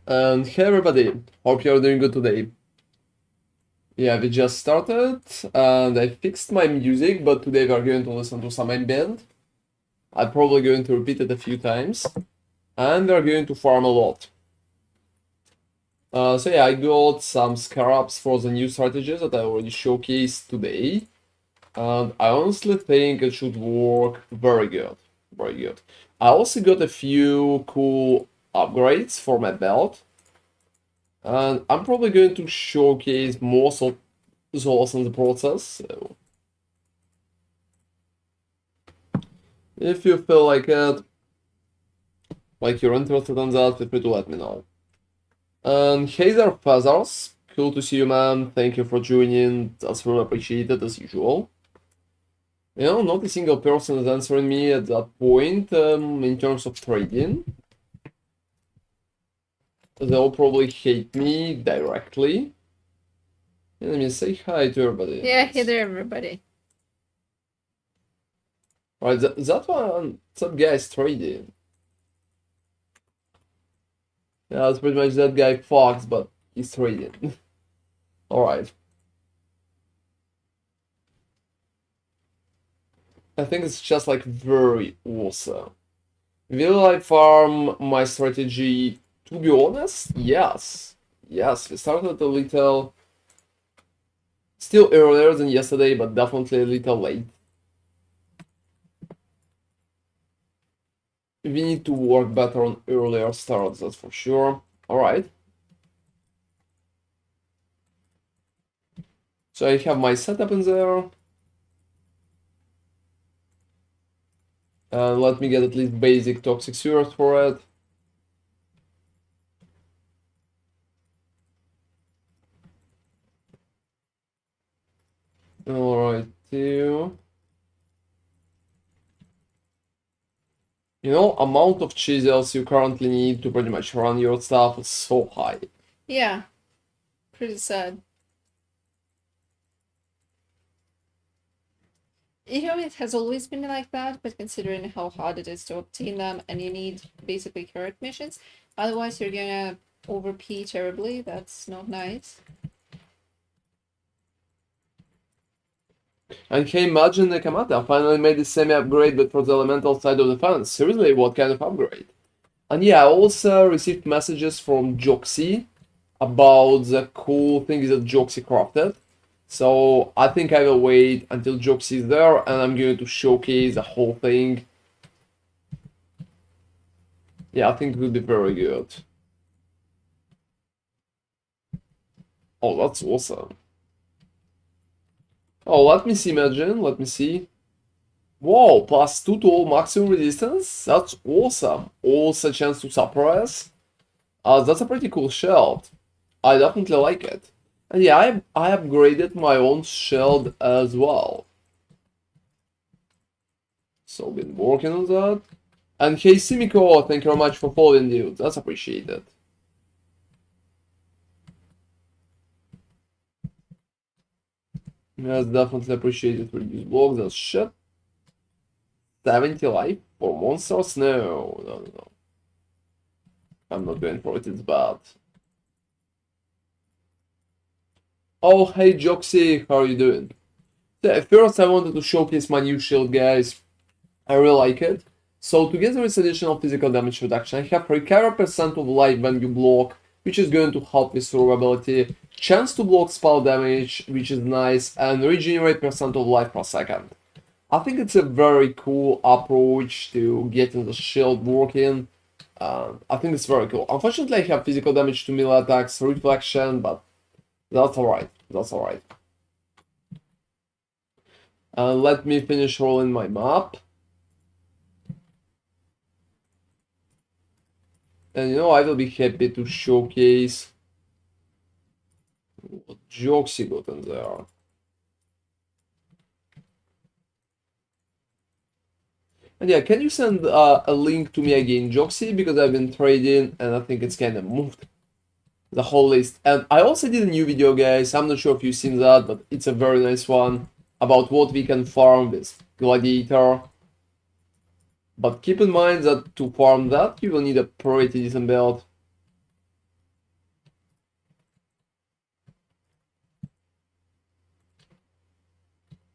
And hey everybody, hope you're doing good today. Yeah, we just started and I fixed my music, but today we're going to listen to some ambient. I'm probably going to repeat it a few times. And we're going to farm a lot. So yeah, I got some scarabs for the new strategies that I already showcased today. And I honestly think it should work very good. Very good. I also got a few cool upgrades for my belt. And I'm probably going to showcase most of those in the process. So if you feel like it, like you're interested in that, feel free to let me know. And hey there, Feathers. Cool to see you, man. Thank you for joining. That's really appreciated as usual. You know, not a single person is answering me at that point in terms of trading. They'll probably hate me directly. Let me say hi to everybody. Yeah, hey there, everybody. Right, that guy's trading. Yeah, that's pretty much that guy Fox, but he's trading. Alright. I think it's just like very awesome. Will I farm my strategy? To be honest, yes. Yes, we started a little... Still earlier than yesterday, but definitely a little late. We need to work better on earlier starts, that's for sure. Alright. So I have my setup in there. Let me get at least basic toxic sewers for it. Alright, too. You know, amount of chisels you currently need to pretty much run your stuff is so high. Yeah, pretty sad. You know, it has always been like that, but considering how hard it is to obtain them and you need basically carrot missions, otherwise you're gonna overpay terribly. That's not nice. And hey, imagine Nakamata finally made the semi-upgrade but for the elemental side of the fence. Seriously, what kind of upgrade? And yeah, I also received messages from Joxy about the cool things that Joxy crafted. So I think I will wait until Joxy is there and I'm going to showcase the whole thing. Yeah, I think it will be very good. Oh, that's awesome. Oh, let me see, Imagine. Let me see. Whoa, +2 to all maximum resistance? That's awesome. Also chance to suppress. That's a pretty cool shield. I definitely like it. And yeah, I upgraded my own shield as well. So been working on that. And hey Simiko, thank you very much for following, dude. That's appreciated. That's definitely appreciated. Reduce blocks, that's shit. 70 life for monsters? No, no, no. I'm not going for it, it's bad. Oh, hey Joxy, how are you doing? Yeah, first I wanted to showcase my new shield, guys. I really like it. So together with additional physical damage reduction, I have recover percent of life when you block, which is going to help with survivability, chance to block spell damage, which is nice, and regenerate percent of life per second. I think it's a very cool approach to getting the shield working. I think it's very cool. Unfortunately, I have physical damage to melee attacks, reflection, but that's alright. That's alright. Let me finish rolling my map. And you know, I will be happy to showcase what jokes he got in there. And yeah, can you send a link to me again, Joxy? Because I've been trading and I think it's kind of moved the whole list. And I also did a new video, guys. I'm not sure if you've seen that, but it's a very nice one about what we can farm with Gladiator. But keep in mind that to farm that, you will need a pretty decent build.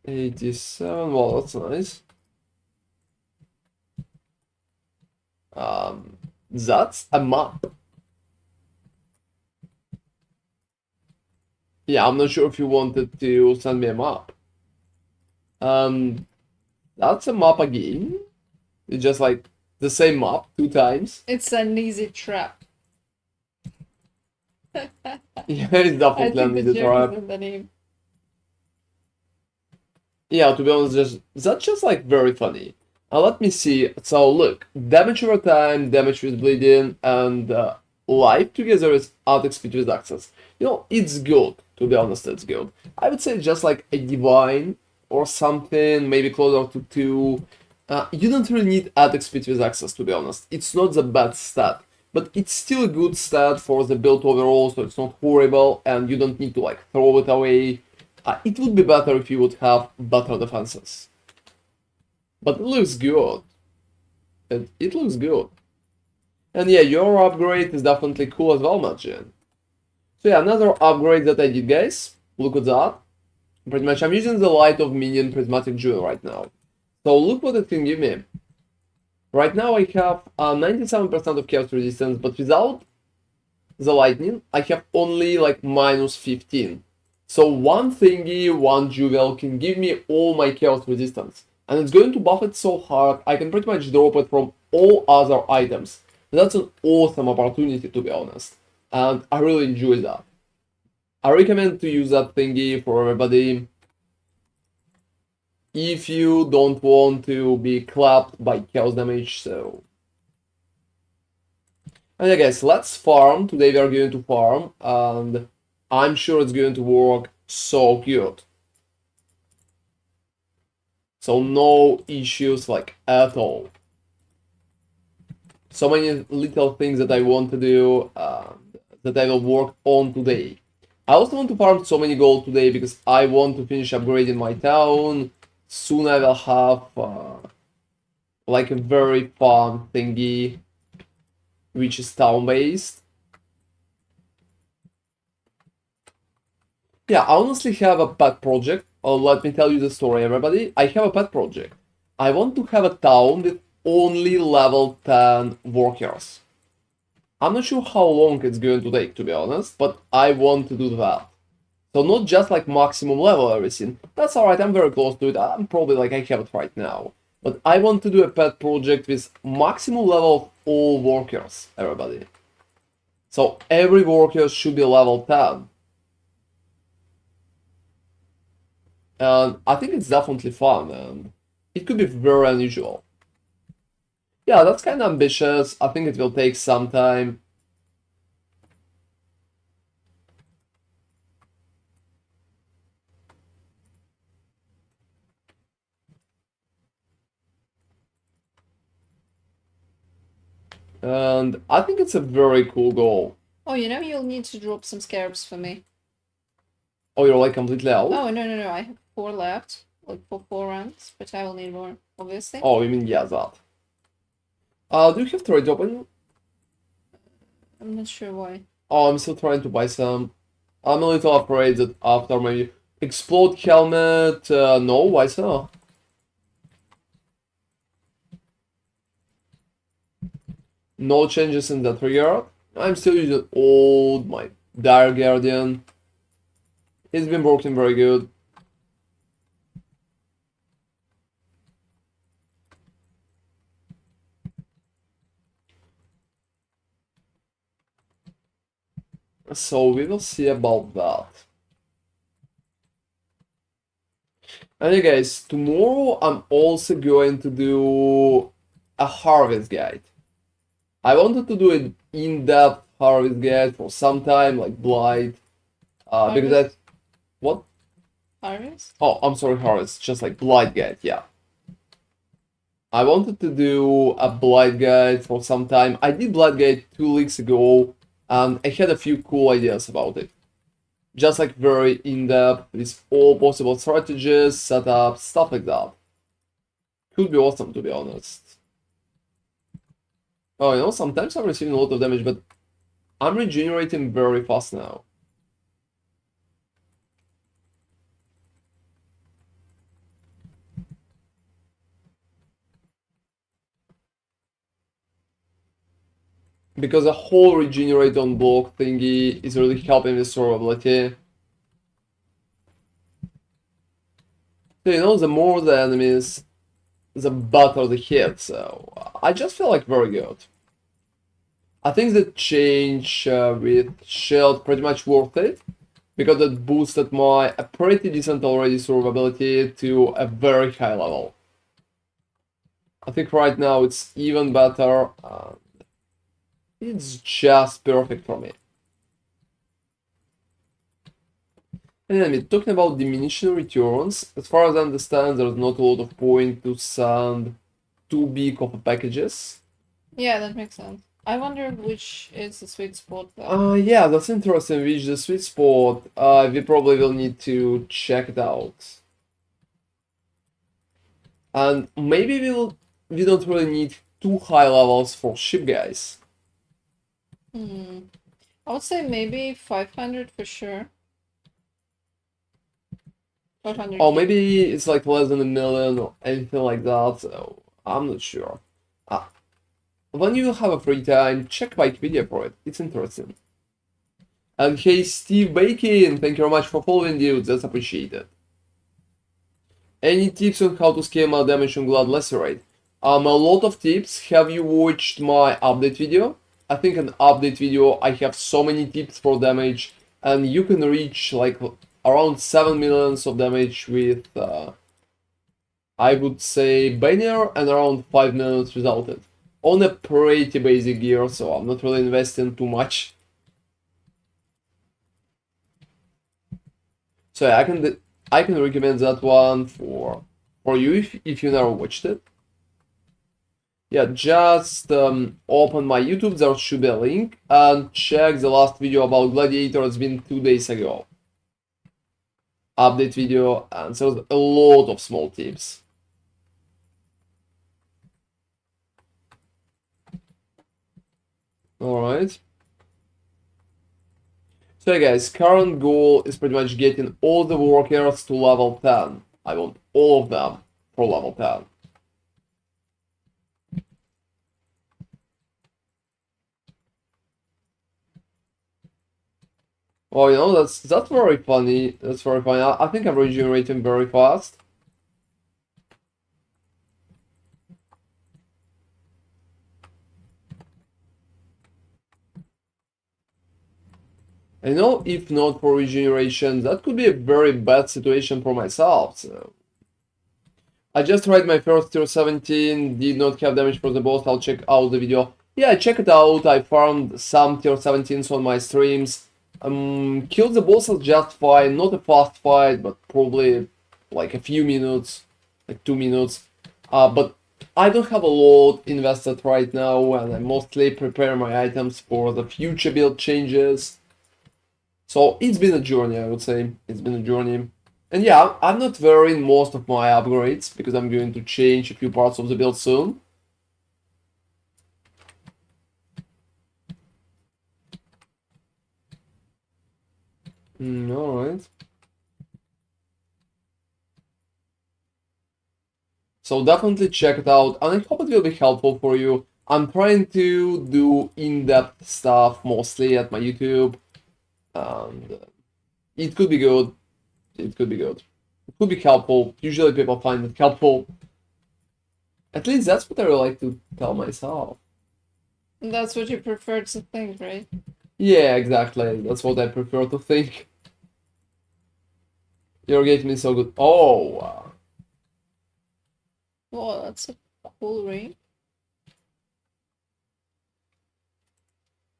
87, well, that's nice. That's a map. Yeah, I'm not sure if you wanted to send me a map. That's a map again. It's just like the same map 2 times. It's an easy trap. Yeah, it's I definitely think the an easy joke trap. is in the name. Yeah, to be honest, that's just like very funny. Let me see. So look, damage over time, damage with bleeding, and life together is attack speed with access. You know, it's good. To be honest, it's good. I would say just like a divine or something, maybe closer to 2. You don't really need attack speed with access, to be honest. It's not the bad stat, but it's still a good stat for the build overall, so it's not horrible, and you don't need to like throw it away. It would be better if you would have better defenses. But it looks good. It looks good. And yeah, your upgrade is definitely cool as well, Margin. So yeah, another upgrade that I did, guys. Look at that. Pretty much, I'm using the Light of Minion Prismatic Jewel right now. So look what it can give me. Right now I have 97% of chaos resistance, but without the lightning, I have only like minus 15. So one thingy, one jewel can give me all my chaos resistance. And it's going to buff it so hard, I can pretty much drop it from all other items. That's an awesome opportunity, to be honest. And I really enjoy that. I recommend to use that thingy for everybody. If you don't want to be clapped by chaos damage, so... And yeah, guys, let's farm. Today we are going to farm, and I'm sure it's going to work so good. So no issues like at all. So many little things that I want to do that I will work on today. I also want to farm so many gold today because I want to finish upgrading my town. Soon I will have like a very fun thingy, which is town based. Yeah, I honestly have a pet project. Let me tell you the story, everybody. I have a pet project. I want to have a town with only level 10 workers. I'm not sure how long it's going to take, to be honest, but I want to do that. So not just like maximum level everything. That's alright, I'm very close to it. I'm probably like I have it right now. But I want to do a pet project with maximum level of all workers, everybody. So every worker should be level 10. And I think it's definitely fun, and it could be very unusual. Yeah, that's kind of ambitious. I think it will take some time. And I think it's a very cool goal. Oh, you know, you'll need to drop some scarabs for me. Oh, you're like completely out? Oh, no. I have 4 left, like for 4 rounds, but I will need more, obviously. Oh, you mean, yeah, that. Do you have trade open? I'm not sure why. Oh, I'm still trying to buy some. I'm a little afraid that after maybe explode helmet. No, why so? No changes in that regard. I'm still using old my Dire Guardian. It's been working very good. So we will see about that. And yeah, guys, tomorrow I'm also going to do a harvest guide. I wanted to do an in-depth harvest guide for some time, like Blight, because I... What? Harvest? Oh, I'm sorry, harvest, just like Blight guide, yeah. I wanted to do a Blight guide for some time. I did Blight guide 2 weeks ago, and I had a few cool ideas about it. Just like very in-depth, with all possible strategies, setups, stuff like that. Could be awesome, to be honest. Oh, you know, sometimes I'm receiving a lot of damage, but I'm regenerating very fast now. because the whole regenerate on block thingy is really helping with survivability. So, you know, the more the enemies, the better the hit, so I just feel like very good. I think the change with shield pretty much worth it, because it boosted my pretty decent already survivability to a very high level. I think right now it's even better. It's just perfect for me. And I mean, talking about diminishing returns, as far as I understand, there's not a lot of point to send too big of packages. Yeah, that makes sense. I wonder which is the sweet spot though. Yeah, that's interesting. Which the sweet spot? We probably will need to check it out. And maybe we don't really need too high levels for ship guys. I would say maybe 500 for sure. 500. Or maybe it's like less than 1 million or anything like that. So I'm not sure. When you have a free time, check Wikipedia for it. It's interesting. And hey, Steve Bacon, thank you very much for following, dude. That's appreciated. Any tips on how to scale my damage on Glad Lacerate? A lot of tips. Have you watched my update video? I think an update video, I have so many tips for damage, and you can reach like around 7 millions of damage with, I would say, Banner and around 5 millions without it. On a pretty basic gear, so I'm not really investing too much. So yeah, I can recommend that one for you if you never watched it. Yeah, just open my YouTube, there should be a link, and check the last video about Gladiator, it's been 2 days ago. Update video, and there's a lot of small tips. Alright. So yeah, guys, current goal is pretty much getting all the workers to level 10. I want all of them for level 10. Well, you know, that's very funny. That's very funny. I think I'm regenerating very fast. I know if not for regeneration, that could be a very bad situation for myself. So. I just tried my first tier 17, did not have damage for the boss. I'll check out the video. Yeah, check it out. I farmed some tier 17s on my streams. Killed the bosses just fine. Not a fast fight, but probably like a few minutes, like 2 minutes. But I don't have a lot invested right now, and I mostly prepare my items for the future build changes. So it's been a journey, I would say. It's been a journey. And yeah, I'm not wearing most of my upgrades because I'm going to change a few parts of the build soon. Alright. So definitely check it out, and I hope it will be helpful for you. I'm trying to do in-depth stuff mostly at my YouTube, and it could be good. It could be good. It could be helpful. Usually people find it helpful. At least that's what I like to tell myself. That's what you prefer to think, right? Yeah, exactly. That's what I prefer to think. You're getting me so good. Oh! Well, that's a cool ring.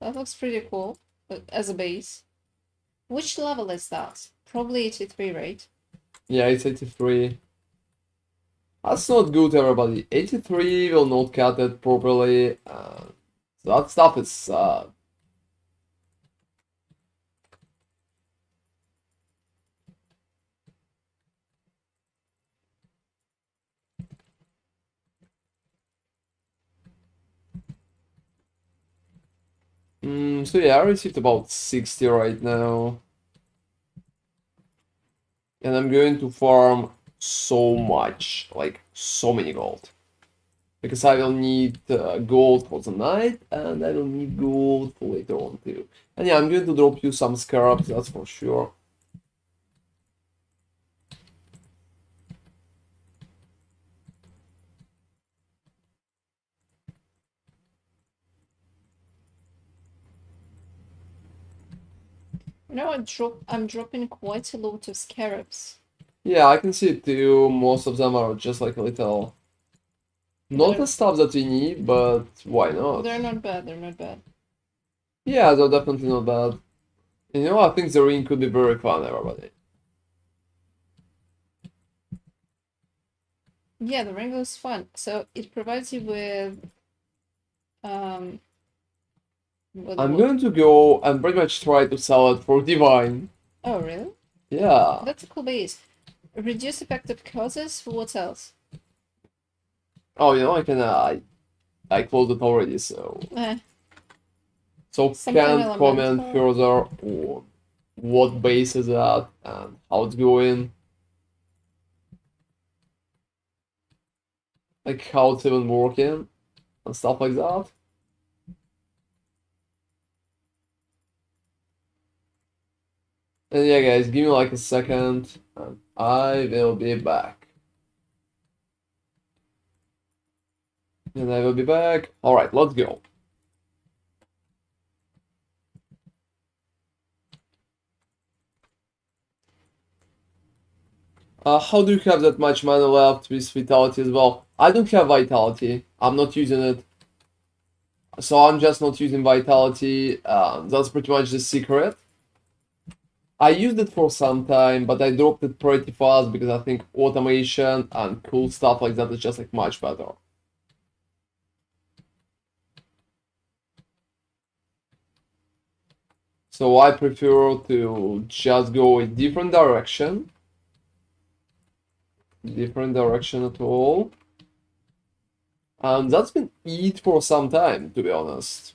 That looks pretty cool as a base. Which level is that? Probably 83, right? Yeah, it's 83. That's not good, everybody. 83 will not cut it properly. That stuff is sad. So yeah, I received about 60 right now. And I'm going to farm so much, like so many gold. because I will need gold for the night, and I will need gold for later on too. And yeah, I'm going to drop you some scarabs, that's for sure. You know, I'm dropping quite a lot of scarabs. Yeah, I can see it too. Most of them are just like a little... Not the stuff that we need, but why not? They're not bad, they're not bad. Yeah, they're definitely not bad. And you know, I think the ring could be very fun, everybody. Yeah, the rainbow is fun. So it provides you with I'm going to go and pretty much try to sell it for divine. Oh, really? Yeah. That's a cool base. Reduce effective causes. What else? Oh, you know, I can, I closed it already, so... So Something can't comment elemental. further on what base is at and how it's going. Like how it's even working and stuff like that. And yeah, guys, give me like a second and I will be back. And I will be back. Alright, let's go. How do you have that much mana left with Vitality as well? I don't have Vitality. I'm not using it. So I'm just not using Vitality. That's pretty much the secret. I used it for some time, but I dropped it pretty fast because I think automation and cool stuff like that is just like much better. So I prefer to just go a different direction. Different direction at all. And that's been it for some time, to be honest.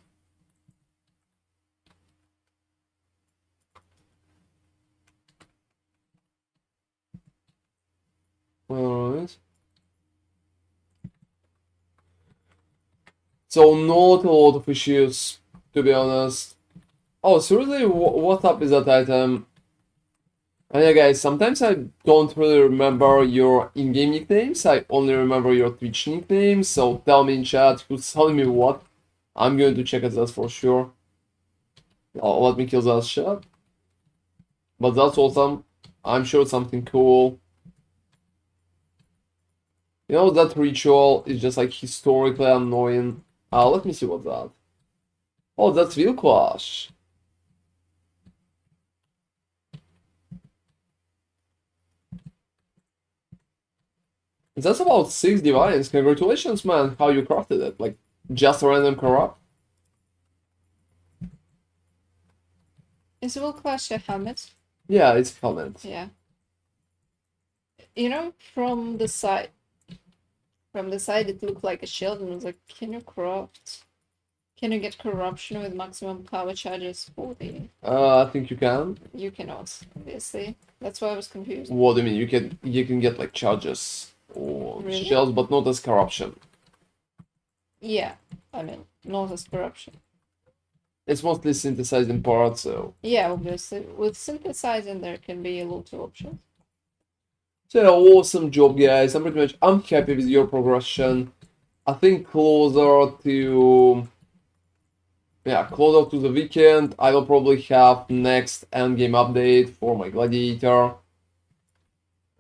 Alright. So not a lot of issues, to be honest. Oh, seriously? What up is that item? And yeah, guys, sometimes I don't really remember your in-game nicknames. I only remember your Twitch nicknames. So tell me in chat who's telling me what. I'm going to check it, that's for sure. Oh, let me kill that shot. But that's awesome. I'm sure it's something cool. You know, that ritual is just like historically annoying. Let me see what's that. Oh, that's Wheel Clash. That's about 6 divines. Congratulations, man, how you crafted it. Like, just a random corrupt. Is Will Clash a helmet? Yeah, it's a helmet. Yeah. You know, from the side it looked like a shield and I was like, can you corrupt? Can you get corruption with maximum power charges 40? I think you can. You cannot, obviously. That's why I was confused. What do you mean? You can get like charges or Really? shells, but not as corruption. Yeah, I mean, not as corruption. It's mostly synthesizing parts, so... Yeah, obviously. With synthesizing, there can be a lot of options. So yeah, awesome job, guys. I'm happy with your progression. I think closer to... Yeah, closer to the weekend, I will probably have next endgame update for my gladiator.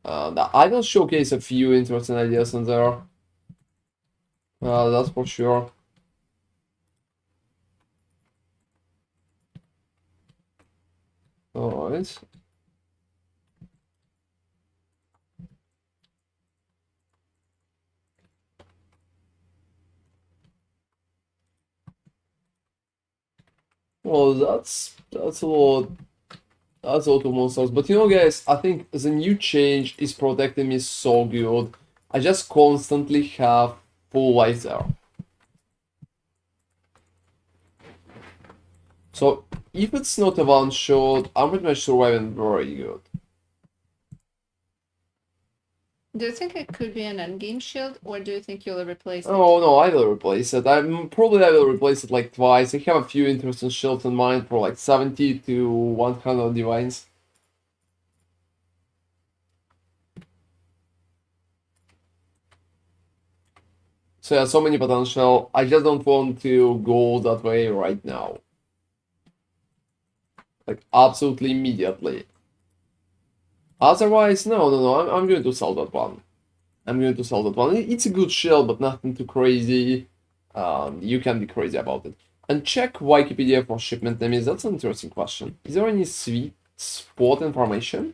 I will showcase a few interesting ideas in there. That's for sure. Alright. Well, that's a lot. That's a lot of monsters. But you know, guys, I think the new change is protecting me so good. I just constantly have full life there. So if it's not a one shot, I'm pretty much surviving very good. Do you think it could be an endgame shield, or do you think you'll replace it? Oh no, I will replace it. I will replace it like twice. I have a few interesting shields in mind for like 70 to 100 divines. So yeah, so many potential. I just don't want to go that way right now. Like absolutely immediately. Otherwise, no. I'm going to sell that one. I'm going to sell that one. It's a good shield, but nothing too crazy. You can be crazy about it. And check Wikipedia for shipment names. That's an interesting question. Is there any sweet spot information?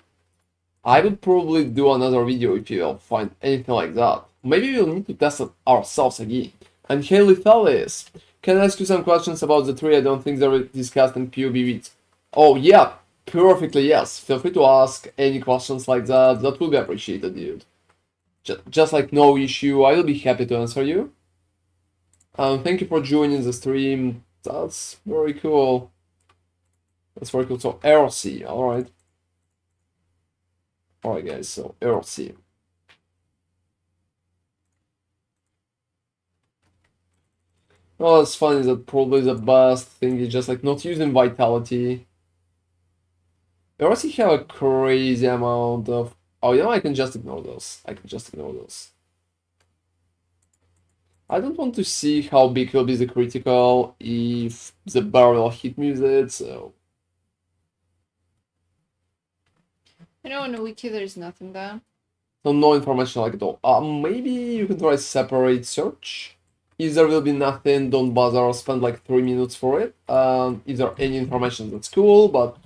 I would probably do another video if you'll find anything like that. Maybe we'll need to test it ourselves again. And hey Lethalis, can I ask you some questions about the tree I don't think they were discussed in PoE Beats? Oh yeah, perfectly yes. Feel free to ask any questions like that. That will be appreciated, dude. Just like no issue, I will be happy to answer you. Thank you for joining the stream. That's very cool. That's very cool. So RC, alright. Alright guys, so RC. Well, it's funny that probably the best thing is just like not using vitality. I already have a crazy amount of. Oh, you know, I can just ignore those. I can just ignore those. I don't want to see how big will be the critical if the barrel hit me with it, so. You know, on the wiki there's nothing there. So no information like at all. Maybe you can try separate search. If there will be nothing, don't bother, spend like 3 minutes for it. If there any information, that's cool, but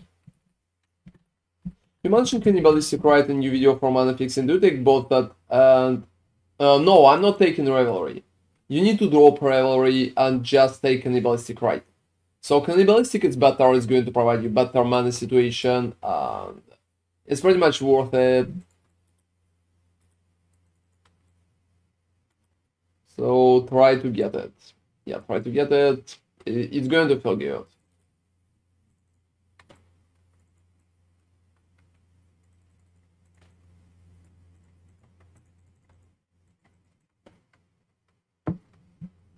you mentioned cannibalistic right in your video for mana fixing. Do you take both that and no, I'm not taking Revelry. You need to drop Revelry and just take Cannibalistic right. So Cannibalistic is better, it's going to provide you better mana situation, and it's pretty much worth it. So try to get it. Yeah, try to get it. It's going to feel good.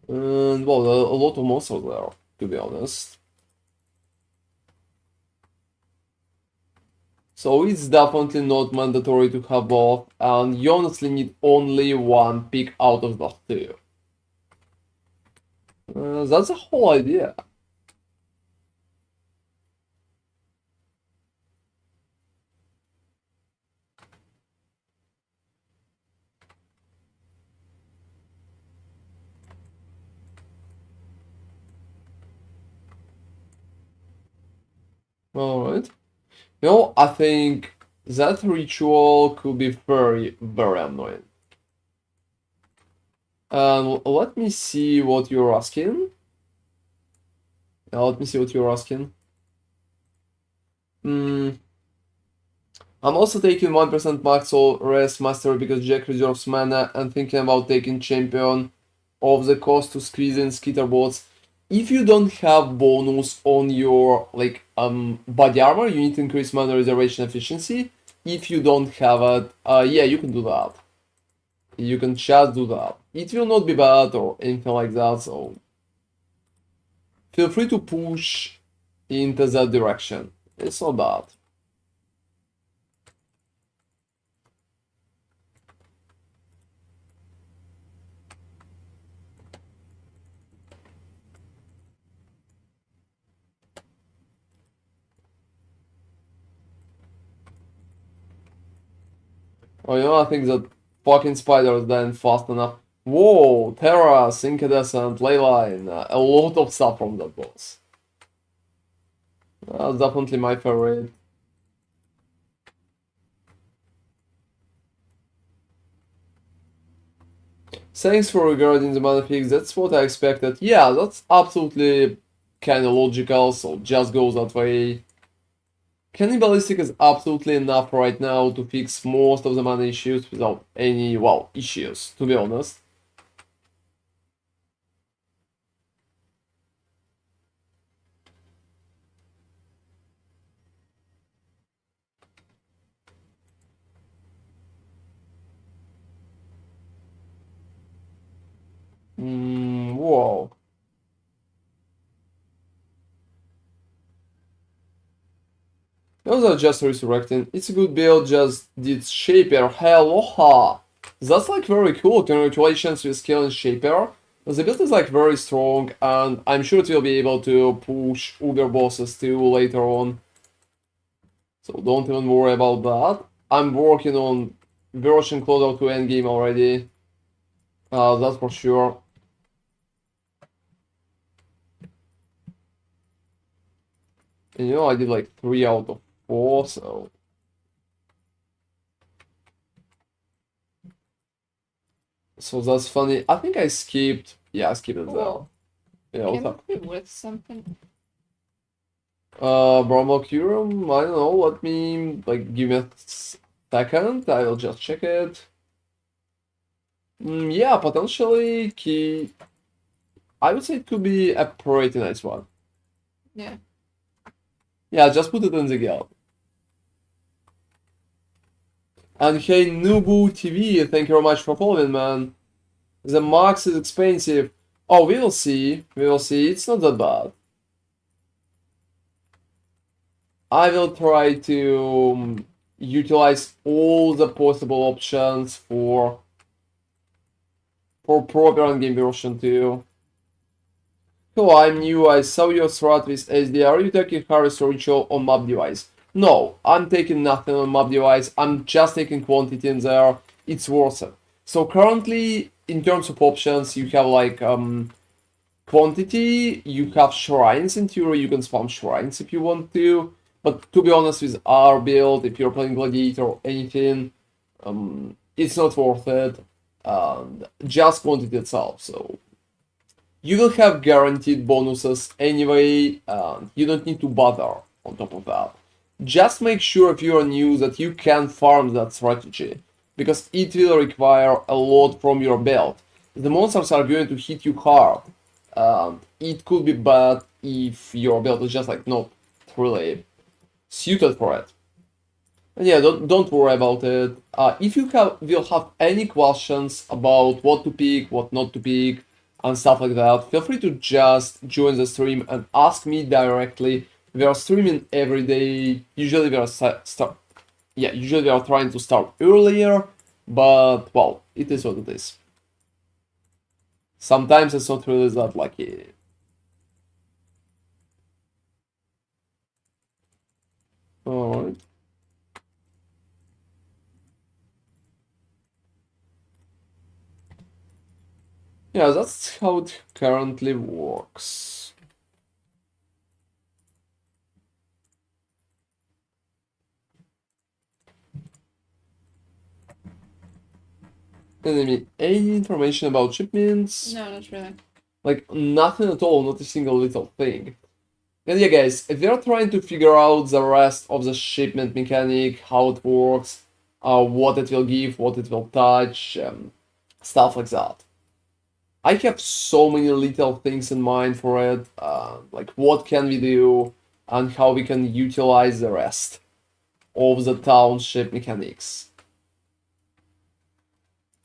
And well, a lot of monsters there, to be honest. So it's definitely not mandatory to have both, and you honestly need only one pick out of the two. That's the whole idea. Alright. You know, I think that ritual could be very, very annoying. Let me see what you're asking. Let me see what you're asking. I'm also taking 1% max or rest master because Jack reserves mana and thinking about taking champion of the cost to squeeze in skitter bots. If you don't have bonus on your like body armor, you need to increase mana reservation efficiency. If you don't have it, yeah, you can do that. You can just do that. It will not be bad or anything like that, so feel free to push into that direction. It's not bad. Oh, you know, I think that fucking spider is then fast enough. Whoa, Terra, Incandescent, Leyline, a lot of stuff from that boss. That's definitely my favorite. Thanks for regarding the mana fix, that's what I expected. Yeah, that's absolutely kinda logical, so just go that way. Cannibalistic is absolutely enough right now to fix most of the mana issues without any, well, issues, to be honest. Whoa. Those are just resurrecting. It's a good build, just did Shaper. Aloha! That's like very cool. Congratulations with skill in Shaper. The build is like very strong, and I'm sure it will be able to push Uber bosses too later on. So don't even worry about that. I'm working on version closer to endgame already. That's for sure. And you know, I did like 3 out of 4, so... So that's funny. I think I skipped... Yeah, I skipped it there. Whoa. Yeah, what's Can up? it be with something? Kalguur Im, I don't know, let me, like, give me a second, I will just check it. Yeah, potentially, key... I would say it could be a pretty nice one. Yeah. Yeah, just put it in the guild. And hey, Nubu TV, thank you very much for following, man. The max is expensive. Oh, we will see. We will see. It's not that bad. I will try to utilize all the possible options for proper endgame version 2. Hello, I'm new. I saw your strat with SD. Are you taking Harris Ritual on map device? No, I'm taking nothing on map device. I'm just taking quantity in there. It's worth it. So currently, in terms of options, you have like quantity, you have shrines in theory, you can spam shrines if you want to. But to be honest, with our build, if you're playing Gladiator or anything, it's not worth it. Just quantity itself. So you will have guaranteed bonuses anyway. You don't need to bother on top of that. Just make sure if you are new that you can farm that strategy, because it will require a lot from your build. The monsters are going to hit you hard. It could be bad if your build is just like not really suited for it. And yeah, don't worry about it. If you will have any questions about what to pick, what not to pick, and stuff like that, feel free to just join the stream and ask me directly. We are streaming every day. Usually we are usually we are trying to start earlier, but well, it is what it is. Sometimes it's not really that lucky. Alright. Yeah, that's how it currently works. Enemy, any information about shipments? No, not really. Like, nothing at all, not a single little thing. And yeah, guys, if you're trying to figure out the rest of the shipment mechanic, how it works, what it will give, what it will touch, stuff like that. I have so many little things in mind for it, like what can we do, and how we can utilize the rest of the township mechanics.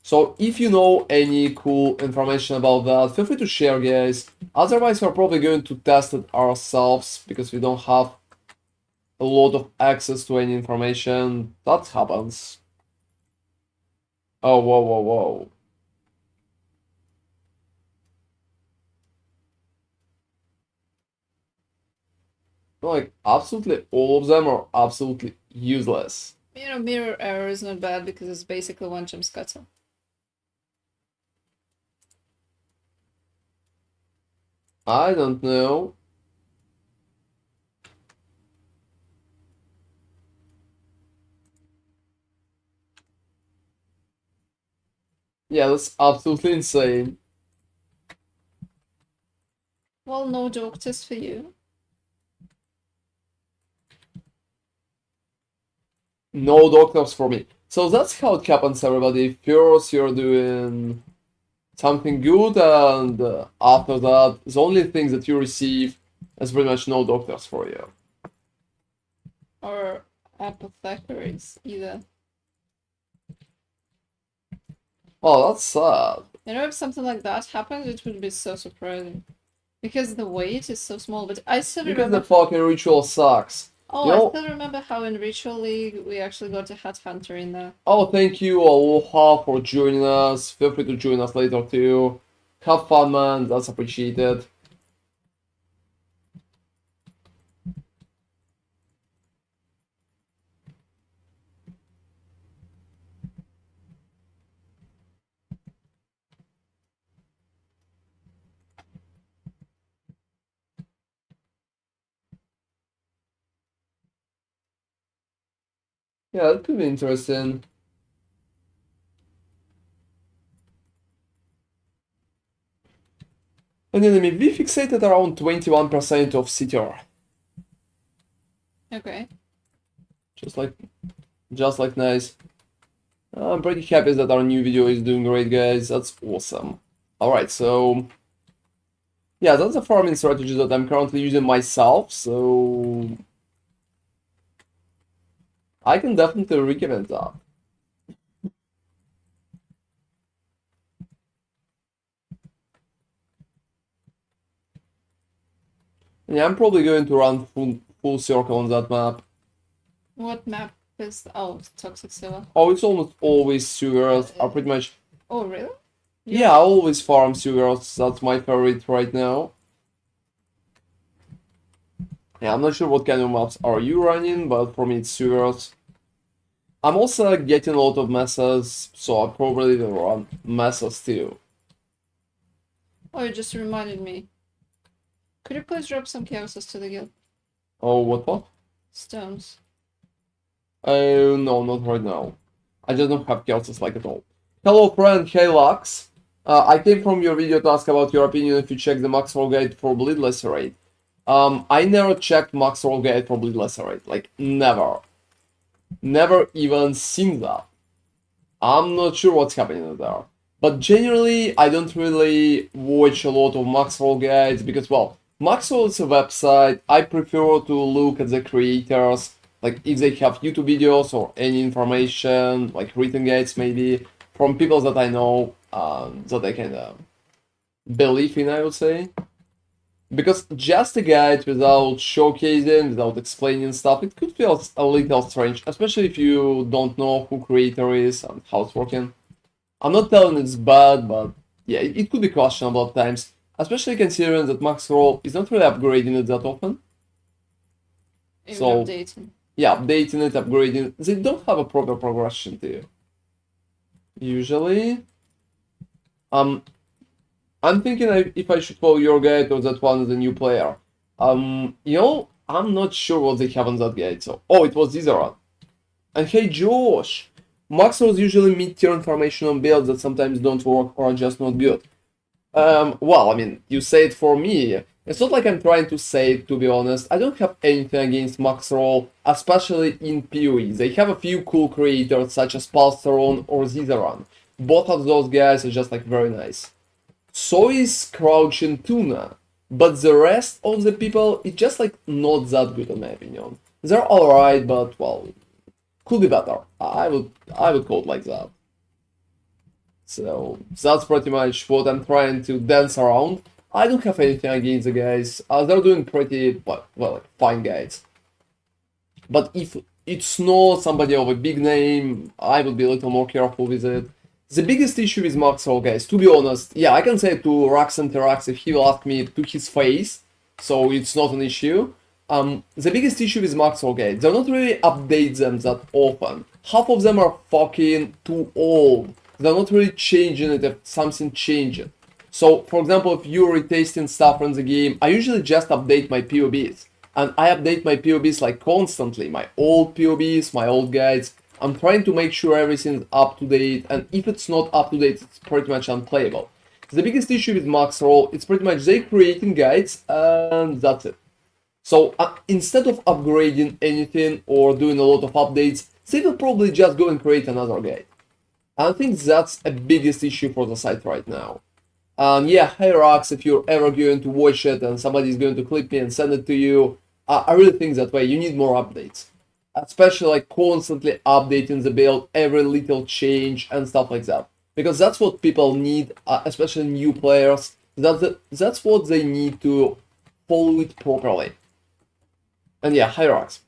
So if you know any cool information about that, feel free to share, guys. Otherwise, we're probably going to test it ourselves because we don't have a lot of access to any information. That happens. Oh, whoa, whoa, whoa. Like, absolutely all of them are absolutely useless. You know, mirror error is not bad because it's basically one jump scatter. I don't know. Yeah, that's absolutely insane. Well, no doctors for you. No doctors for me. So that's how it happens, everybody. First, you're doing something good, and after that, the only thing that you receive is pretty much no doctors for you. Or apothecaries, either. Oh, that's sad. You know, if something like that happens, it would be so surprising. Because the weight is so small, but I still Because remember... the fucking ritual sucks. Oh, You I know, still remember how in Ritual League we actually got a Headhunter in there. oh, thank you, Aloha, for joining us. Feel free to join us later too. Have fun, man. That's appreciated. Yeah, that could be interesting. An enemy we fixated around 21% of CTR. Okay. Just like nice. I'm pretty happy that our new video is doing great, guys. That's awesome. Alright, so yeah, that's a farming strategy that I'm currently using myself, so I can definitely recommend that. Yeah, I'm probably going to run full circle on that map. What map is... Oh, Toxic Silver. Oh, it's almost always sewers. I pretty much... Oh, really? Yeah, I always farm sewers. That's my favorite right now. Yeah, I'm not sure what kind of maps are you running, but for me it's sewers. I'm also getting a lot of mesas, so I probably will run mesas too. Oh, it just reminded me. Could you please drop some chaoses to the guild? Oh, what? Stones. Oh, no, not right now. I just don't have chaoses like at all. Hello friend, hey Lux. I came from your video to ask about your opinion if you checked the max roll guide for Bleed Lacerate. I never checked max roll guide for Bleed Lacerate. Like, never. Never even seen that. I'm not sure what's happening there. But generally, I don't really watch a lot of max roll guides because, well, max roll is a website. I prefer to look at the creators, like if they have YouTube videos or any information, like written guides maybe, from people that I know, that I can believe in, I would say. Because just a guide without showcasing, without explaining stuff, it could feel a little strange, especially if you don't know who creator is and how it's working. I'm not telling it's bad, but yeah, it could be questionable at times, especially considering that Max Roll is not really upgrading it that often. Even So, updating. yeah, updating it, upgrading it, they don't have a proper progression to you. Usually. I'm thinking if I should follow your guide or that one as a new player. I'm not sure what they have on that guide, so... Oh, it was Zizaran. And hey, Josh! Max rolls usually mid-tier information on builds that sometimes don't work or are just not good. Well, I mean, you say it for me. It's not like I'm trying to say it, to be honest. I don't have anything against Max Roll, especially in PoE. They have a few cool creators such as Palsteron or Zizaran. Both of those guys are just like very nice. So is Crouching Tuna, but the rest of the people, it's just like not that good in my opinion. They're alright, but well, could be better. I would call it like that. So that's pretty much what I'm trying to dance around. I don't have anything against the guys. They're doing pretty well, like fine guys. But if it's not somebody of a big name, I would be a little more careful with it. The biggest issue with Maxwell, guys, to be honest, yeah, I can say it to Rax and Terax if he will ask me to his face, so it's not an issue. The biggest issue with Maxwell, guys, they're not really update them that often. Half of them are fucking too old. They're not really changing it if something changes. So, for example, if you're retasting stuff from the game, I usually just update my POBs. And I update my POBs like constantly, my old POBs, my old guides. I'm trying to make sure everything's up to date, and if it's not up to date, it's pretty much unplayable. The biggest issue with Max Roll, it's pretty much they creating guides, and that's it. So instead of upgrading anything or doing a lot of updates, they will probably just go and create another guide. And I think that's a biggest issue for the site right now. Yeah, hey Rox, if you're ever going to watch it and somebody's going to clip me and send it to you, I really think that way. You need more updates. Especially like constantly updating the build, every little change and stuff like that. because that's what people need, especially new players. That's what they need to follow it properly. And yeah, hierarchs.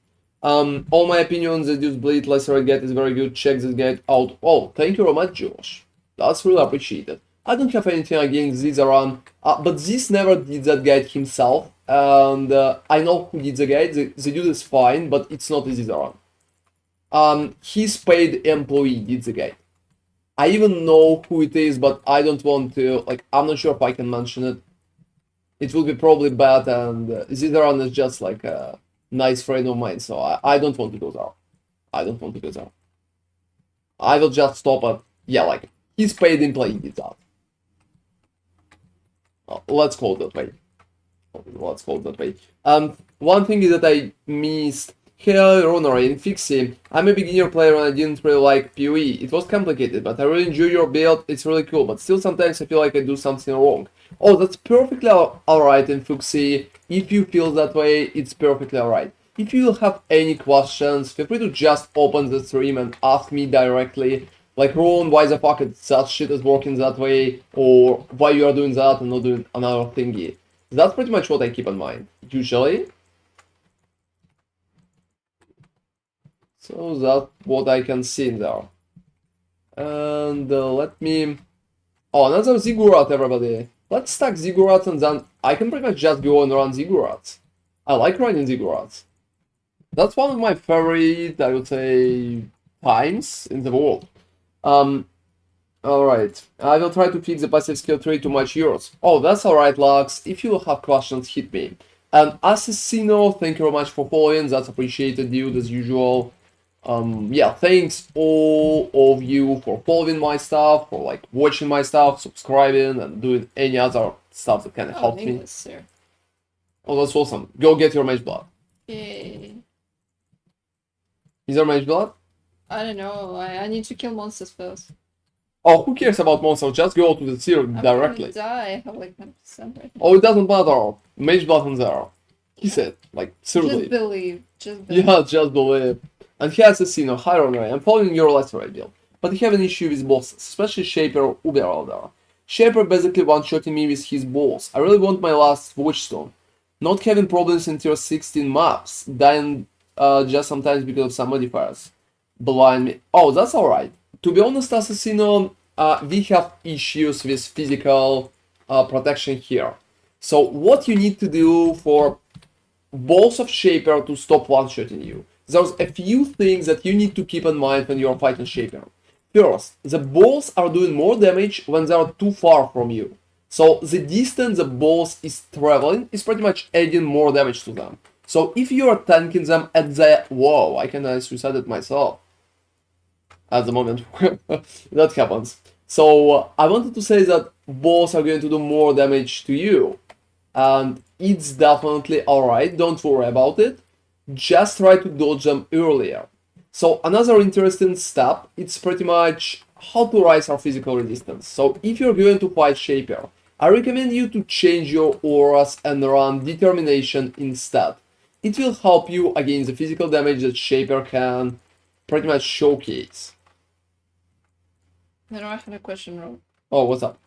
All my opinions, the Deuce Bleed Lacerate Gate is very good. Check this gate out. Oh, thank you very much, Josh. That's really appreciated. I don't have anything against Zizaran, but this never did that guide himself. And I know who did the guide. The dude is fine, but it's not Zizaran. His paid employee did the guide. I even know who it is, but I don't want to, like, I'm not sure if I can mention it. It will be probably bad, and Zizaran is just like a nice friend of mine, so I don't want to go there. I don't want to go there. I will just stop at, yeah, like, he's paid employee did that. Let's call it that way. Let's call it that way. One thing is that I missed. Hey, ronarray and Fixie. I'm a beginner player and I didn't really like PoE. It was complicated, but I really enjoy your build. It's really cool, but still sometimes I feel like I do something wrong. Oh, that's perfectly alright in Fuxi. If you feel that way, it's perfectly alright. If you have any questions, feel free to just open the stream and ask me directly. Like, Ron, why the fuck that shit is working that way? Or why you are doing that and not doing another thingy. That's pretty much what I keep in mind, usually. So that's what I can see in there. And let me... Oh, another Ziggurat, everybody. Let's stack Ziggurats and then I can pretty much just go and run Ziggurats. I like running Ziggurats. That's one of my favorite, I would say, times in the world. Alright. I will try to fix the passive skill tree too much yours. Oh, that's alright, Lux. If you have questions, hit me. And Assassino, thank you very much for following. That's appreciated, dude, as usual. Yeah, thanks all of you for following my stuff, for like watching my stuff, subscribing, and doing any other stuff that can help me. English, sir. Oh, that's awesome. Go get your mage blood. Yay. Is there mage blood? I don't know. I need to kill monsters first. Oh, who cares about monsters? Just go to the zero I'm directly. gonna die. I have like 10% right now. Oh, it doesn't matter. Mage button there. He said, like, seriously. Just believe. Just believe. Yeah, just believe. And he has a scene of ronarray. I'm following your Lacerate build, but I have an issue with bosses, especially Shaper Uberelder. Shaper basically one-shotting me with his balls. I really want my last Watchstone. Not having problems in tier 16 maps, dying just sometimes because of some modifiers. Blind me. Oh, that's alright. To be honest, Assassino, we have issues with physical protection here. So what you need to do for balls of Shaper to stop one-shotting you? There's a few things that you need to keep in mind when you're fighting Shaper. First, the balls are doing more damage when they are too far from you. So the distance the balls is traveling is pretty much adding more damage to them. So if you are tanking them at the... Whoa, I can suicide myself. At the moment that happens. So I wanted to say that balls are going to do more damage to you. And it's definitely alright, don't worry about it. Just try to dodge them earlier. So another interesting step, it's pretty much how to rise our physical resistance. So if you're going to fight Shaper, I recommend you to change your auras and run Determination instead. It will help you against the physical damage that Shaper can pretty much showcase. I know I have a question, Rob. Oh, what's up?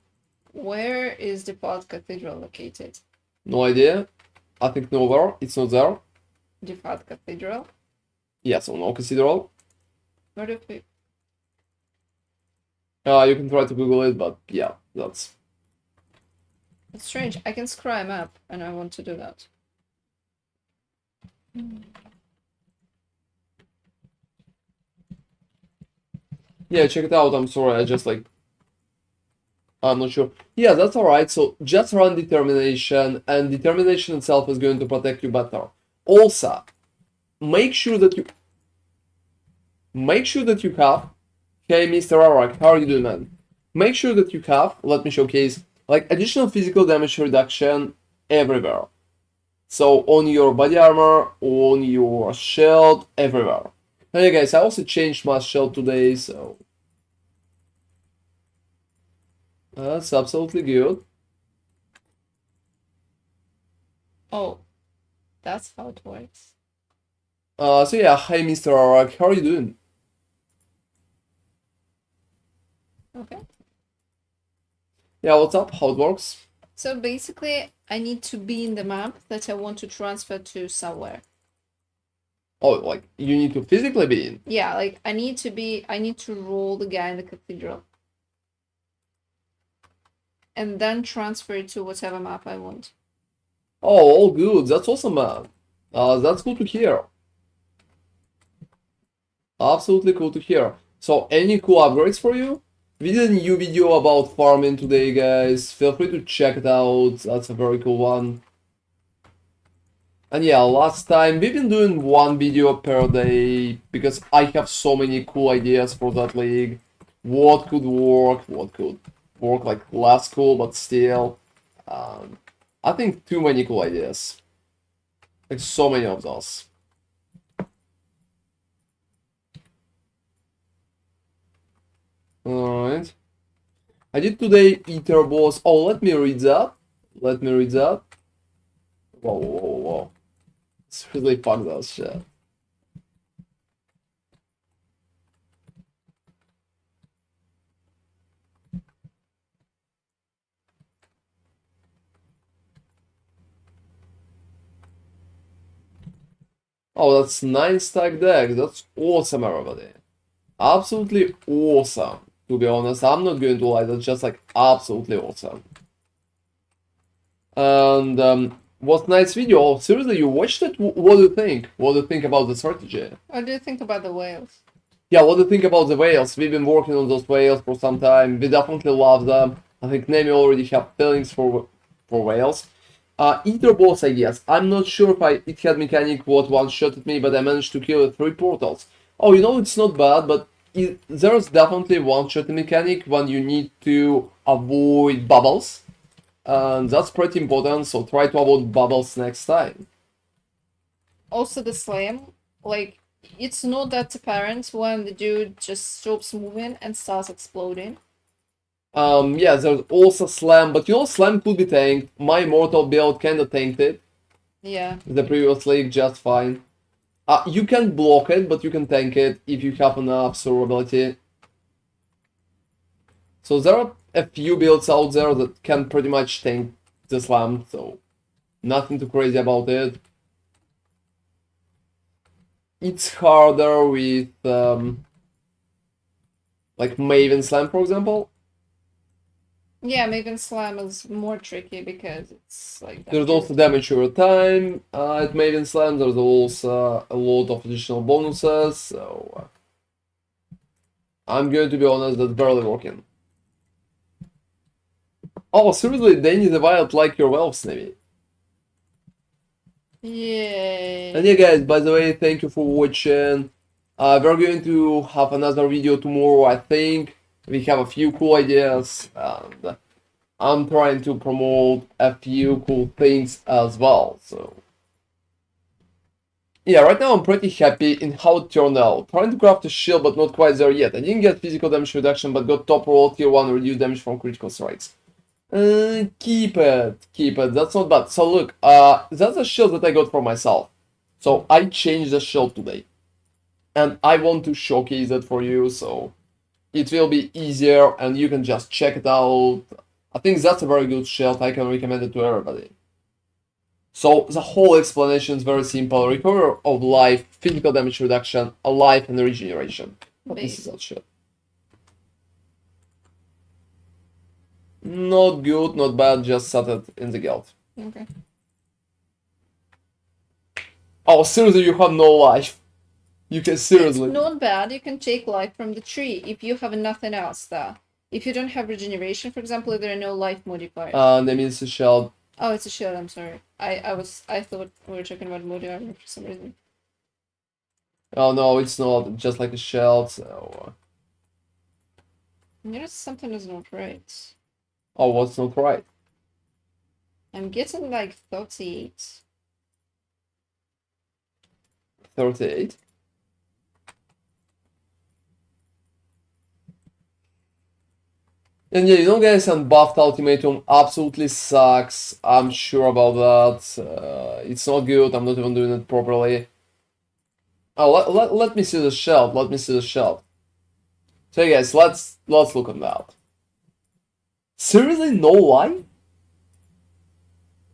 Where is the Path Cathedral located? No idea. I think nowhere. It's not there. The Path Cathedral? Yes, on no Cathedral. Where do we... You can try to Google it, but yeah, that's... It's strange. I can scry a map, and I want to do that. Yeah, check it out. I'm sorry, I just like... I'm not sure. Yeah, that's alright. So just run Determination, and Determination itself is going to protect you better. Also, make sure that you have... Hey, Mr. Arak, how are you doing, man? Make sure that you have, let me showcase, like additional physical damage reduction everywhere. So on your body armor, on your shield, everywhere. Hey guys, I also changed my shield today, so that's absolutely good. Oh, that's how it works. So yeah, hi Mr. Arak, how are you doing? Okay. Yeah, what's up? How it works? So basically, I need to be in the map that I want to transfer to somewhere. Oh, like you need to physically be in. Yeah, like I need to roll the guy in the cathedral. And then transfer it to whatever map I want. Oh, all good. That's awesome, man. That's cool to hear. Absolutely cool to hear. So, any cool upgrades for you? We did a new video about farming today, guys. Feel free to check it out. That's a very cool one. And yeah, last time we've been doing one video per day because I have so many cool ideas for that league. What could work, what could work like less cool, but still. I think too many cool ideas. Like so many of those. Alright. I did today Ether Boss. Oh, let me read that. Let me read that. Whoa, whoa, whoa, whoa. It's really fucked that shit. Oh, that's 9 stack deck. That's awesome, everybody. Absolutely awesome. To be honest, I'm not going to lie. That's just like absolutely awesome. And what nice video. Oh, seriously, you watched it? What do you think? What do you think about the strategy? What do you think about the whales? Yeah, what do you think about the whales? We've been working on those whales for some time. We definitely love them. I think Nemi already have feelings for whales. Ether Boss, I guess. I'm not sure if it had mechanic what one-shotted me, but I managed to kill 3 portals. Oh, you know, it's not bad, but there's definitely one-shotting mechanic when you need to avoid bubbles. And that's pretty important, so try to avoid bubbles next time. Also, the slam, like, it's not that apparent when the dude just stops moving and starts exploding. Yeah, there's also Slam, but you know, Slam could be tanked. My Immortal build kinda tanked it. Yeah. The previous league just fine. You can block it, but you can tank it if you have enough survivability. So there are a few builds out there that can pretty much tank the Slam, so nothing too crazy about it. It's harder with like Maven Slam, for example. Yeah, Maven Slam is more tricky because it's like... There's also damage over time at Maven Slam. There's also a lot of additional bonuses, so I'm going to be honest, that's barely working. Oh, seriously, Danny the Wild like your Wells, maybe. Yay. And yeah, guys, by the way, thank you for watching. We're going to have another video tomorrow, I think. We have a few cool ideas, and I'm trying to promote a few cool things as well, so... Yeah, right now I'm pretty happy in how it turned out. Trying to craft a shield, but not quite there yet. I didn't get physical damage reduction, but got top roll tier 1 reduced damage from critical strikes. Keep it, that's not bad. So look, that's a shield that I got for myself. So I changed the shield today. And I want to showcase it for you, so it will be easier and you can just check it out. I think that's a very good shield, I can recommend it to everybody. So the whole explanation is very simple. Recovery of life, physical damage reduction, life and regeneration. But this is that shit. Not good, not bad, just set it in the guild. Okay. Oh, seriously, you have no life. You can seriously... It's not bad, you can take life from the tree if you have nothing else there. If you don't have regeneration, for example, if there are no life modifiers. That means a shield. Oh, it's a shield, I'm sorry. I thought we were talking about Moody Armor for some reason. Oh no, it's not, just like a shield, so... You know, something is not right. Oh, what's not right? I'm getting like 38. 38? And yeah, you know guys, unbuffed ultimatum absolutely sucks. I'm sure about that. It's not good, I'm not even doing it properly. Oh, let me see the shield, let me see the shield. So yeah, guys, let's look at that. Seriously, no lie?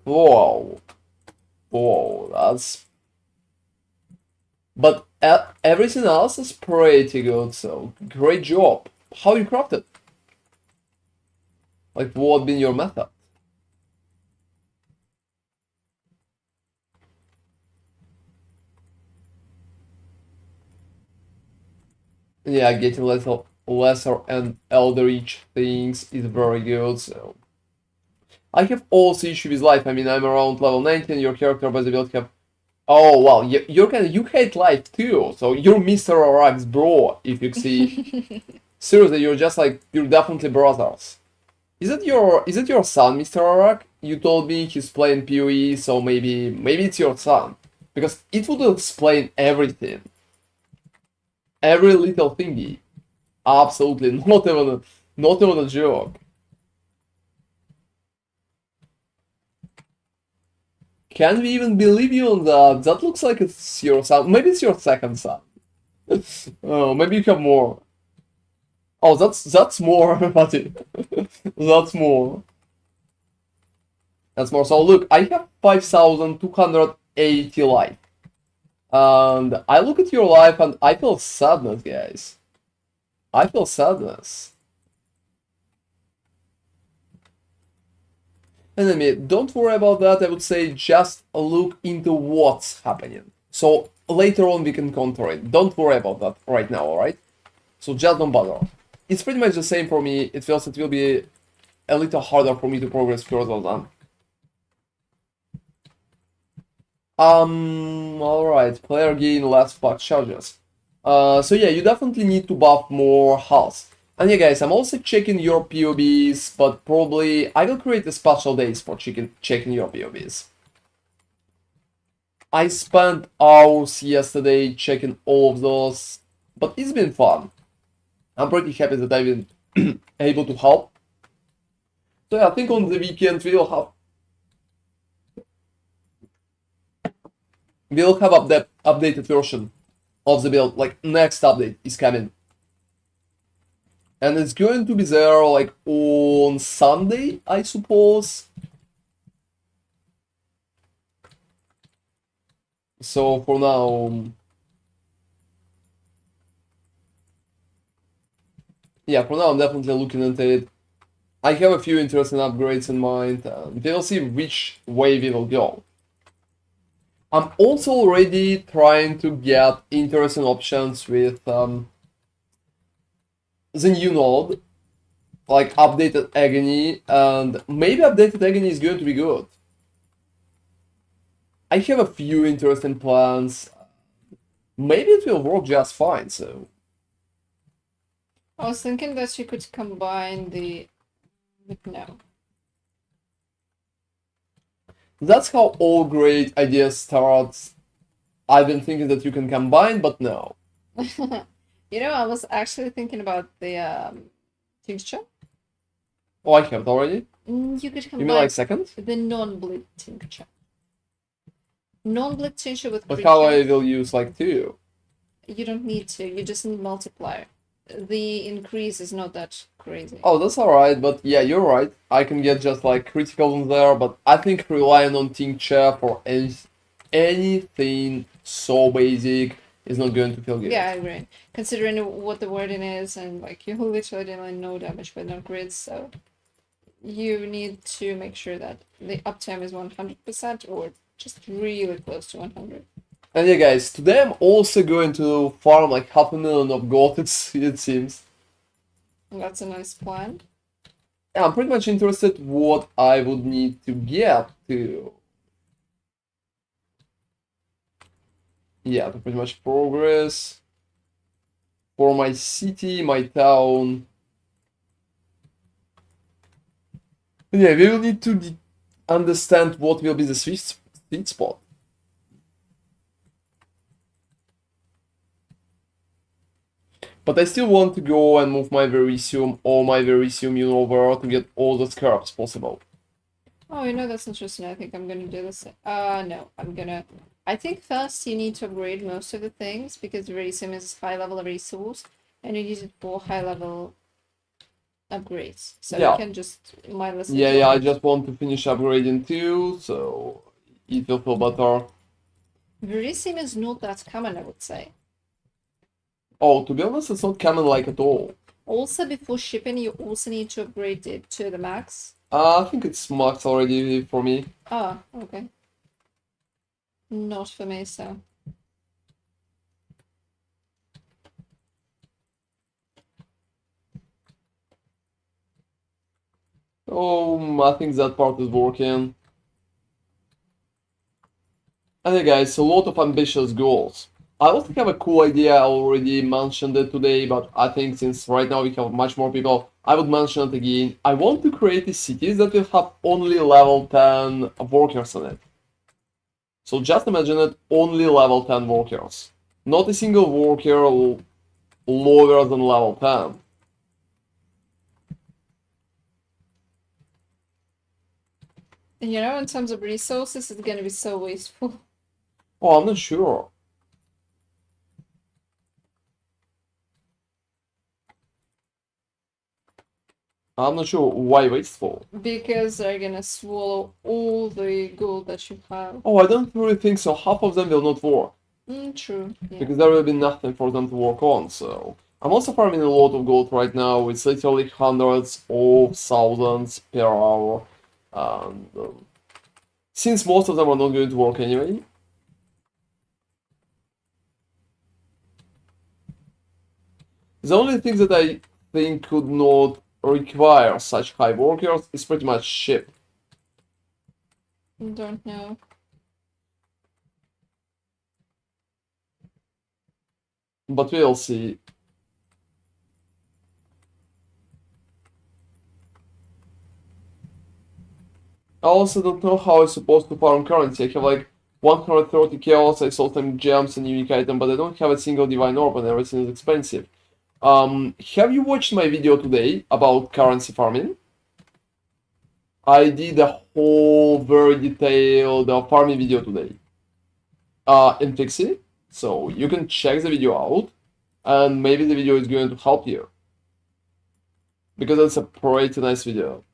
Whoa. Whoa, that's... But everything else is pretty good, so great job. How you crafted? Like, what been your method? Yeah, getting lesser and eldritch things is very good, so... I have also issue with life. I mean, I'm around level 19, your character by the build have... Oh, wow, you hate life too, so you're Mr. Arak's bro, if you see. Seriously, you're just like, you're definitely brothers. Is it your son, Mr. Arak? You told me he's playing PoE, so maybe it's your son. Because it would explain everything. Every little thingy. Absolutely, not even a joke. Can we even believe you on that? That looks like it's your son. Maybe it's your second son. Oh, maybe you have more. Oh, that's more, buddy. That's more. That's more. So look, I have 5,280 life. And I look at your life and I feel sadness, guys. I feel sadness. Enemy, don't worry about that. I would say just look into what's happening. So later on we can counter it. Don't worry about that right now, alright? So just don't bother. It's pretty much the same for me. It feels it will be a little harder for me to progress further than. Alright. Player gain less spark charges. So yeah, you definitely need to buff more health. And yeah, guys, I'm also checking your POBs, but probably I will create a special days for checking your POBs. I spent hours yesterday checking all of those, but it's been fun. I'm pretty happy that I've been able to help. So yeah, I think on the weekend we'll have updated version of the build. Like next update is coming. And it's going to be there like on Sunday, I suppose. So for now, yeah, for now I'm definitely looking into it. I have a few interesting upgrades in mind, and we'll see which way we will go. I'm also already trying to get interesting options with the new node, like updated Agony, and maybe updated Agony is going to be good. I have a few interesting plans. Maybe it will work just fine, so... I was thinking that you could combine the... No. That's how all great ideas start. I've been thinking that you can combine, but no. You know, I was actually thinking about the tincture. Oh, I have it already? You could You mean combine like second? the non-bleed tincture. Non-bleed tincture with But how I creatures. will use like two? You don't need to, you just need multiplier. The increase is not that crazy. Oh, that's alright, but yeah, you're right. I can get just like critical in there, but I think relying on tincture for anything so basic is not going to feel good. Yeah, I agree. Considering what the wording is, and like you literally dealing no damage with no grids, so you need to make sure that the uptime is 100% or just really close to 100. And yeah, guys, today I'm also going to farm like 500,000 of gold, it seems. That's a nice plan. Yeah, I'm pretty much interested what I would need to get to... Yeah, to pretty much progress. For my city, my town. Yeah, we will need to understand what will be the sweet spot. But I still want to go and move my Verisium or my Verisium over to get all the scarabs possible. Oh, you know, that's interesting. I think I'm gonna do this. No, I think first you need to upgrade most of the things because Verisium is high level resource and you use it for high level upgrades. So Yeah. you can just mindlessly Yeah, I join. just want to finish upgrading too, so it will feel better. Verisim is not that common, I would say. Oh, to be honest, it's not common like at all. Also, before shipping, you also need to upgrade it to the max. I think it's max already for me. Ah, okay. Not for me, so. Oh, I think that part is working. And hey guys, a lot of ambitious goals. I also have a cool idea, I already mentioned it today, but I think since right now we have much more people, I would mention it again. I want to create a city that will have only level 10 workers in it. So just imagine it, only level 10 workers. Not a single worker lower than level 10. You know, in terms of resources, it's gonna be so wasteful. Oh, I'm not sure. I'm not sure why wasteful. Because they're gonna swallow all the gold that you have. Oh, I don't really think so. Half of them will not work. True. Yeah. Because there will be nothing for them to work on, so... I'm also farming a lot of gold right now. It's literally hundreds of thousands per hour. And since most of them are not going to work anyway, the only thing that I think could not require such high workers is pretty much ship. Don't know. But we'll see. I also don't know how I'm supposed to farm currency. I have like 130 chaos, I sold some gems and unique item, but I don't have a single divine orb and everything is expensive. Have you watched my video today about currency farming? I did a whole very detailed farming video today in Pixie, so you can check the video out and maybe the video is going to help you because it's a pretty nice video.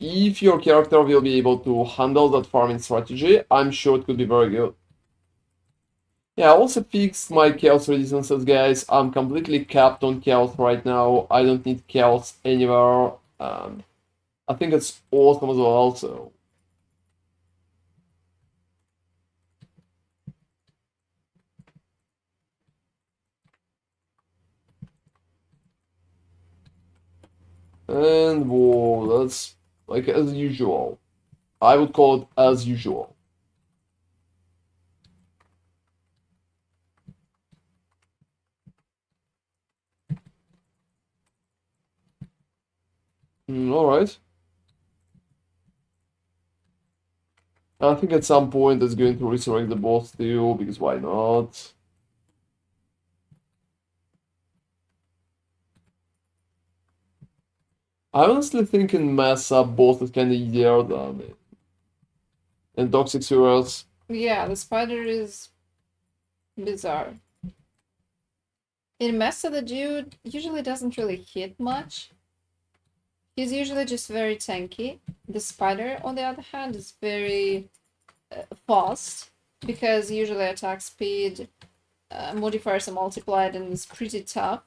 If your character will be able to handle that farming strategy, I'm sure it could be very good. Yeah, I also fixed my chaos resistances, guys. I'm completely capped on chaos right now. I don't need chaos anywhere. I think it's awesome as well, so... And whoa, that's like as usual. I would call it as usual. Alright. I think at some point it's going to resurrect the boss too, because why not? I honestly think in Mesa boss is kinda easier than in Toxic Sewers. Yeah, the spider is bizarre. In Mesa, the dude usually doesn't really hit much. He's usually just very tanky. The spider, on the other hand, is very fast because usually attack speed modifiers are multiplied and is pretty tough.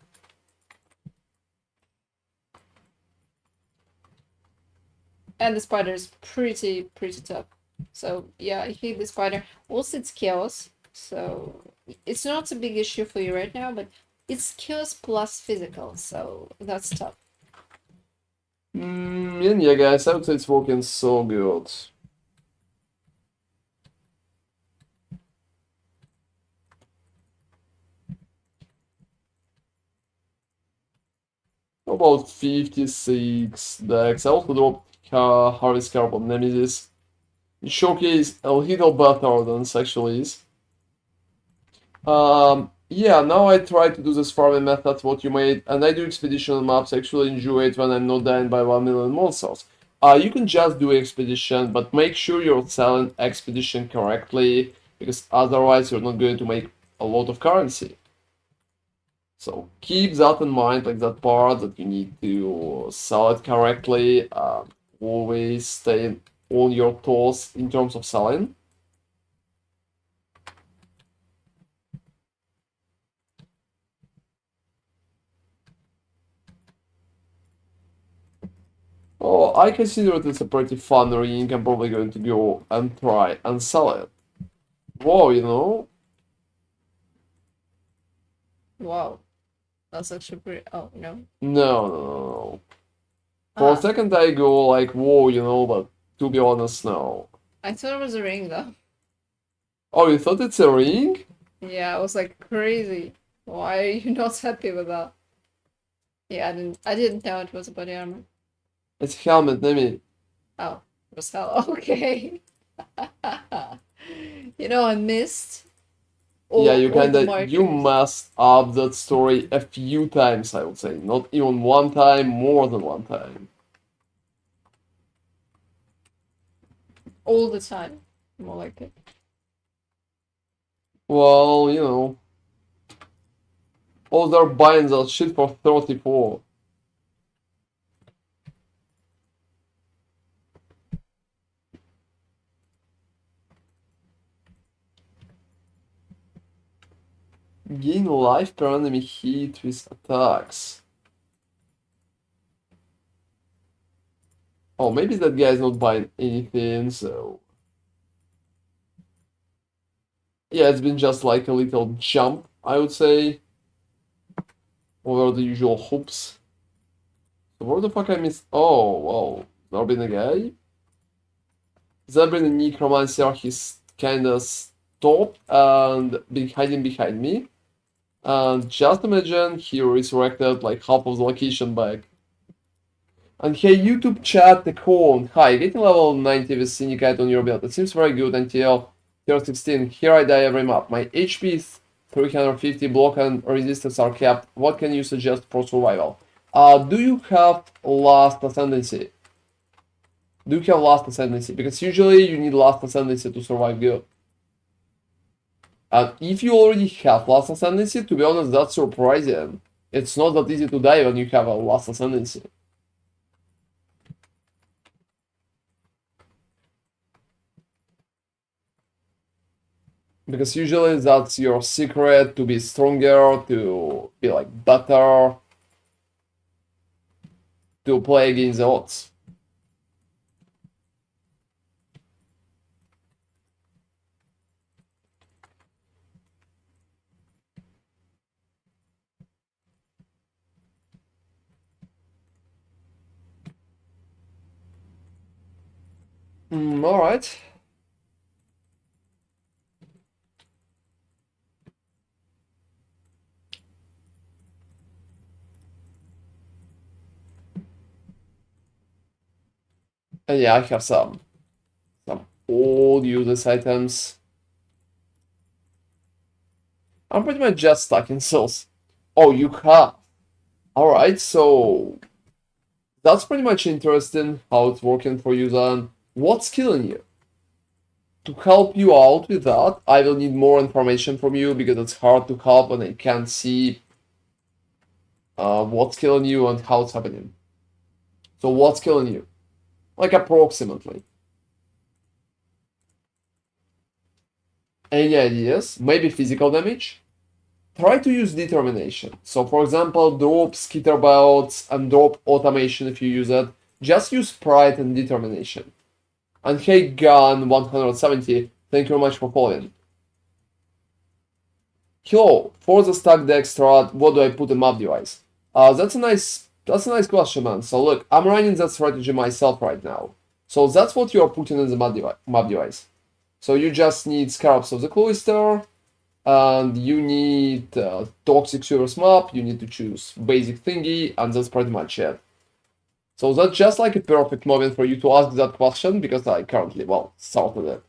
And the spider is pretty tough. So yeah, I hate the spider. Also, it's chaos, so it's not a big issue for you right now, but it's chaos plus physical, so that's tough. And yeah, guys, I would say it's working so good. About 56 decks. I also dropped Harvest Carbon Nemesis. It showcased a little better than it actually is. Yeah, now I try to do this farming method what you made, and I do expedition maps. I actually enjoy it when I'm not dying by 1 million monsters. You can just do expedition, but make sure you're selling expedition correctly, because otherwise you're not going to make a lot of currency. So keep that in mind, like that part that you need to sell it correctly. Always stay on your toes in terms of selling. Oh, I consider it as a pretty fun ring. I'm probably going to go and try and sell it. Whoa, you know? Wow. That's actually pretty. Oh, no. No. For a second I go like, whoa, you know, but to be honest, no. I thought it was a ring, though. Oh, you thought it's a ring? Yeah, I was like, crazy. Why are you not happy with that? Yeah, I didn't know it was a body armor. It's a helmet, Nemi. Oh, it was hell. Okay. You know, I missed Yeah, you all the you markers. messed up that story a few times, I would say. Not even one time, more than one time. All the time. More like it. Well, you know. Oh, they're buying that shit for 34. Gain life per enemy hit with attacks. Oh, maybe that guy's not buying anything, so... Yeah, it's been just like a little jump, I would say, over the usual hoops. So where the fuck I missed? Oh, well, there been a guy. There been a necromancer, he's kinda stopped and been hiding behind me. And just imagine he resurrected like half of the location back. And hey, YouTube chat, the cone. Hi, getting level 90 with Syndicate on your build. It seems very good until tier 16. Here I die every map. My HP is 350, block and resistance are kept. What can you suggest for survival? Do you have Last Ascendancy? Do you have Last Ascendancy? Because usually you need Last Ascendancy to survive good. And if you already have Last Ascendancy, to be honest, that's surprising. It's not that easy to die when you have a Last Ascendancy. Because usually that's your secret to be stronger, to be like better, to play against the odds. Alright. And yeah, I have some old useless items. I'm pretty much just stuck in cells. Oh, you have. Alright, so that's pretty much interesting how it's working for you then. What's killing you? To help you out with that, I will need more information from you because it's hard to help when I can't see what's killing you and how it's happening. So what's killing you? Like approximately. Any ideas? Maybe physical damage? Try to use determination. So for example, drop skitter belts and drop automation if you use it. Just use pride and determination. And hey gun 170, thank you very much for following. Hello, for the stack deck strat, what do I put in map device? That's a nice question, man. So look, I'm running that strategy myself right now. So that's what you're putting in the map device. So you just need Scarabs of the Cloister, and you need Toxic Sewer's map, you need to choose basic thingy, and that's pretty much it. So that's just like a perfect moment for you to ask that question, because I currently, well, started it.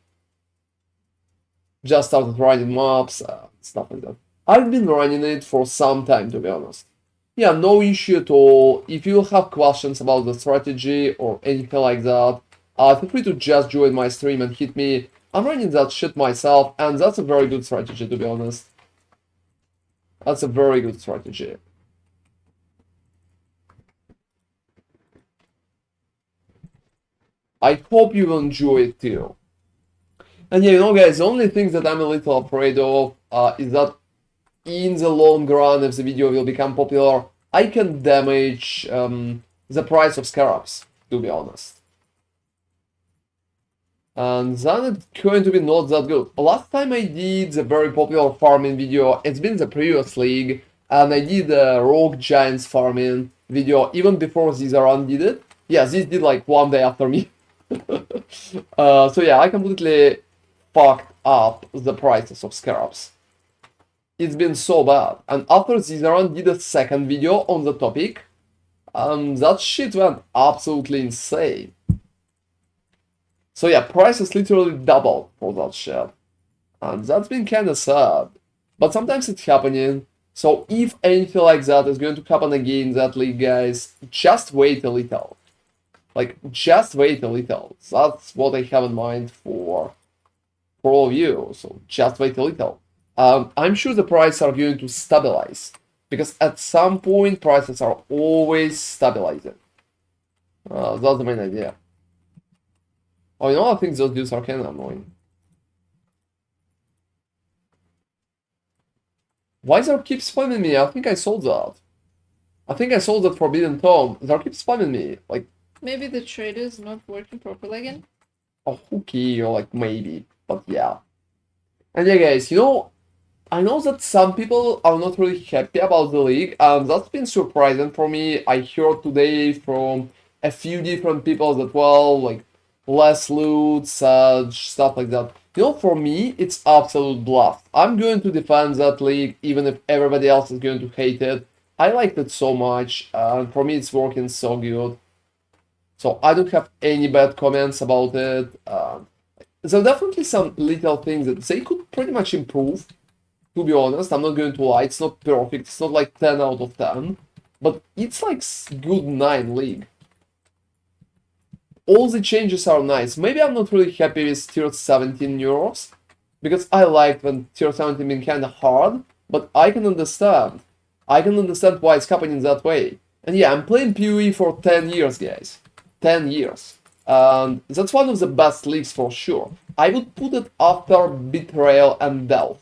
Just started running maps, stuff like that. I've been running it for some time, to be honest. Yeah, no issue at all. If you have questions about the strategy or anything like that, feel free to just join my stream and hit me. I'm running that shit myself, and that's a very good strategy, to be honest. That's a very good strategy. I hope you will enjoy it too. And yeah, you know, guys, the only thing that I'm a little afraid of is that in the long run, if the video will become popular, I can damage the price of scarabs, to be honest. And then it's going to be not that good. Last time I did the very popular farming video, it's been the previous league, and I did a Rogue Giants farming video even before Zizaran did it. Yeah, this did like 1 day after me. So yeah, I completely fucked up the prices of scarabs. It's been so bad. And after Zizaran did a second video on the topic, that shit went absolutely insane. So yeah, prices literally doubled for that shit. And that's been kinda sad. But sometimes it's happening. So if anything like that is going to happen again in that league, guys, just wait a little. Like, just wait a little. That's what I have in mind for all of you. So just wait a little. I'm sure the prices are going to stabilize. Because at some point, prices are always stabilizing. That's the main idea. Oh, you know, I think those dudes are kind of annoying. Why they keep spamming me? I think I sold that. I think I sold that Forbidden Tome. They keep spamming me. Like, Maybe the trader is not working properly again. oh, hooky, or like maybe. But yeah. And yeah, guys, you know, I know that some people are not really happy about the league, and that's been surprising for me. I heard today from a few different people that, well, like, less loot, such stuff like that. You know, for me, it's absolute bluff. I'm going to defend that league, even if everybody else is going to hate it. I liked it so much, and for me, it's working so good. So I don't have any bad comments about it. There are definitely some little things that they could pretty much improve. To be honest, I'm not going to lie, it's not perfect, it's not like 10 out of 10, but it's like good 9 league. All the changes are nice. Maybe I'm not really happy with tier 17 euros, because I liked when tier 17 been kinda hard, but I can understand. I can understand why it's happening that way. And yeah, I'm playing PoE for 10 years, guys. 10 years. And that's one of the best leagues for sure. I would put it after Betrayal and Delph.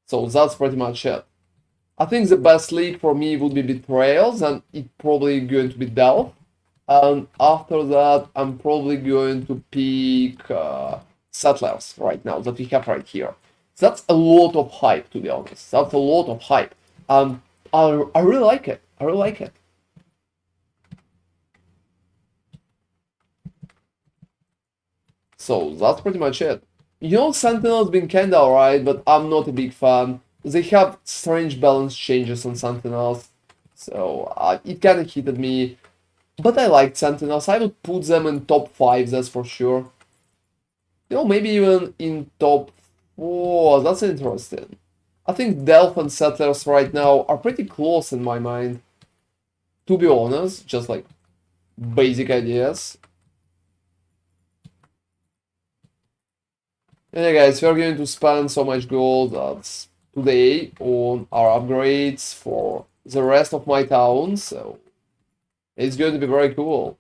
So that's pretty much it. I think the best league for me would be Betrayals, and it's probably going to be Delph. And after that, I'm probably going to pick Settlers right now, that we have right here. That's a lot of hype, to be honest. That's a lot of hype. I really like it. I really like it. So that's pretty much it. You know, Sentinel's been kinda alright, but I'm not a big fan. They have strange balance changes on Sentinels, so it kinda hit me. But I liked Sentinels. I would put them in top 5, that's for sure. You know, maybe even in top 4, that's interesting. I think Delph and Settlers right now are pretty close in my mind. To be honest, just like basic ideas. And yeah, guys, we're going to spend so much gold today on our upgrades for the rest of my town, so it's going to be very cool.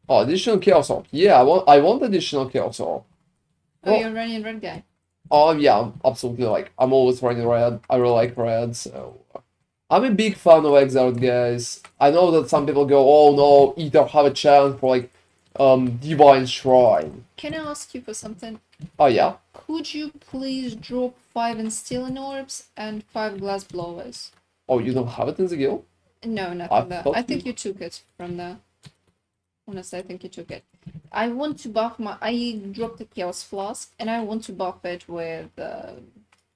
Oh, additional Chaos Orb. Yeah, I want additional Chaos Orb. Oh, Well, you're running red guy. oh yeah, absolutely. Like, I'm always running red. I really like red, so I'm a big fan of Exiled, guys. I know that some people go, oh no, either have a chance for like Divine Shrine. Can I ask you for something? Oh yeah? Could you please drop 5 Instilling Orbs and 5 Glass Blowers? Oh, you don't have it in the guild? No, not I in there. thought I think you- you took it from there. Honestly, I think you took it. I want to buff my... I dropped the Chaos Flask, and I want to buff it with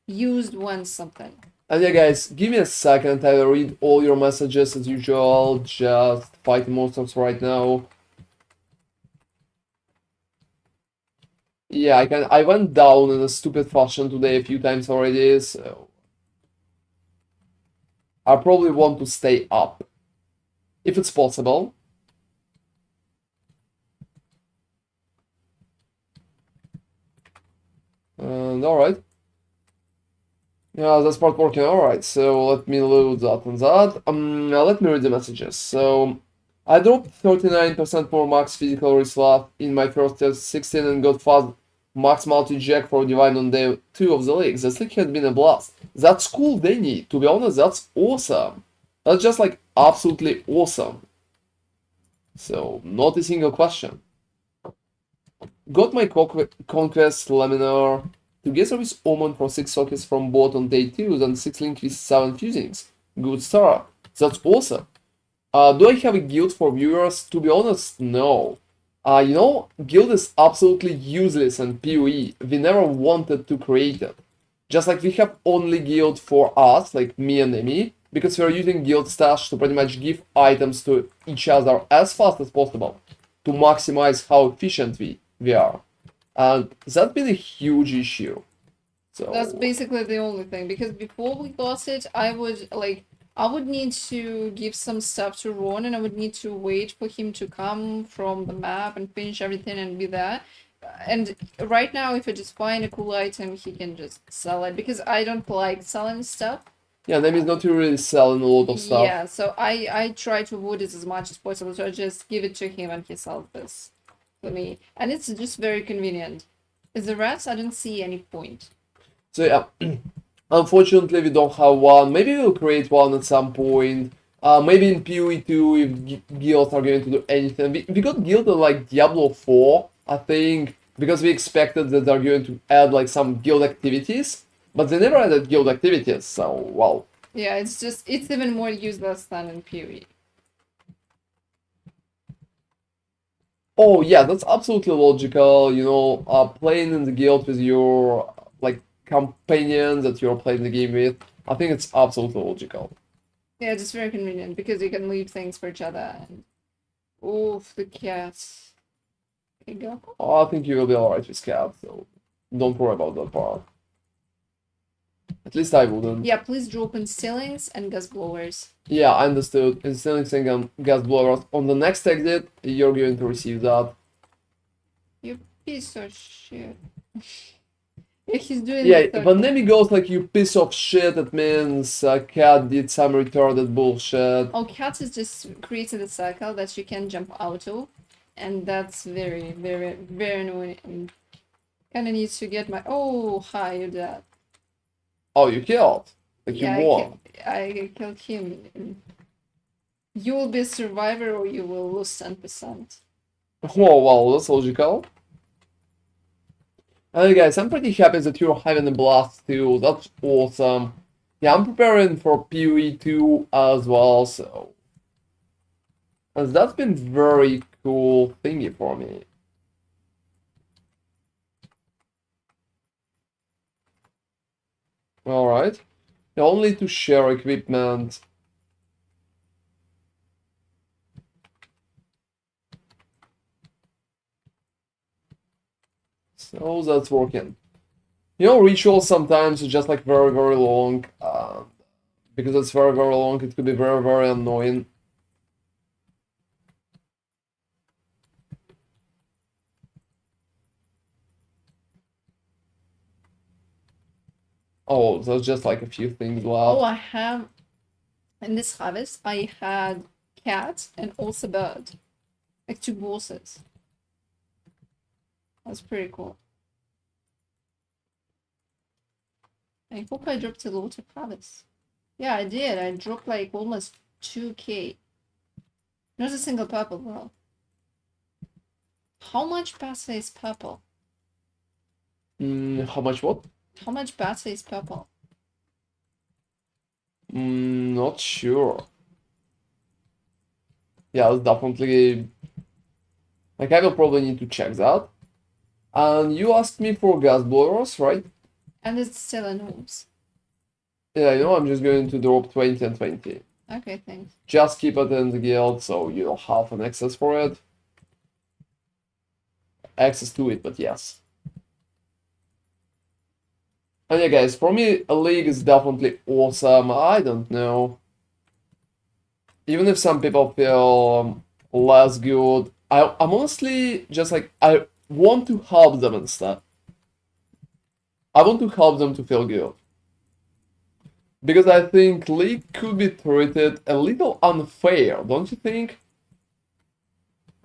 used one something. And yeah, guys, give me a second. I will read all your messages as usual. Just fighting monsters right now. Yeah, I went down in a stupid fashion today a few times already, so I probably want to stay up. If it's possible. And alright. Yeah, that's part working. Alright, so let me load that and that. Now let me read the messages. So, I dropped 39% more max physical reslot in my first test 16 and got fast max multi-jack for Divine on day 2 of the league. This league had been a blast. That's cool, Danny. To be honest, that's awesome. That's just like absolutely awesome. So, not a single question. Got my Conquest Laminar together with Omen for 6 sockets from bot on day 2 and 6 link with 7 fusings. Good start. That's awesome. Do I have a guild for viewers? To be honest, no. You know, guild is absolutely useless in PoE. We never wanted to create it. Just like we have only guild for us, like me and Emi, because we're using guild stash to pretty much give items to each other as fast as possible to maximize how efficient we are. And that's been a huge issue. So That's basically the only thing, because before we got it, I would need to give some stuff to Ron, and I would need to wait for him to come from the map and finish everything and be there. And right now, if I just find a cool item, he can just sell it, because I don't like selling stuff. yeah, Nemi is not really selling a lot of stuff. Yeah, so I try to avoid it as much as possible, so I just give it to him and he sells this for me. And it's just very convenient. As the rats, I don't see any point. So yeah, unfortunately we don't have one. Maybe we'll create one at some point. Maybe in PoE 2 if guilds are going to do anything. We got guild in like Diablo 4, I think, because we expected that they're going to add like some guild activities. But they never added guild activities, so wow. Yeah, it's even more useless than in PoE. Oh yeah, that's absolutely logical. You know, playing in the guild with your like companions that you're playing the game with. I think it's absolutely logical. Yeah, it's just very convenient because you can leave things for each other. And oof, the cats. Okay, go. I think you will be alright with Cap, so don't worry about that part. At least I wouldn't. Yeah, please drop in ceilings and gas blowers. Yeah, I understood. Instilling and gas blowers. On the next exit, you're going to receive that. You piece of shit. Yeah, he's doing Yeah, the when Nemi goes like you piece of shit, it means Cat did some retarded bullshit. Oh, cat is just creating a circle that you can jump out of. And that's very, very, very annoying. Kinda needs to get my... Oh, hi, you're dead. Oh, you killed. Like Yeah, you won. I killed him. You will be a survivor or you will lose 10%. Oh, well, that's logical. Hey guys, I'm pretty happy that you're having a blast too. That's awesome. Yeah, I'm preparing for PoE 2 as well, so. And that's been very cool thingy for me. Alright. Only to share equipment. So that's working. You know, rituals sometimes are just like very, very long. Because it's very, very long, it could be very, very annoying. Oh, there's just like a few things left. Oh, I have... In this harvest, I had cat and also bird. Like 2 bosses. That's pretty cool. I hope I dropped a lot of harvest. Yeah, I did. I dropped like almost 2k. Not a single purple though. How much basa is purple? How much what? How much basa is purple? Not sure. Yeah, it's definitely... Like, I will probably need to check that. And you asked me for gas blowers, right? And it's still in homes. Yeah, you know, I'm just going to drop 20 and 20. Okay, thanks. Just keep it in the guild so you don't have an access for it. Access to it, but yes. And yeah, guys, for me, a league is definitely awesome. I don't know. Even if some people feel less good, I'm honestly just like, I want to help them and stuff. I want to help them to feel good. Because I think League could be treated a little unfair, don't you think?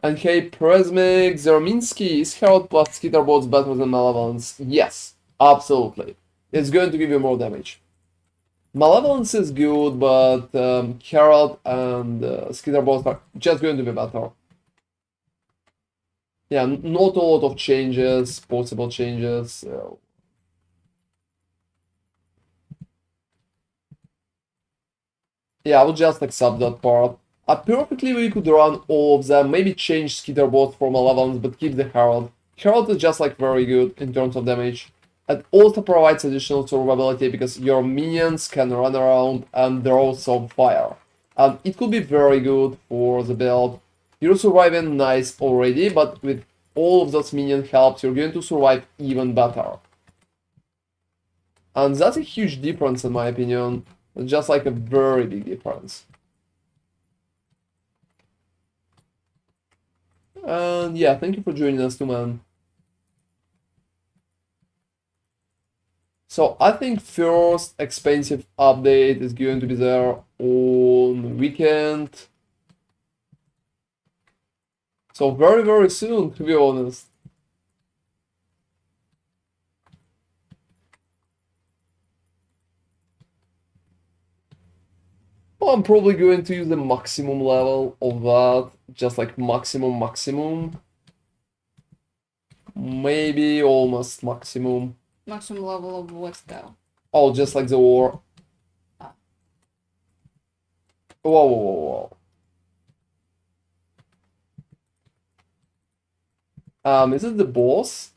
And hey, Presmic, Zerminski, is Herald plus Skitterbots better than Malevolence? Yes, absolutely. It's going to give you more damage. Malevolence is good, but Herald and Skitterbots are just going to be better. Yeah, not a lot of changes, possible changes. Yeah, I would just accept that part. Perfectly we could run all of them, maybe change Skitterbot for Malevolence, but keep the Herald. Herald is just like very good in terms of damage. It also provides additional survivability because your minions can run around and draw some fire. And it could be very good for the build. You're surviving nice already, but with all of those minion helps, you're going to survive even better. And that's a huge difference in my opinion. Just like a very big difference. And yeah, thank you for joining us too, man. So I think first expensive update is going to be there on weekend. So very, very soon, to be honest. Well, I'm probably going to use the maximum level of that, just like maximum. Maybe almost maximum. Maximum level of what style? Oh, just like the war. Ah. Whoa. Is it the boss?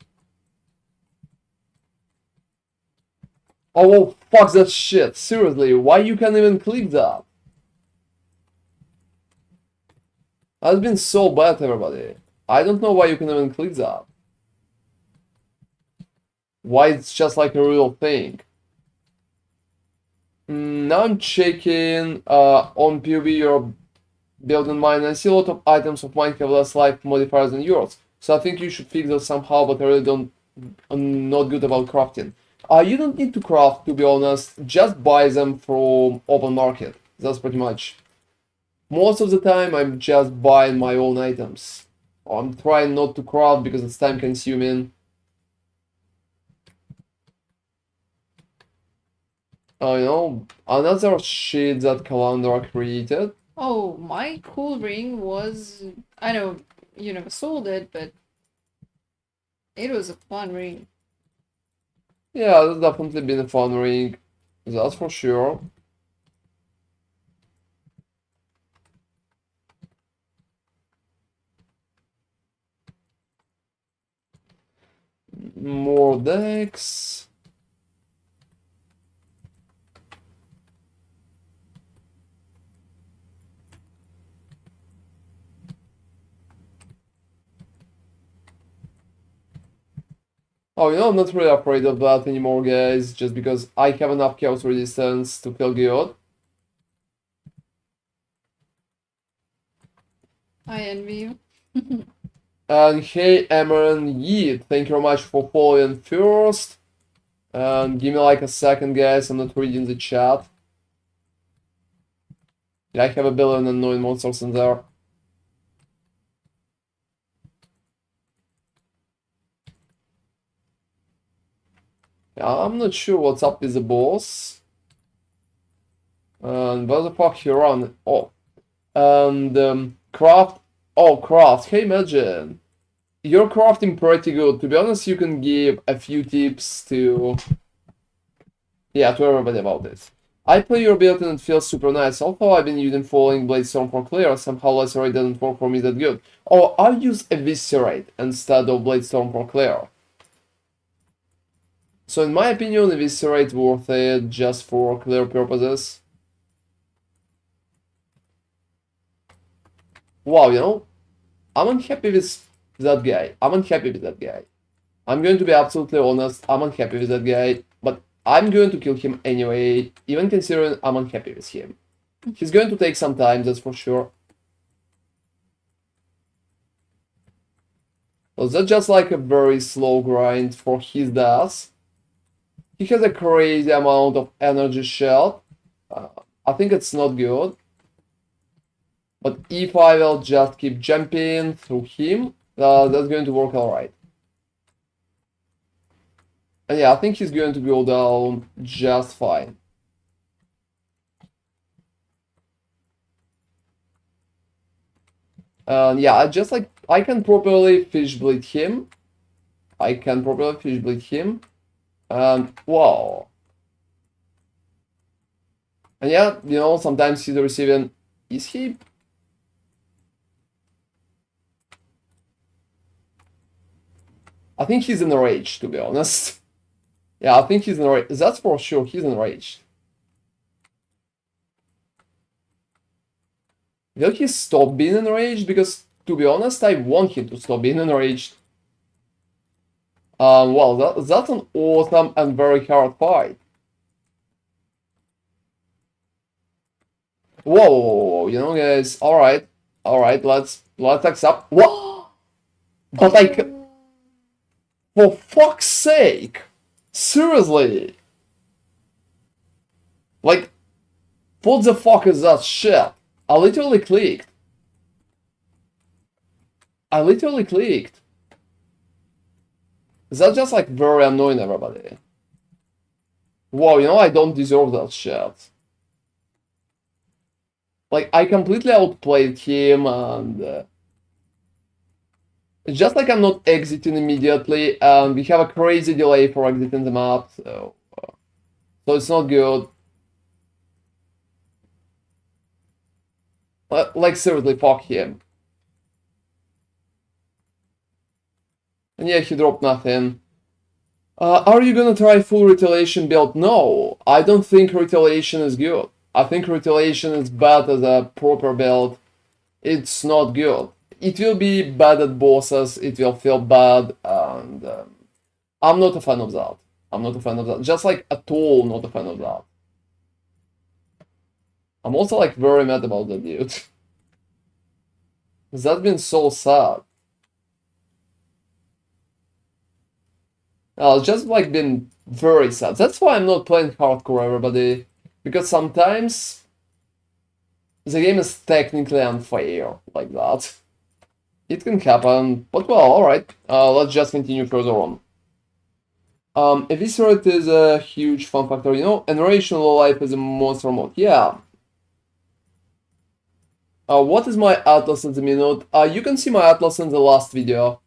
Oh, fuck that shit. Seriously, why you can't even click that? That's been so bad, everybody. I don't know why you can even click that. Why it's just like a real thing. Now I'm checking on PoE your build in mine. I see a lot of items of mine have less life modifiers than yours. So I think you should fix those somehow, but I really don't. I'm not good about crafting. You don't need to craft, to be honest. Just buy them from open market. That's pretty much. Most of the time, I'm just buying my own items. I'm trying not to craft because it's time consuming. Another shit that Calandra created. Oh, my cool ring was... I know you never sold it, but... it was a fun ring. Yeah, that's definitely been a fun ring. That's for sure. More decks. Oh, I'm not really afraid of that anymore, guys, just because I have enough chaos resistance to feel good. I envy you. And hey, Emran Yeet, thank you very much for following first. And give me like a second, guys, I'm not reading the chat. Yeah, I have a billion annoying monsters in there. Yeah, I'm not sure what's up with the boss. And where the fuck he run? Oh. And craft. Oh, craft. Hey, imagine. You're crafting pretty good. To be honest, you can give a few tips to... yeah, to everybody about this. I play your build and it feels super nice. Although I've been using Falling Bladestorm for clear, somehow Lacerate doesn't work for me that good. Oh, I'll use Eviscerate instead of Bladestorm for clear. So in my opinion, Eviscerate worth it just for clear purposes. Wow, I'm unhappy with that guy. I'm going to be absolutely honest, I'm unhappy with that guy, but I'm going to kill him anyway, even considering I'm unhappy with him. He's going to take some time, that's for sure. So that's just like a very slow grind for his death. He has a crazy amount of energy shield. I think it's not good. But if I will just keep jumping through him, that's going to work alright. And yeah, I think he's going to go down just fine. And yeah, I can properly fish bleed him. And wow. And yeah, you know, sometimes he's receiving. Is he? I think he's enraged, to be honest. Yeah, I think he's enraged. That's for sure. He's enraged. Will he stop being enraged? Because, to be honest, I want him to stop being enraged. Well, that's an awesome and very hard fight. Whoa, you know, guys. All right, let's accept. What? But like, for fuck's sake, seriously, like, what the fuck is that shit? I literally clicked. That's just like very annoying, everybody. Wow, you know, I don't deserve that shit. Like, I completely outplayed him, and it's just like I'm not exiting immediately, and we have a crazy delay for exiting the map, so it's not good. Like, seriously, fuck him. And yeah, he dropped nothing. Are you gonna try full retaliation build? No, I don't think retaliation is good. I think retaliation is bad as a proper build. It's not good. It will be bad at bosses, it will feel bad, and I'm not a fan of that. Just like at all not a fan of that. I'm also like very mad about that dude. That's been so sad. It's just like been very sad. That's why I'm not playing hardcore, everybody. Because sometimes the game is technically unfair like that. It can happen, but well, alright. Let's just continue further on. Eviscerate is a huge fun factor, you know? Enraged low life is a monster mode. Yeah. What is my atlas at the minute? You can see my atlas in the last video.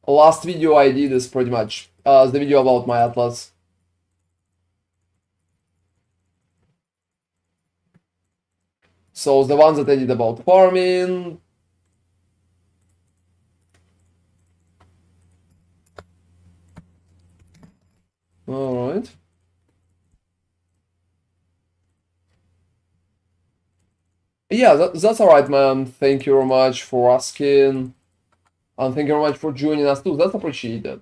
Last video I did is pretty much the video about my atlas. So the ones that I did about farming. Alright. Yeah, that's alright, man. Thank you very much for asking. And thank you very much for joining us too. That's appreciated.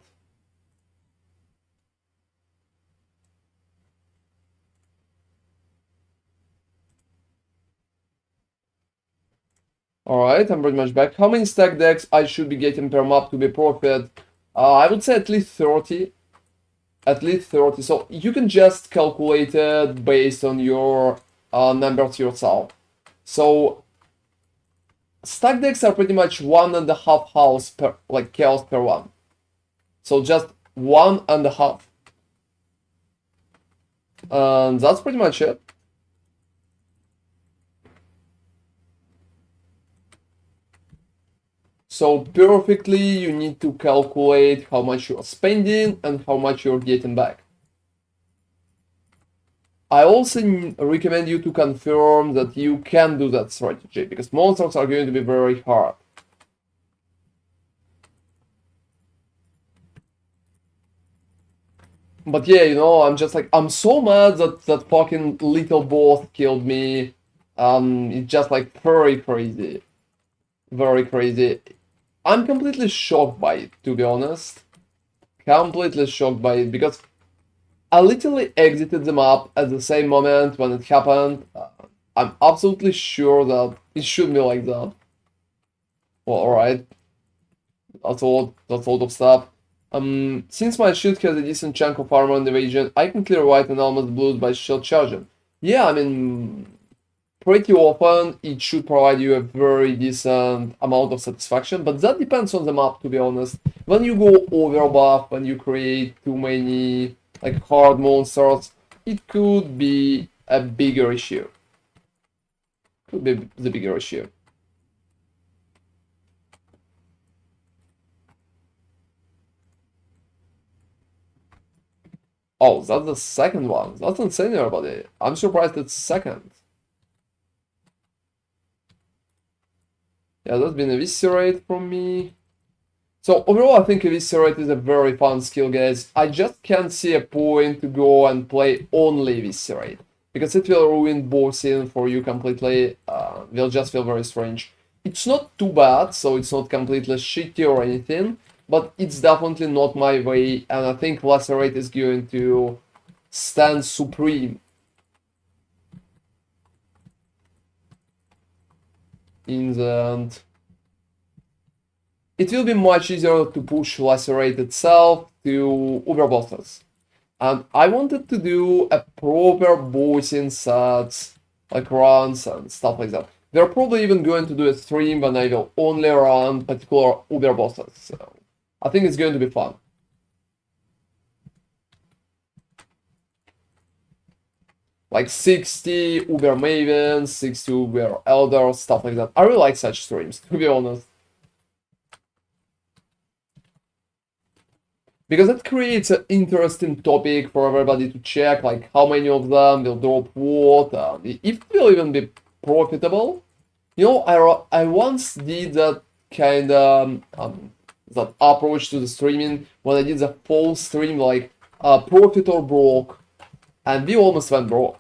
Alright, I'm pretty much back. How many stack decks I should be getting per map to be profit? I would say at least 30. At least 30. So you can just calculate it based on your numbers yourself. So stack decks are pretty much 1.5 house per, like, chaos per one. So just 1.5. And that's pretty much it. So perfectly you need to calculate how much you're spending and how much you're getting back. I also recommend you to confirm that you can do that strategy, because monsters are going to be very hard. But yeah, you know, I'm just like, I'm so mad that that fucking little boss killed me. It's just like very crazy. Very crazy. I'm completely shocked by it, to be honest. Completely shocked by it, because I literally exited the map at the same moment when it happened. I'm absolutely sure that it should be like that. Well, alright. That's a lot of stuff. Since my shield has a decent chunk of armor and evasion, I can clear white and almost blues by shield charging. Yeah, I mean, pretty often it should provide you a very decent amount of satisfaction, but that depends on the map, to be honest. When you go overbuff, when you create too many like hard monsters, it could be a bigger issue. Could be the bigger issue. Oh, that's the second one. That's insane, everybody. I'm surprised it's second. Yeah, that's been Eviscerate from me. So overall, I think Eviscerate is a very fun skill, guys. I just can't see a point to go and play only Eviscerate, because it will ruin both scenes for you completely. Will just feel very strange. It's not too bad, so it's not completely shitty or anything, but it's definitely not my way, and I think Lacerate is going to stand supreme in the end. It will be much easier to push Lacerate itself to Uber bosses. And I wanted to do a proper bossing sets, like runs and stuff like that. They're probably even going to do a stream when I will only run particular Uber bosses. So I think it's going to be fun. Like 60 Uber Mavens, 60 Uber Elders, stuff like that. I really like such streams, to be honest. Because it creates an interesting topic for everybody to check, like how many of them will drop what, if it will even be profitable. You know, I once did that kind of that approach to the streaming when I did the full stream, like profit or broke, and we almost went broke.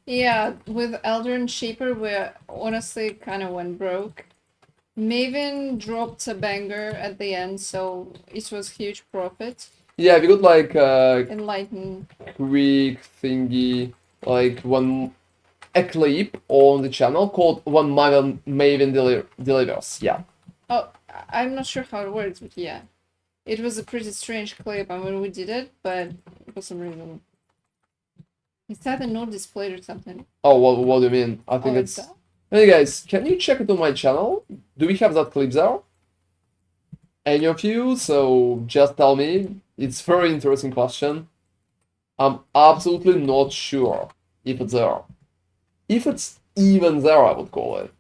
Yeah, with Elder and Shaper, we honestly kind of went broke. Maven dropped a banger at the end, so it was huge profit. Yeah, we got like Enlighten. quick thingy, like a clip on the channel called When Maven Delivers. Yeah. Oh, I'm not sure how it works, but yeah. It was a pretty strange clip. I mean, we did it, but for some reason. It's either not displayed or something. Oh, what do you mean? I think it's... that? Hey guys, can you check it on my channel? Do we have that clip there? Any of you? So just tell me. It's a very interesting question. I'm absolutely not sure if it's there. If it's even there, I would call it.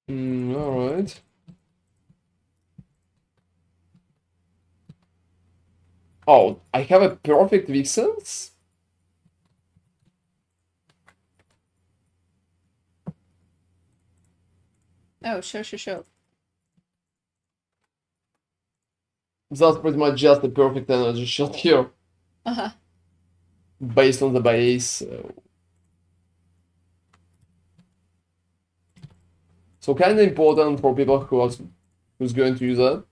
Alright. Oh, I have a perfect Vixens? Oh, sure. That's pretty much just a perfect energy shot here. Uh-huh. Based on the base. So kind of important for people who's going to use it.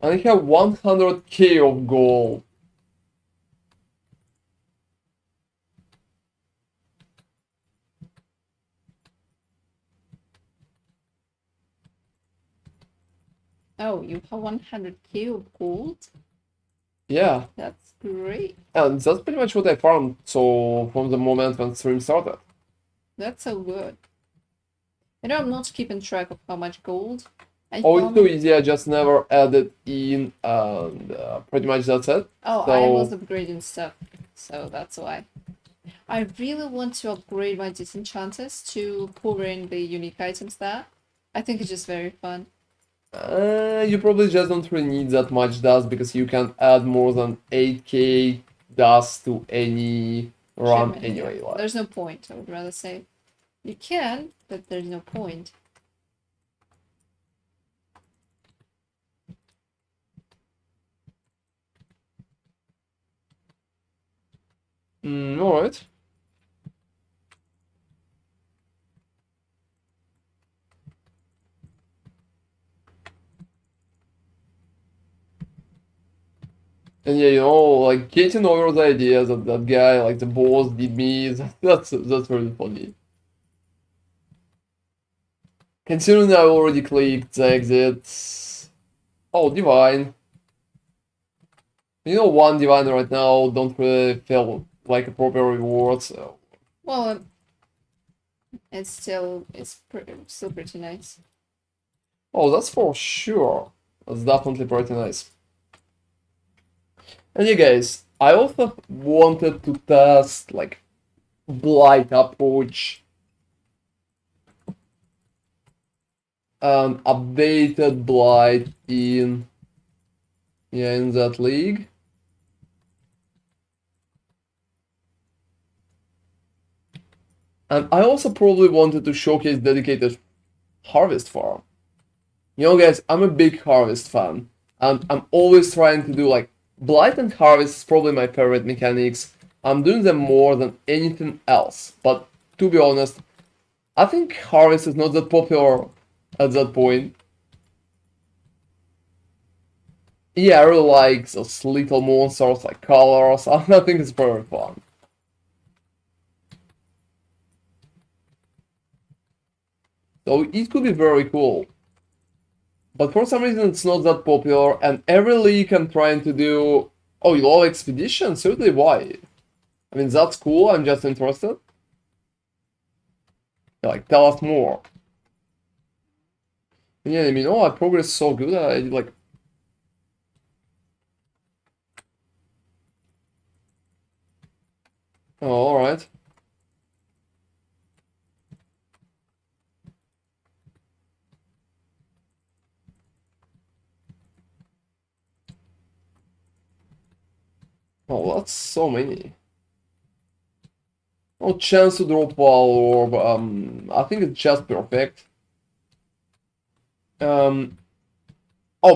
And I have 100k of gold. Oh, you have 100k of gold? Yeah. That's great. And that's pretty much what I farmed, so from the moment when stream started. That's so good. You know, I'm not keeping track of how much gold I Oh, farmed. it's too easy, I just never added in, and pretty much that's it. Oh, So... I was upgrading stuff, so that's why. I really want to upgrade my disenchanters to pour in the unique items there. I think it's just very fun. You probably just don't really need that much dust because you can add more than 8k dust to any run Shipment, anyway. yeah. Like. There's no point, I would rather say. You can, but there's no point. Alright. And yeah, you know, like getting over the idea that that guy, like the boss, did me. That's really funny. Considering I already clicked the exit. Oh, divine. You know, one divine right now don't really feel like a proper reward. So. Well, still pretty nice. Oh, that's for sure. That's definitely pretty nice. And yeah, guys, I also wanted to test like blight approach, updated blight in that league. And I also probably wanted to showcase dedicated harvest farm. You know, guys, I'm a big harvest fan, and I'm always trying to do like blight and harvest is probably my favorite mechanics. I'm doing them more than anything else, but to be honest, I think harvest is not that popular at that point. Yeah, I really like those little monsters like colors. I think it's very fun. So it could be very cool. But for some reason it's not that popular, and every league I'm trying to do... Oh, you love Expedition? Certainly, why? I mean, that's cool, I'm just interested. Like, tell us more. Yeah, I mean, oh, I progressed so good, I like... Oh, alright. Oh, that's so many. Oh, chance to drop wall orb, I think it's just perfect. Oh,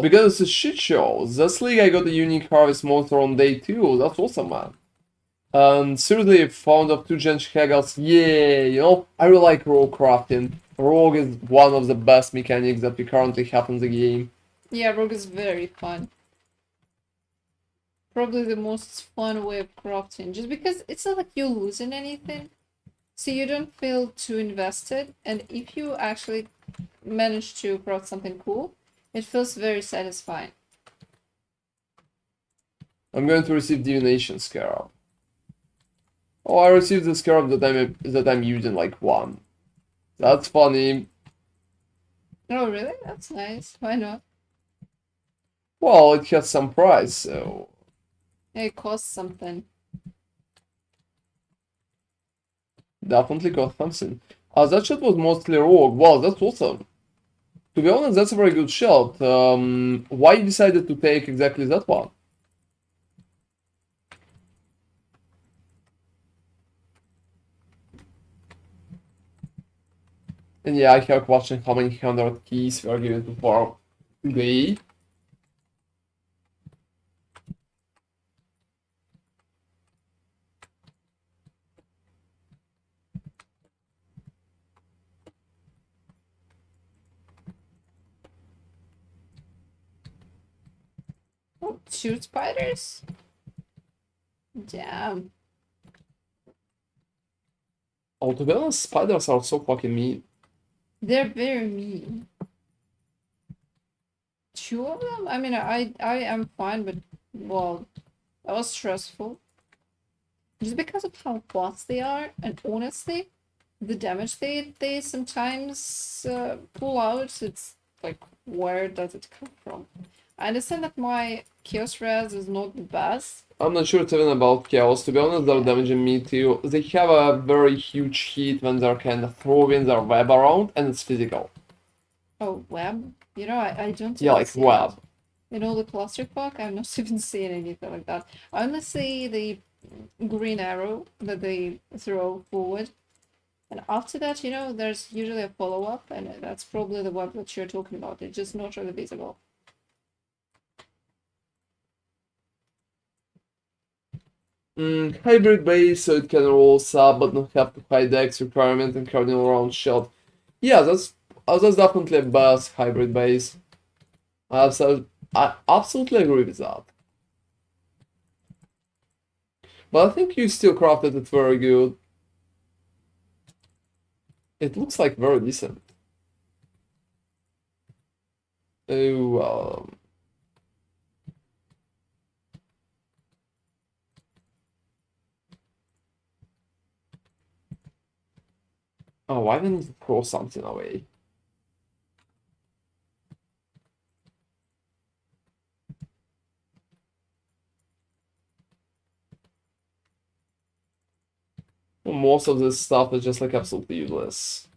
because it's a shit show. This league I got a unique harvest monster on day 2, that's awesome, man. And seriously, found of 2 gen Hegels, yeah, you know, I really like rogue crafting. Rogue is one of the best mechanics that we currently have in the game. Yeah, rogue is very fun. Probably the most fun way of crafting, just because it's not like you're losing anything. So you don't feel too invested, and if you actually manage to craft something cool, it feels very satisfying. I'm going to receive Divination Scarab. Oh, I received the Scarab that I'm using like 1. That's funny. Oh, really? That's nice. Why not? Well, it has some price, so... It costs something. Definitely got something. That shot was mostly rogue. Wow, that's awesome. To be honest, that's a very good shot. Why you decided to take exactly that one? And yeah, I have a question how many 100 keys we are given to farm today. Oh, 2 spiders? Damn. Oh, to be honest, spiders are so fucking mean. They're very mean. 2 of them? I mean, I am fine, but, well, that was stressful. Just because of how fast they are, and honestly, the damage they sometimes pull out, it's like, where does it come from? I understand that my Chaos Res is not the best. I'm not sure it's even about chaos. To be honest, they're damaging me too. They have a very huge hit when they're kind of throwing their web around, and it's physical. Oh, web? You know, I don't Yeah, even like see web. it. In all the clusterfuck, I've not even seen anything like that. I only see the green arrow that they throw forward. And after that, you know, there's usually a follow-up, and that's probably the web that you're talking about. It's just not really visible. Hybrid base, so it can roll sub but not have to high dex requirement and cardinal round shot. Yeah, that's definitely a best hybrid base. I absolutely agree with that. But I think you still crafted it very good. It looks like very decent. Oh, oh, why didn't you throw something away? Well, most of this stuff is just like absolutely useless.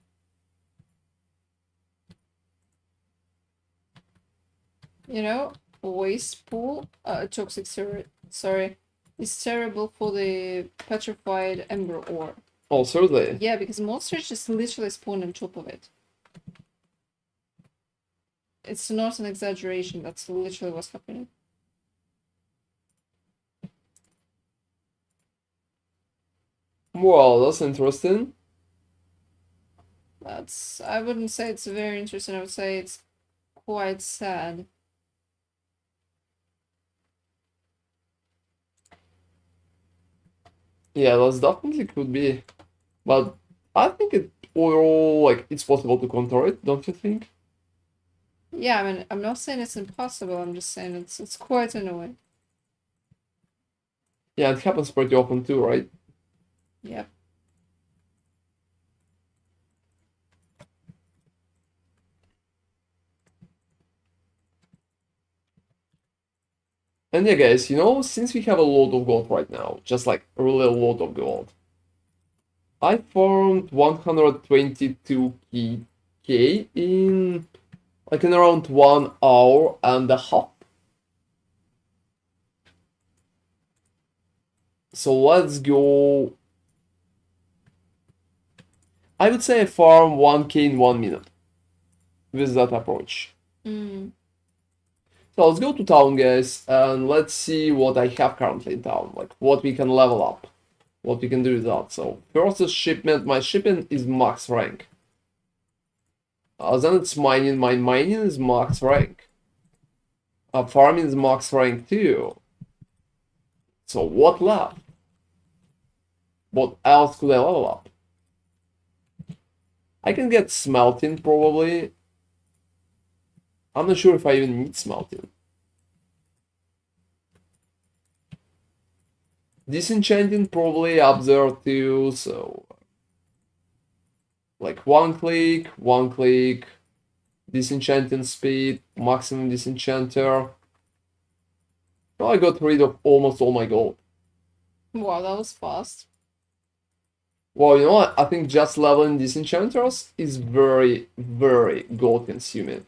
You know, waste pool, toxic sorry, is terrible for the petrified ember ore. Oh, certainly. Yeah, because monsters just literally spawn on top of it. It's not an exaggeration, that's literally what's happening. Well, that's interesting. I wouldn't say it's very interesting, I would say it's quite sad. Yeah, that's definitely could be. But I think it overall, like, it's possible to counter it, don't you think? Yeah, I mean, I'm not saying it's impossible, I'm just saying it's quite annoying. Yeah, it happens pretty often too, right? Yep. And yeah, guys, since we have a lot of gold right now, just like really a lot of gold, I farmed 122k in like in around 1 hour and a half. So let's go. I would say I farm 1k in 1 minute with that approach. Mm. So let's go to town, guys, and let's see what I have currently in town, like what we can level up, what we can do with that. So first is shipment. My shipment is max rank. Then it's mining. My mining is max rank. Farming is max rank too. So what left? What else could I level up? I can get smelting probably. I'm not sure if I even need smelting. Disenchanting probably up there too, so like one click, disenchanting speed, maximum disenchanter. Well, I got rid of almost all my gold. Wow, that was fast. Well, you know what? I think just leveling disenchanters is very, very gold consuming.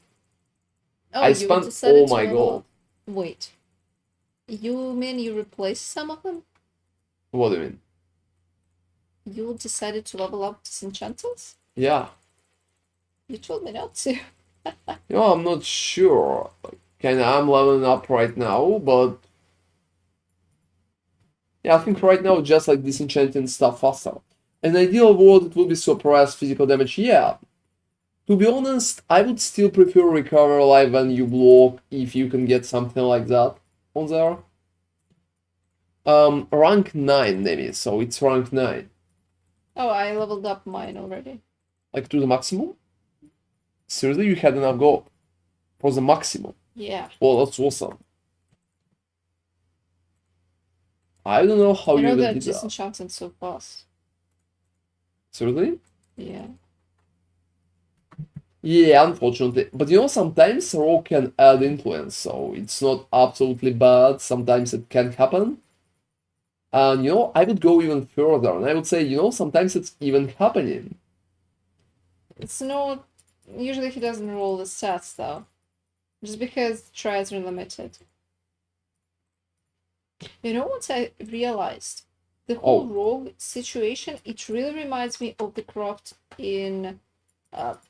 Oh, I you spent decided all to my level gold. up. Wait. You mean you replaced some of them? What do you mean? You decided to level up disenchanters? Yeah. You told me not to. I'm not sure. Like, kinda, I'm leveling up right now, but yeah, I think right now just like disenchanting stuff faster. In an ideal world, it would be suppressed physical damage. Yeah. To be honest, I would still prefer recover life when you block if you can get something like that on there. Rank 9 maybe, so it's rank 9. Oh, I leveled up mine already. Like to the maximum? Seriously, you had enough gold for the maximum. Yeah. Well, that's awesome. I don't know how You you know even that did that. disenchanting so fast. Seriously? Yeah. Yeah, unfortunately. But sometimes raw can add influence, so it's not absolutely bad. Sometimes it can happen. And I would go even further, and I would say, sometimes it's even happening. It's not. Usually he doesn't roll the stats though. Just because tries are limited. You know what I realized? The whole Oh, rogue situation, it really reminds me of the craft in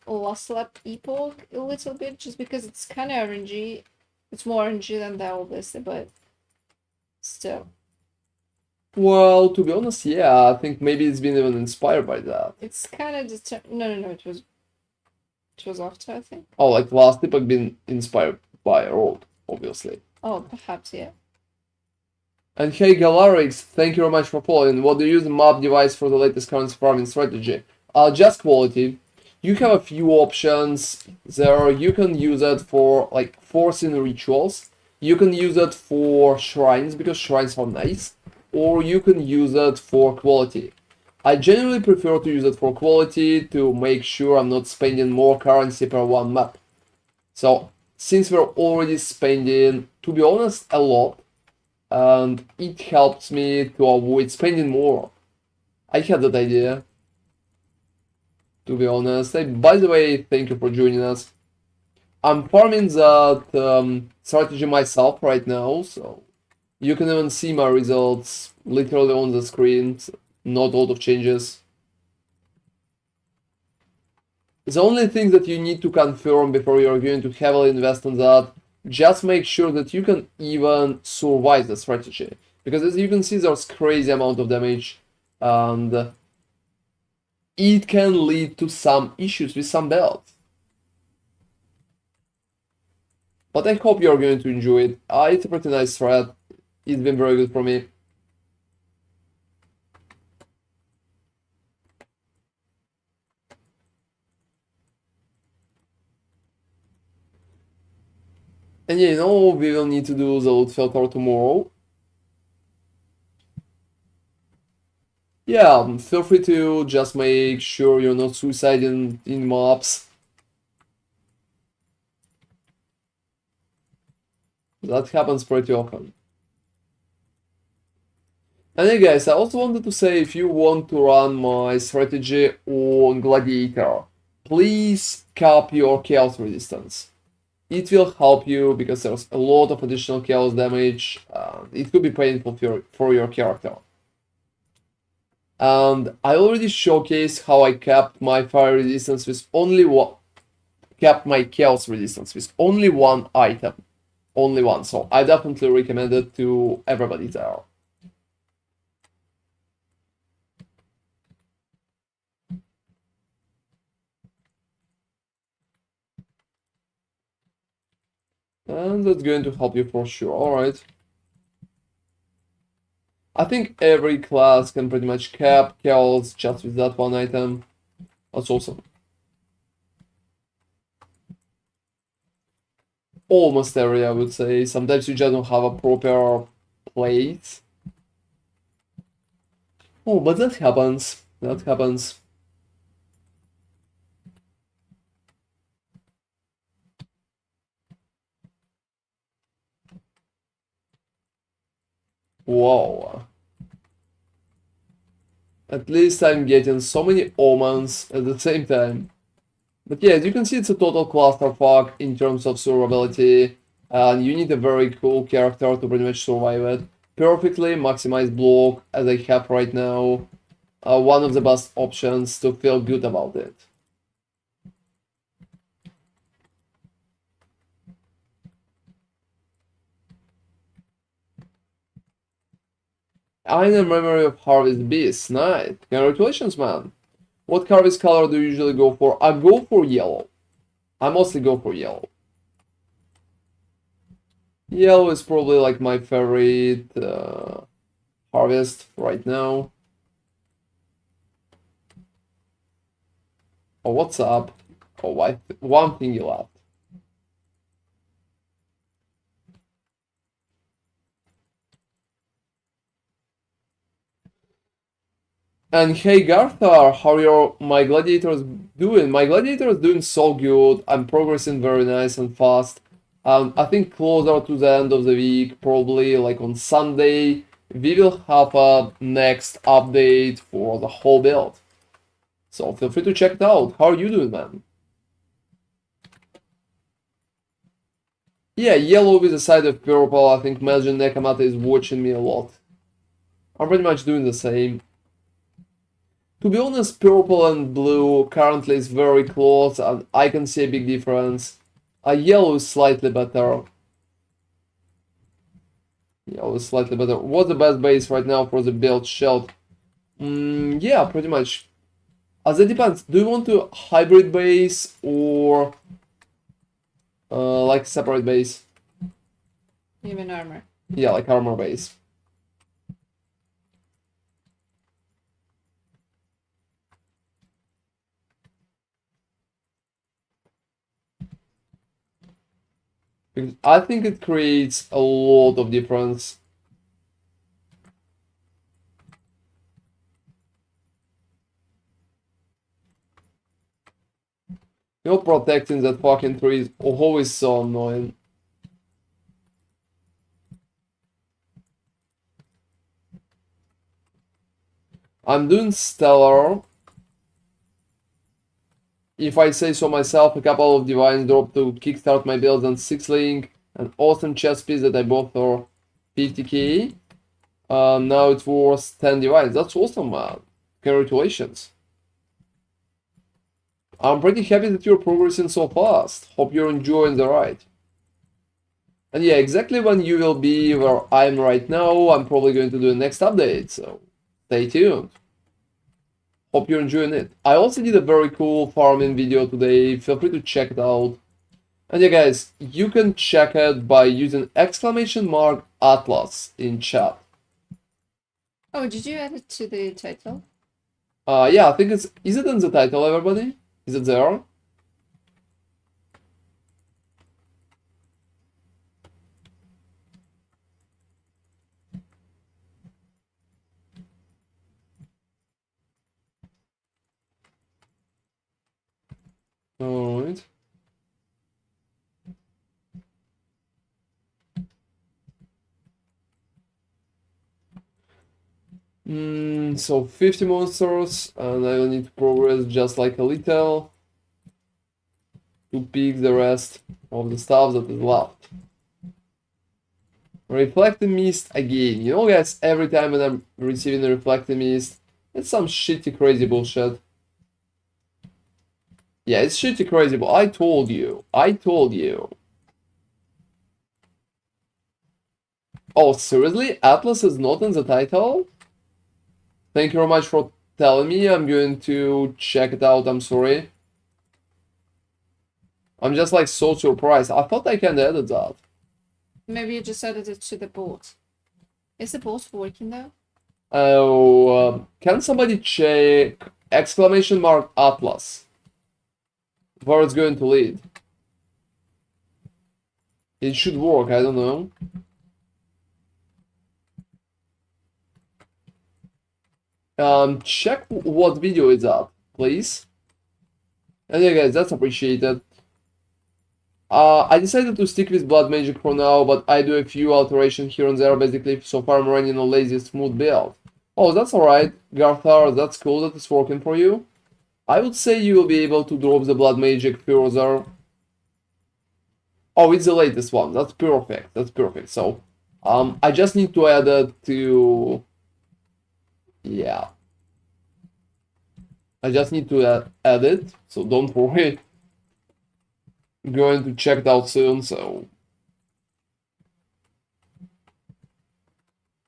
Last Lap Epoch a little bit, just because it's kind of RNG. It's more RNG than that, obviously, but still. well, to be honest, yeah, I think maybe it's been even inspired by that. It's kind of no, it was after, I think. Oh, like last Epoch been inspired by Road, obviously. Oh, perhaps, yeah. And hey Galarix, thank you very much for following. What do you use the map device for the latest currency farming strategy? Just quality. You have a few options there. You can use it for like forcing rituals. You can use it for shrines because shrines are nice. Or you can use it for quality. I generally prefer to use it for quality to make sure I'm not spending more currency per one map. So since we're already spending, to be honest, a lot, and it helps me to avoid spending more. I had that idea, to be honest. Hey, by the way, thank you for joining us. I'm farming that strategy myself right now, so you can even see my results literally on the screen. Not a lot of changes. The only thing that you need to confirm before you're going to heavily invest in that, just make sure that you can even survive the strategy. Because as you can see, there's crazy amount of damage, and it can lead to some issues with some builds. But I hope you're going to enjoy it. It's a pretty nice thread. It's been very good for me. And yeah, you know, we will need to do the loot filter tomorrow. Yeah, feel free to just make sure you're not suiciding in mobs. That happens pretty often. And hey guys, I also wanted to say if you want to run my strategy on Gladiator, please cap your chaos resistance. It will help you because there's a lot of additional chaos damage. It could be painful for your character. And I already showcased how I capped my fire resistance with only one, capped my chaos resistance with only one item. Only one. So I definitely recommend it to everybody there. And that's going to help you for sure. Alright. I think every class can pretty much cap chaos just with that one item. That's awesome. Almost every, I would say. Sometimes you just don't have a proper plate. Oh, but that happens. That happens. Wow. At least I'm getting so many omens at the same time. But yeah, as you can see, it's a total clusterfuck in terms of survivability, and you need a very cool character to pretty much survive it. Perfectly maximize block, as I have right now. One of the best options to feel good about it. I am memory of Harvest Beast. Nice. Congratulations, man. What harvest color do you usually go for? I go for yellow. I mostly go for yellow. Yellow is probably like my favorite harvest right now. Oh, what's up? Oh, one thing you left. And hey Garthar, how are my gladiators doing? My gladiator is doing so good. I'm progressing very nice and fast. I think closer to the end of the week, probably like on Sunday, we will have a next update for the whole build. So feel free to check it out. How are you doing, man? Yeah, yellow with a side of purple. I think Majin Nekamata is watching me a lot. I'm pretty much doing the same. To be honest, purple and blue currently is very close, and I can see a big difference. Yellow is slightly better. Yellow is slightly better. What's the best base right now for the build shield? Yeah, pretty much. That depends. Do you want to hybrid base or like separate base? Even armor. Yeah, like armor base. Because I think it creates a lot of difference. You know, protecting that fucking tree is always so annoying. I'm doing stellar. If I say so myself, a couple of divines drop to kickstart my build and 6 link, an awesome chess piece that I bought for 50k. Now it's worth 10 divines. That's awesome, man. Congratulations. I'm pretty happy that you're progressing so fast. Hope you're enjoying the ride. And yeah, exactly when you will be where I'm right now, I'm probably going to do the next update, so stay tuned. Hope you're enjoying it. I also did a very cool farming video today, feel free to check it out. And yeah guys, you can check it by using !Atlas in chat. Oh, did you add it to the title? Yeah, I think is it in the title, everybody? Is it there? Alright. So 50 monsters, and I will need to progress just like a little to pick the rest of the stuff that is left. Reflecting Mist again. You know guys, every time when I'm receiving a Reflecting Mist, it's some shitty crazy bullshit. Yeah, it's shitty crazy, but I told you. I told you. Oh, seriously? Atlas is not in the title? Thank you very much for telling me. I'm going to check it out. I'm sorry. I'm just like so surprised. I thought I can edit that. Maybe you just added it to the board. Is the board working though? Oh, can somebody check !Atlas? Where it's going to lead? It should work, I don't know. Check what video is up, please. And yeah guys, that's appreciated. I decided to stick with Blood Magic for now, but I do a few alterations here and there, basically, so far I'm running a lazy smooth build. Oh, that's alright, Garthar, that's cool that it's working for you. I would say you will be able to drop the Blood Magic further. Oh, it's the latest one, that's perfect, so, I just need to add it to... Yeah. I just need to add it, so don't worry. I'm going to check it out soon, so...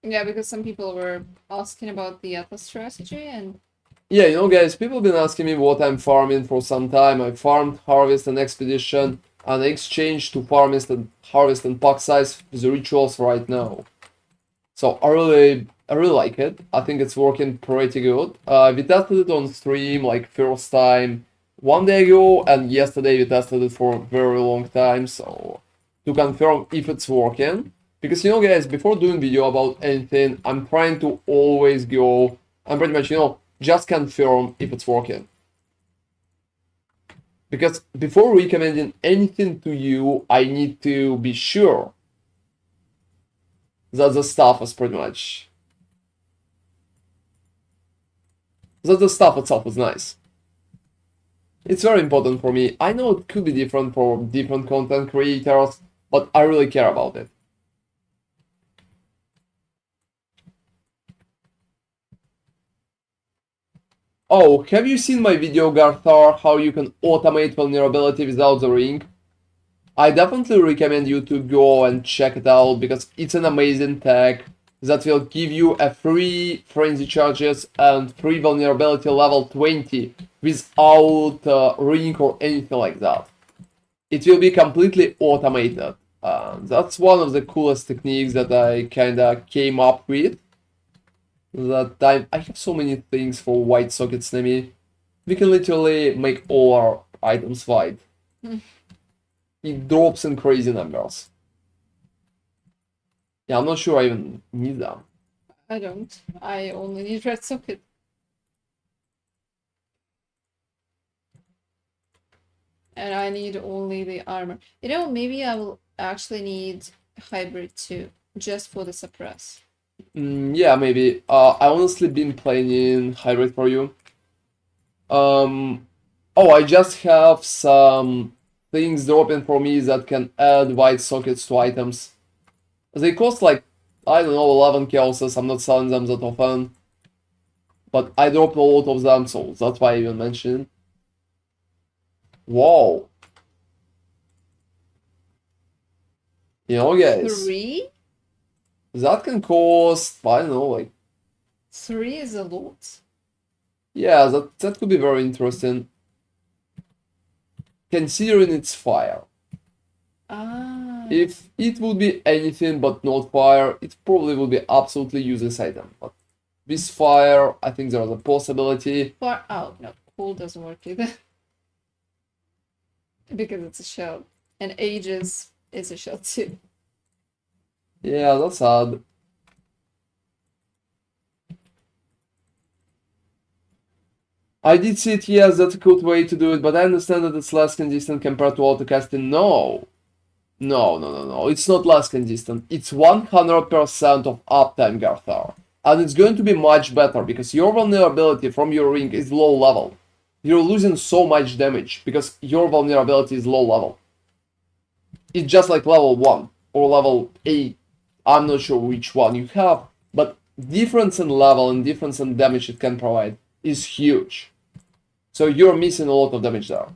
Yeah, because some people were asking about the Atlas strategy and... Yeah, you know guys, people have been asking me what I'm farming for some time. I farmed, harvest, and expedition, and I exchanged to harvest and pack size with the rituals right now. So I really like it. I think it's working pretty good. We tested it on stream like first time 1 day ago, and yesterday we tested it for a very long time, so to confirm if it's working. Because you know guys, before doing video about anything, I'm trying to always go, I'm pretty much, you know, just confirm if it's working. Because before recommending anything to you, I need to be sure that the stuff is pretty much... that the stuff itself is nice. It's very important for me. I know it could be different for different content creators, but I really care about it. Oh, have you seen my video, Garthar, how you can automate vulnerability without the ring? I definitely recommend you to go and check it out because it's an amazing tech that will give you a free frenzy charges and free vulnerability level 20 without ring or anything like that. It will be completely automated. That's one of the coolest techniques that I kinda came up with. That time I have so many things for white socket Snemi. We can literally make all our items white. it drops in crazy numbers. Yeah, I'm not sure I even need them. I don't. I only need red socket. And I need only the armor. You know, maybe I will actually need hybrid too, just for the suppress. Yeah, maybe. I honestly been playing in hybrid for you. Oh, I just have some things dropping for me that can add white sockets to items. They cost like, I don't know, 11 chaoses. I'm not selling them that often. But I dropped a lot of them, so that's why I even mentioned. Whoa. You know, guys, 3? that can cost, I don't know, like, 3 is a lot. yeah, that could be very interesting. Considering it's fire. Ah. If it would be anything but not fire, it probably would be absolutely useless item. But with fire, I think there's a possibility. Far out. No, cool doesn't work either. Because it's a shell. And Aegis is a shell too. Yeah, that's sad. I did see it, yes, that's a good way to do it, but I understand that it's less consistent compared to autocasting. No. No. It's not less consistent. It's 100% of uptime, Garthar. And it's going to be much better because your vulnerability from your ring is low level. You're losing so much damage because your vulnerability is low level. It's just like level 1 or level 8. I'm not sure which one you have, but difference in level and difference in damage it can provide is huge. So you're missing a lot of damage there.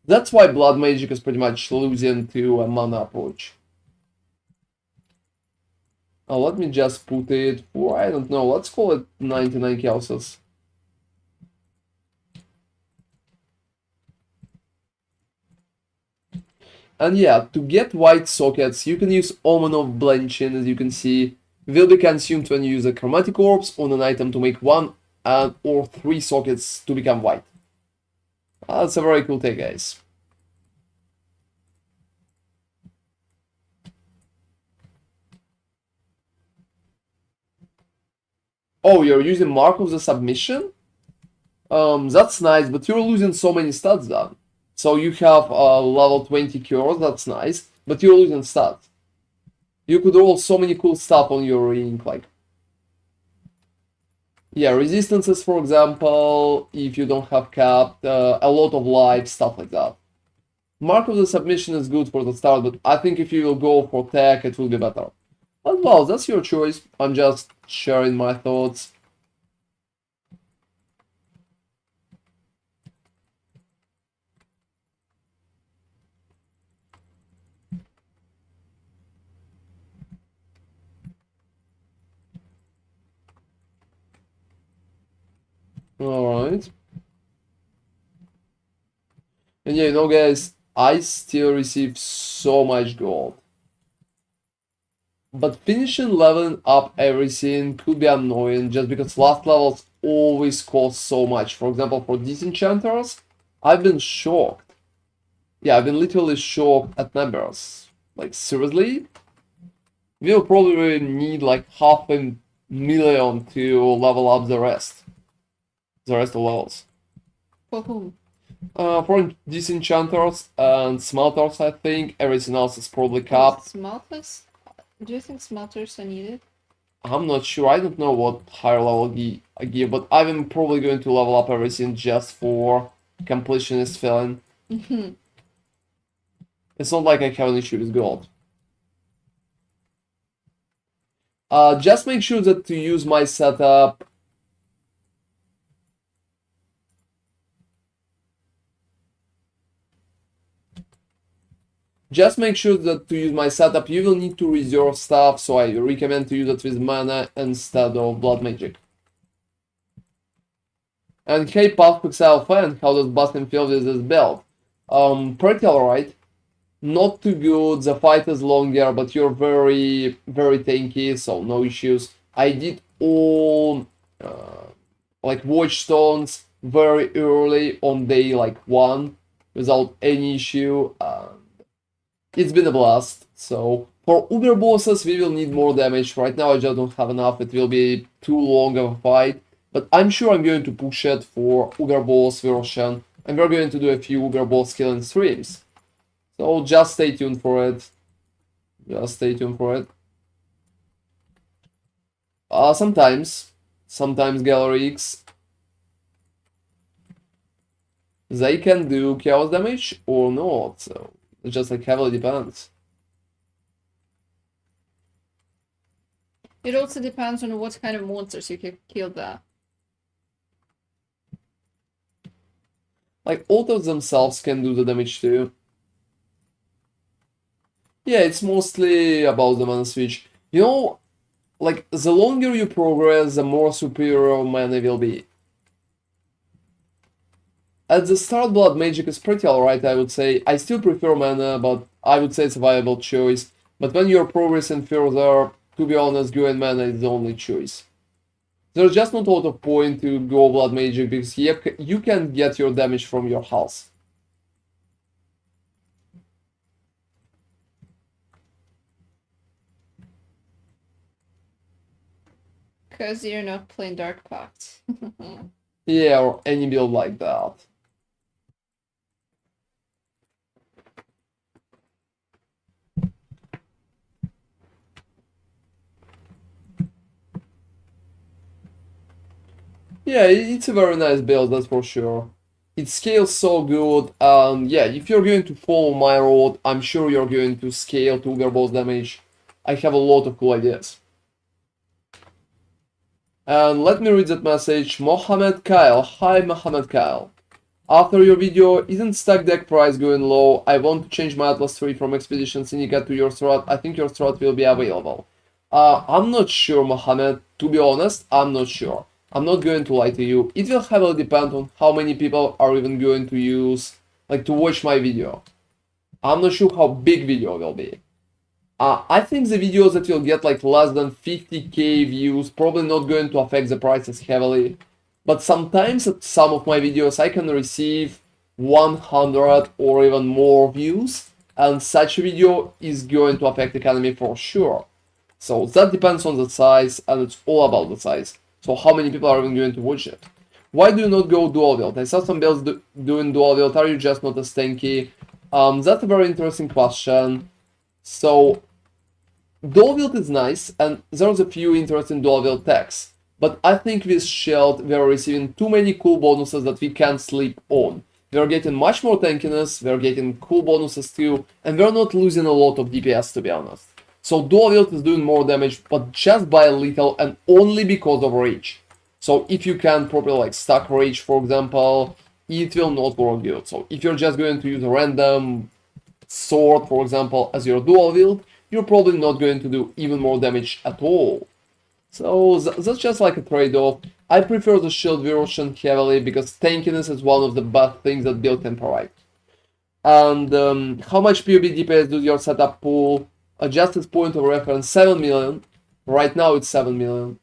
That's why Blood Magic is pretty much losing to a mana approach. Let me just put it for, I don't know, let's call it 99 chaoses. And yeah, to get white sockets, you can use Omen of Blanching, as you can see. Will be consumed when you use a Chromatic Orbs on an item to make 1 or 3 sockets to become white. That's a very cool take, guys. Oh, you're using Mark of the Submission? That's nice, but you're losing so many stats then. So you have level 20 cures, that's nice, but you're losing stats. You could roll so many cool stuff on your ring, like... Yeah, resistances, for example, if you don't have capped, a lot of life, stuff like that. Mark of the Submission is good for the start, but I think if you will go for tech, it will be better. But well, that's your choice. I'm just sharing my thoughts. Alright. And yeah, you know, guys, I still receive so much gold. But finishing leveling up everything could be annoying just because last levels always cost so much. For example, for disenchanters, I've been shocked. Yeah, I've been literally shocked at numbers. Like, seriously? We'll probably need like 500,000 to level up the rest. The rest of levels. For whom? For disenchanters and smelters, I think. Everything else is probably capped. Smelters? Do you think smelters are needed? I'm not sure. I don't know what higher level I give, but I'm probably going to level up everything just for completionist feeling. It's not like I have an issue with gold. Just make sure that to use my setup. Just make sure that to use my setup, you will need to reserve stuff, so I recommend to use it with mana instead of blood magic. And hey, Path of Exile fan, how does Bastion feel with this build? Pretty alright. Not too good, the fight is longer, but you're very tanky, so no issues. I did all like watchstones very early on day like 1 without any issue. it's been a blast. So for Uber bosses, we will need more damage. Right now, I just don't have enough. It will be too long of a fight. But I'm sure I'm going to push it for Uber boss version. And we're going to do a few Uber boss killing streams. So just stay tuned for it. Just stay tuned for it. Sometimes Gallery X, they can do chaos damage or not. So it just like heavily depends. It also depends on what kind of monsters you can kill there. Like autos themselves can do the damage too. Yeah, it's mostly about the mana switch. You know, like the longer you progress, the more superior mana will be. At the start, Blood Magic is pretty alright, I would say. I still prefer mana, but I would say it's a viable choice. But when you're progressing further, to be honest, going mana is the only choice. There's just not a lot of point to go Blood Magic because you can get your damage from your health. Because you're not playing Dark Pact. Yeah, or any build like that. Yeah, it's a very nice build, that's for sure. It scales so good, and yeah, if you're going to follow my road, I'm sure you're going to scale to Uber boss damage. I have a lot of cool ideas. And let me read that message. Mohammed Kyle. Hi, Mohammed Kyle. After your video, isn't stack deck price going low? I want to change my Atlas 3 from Expedition Syndicate to your strat. I think your strat will be available. I'm not sure, Mohammed. To be honest, I'm not sure. I'm not going to lie to you. It will heavily depend on how many people are even going to use, like, to watch my video. I'm not sure how big video will be. I think the videos that will get like less than 50k views probably not going to affect the prices heavily. But sometimes at some of my videos I can receive 100 or even more views, and such a video is going to affect the economy for sure. So that depends on the size, and it's all about the size. So how many people are even going to watch it? Why do you not go dual wield? I saw some builds doing dual wield. Are you just not as tanky? That's a very interesting question. So dual wield is nice, and there's a few interesting dual wield techs. But I think with Shield we are receiving too many cool bonuses that we can't sleep on. We are getting much more tankiness, we are getting cool bonuses too, and we're not losing a lot of DPS, to be honest. So dual wield is doing more damage, but just by a little and only because of rage. So if you can properly like stack rage, for example, it will not work good. So if you're just going to use a random sword, for example, as your dual wield, you're probably not going to do even more damage at all. So that's just like a trade-off. I prefer the shield version heavily because tankiness is one of the best things that build can provide. And how much PoB DPS does your setup pull? Just as point of reference, 7 million. Right now it's 7 million.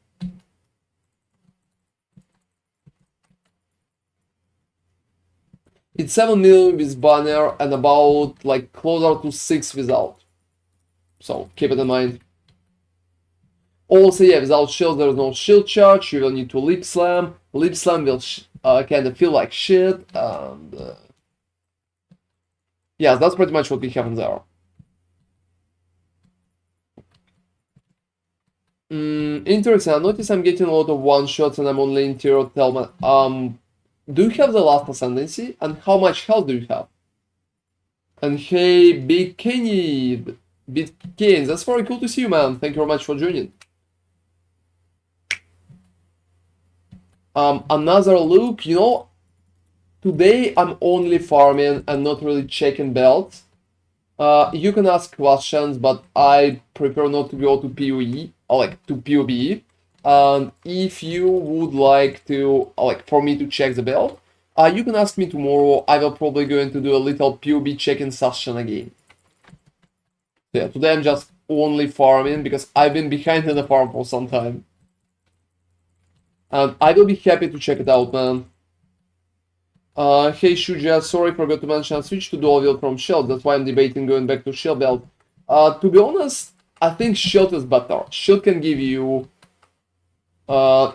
It's 7 million with banner and about like closer to 6 without. So keep it in mind. Also, yeah, without shield there's no shield charge. You will need to lip slam. Lip slam will kind of feel like shit. And yeah, that's pretty much what we have in there. Interesting. I notice I'm getting a lot of one shots and I'm only in tier. Tell me, do you have the last ascendancy? And how much health do you have? And hey, Big Kenny, Big Kane, that's very cool to see you, man. Thank you very much for joining. Another look, you know, today I'm only farming and not really checking belts. You can ask questions, but I prefer not to go to PoE, or like to PoB. And if you would like to, like, for me to check the belt, you can ask me tomorrow. I will probably going to do a little PoB check-in session again. So yeah, today I'm just only farming because I've been behind in the farm for some time. And I will be happy to check it out, man. Hey Shuja, sorry forgot to mention I switched to dual wield from shield, that's why I'm debating going back to shield build. To be honest, I think shield is better. Shield can give you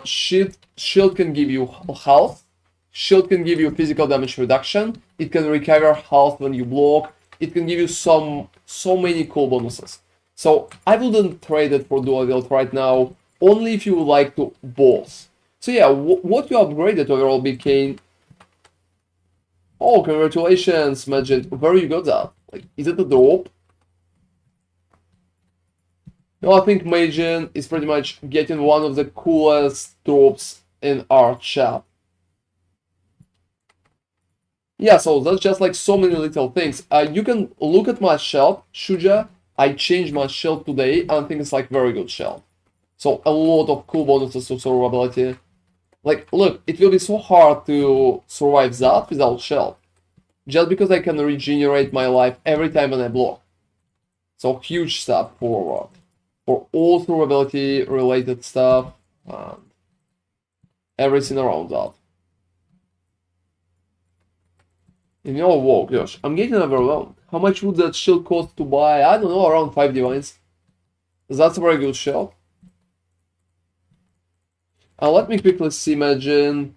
shield can give you health. Shield can give you physical damage reduction. It can recover health when you block. It can give you so many cool bonuses. So I wouldn't trade it for dual wield right now, only if you would like to both. So yeah, what you upgraded overall became. Oh, congratulations, Magic. Where you got that? Like, is it a drop? No, I think Majin is pretty much getting one of the coolest drops in our chat. Yeah, so that's just like so many little things. You can look at my shell, Shuja. I changed my shell today, and I think it's like very good shell. So a lot of cool bonuses to survivability. Like, look, it will be so hard to survive that without shell. Just because I can regenerate my life every time when I block. So huge step forward for all survivability related stuff and everything around that. And you know, whoa, gosh, I'm getting overwhelmed. How much would that shield cost to buy? I don't know, around 5 divines. That's a very good shield. Let me quickly see, imagine.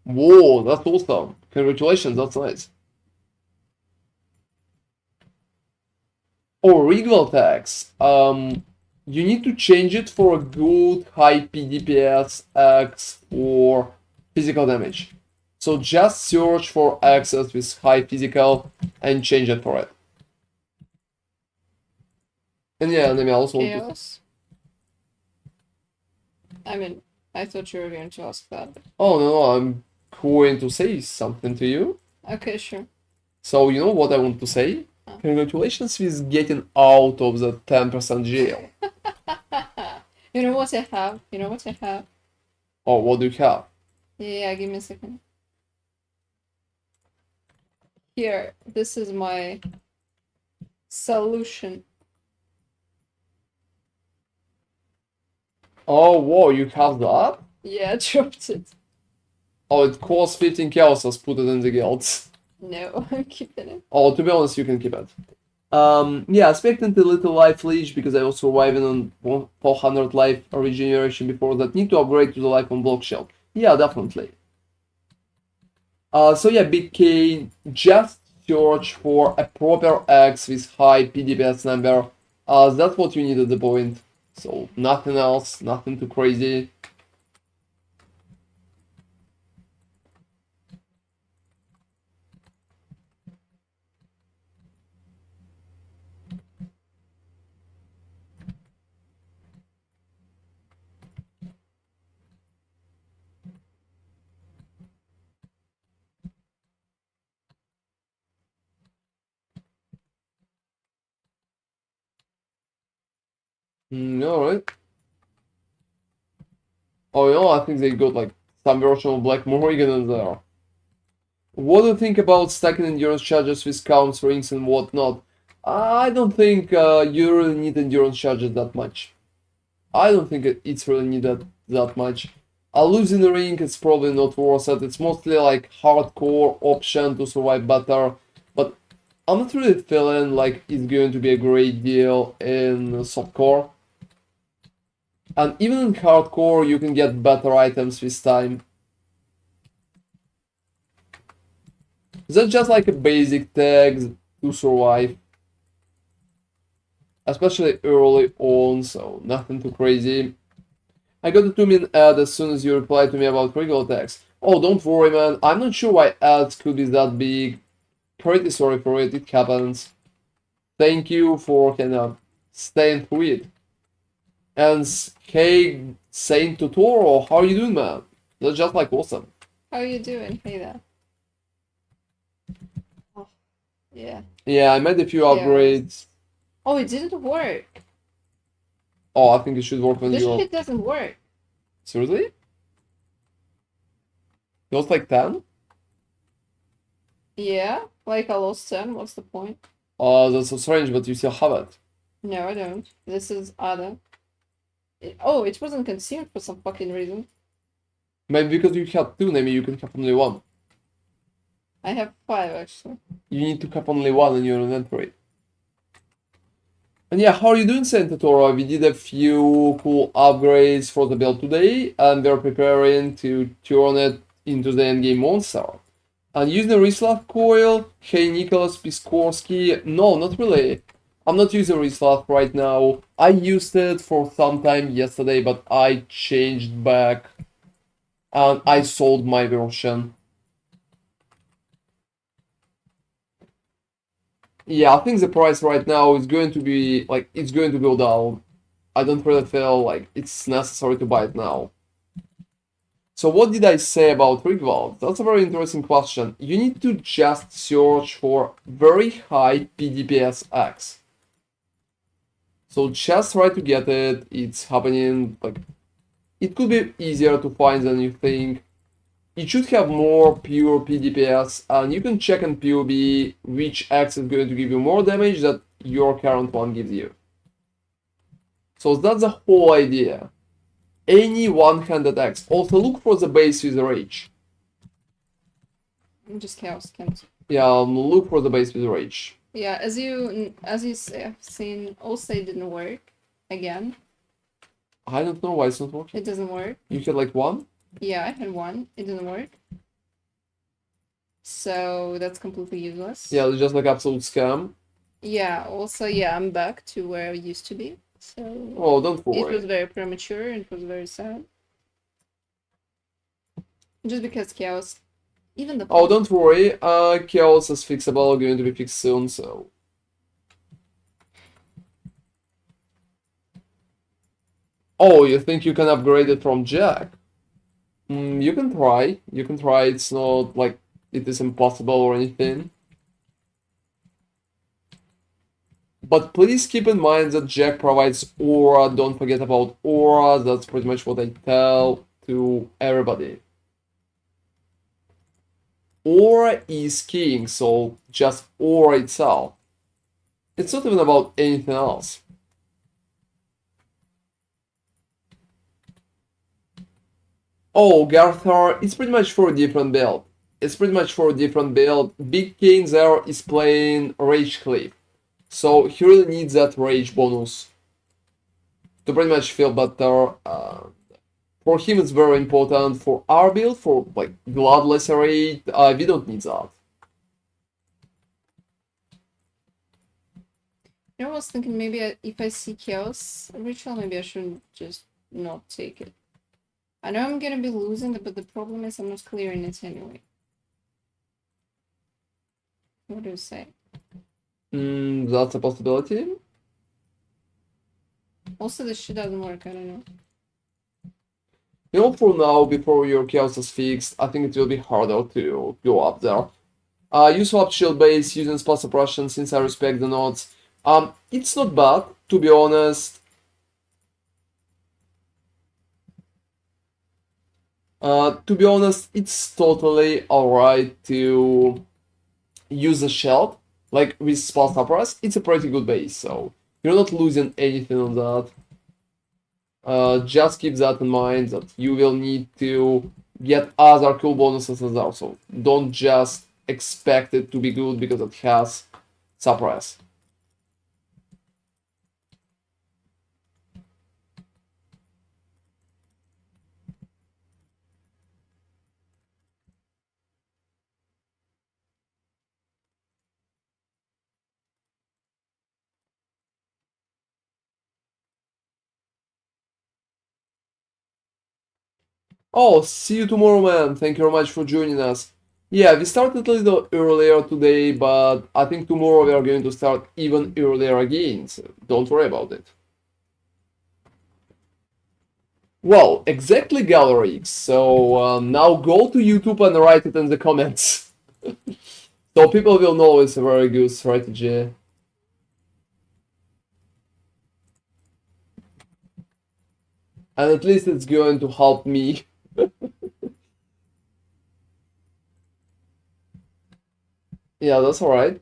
Whoa, that's awesome. Congratulations, that's nice. Oh, regal tax. You need to change it for a good high PDPS X or physical damage. So just search for X's with high physical and change it for it. And yeah, and I mean, I also want to. Chaos. I mean, I thought you were going to ask that. Oh no, I'm going to say something to you. Okay, sure. So you know what I want to say? Congratulations with getting out of the 10% jail. You know what I have? You know what I have? Oh, what do you have? Yeah, give me a second. Here, this is my solution. Oh, whoa, you have that? Yeah, I dropped it. Oh, it costs 15 chaos, let's put it in the guilds. No, I'm keeping it. Oh, to be honest, you can keep it. Yeah, expecting the little life leech because I was surviving on 400 life regeneration before that. Need to upgrade to the life on block shell. Yeah, definitely. So yeah, Big K, just search for a proper X with high PDPS number. That's what you need at the point. So nothing else, nothing too crazy. Alright. Oh, you know, I think they got like some version of Black Morrigan in there. What do you think about stacking endurance charges with counts, rings, and whatnot? I don't think you really need endurance charges that much. I don't think it's really needed that much. Losing the ring is probably not worth it. It's mostly like hardcore option to survive better. But I'm not really feeling like it's going to be a great deal in softcore. And even in hardcore, you can get better items with time. That's just like a basic tag to survive. Especially early on, so nothing too crazy. I got a 2-minute ad as soon as you replied to me about regular tags. Oh, don't worry, man. I'm not sure why ads could be that big. Pretty sorry for it. It happens. Thank you for kind of staying through it. And hey, Saint Totoro, how are you doing, man? That's just like awesome. How are you doing? Hey there. Oh, yeah. Yeah, I made a few upgrades. Oh, it didn't work. Oh, I think it should work when This you're. shit doesn't work. Seriously? It was like 10? Yeah, like I lost 10. What's the point? Oh, that's so strange, but you still have it. No, I don't. This is other. Oh, it wasn't consumed for some fucking reason. Maybe because you had two, maybe you can have only one. I have 5 actually. You need to cap only 1 in your inventory. And yeah, how are you doing, Santa We did a few cool upgrades for the build today, and we're preparing to turn it into the endgame monster. And using the Rislav coil, hey Nicholas Piskorski, no, not really. I'm not using Rislav right now. I used it for some time yesterday, but I changed back and I sold my version. Yeah, I think the price right now is going to be, like, it's going to go down. I don't really feel like it's necessary to buy it now. So what did I say about Rigvald? That's a very interesting question. You need to just search for very high PDPS X. So just try to get it. It's happening, like, it could be easier to find than you think. It should have more pure PDPS, and you can check in PoB which X is going to give you more damage that your current one gives you. So that's the whole idea. Any one-handed X. Also look for the base with rage. Just chaos can't. Yeah, look for the base with rage. Yeah, as you have seen, also it didn't work again. I don't know why it's not working. It doesn't work. You had like 1? Yeah, I had 1. It didn't work. So that's completely useless. Yeah, it's just like absolute scam. Yeah, also, yeah, I'm back to where I used to be. So Oh, don't it was worry. very premature. It was very sad. Just because chaos, even the Oh, don't worry. Chaos is fixable, going to be fixed soon, so. Oh, you think you can upgrade it from Jack? You can try. You can try. It's not like it is impossible or anything. But please keep in mind that Jack provides aura. Don't forget about aura. That's pretty much what I tell to everybody. Aura is king, so just aura itself. It's not even about anything else. Oh, Garthar, it's pretty much for a different build. It's pretty much for a different build. Big King there is playing Rage Cliff. So he really needs that Rage bonus to pretty much feel better. For him it's very important. For our build, for like Blood Lacerate, we don't need that. I was thinking maybe if I see chaos ritual, maybe I should just not take it. I know I'm gonna be losing it, but the problem is I'm not clearing it anyway. What do you say? That's a possibility. Also, this shit doesn't work, I don't know. You know, for now, before your chaos is fixed, I think it will be harder to go up there. You swap shield base using spell suppression since I respect the nodes. It's not bad, to be honest. It's totally alright to use a shield. Like with spell suppress, it's a pretty good base, so you're not losing anything on that. Just keep that in mind that you will need to get other cool bonuses as well. So don't just expect it to be good because it has suppress. Oh, see you tomorrow, man. Thank you very much for joining us. Yeah, we started a little earlier today, but I think tomorrow we are going to start even earlier again, so don't worry about it. Well, exactly, Gallery. So now go to YouTube and write it in the comments. So people will know it's a very good strategy. And at least it's going to help me. Yeah, that's alright.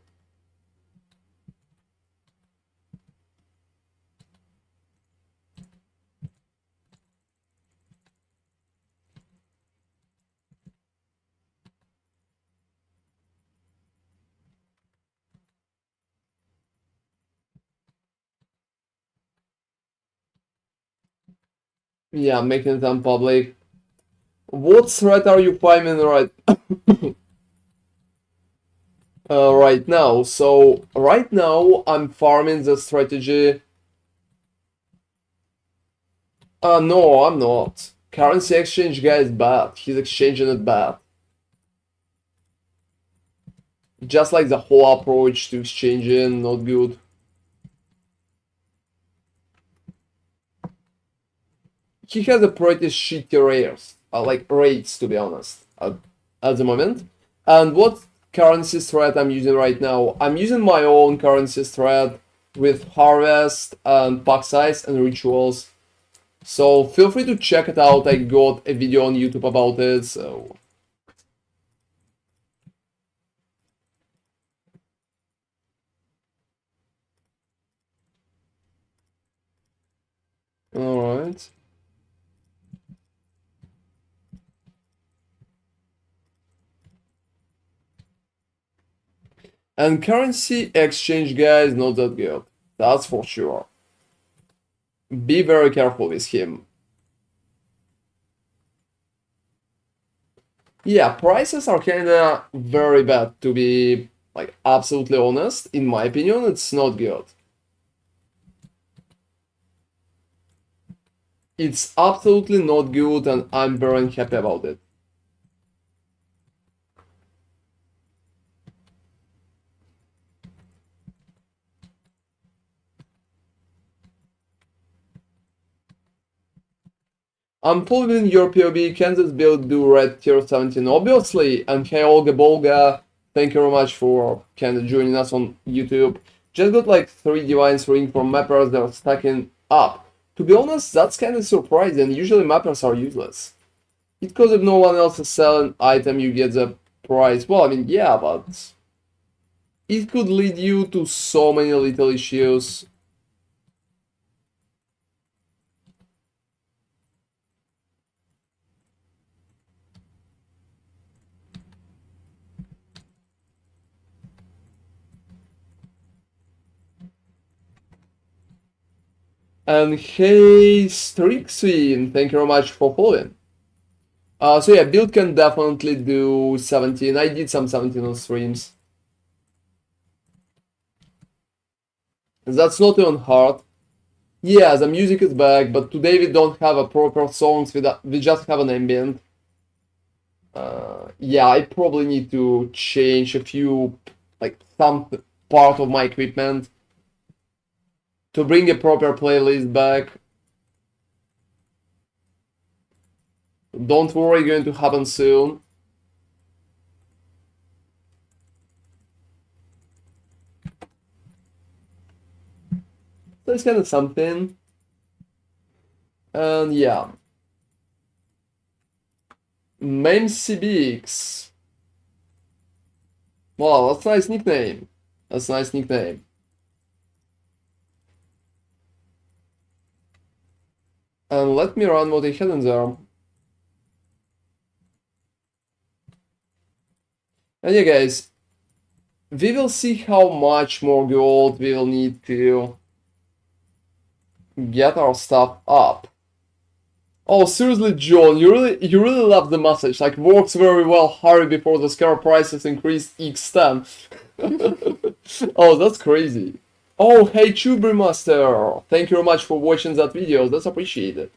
Yeah, making it unpublic. What threat are you farming right now? So right now I'm farming the strategy. No, I'm not. Currency exchange guy is bad. He's exchanging it bad. Just like the whole approach to exchanging, not good. He has a pretty shitty rares, like rates to be honest, at the moment. And what currency thread I'm using right now? I'm using my own currency thread with harvest and pack size and rituals. So feel free to check it out. I got a video on YouTube about it. So all right. And currency exchange guy is not that good. That's for sure. Be very careful with him. Yeah, prices are kinda very bad to be like absolutely honest. In my opinion, it's not good. It's absolutely not good and I'm very unhappy about it. I'm following your POB. Can this build do red tier 17? Obviously, and hey Olga Bolga, thank you very much for kinda joining us on YouTube. Just got like 3 divines ring from mappers that are stacking up. To be honest, that's kinda surprising. Usually mappers are useless. It's because if no one else is selling item, you get the price. Well, I mean, yeah, but it could lead you to so many little issues. And hey, Strixin, thank you very much for following. So yeah, build can definitely do 17. I did some 17 on streams. That's not even hard. Yeah, the music is back, but today we don't have a proper songs, we just have an ambient. Yeah, I probably need to change a few, like some part of my equipment to bring a proper playlist back. Don't worry, going to happen soon. That's kind of something. And yeah. Mame CBX. Wow, that's a nice nickname. That's a nice nickname. And let me run what I had in there. And yeah, guys, we will see how much more gold we will need to get our stuff up. Oh, seriously, John, you really love the message. Like, works very well. Hurry before the scare prices increase x10. Oh, that's crazy. Oh, hey, Tuber Master. Thank you very much for watching that video. That's appreciated.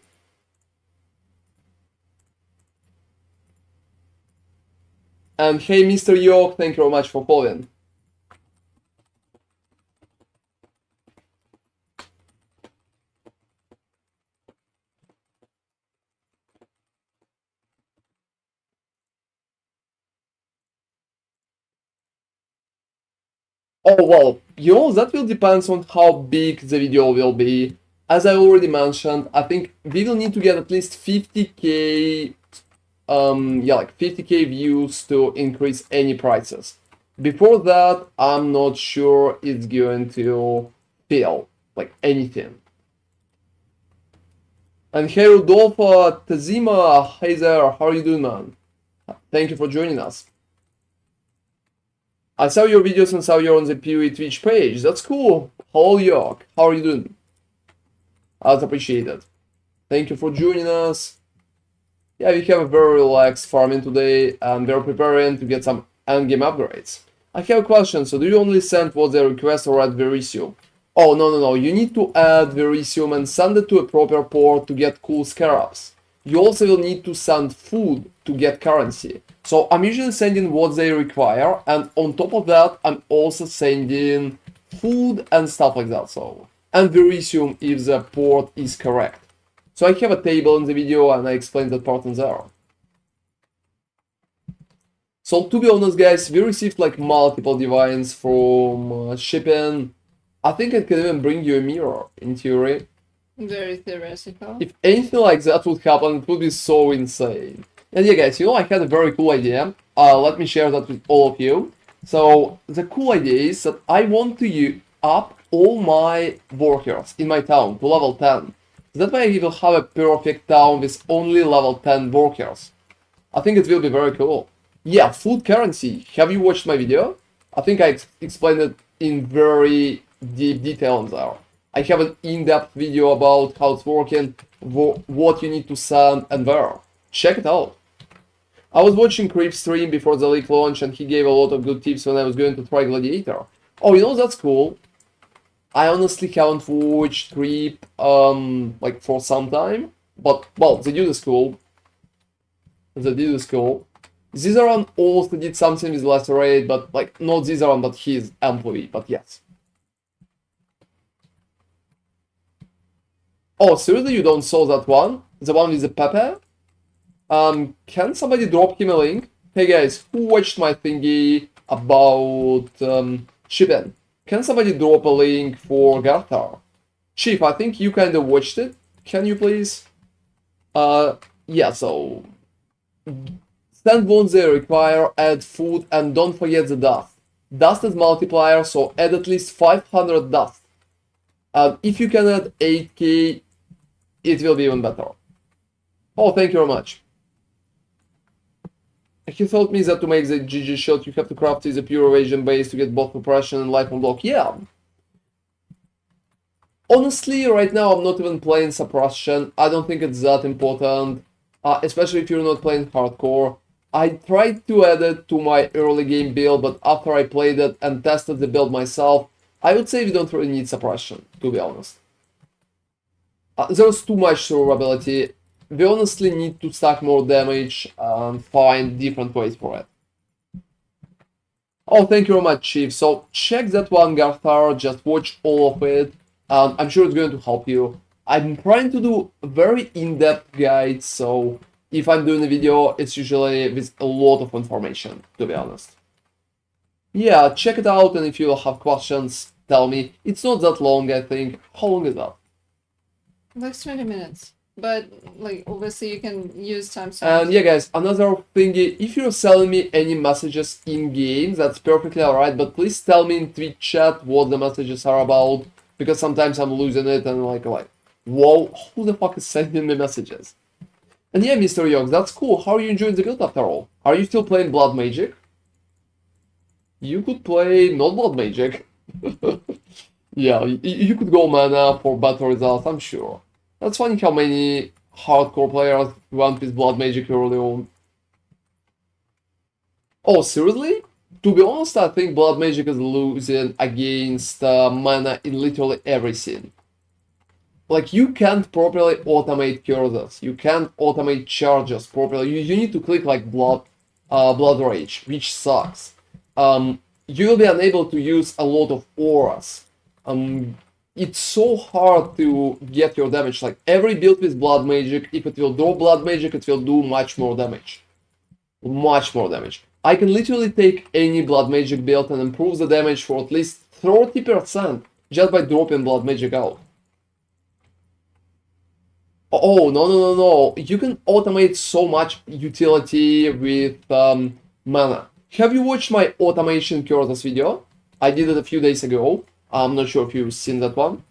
And hey, Mr. York, thank you very much for following. Oh, well, that will depend on how big the video will be. As I already mentioned, I think we will need to get at least 50k, yeah, like 50k views to increase any prices. Before that, I'm not sure it's going to feel like anything. And hey, Rodolfo Tazima, hey there, how are you doing, man? Thank you for joining us. I saw your videos and saw you're on the PoE Twitch page. That's cool. Hello, York. How are you doing? That's appreciated. Thank you for joining us. Yeah, we have a very relaxed farming today, and we're preparing to get some endgame upgrades. I have a question, so do you only send what they request or add Verisium? Oh, no, you need to add Verisium and send it to a proper port to get cool scarabs. You also will need to send food to get currency. So I'm usually sending what they require, and on top of that, I'm also sending food and stuff like that, so. And Verisium if the port is correct. So I have a table in the video and I explained that part in there. So to be honest guys, we received like multiple divines from shipping. I think I can even bring you a mirror in theory. Very theoretical. If anything like that would happen, it would be so insane. And yeah guys, I had a very cool idea. Let me share that with all of you. So the cool idea is that I want to up all my workers in my town to level 10. That way I will have a perfect town with only level 10 workers. I think it will be very cool. Yeah, food currency. Have you watched my video? I think I explained it in very deep detail in there. I have an in-depth video about how it's working, what you need to send and where. Check it out. I was watching Creep's stream before the leak launch and he gave a lot of good tips when I was going to try Gladiator. Oh, that's cool. I honestly haven't watched Creep like for some time, but well, the dude is cool. Zizaran also did something with Lacerate, but like not Zizaran, but his employee, but yes. Oh, seriously, you don't saw that one? The one with the Pepe? Can somebody drop him a link? Hey guys, who watched my thingy about shipping? Can somebody drop a link for Garthar? Chief, I think you kind of watched it. Can you please? Yeah, so send what they require, add food, and don't forget the dust. Dust is multiplier, so add at least 500 dust. And if you can add 8k, it will be even better. Oh, thank you very much. He told me that to make the GG shot, you have to craft with a pure evasion base to get both oppression and life on block. Yeah. Honestly, right now I'm not even playing suppression. I don't think it's that important, especially if you're not playing hardcore. I tried to add it to my early game build, but after I played it and tested the build myself, I would say we don't really need suppression, to be honest. There's too much survivability. We honestly need to stack more damage and find different ways for it. Oh, thank you very much, Chief. So check that one, Garthar, just watch all of it. I'm sure it's going to help you. I'm trying to do very in-depth guides, so if I'm doing a video, it's usually with a lot of information, to be honest. Yeah, check it out, and if you have questions, tell me. It's not that long, I think. How long is that? Like 20 minutes. But, like, obviously you can use timestamps. And yeah, guys, another thing, if you're selling me any messages in-game, that's perfectly alright, but please tell me in Twitch chat what the messages are about, because sometimes I'm losing it and like, whoa, who the fuck is sending me messages? And yeah, Mr. Yogs, that's cool. How are you enjoying the guild after all? Are you still playing Blood Magic? You could play not Blood Magic. Yeah, you could go mana for better results, I'm sure. That's funny how many hardcore players went with Blood Magic early on. Oh, seriously? To be honest, I think Blood Magic is losing against mana in literally everything. Like, you can't properly automate curses, you can't automate charges properly, you need to click like Blood Rage, which sucks. You will be unable to use a lot of auras. It's so hard to get your damage. Like, every build with Blood Magic, if it will draw Blood Magic, it will do much more damage. Much more damage. I can literally take any Blood Magic build and improve the damage for at least 30% just by dropping Blood Magic out. Oh, no. You can automate so much utility with mana. Have you watched my automation curses video? I did it a few days ago. I'm not sure if you've seen that one.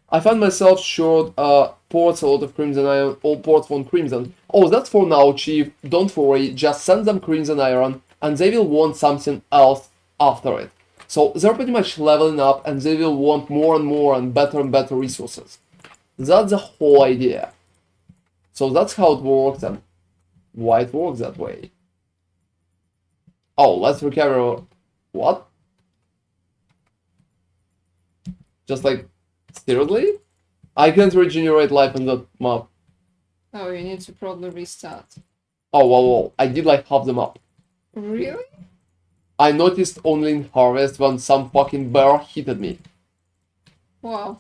I found myself short ports, a lot of Crimson Iron, all ports want Crimson. Oh, that's for now, Chief. Don't worry, just send them Crimson Iron, and they will want something else after it. So they're pretty much leveling up, and they will want more and more and better resources. That's the whole idea. So that's how it works and why it works that way. Oh, let's recover. What? Just like, seriously? I can't regenerate life on that map. Oh, you need to probably restart. Oh, well, I did like half the map. Really? I noticed only in Harvest when some fucking bear hit me. Wow.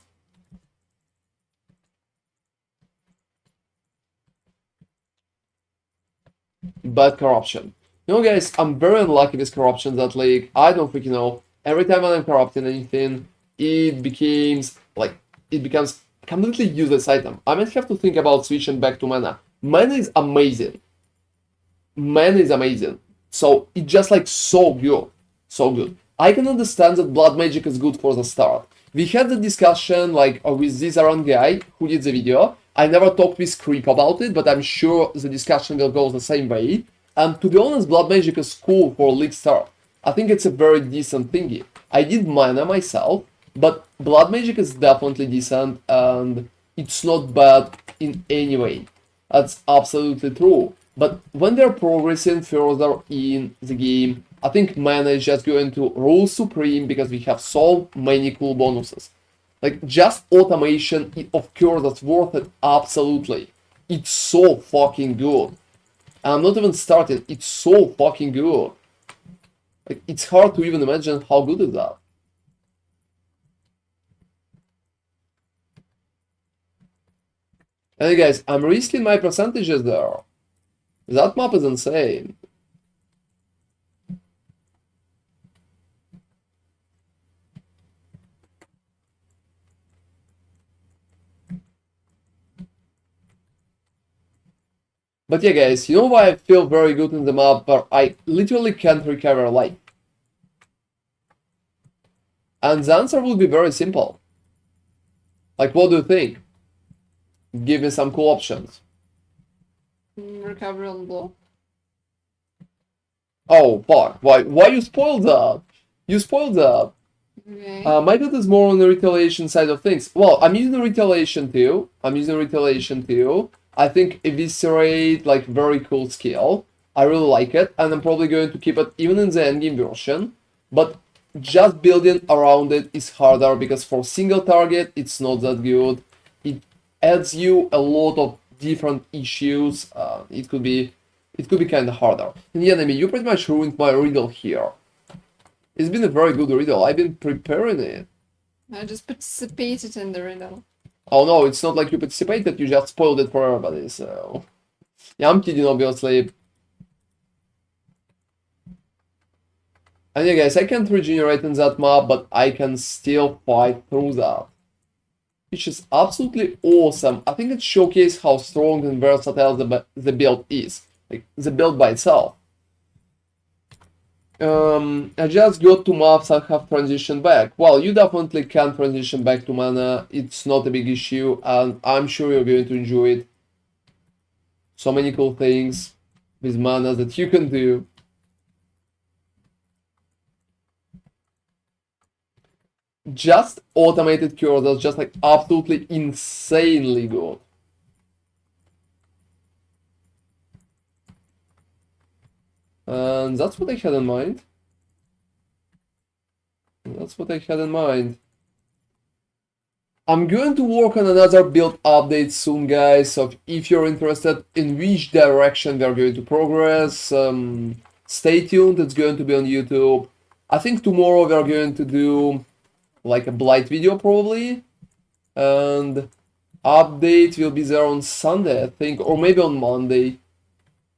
Bad corruption. You know, guys, I'm very unlucky with corruption that league. I don't freaking know. Every time I'm corrupting anything, it becomes completely useless item. I might have to think about switching back to mana. Mana is amazing. Mana is amazing. So it's just like so good. So good. I can understand that blood magic is good for the start. We had the discussion like with this Aran guy who did the video. I never talked with Creep about it, but I'm sure the discussion will go the same way. And to be honest, blood magic is cool for league start. I think it's a very decent thingy. I did mana myself, but blood magic is definitely decent and it's not bad in any way. That's absolutely true. But when they're progressing further in the game, I think mana is just going to rule supreme because we have so many cool bonuses. Like, just automation of cure that's worth it, absolutely. It's so fucking good. And I'm not even started, it's so fucking good. Like, it's hard to even imagine how good is that. Hey guys, I'm risking my percentages there. That map is insane. But yeah guys, you know why I feel very good in the map, but I literally can't recover life? And the answer will be very simple. Like, what do you think? Give me some cool options. Recovery on blow. Oh, fuck. Why you spoiled that? You spoiled that. Okay. My build is more on the retaliation side of things. Well, I'm using retaliation too. I think Eviscerate, like, very cool skill. I really like it, and I'm probably going to keep it even in the endgame version. But just building around it is harder because for single target, it's not that good. It adds you a lot of different issues. It could be kind of harder. And yeah, Nami, you pretty much ruined my riddle here. It's been a very good riddle. I've been preparing it. I just participated in the riddle. Oh no, it's not like you participated, you just spoiled it for everybody, so... Yeah, I'm kidding, obviously. And yeah, guys, I can't regenerate in that map, but I can still fight through that. Which is absolutely awesome. I think it showcases how strong and versatile the build is. Like, the build by itself. I just got 2 maps and have transitioned back. Well, you definitely can transition back to mana. It's not a big issue, and I'm sure you're going to enjoy it. So many cool things with mana that you can do. Just automated cure that's just like absolutely insanely good. And that's what I had in mind. I'm going to work on another build update soon, guys, so if you're interested in which direction we are going to progress, stay tuned, it's going to be on YouTube. I think tomorrow we are going to do like a Blight video probably, and update will be there on Sunday, I think, or maybe on Monday.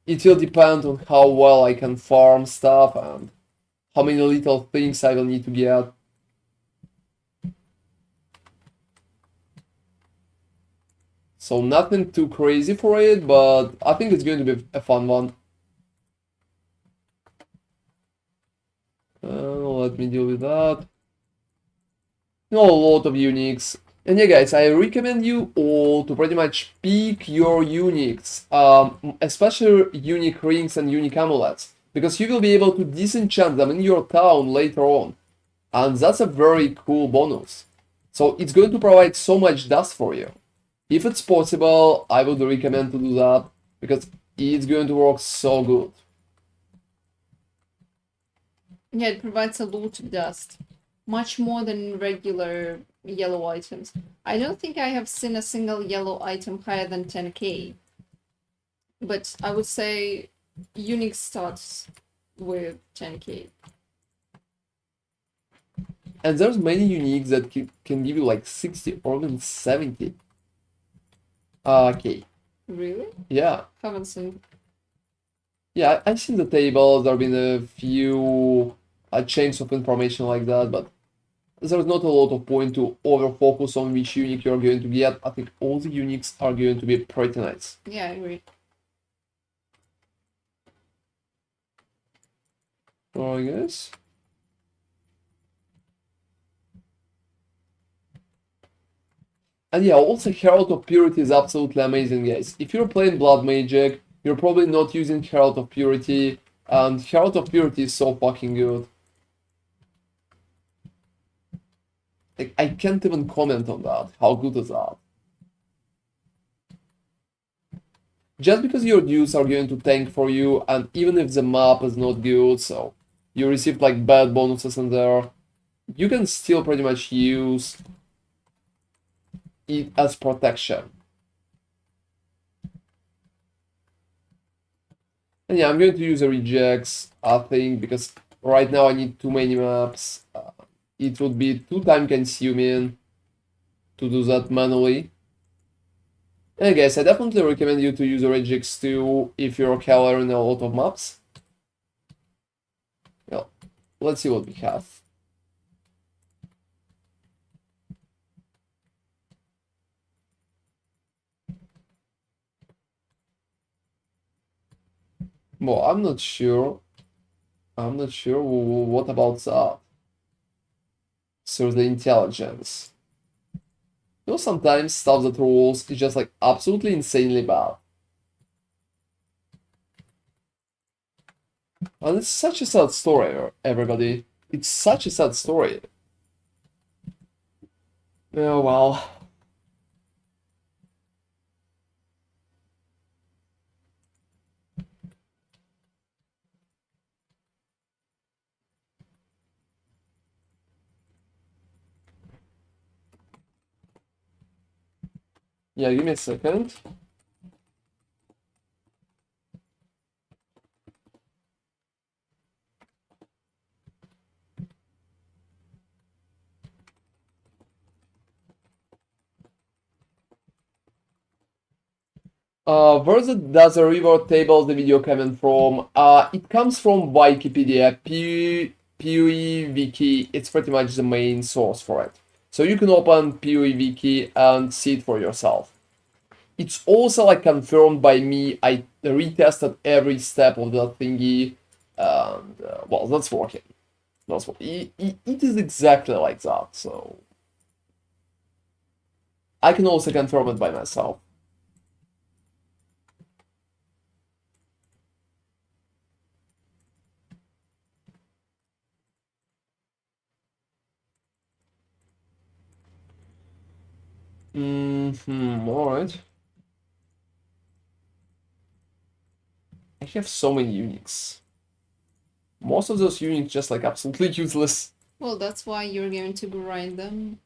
It will depend on how well I can farm stuff and how many little things I will need to get. So nothing too crazy for it, but I think it's going to be a fun one. Let me deal with that. A lot of uniques. And yeah, guys, I recommend you all to pretty much pick your uniques, especially unique rings and unique amulets, because you will be able to disenchant them in your town later on. And that's a very cool bonus. So it's going to provide so much dust for you. If it's possible, I would recommend to do that because it's going to work so good. Yeah, it provides a lot of dust. Much more than regular yellow items. I don't think I have seen a single yellow item higher than 10k. But I would say Unix starts with 10k. And there's many uniques that can give you like 60 or even 70. Okay. Really? Yeah. Haven't seen. Yeah, I've seen the tables. There have been a few chains of information like that, but there's not a lot of point to over focus on which unique you're going to get. I think all the uniques are going to be pretty nice. Yeah, I agree. So I guess. And yeah, also Herald of Purity is absolutely amazing, guys. If you're playing Blood Magic, you're probably not using Herald of Purity, and Herald of Purity is so fucking good. Like, I can't even comment on that. How good is that? Just because your dudes are going to tank for you, and even if the map is not good, so you receive like bad bonuses in there, you can still pretty much use it as protection. And yeah, I'm going to use a rejects, I think, because right now I need too many maps. It would be too time consuming to do that manually. And guys, I definitely recommend you to use a regex too if you're coloring a lot of maps. Well, let's see what we have. Well, I'm not sure. I'm not sure. What about that? So the intelligence. You know, sometimes stuff that rolls is just like absolutely insanely bad. And it's such a sad story, everybody. It's such a sad story. Oh well. Yeah, give me a second. Where does the reward table the video coming from? It comes from Wikipedia, PoE Wiki. It's pretty much the main source for it. So you can open PoE Wiki and see it for yourself. It's also like confirmed by me. I retested every step of that thingy, and well, that's working. That's what it is exactly like that. So I can also confirm it by myself. All right. I have so many uniques. Most of those uniques just like absolutely useless. Well, that's why you're going to grind them.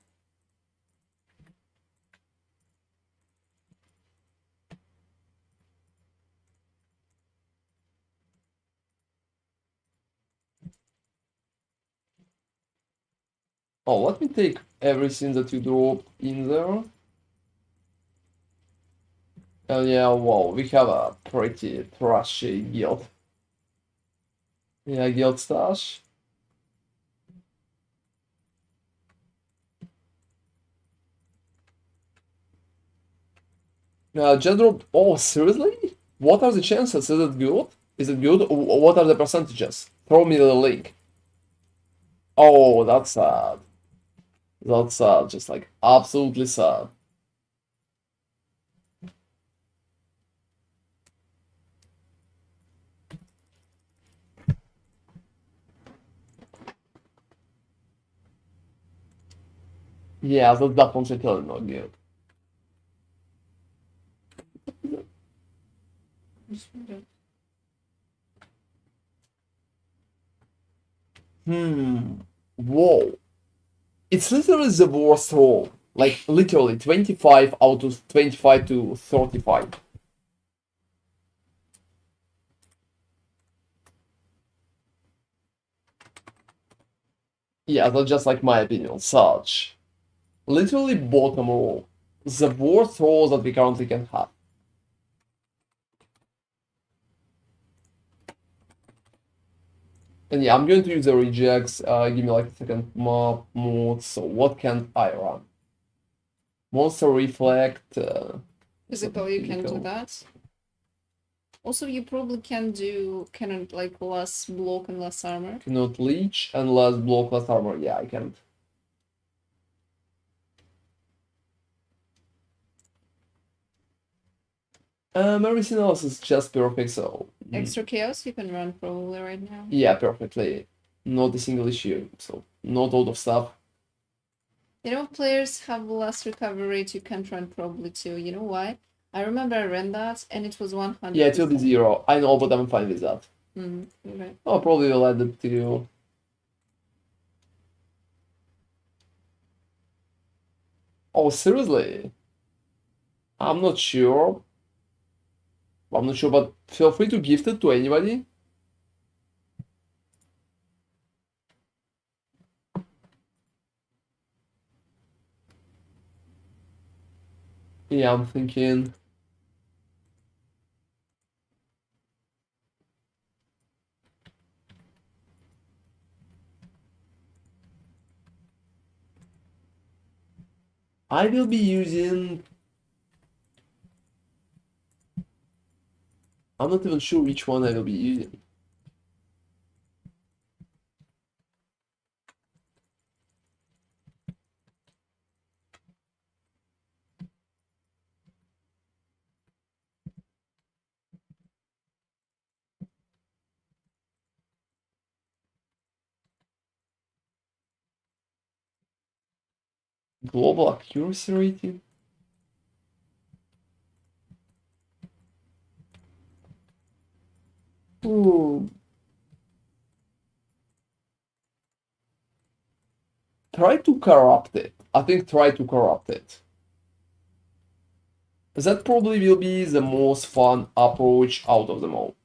Oh, let me take everything that you drop in there. And yeah, wow, we have a pretty trashy guild. Yeah, guild stash. Just drop. Oh, seriously? What are the chances? Is it good? Is it good? What are the percentages? Throw me the link. Oh, that's sad. That's sad. Just like absolutely sad. Yeah, that's definitely totally not good. Whoa. It's literally the worst roll. Like, literally, 25 out of 25 to 35. Yeah, that's just like my opinion. Such. Literally bottom roll. The worst roll that we currently can have. And yeah, I'm going to use the rejects. Give me like a second mode. So what can I run? Monster Reflect. Physical, you can do physical. that. Also, you probably can do like less block and less armor. Cannot leech and less block, less armor. Yeah, I can't. Everything else is just perfect, so Extra chaos you can run probably right now. yeah, perfectly. Not a single issue, so not a lot of stuff. You know, players have less recovery rate, you can't run probably too. You know why? I remember I ran that and it was 100%. Yeah, it will be 0. I know, but I'm fine with that. Okay. I'll probably will add it to. Oh, seriously? I'm not sure. I'm not sure, but feel free to gift it to anybody. Yeah, I'm thinking. I will be using. I'm not even sure which one I will be using. Global accuracy rating. Ooh. Try to corrupt it. I think try to corrupt it. That probably will be the most fun approach out of them all.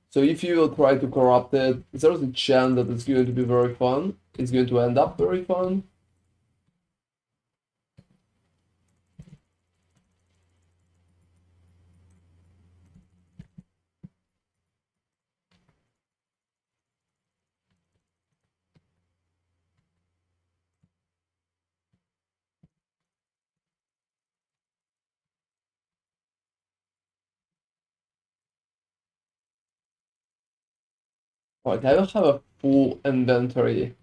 So if you will try to corrupt it, there's a chance that it's going to be very fun. It's going to end up very fun. Right, I don't have a full inventory.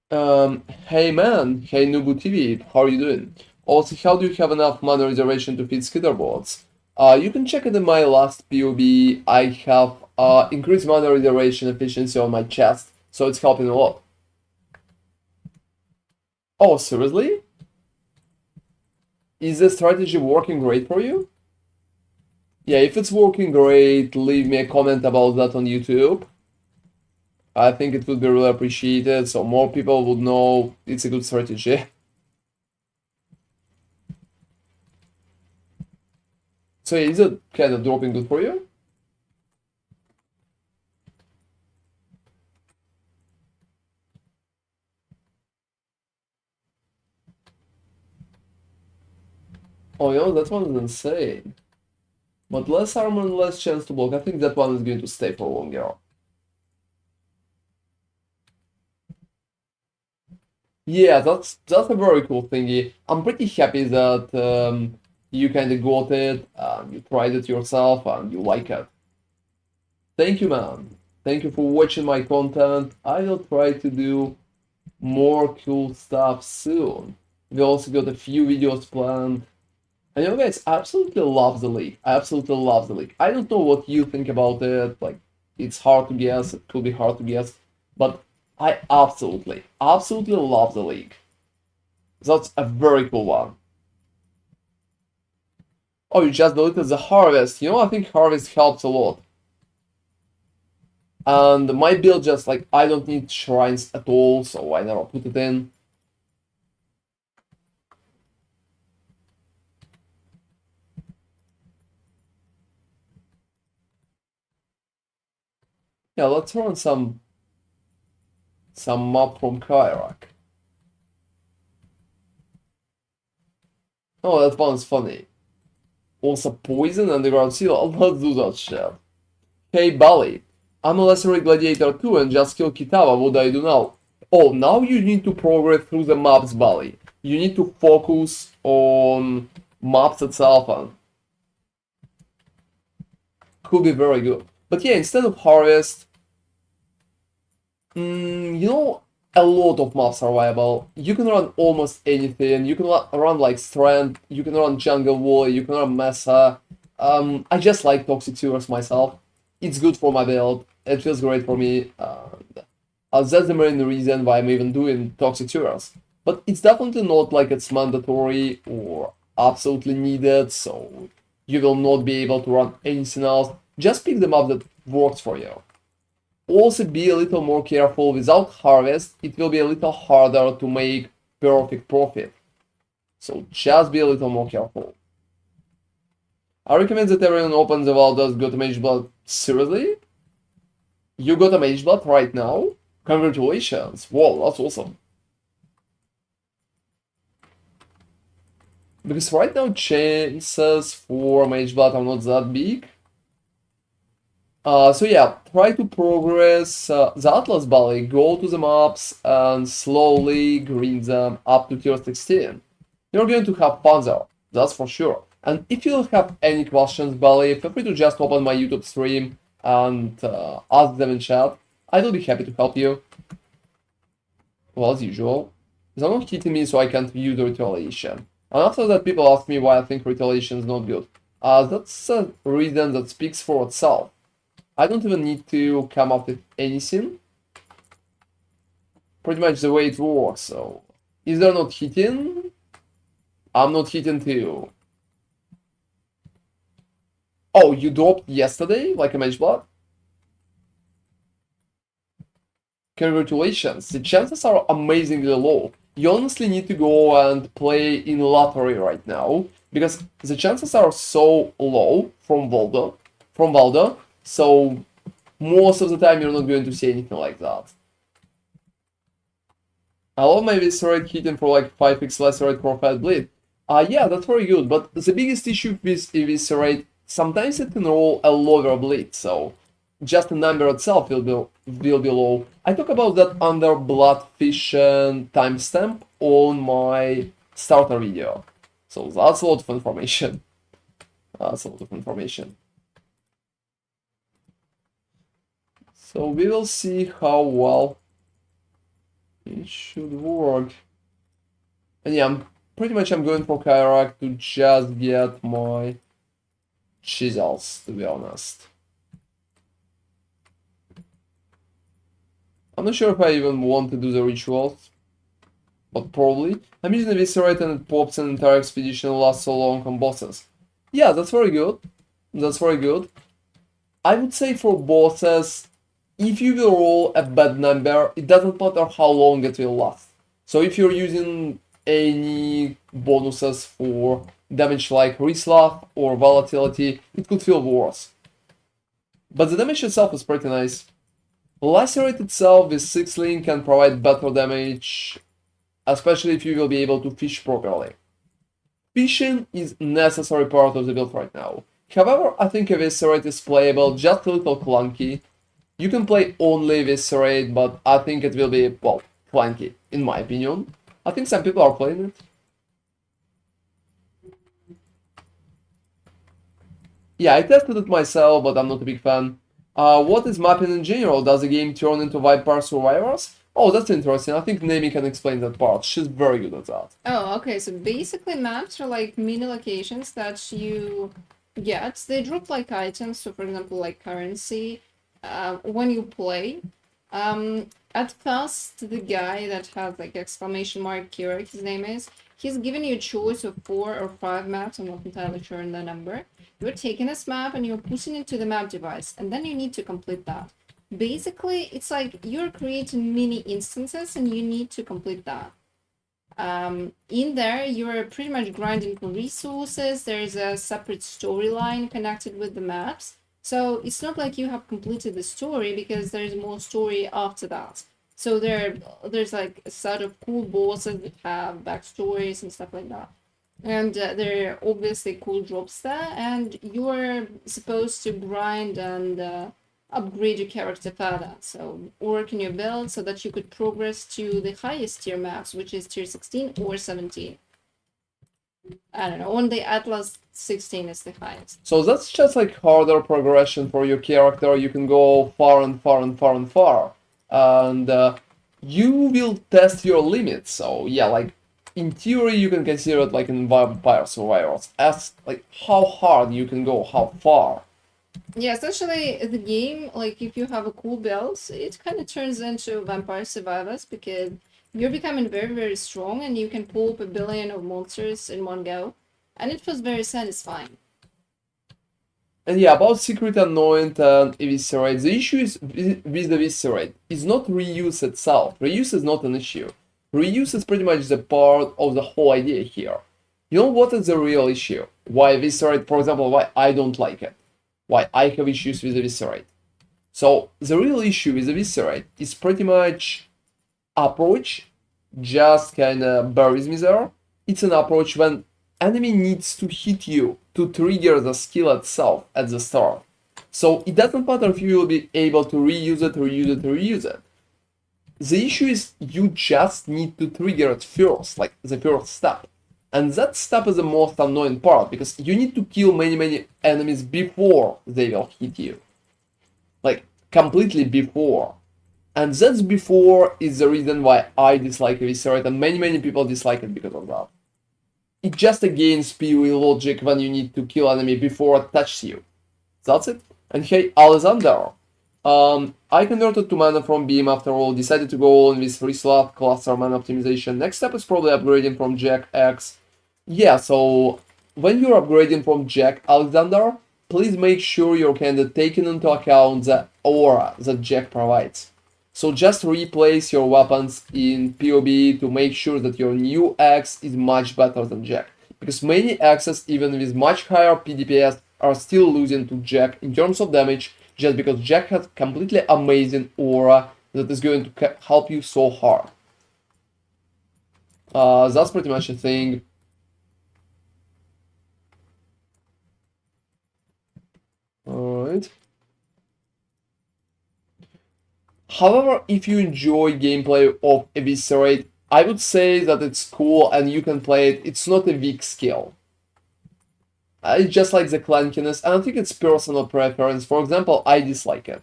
Hey man, hey Nubu TV, how are you doing? Also, how do you have enough mana reservation to feed skitterboards? You can check it in my last POB. I have increased mana reservation efficiency on my chest, so it's helping a lot. Oh, seriously? Is the strategy working great for you? Yeah, if it's working great, leave me a comment about that on YouTube. I think it would be really appreciated, so more people would know it's a good strategy. So is it kind of dropping good for you? Oh, you know, that one is insane. But less armor and less chance to block. I think that one is going to stay for longer. Yeah, that's a very cool thingy. I'm pretty happy that you kind of got it, you tried it yourself, and you like it. Thank you, man. Thank you for watching my content. I will try to do more cool stuff soon. We also got a few videos planned. And you know, guys, I absolutely love the league. I absolutely love the league. I don't know what you think about it. Like, it's hard to guess. It could be hard to guess. But I absolutely, absolutely love the league. That's a very cool one. Oh, you just deleted the harvest. You know, I think harvest helps a lot. And my build just like, I don't need shrines at all, so I never put it in. Yeah, let's run some mob from Kyrak. Oh, that one's funny. Also poison underground seal. Let's do that shit. Hey Bali, I'm a Lacerate Gladiator 2 and just killed Kitava. What do I do now? Oh, now you need to progress through the maps, Bali. You need to focus on maps itself and could be very good. But yeah, instead of harvest, you know, a lot of maps are viable. You can run almost anything. You can run like Strand, you can run Jungle War, you can run Mesa. I just like Toxic Sewers myself. It's good for my build. It feels great for me. That's the main reason why I'm even doing Toxic Sewers. But it's definitely not like it's mandatory or absolutely needed, so you will not be able to run anything else. Just pick the map that works for you. Also be a little more careful. Without harvest, it will be a little harder to make perfect profit. So just be a little more careful. I recommend that everyone opens the vault does got a mage blood. Seriously? You got a mage blood right now? Congratulations. Whoa, that's awesome. Because right now chances for mage blood are not that big. So yeah, try to progress the Atlas Valley, go to the maps and slowly grind them up to tier 16. You're going to have fun there, that's for sure. And if you have any questions, Bali, feel free to just open my YouTube stream and ask them in chat. I will be happy to help you. Well, as usual. They're not hitting me so I can't view the retaliation. And after that, people ask me why I think retaliation is not good. That's a reason that speaks for itself. I don't even need to come up with anything. Pretty much the way it works, so... Is there not hitting? I'm not hitting too. Oh, you dropped yesterday, like a mage blood? Congratulations, the chances are amazingly low. You honestly need to go and play in lottery right now, because the chances are so low from Valdo, so most of the time you're not going to see anything like that. I love my Eviscerate hitting for like 5x Lacerate for Fat Bleed. Yeah, that's very good, but the biggest issue with Eviscerate, sometimes it can roll a lower bleed, so just the number itself will be low. I talk about that under Bloodfish timestamp on my starter video. So that's a lot of information. That's a lot of information. So we will see how well it should work. And yeah, I'm going for Kyrak to just get my chisels, to be honest. I'm not sure if I even want to do the rituals, but probably. I'm using Eviscerate and it pops an entire expedition and lasts so long on bosses. Yeah, that's very good. That's very good. I would say for bosses, if you will roll a bad number, it doesn't matter how long it will last. So if you're using any bonuses for damage like Reslav or Volatility, it could feel worse. But the damage itself is pretty nice. Lacerate itself with 6 link can provide better damage, especially if you will be able to fish properly. Fishing is necessary part of the build right now. However, I think Eviscerate is playable, just a little clunky. You can play only Eviscerate, but I think it will be, well, clunky, in my opinion. I think some people are playing it. Yeah, I tested it myself, but I'm not a big fan. What is mapping in general? Does the game turn into Vampire Survivors? Oh, that's interesting. I think Nami can explain that part. She's very good at that. Oh, okay. So basically, maps are like mini locations that you get. They drop like items. So, for example, like currency. When you play, at first, the guy that has like exclamation mark Keurig, his name is, he's giving you a choice of 4 or 5 maps. I'm not entirely sure on the number. You're taking this map and you're putting it to the map device, and then you need to complete that. Basically, it's like you're creating mini instances and you need to complete that. In there, you're pretty much grinding for resources. There's a separate storyline connected with the maps. So it's not like you have completed the story because there's more story after that. So there's like a set of cool bosses that have backstories and stuff like that. And there are obviously cool drops there, and you're supposed to grind and upgrade your character further. So work in your build so that you could progress to the highest tier maps, which is tier 16 or 17. I don't know, on the Atlas 16 is the highest. So that's just like harder progression for your character. You can go far and far and far and far. And you will test your limits. So yeah, like in theory you can consider it like in Vampire Survivors as like how hard you can go, how far. Yeah, essentially the game, like if you have a cool build, it kind of turns into Vampire Survivors because you're becoming very, very strong and you can pull up 1 billion of monsters in one go. And it feels very satisfying. And yeah, about Secret Anoint and Eviscerate, the issue is with Eviscerate. It's not reuse itself. Reuse is not an issue. Reuse is pretty much the part of the whole idea here. You know what is the real issue? Why Eviscerate, for example, why I don't like it. Why I have issues with Eviscerate. So the real issue with Eviscerate is pretty much approach, just kinda buries me there. It's an approach when enemy needs to hit you to trigger the skill itself at the start. So it doesn't matter if you will be able to reuse it, reuse it. The issue is you just need to trigger it first, like the first step. And that step is the most annoying part, because you need to kill many enemies before they will hit you. Like, completely before. And that's before is the reason why I dislike Eviscerate, and many people dislike it because of that. It just against PoE logic when you need to kill enemy before it touches you. That's it. And hey, Alexander. I converted to mana from Beam after all, decided to go on with 3 slot cluster mana optimization. Next step is probably upgrading from Jack X. Yeah, so when you're upgrading from Jack, Alexander, please make sure you're kind of taking into account the aura that Jack provides. So just replace your weapons in PoB to make sure that your new X is much better than Jack. Because many X's, even with much higher PDPS, are still losing to Jack in terms of damage, just because Jack has completely amazing aura that is going to help you so hard. That's pretty much a thing. Alright. However, if you enjoy gameplay of Eviscerate, I would say that it's cool and you can play it. It's not a weak skill. I just like the clunkiness, and I think it's personal preference. For example, I dislike it.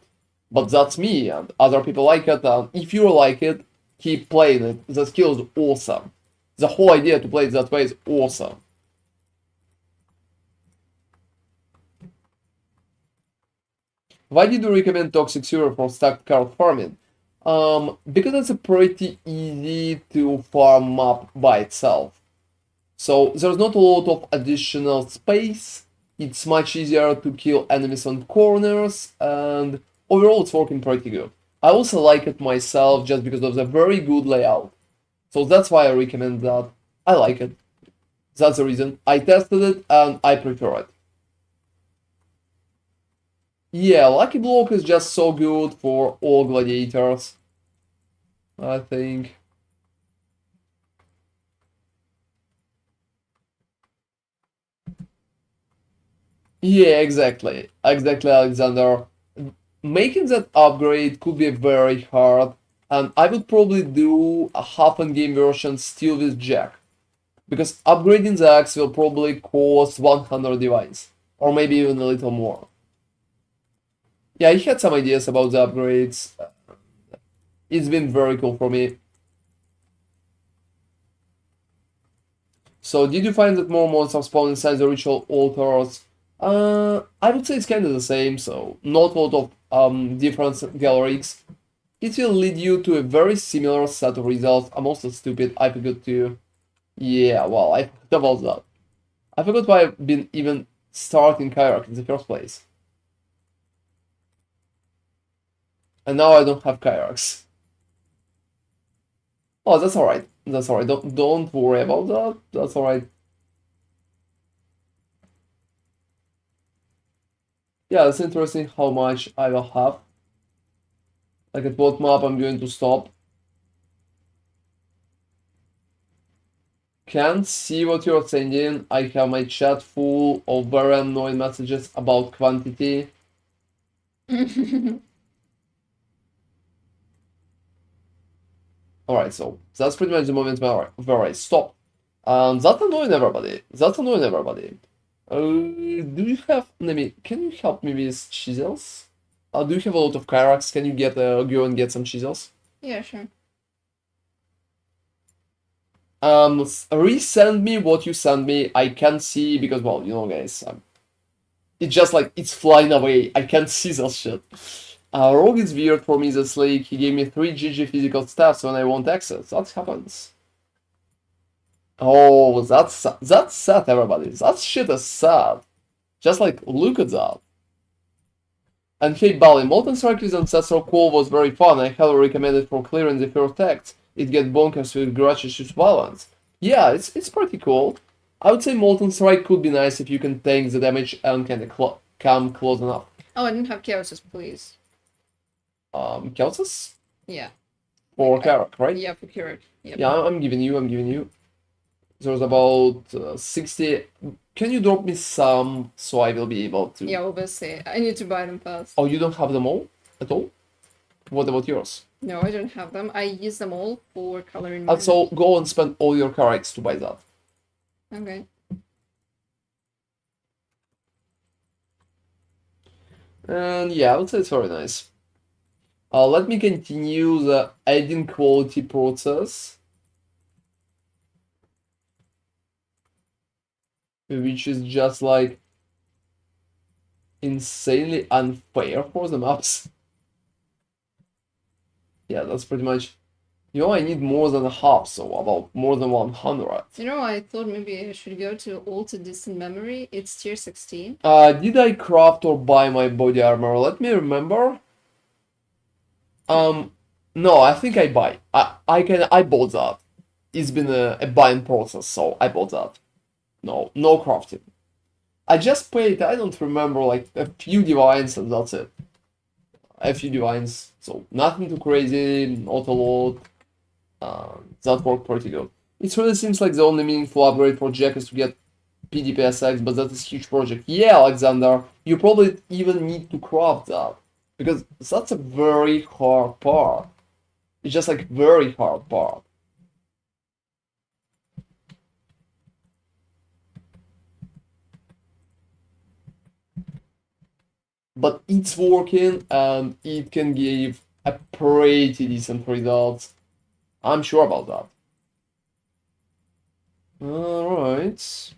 But that's me, and other people like it, and if you like it, keep playing it. The skill is awesome. The whole idea to play it that way is awesome. Why did you recommend Toxic Sewer for stacked card farming? Because it's a pretty easy to farm map by itself. So there's not a lot of additional space, it's much easier to kill enemies on corners, and overall it's working pretty good. I also like it myself just because of the very good layout. So that's why I recommend that. I like it. That's the reason. I tested it and I prefer it. Yeah, Lucky Block is just so good for all gladiators, I think. Yeah, exactly. Exactly, Alexander. Making that upgrade could be very hard, and I would probably do a half-in-game version still with Jack. Because upgrading the axe will probably cost 100 divines, or maybe even a little more. Yeah, I had some ideas about the upgrades. It's been very cool for me. So, did you find that more monsters spawn inside the ritual altars? I would say it's kind of the same, so not a lot of different galleries. It will lead you to a very similar set of results. I'm also stupid, I forgot to... Yeah, well, I forgot about that. I forgot why I've been even starting Kyrak in the first place. And now I don't have Kyraks. Oh, that's alright. That's alright. Don't worry about that. That's alright. Yeah, it's interesting how much I will have. Like at what map I'm going to stop. Can't see what you're sending. I have my chat full of very annoying messages about quantity. Alright, so that's pretty much the moment where I stop. That's annoying everybody. That's annoying everybody. Do you have... can you help me with chisels? Do you have a lot of Kyraks? Can you get go and get some chisels? Yeah, sure. Resend me what you sent me. I can't see because, well, you know, guys, it's just like it's flying away. I can't see that shit. Rogue is weird for me. That's like he gave me 3 GG physical stats when I want access. That happens. Oh, that's sad, everybody. That shit is sad. Just like look at that. And hey, Bali, Molten Strike's Ancestral Call was very fun. I highly recommend it for clearing the first act. It gets bonkers with grudges to violence. Yeah, it's pretty cool. I would say Molten Strike could be nice if you can tank the damage and kind of come close enough. Oh, I didn't have Chaoses, please. Kelsis? Yeah. For Karak, right? Yeah, for Kirak. Yep. Yeah, I'm giving you. There's about 60. Can you drop me some so I will be able to... Yeah, obviously. I need to buy them first. Oh, you don't have them all? At all? What about yours? No, I don't have them. I use them all for coloring mine. So go and spend all your Karaks to buy that. Okay. And yeah, I would say it's very nice. Let me continue the adding quality process, which is just like insanely unfair for the maps. Yeah, that's pretty much... You know, I need more than a half, so about more than 100. You know, I thought maybe I should go to Altered Distant Memory. It's tier 16. Did I craft or buy my body armor? Let me remember. No, I think I buy. I bought that. It's been a buying process, so I bought that. No crafting. I just paid, I don't remember, like a few divines and that's it. A few divines, so nothing too crazy, not a lot. That worked pretty good. It really seems like the only meaningful upgrade for Jack is to get PDPSX, but that is a huge project. Yeah, Alexander, you probably even need to craft that. Because that's a very hard part. It's just like very hard part. But it's working and it can give a pretty decent result. I'm sure about that. Alright.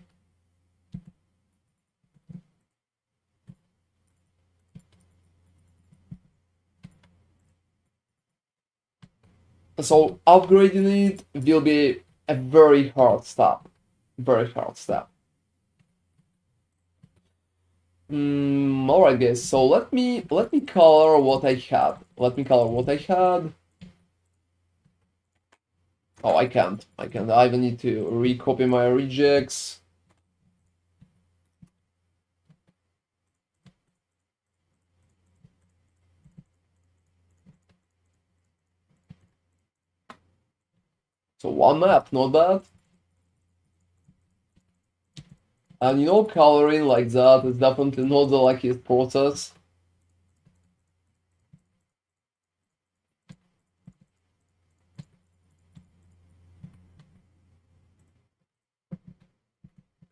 So upgrading it will be a very hard step. Very hard step. Alright guys, so let me color what I had. Oh, I can't. I even need to recopy my rejects. So one map, not bad. And you know, coloring like that is definitely not the luckiest process.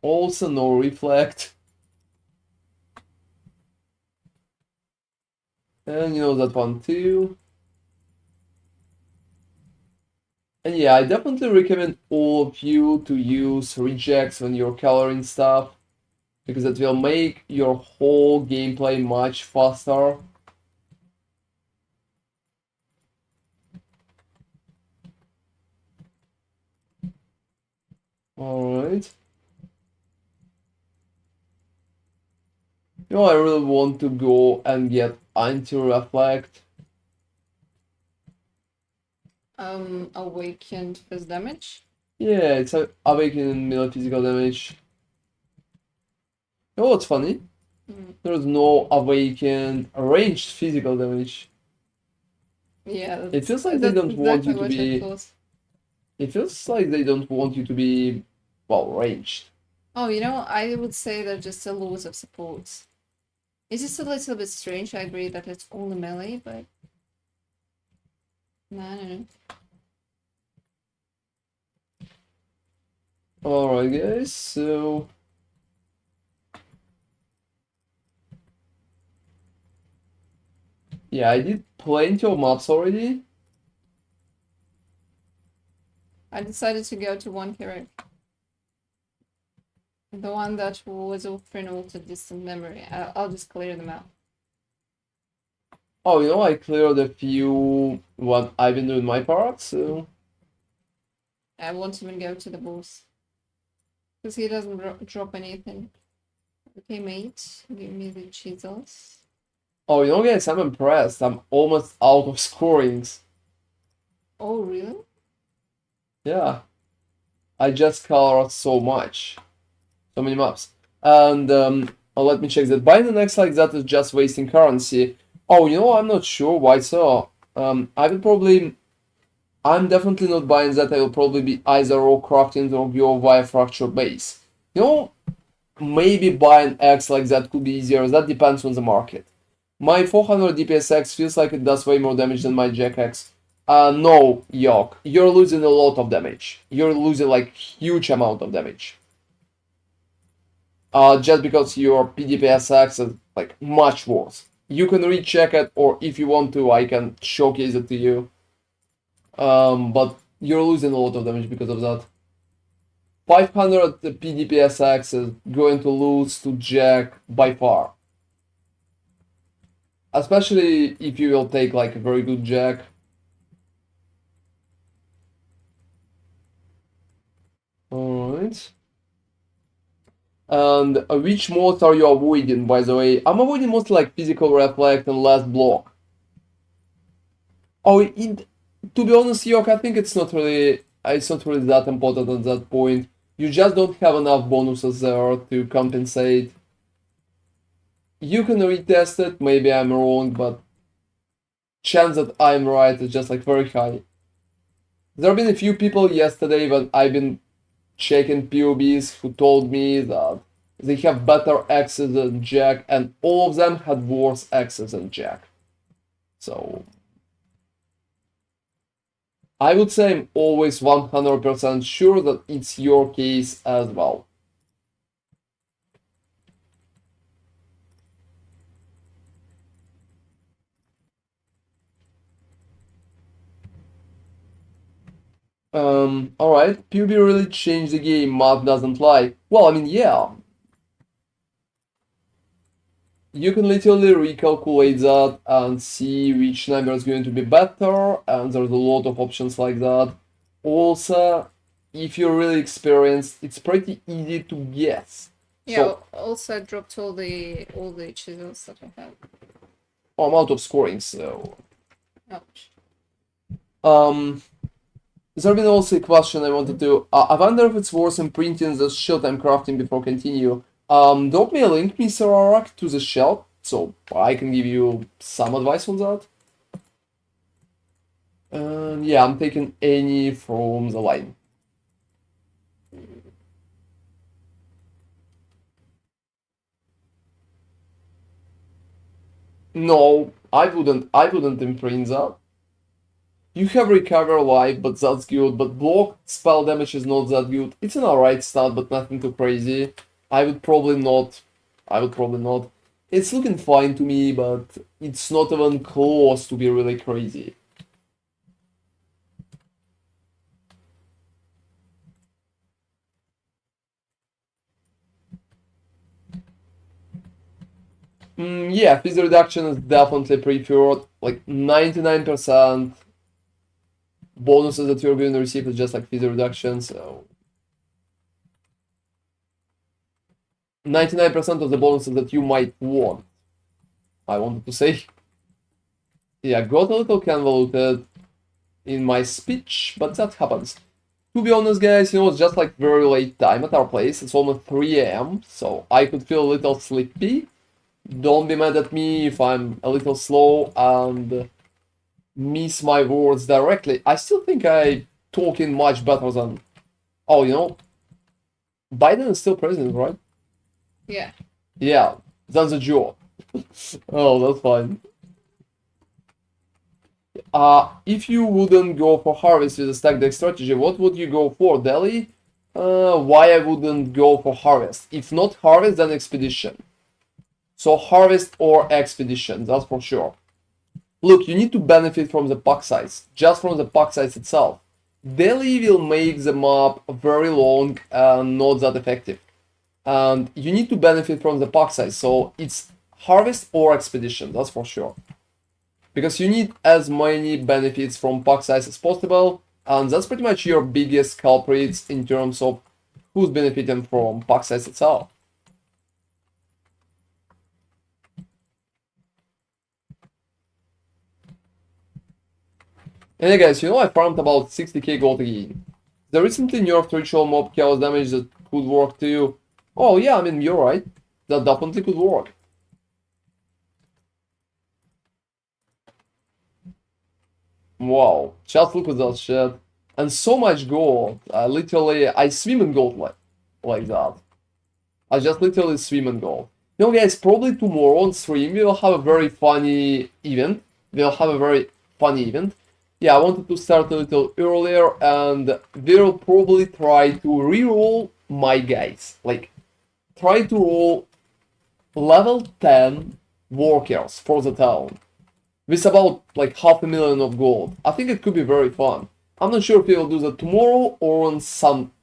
Also no reflect. And you know that one too. And yeah, I definitely recommend all of you to use rejects when you're coloring stuff, because it will make your whole gameplay much faster. Alright. I really want to go and get anti-reflect. Awakened first damage. Yeah, it's a awakening melee physical damage. You know what's funny? There's no awakened ranged physical damage. Yeah, It feels like they that's don't want exactly you to what I be. thought. It feels like they don't want you to be, well, ranged. Oh, you know, I would say they're just a loss of support. It's just a little bit strange. I agree that it's only melee, but no, I don't know. Alright, guys, so. Yeah, I did plenty of maps already. I decided to go to one hero. The one that was offering altered distant memory. I'll just clear them out. Oh, I cleared a few what I've been doing my part, so. I won't even go to the boss. Because he doesn't drop anything. Okay, mate. Give me the chisels. Oh, guys, I'm impressed. I'm almost out of scorings. Oh, really? Yeah. I just colored so much. So many maps. And let me check that. Buying an X like that is just wasting currency. Oh, I'm not sure why so. I will probably. I'm definitely not buying that. I will probably be either raw crafting or go via fracture base. Maybe buying X like that could be easier. That depends on the market. My 400 DPS X feels like it does way more damage than my Jack X. No, Yok. You're losing a lot of damage. You're losing like huge amount of damage. Just because your PDPSX is like much worse. You can recheck it, or if you want to, I can showcase it to you. But you're losing a lot of damage because of that. 500 PDPSX is going to lose to Jack by far. Especially if you will take like a very good Jack. Alright. And which modes are you avoiding, by the way? I'm avoiding mostly like physical reflect and last block. Oh, to be honest, Yok, I think it's not really that important at that point. You just don't have enough bonuses there to compensate. You can retest it, maybe I'm wrong, but chance that I'm right is just like very high. There have been a few people yesterday when I've been checking POBs who told me that they have better access than Jack, and all of them had worse access than Jack. So I would say I'm always 100% sure that it's your case as well. Alright, PUBG really changed the game, math doesn't lie. Well, I mean, yeah. You can literally recalculate that and see which number is going to be better, and there's a lot of options like that. Also, if you're really experienced, it's pretty easy to guess. Yeah, So, also I dropped all the chisels that I have. I'm out of scoring, so. Ouch. There's been also a question I wanted to. I wonder if it's worth imprinting the shield I'm crafting before continue. Drop me a link, Mr. Arak, to the shield, so I can give you some advice on that. Yeah, I'm taking any from the line. No, I wouldn't imprint that. You have recover life, but that's good. But block spell damage is not that good. It's an alright stat, but nothing too crazy. I would probably not. I would probably not. It's looking fine to me, but it's not even close to be really crazy. Yeah, phys reduction is definitely preferred. Like 99% bonuses that you're going to receive is just like phys reduction, so 99% of the bonuses that you might want, I wanted to say. Yeah, got a little convoluted in my speech, but that happens. To be honest, guys, you know, it's just like very late time at our place. It's almost 3 a.m., so I could feel a little sleepy. Don't be mad at me if I'm a little slow and miss my words directly. I still think I talking much better than... Oh, you know, Biden is still president, right? Yeah. Yeah, that's a joke. Oh, that's fine. If you wouldn't go for harvest with a stack deck strategy, what would you go for, Delhi? Why I wouldn't go for harvest? If not harvest, then expedition. So harvest or expedition, that's for sure. Look, you need to benefit from the pack size, just from the pack size itself. Delhi will make the map very long and not that effective. And you need to benefit from the pack size, so it's harvest or expedition, that's for sure. Because you need as many benefits from pack size as possible, and that's pretty much your biggest culprits in terms of who's benefiting from pack size itself. And yeah, guys, you know I farmed about 60k gold again. The recently nerfed ritual mob chaos damage that could work too. Oh yeah, I mean, you're right. That definitely could work. Wow, just look at that shit. And so much gold. Literally, I swim in gold like that. I just literally swim in gold. You know, guys, probably tomorrow on stream we'll have a very funny event. We'll have a very funny event. Yeah, I wanted to start a little earlier, and we'll probably try to re-roll my guys. Like, try to roll level 10 workers for the town with about like 500,000 of gold. I think it could be very fun. I'm not sure if we'll do that tomorrow or on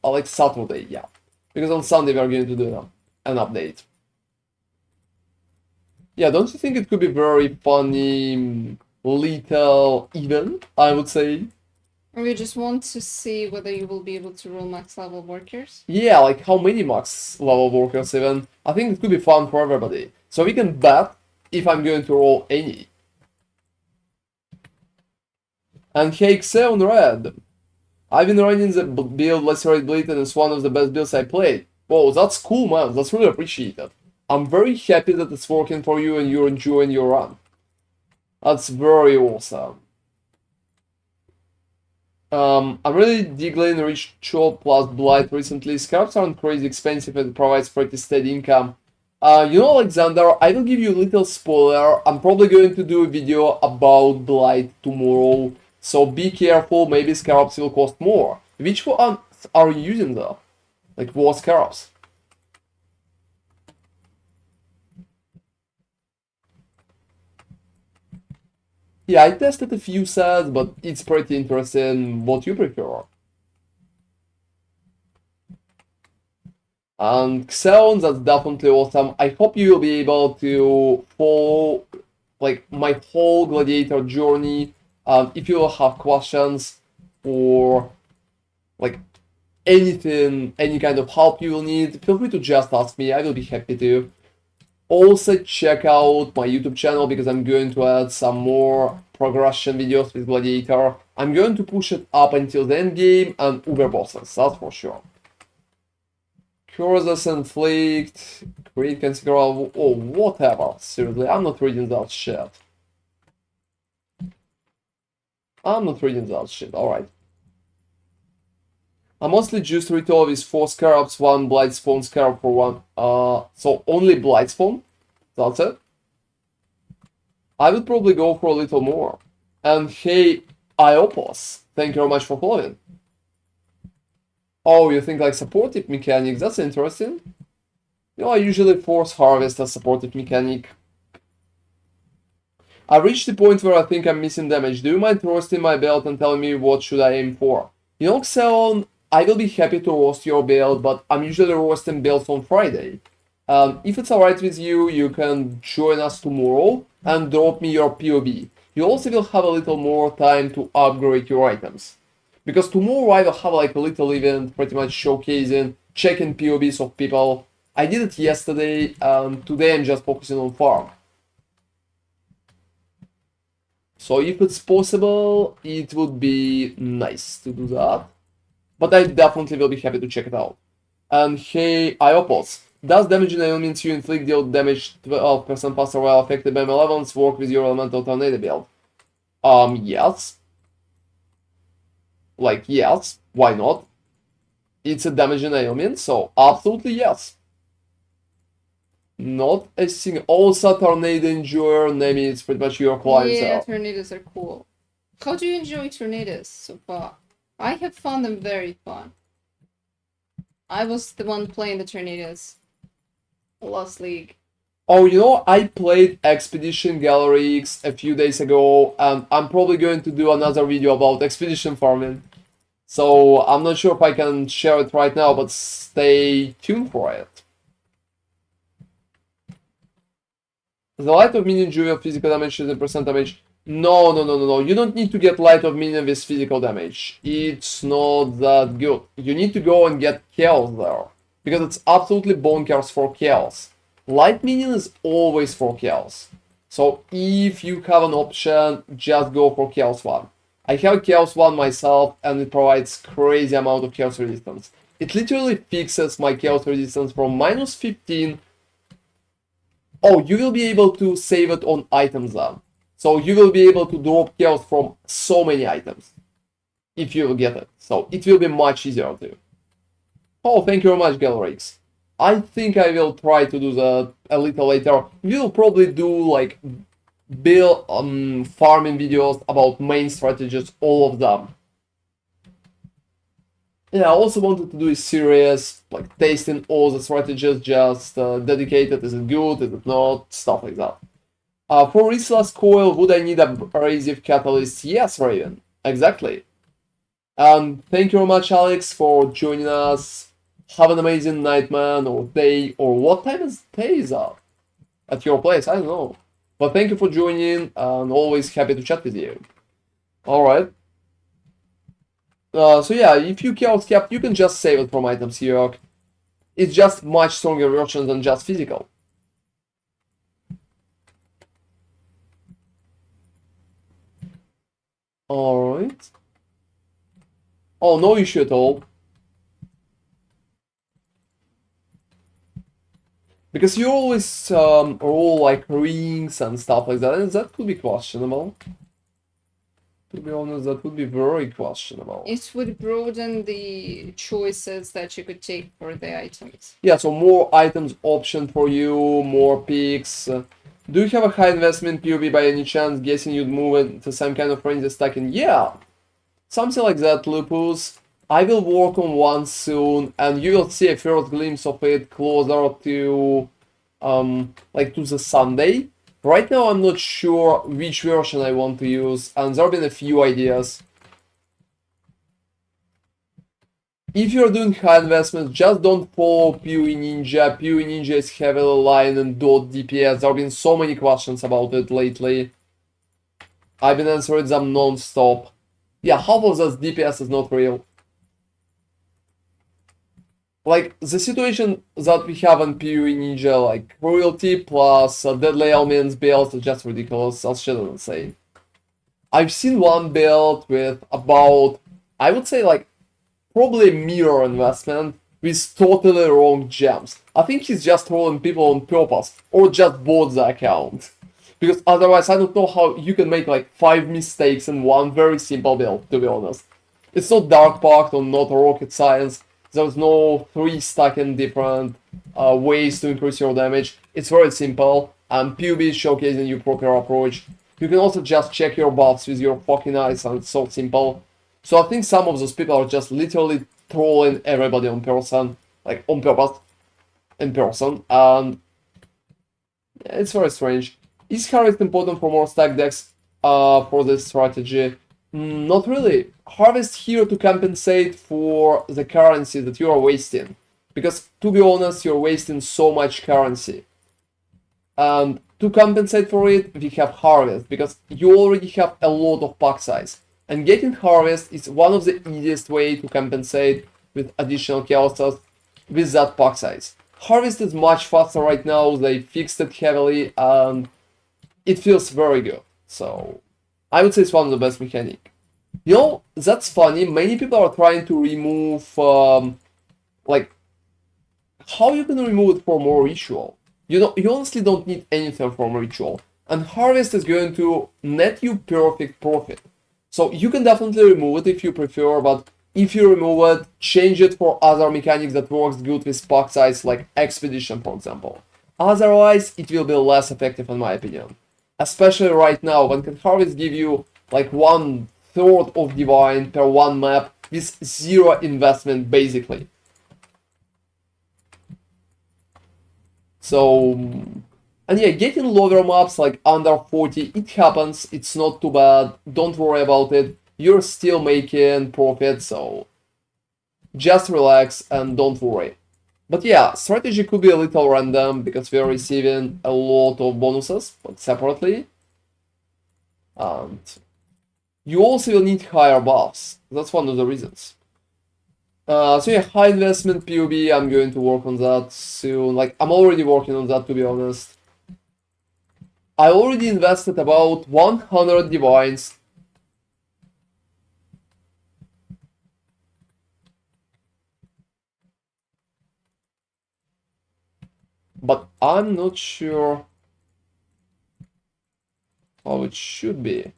like Saturday, yeah. Because on Sunday we're going to do an update. Yeah, don't you think it could be very funny little event, I would say? We just want to see whether you will be able to roll max level workers. Yeah, like how many max level workers even. I think it could be fun for everybody. So we can bet if I'm going to roll any. And hey, Xeon Red. I've been running the build Lacerate Gladiator, and it's one of the best builds I played. Whoa, that's cool, man. That's really appreciated. I'm very happy that it's working for you and you're enjoying your run. That's very awesome. I'm really digging Ritual plus Blight recently. Scarabs aren't crazy expensive and it provides pretty steady income. You know, Alexander, I will give you a little spoiler. I'm probably going to do a video about Blight tomorrow. So be careful, maybe Scarabs will cost more. Which one are you using though? Like what Scarabs? Yeah, I tested a few sets, but it's pretty interesting what you prefer. And Xeon, that's definitely awesome. I hope you will be able to follow like my whole gladiator journey. If you have questions or like anything, any kind of help you will need, feel free to just ask me. I will be happy to. Also check out my YouTube channel because I'm going to add some more progression videos with Gladiator. I'm going to push it up until the end game and Uber bosses, that's for sure. Curses inflict, create considerable, oh whatever, seriously, I'm not reading that shit. Alright. I mostly just ritual with 4 scarabs, 1 blight spawn scarab for 1. So only blight spawn. That's it. I would probably go for a little more. And hey, Iopos, thank you very much for following. Oh, you think like supportive mechanics? That's interesting. You know, I usually force harvest as supportive mechanic. I reached the point where I think I'm missing damage. Do you mind roasting my belt and telling me what should I aim for? You know, Xeon, I will be happy to roast your build, but I'm usually roasting builds on Friday. If it's alright with you, you can join us tomorrow and drop me your POB. You also will have a little more time to upgrade your items. Because tomorrow I will have like a little event pretty much showcasing, checking POBs of people. I did it yesterday, and today I'm just focusing on farm. So if it's possible, it would be nice to do that. But I definitely will be happy to check it out. And hey, Iopos, does damage in elements you inflict deal damage 12% faster while affected by malevolence work with your elemental tornado build? Yes. Like, yes, why not? It's a damage in element, so absolutely yes. Not a single. Also, tornado enjoyer, name it, it's pretty much your clientele. Yeah, tornadoes are cool. How do you enjoy tornadoes so far? I have found them very fun. I was the one playing the tornadoes last league. Oh, you know, I played Expedition Gallery X a few days ago, and I'm probably going to do another video about Expedition farming. So I'm not sure if I can share it right now, but stay tuned for it. The light of minion dual physical damage is a percent damage. No. You don't need to get light of minion with physical damage. It's not that good. You need to go and get chaos there. Because it's absolutely bonkers for chaos. Light minion is always for chaos. So if you have an option, just go for chaos 1. I have chaos 1 myself, and it provides crazy amount of chaos resistance. It literally fixes my chaos resistance from minus 15. Oh, you will be able to save it on items then. So you will be able to drop chaos from so many items. If you will get it. So it will be much easier to. Oh, thank you very much, Galrix. I think I will try to do that a little later. We will probably do like build farming videos about main strategies, all of them. Yeah, I also wanted to do a series, like tasting all the strategies, just dedicated, is it good, is it not, stuff like that. For Rissla's Coil, would I need a abrasive catalyst? Yes, Raven, exactly. And thank you very much, Alex, for joining us. Have an amazing night, man, or day, or what time is day is up at your place? I don't know. But thank you for joining, and always happy to chat with you. Alright. So yeah, if you chaos cap, you can just save it from items here. It's just much stronger version than just physical. Alright. Oh, no issue at all. Because you always roll like rings and stuff like that, and that could be questionable. To be honest, that would be very questionable. It would broaden the choices that you could take for the items. Yeah, so more items option for you, more picks. Do you have a high investment POV by any chance? Guessing you'd move it to some kind of frenzy stacking? Yeah, something like that, Lupus. I will work on one soon, and you will see a first glimpse of it closer to, like to the Sunday. Right now, I'm not sure which version I want to use, and there have been a few ideas. If you're doing high investments, just don't follow PoE Ninja. PoE Ninja is heavily aligned in dot DPS. There have been so many questions about it lately. I've been answering them non-stop. Yeah, half of this DPS is not real. Like, the situation that we have in PoE Ninja, like, royalty plus deadly elements builds is just ridiculous. That's shit insane. I've seen one build with about, I would say, like, probably a mirror investment with totally wrong gems. I think he's just trolling people on purpose, or just bought the account. Because otherwise, I don't know how you can make, like, 5 mistakes in one very simple build, to be honest. It's not Dark Pact or not rocket science. There's no 3 stacking different ways to increase your damage. It's very simple, and PUB is showcasing you proper approach. You can also just check your buffs with your fucking eyes, and it's so simple. So I think some of those people are just literally trolling everybody on person, like on purpose, in person, and it's very strange. Is Harvest important for more stack decks for this strategy? Not really. Harvest here to compensate for the currency that you are wasting. Because to be honest, you're wasting so much currency. And to compensate for it, we have Harvest, because you already have a lot of pack size. And getting Harvest is one of the easiest way to compensate with additional chaos stars with that pack size. Harvest is much faster right now, they fixed it heavily, and it feels very good. So I would say it's one of the best mechanic. You know, that's funny, many people are trying to remove, like, how you can remove it for more ritual? You honestly don't need anything from ritual. And Harvest is going to net you perfect profit. So you can definitely remove it if you prefer, but if you remove it, change it for other mechanics that works good with pack size, like Expedition, for example. Otherwise, it will be less effective in my opinion. Especially right now, when can Harvest give you like 1/3 of Divine per one map with zero investment basically. So, and yeah, getting lower maps like under 40, it happens, it's not too bad, don't worry about it, you're still making profit, so just relax and don't worry. But yeah, strategy could be a little random because we are receiving a lot of bonuses, but separately. And you also will need higher buffs, that's one of the reasons. So yeah, high investment PoB, I'm going to work on that soon. Like, I'm already working on that, to be honest. I already invested about 100 divines. But I'm not sure how it should be.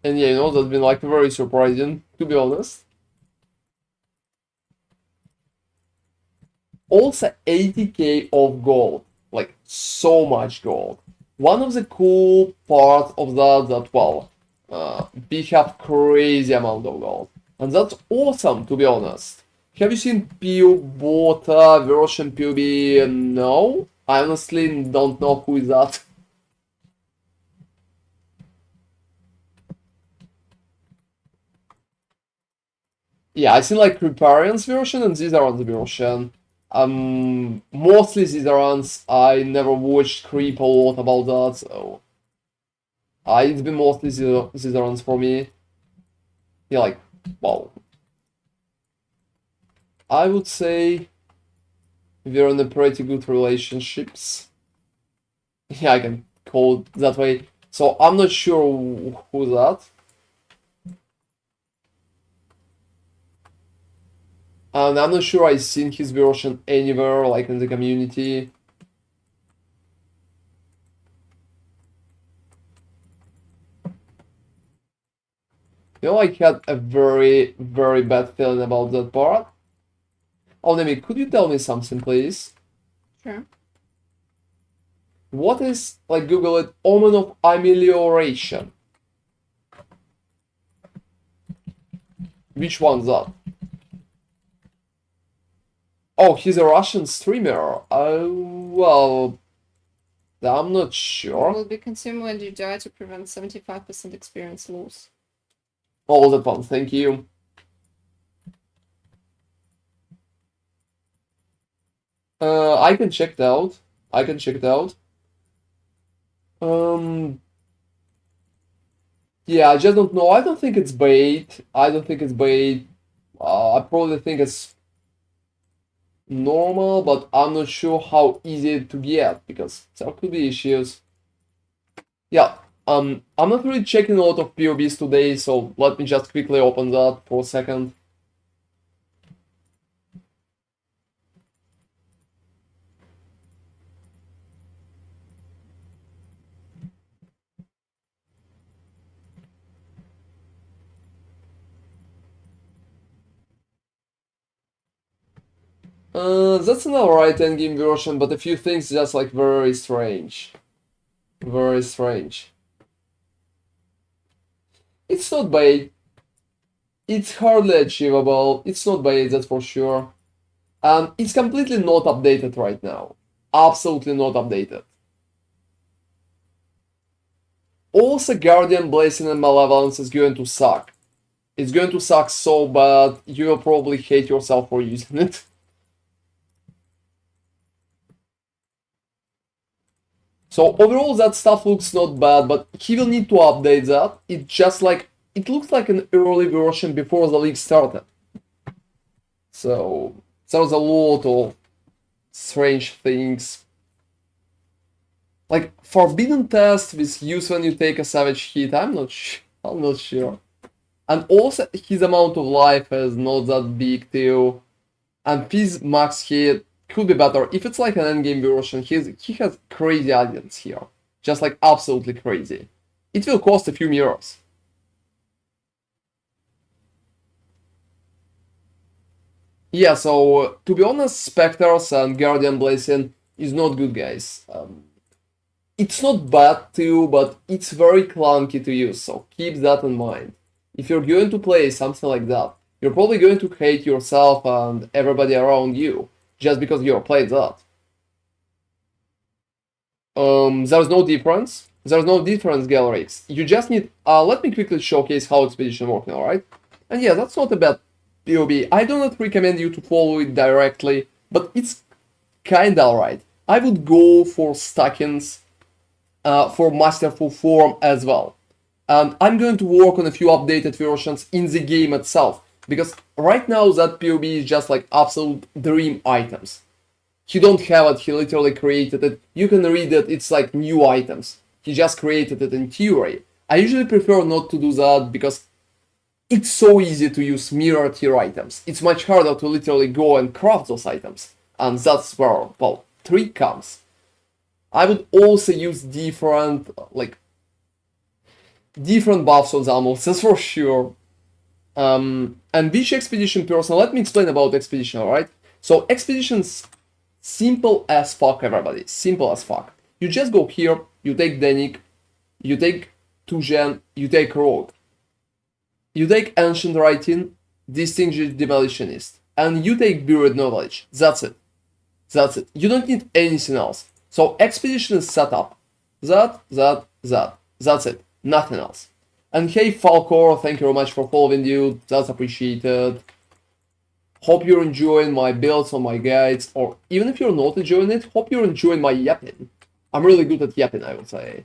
And yeah, you know, that's been like very surprising, to be honest. Also 80k of gold, like so much gold. One of the cool parts of that well, we have crazy amount of gold. And that's awesome, to be honest. Have you seen PO Bota version POB? No? I honestly don't know who is that. Yeah, I seen like Riparian's version and Zizaran's version. Mostly Zizaran's. I never watched Creep a lot about that, so it's been mostly Zizaran's for me. Yeah, like, well, I would say we're in a pretty good relationships. Yeah, I can call it that way. So I'm not sure who's that. And I'm not sure I've seen his version anywhere, like in the community. You know, I had a very, very bad feeling about that part. Oh, Nemi, could you tell me something, please? Sure. What is, like, Google it, Omen of Amelioration? Which one's that? Oh, he's a Russian streamer. Well, I'm not It sure. will be consumed when you die to prevent 75% experience loss. Oh, that one, thank you. I can check it out. I can check it out. Yeah, I just don't know. I don't think it's bait. I don't think it's bait. I probably think it's normal, but I'm not sure how easy to get because there could be issues. Yeah, I'm not really checking a lot of POBs today, so let me just quickly open that for a second. That's an alright endgame version, but a few things just like very strange. Very strange. It's not bait. It's hardly achievable. It's not bait, that's for sure. And it's completely not updated right now. Absolutely not updated. Also, Guardian, Blazing, and Malevolence is going to suck. It's going to suck so bad, you will probably hate yourself for using it. So overall that stuff looks not bad, but he will need to update that. It just like, it looks like an early version before the league started. So there's a lot of strange things. Like forbidden test with use when you take a savage hit, I'm not sure. And also his amount of life is not that big too. And his max hit could be better. If it's like an endgame version, he has crazy audience here. Just like absolutely crazy. It will cost a few mirrors. Yeah, so to be honest, Spectres and Guardian Blazing is not good, guys. It's not bad too, but it's very clunky to use, so keep that in mind. If you're going to play something like that, you're probably going to hate yourself and everybody around you, just because you're playing that. There's no difference. There's no difference, Gallerix. You just need... let me quickly showcase how Expedition working, alright? And yeah, that's not a bad PoB. I do not recommend you to follow it directly, but it's kinda alright. I would go for Stackins, for Masterful Form as well. And I'm going to work on a few updated versions in the game itself, because right now that PoB is just like absolute dream items. He don't have it, he literally created it. You can read it, it's like new items. He just created it in theory. I usually prefer not to do that because it's so easy to use mirror tier items. It's much harder to literally go and craft those items. And that's where, well, trick comes. I would also use different buffs on the animals, that's for sure. And which expedition person? Let me explain about expedition, alright? So expeditions simple as fuck, everybody. Simple as fuck. You just go here, you take Denik, you take Tujen, you take Rogue. You take Ancient Writing, Distinguished Demolitionist, and you take Buried Knowledge. That's it. That's it. You don't need anything else. So expedition is set up. That's it. Nothing else. And hey Falcor, thank you very much for following, dude. That's appreciated. Hope you're enjoying my builds on my guides, or even if you're not enjoying it, hope you're enjoying my yapping. I'm really good at yapping, I would say.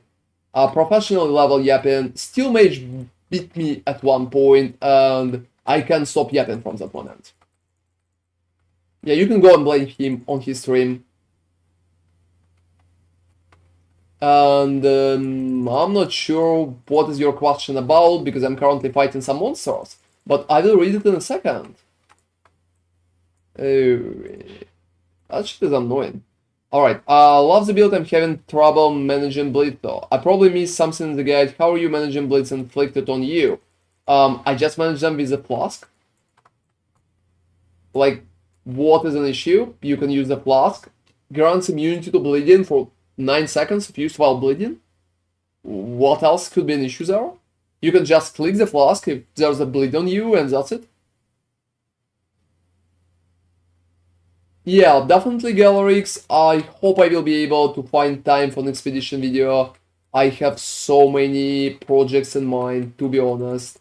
Professional level yapping. Steel Mage beat me at one point, and I can't stop yapping from that moment. Yeah, you can go and blame him on his stream. And I'm not sure what is your question about, because I'm currently fighting some monsters. But I will read it in a second. That shit is annoying. Alright, love the build, I'm having trouble managing bleed though. I probably missed something in the guide. How are you managing bleeds inflicted on you? I just manage them with a flask. Like, what is an issue? You can use the flask. Grants immunity to bleeding for 9 seconds if used while bleeding. What else could be an issue there? You can just click the flask if there's a bleed on you, and that's it. Yeah, definitely Gallerix. I hope I will be able to find time for an expedition video. I have so many projects in mind, to be honest.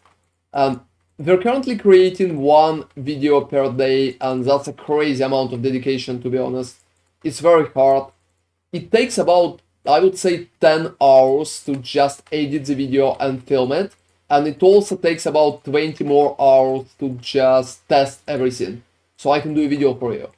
And we're currently creating one video per day, and that's a crazy amount of dedication, to be honest. It's very hard. It takes about, I would say, 10 hours to just edit the video and film it. And it also takes about 20 more hours to just test everything. So I can do a video for you.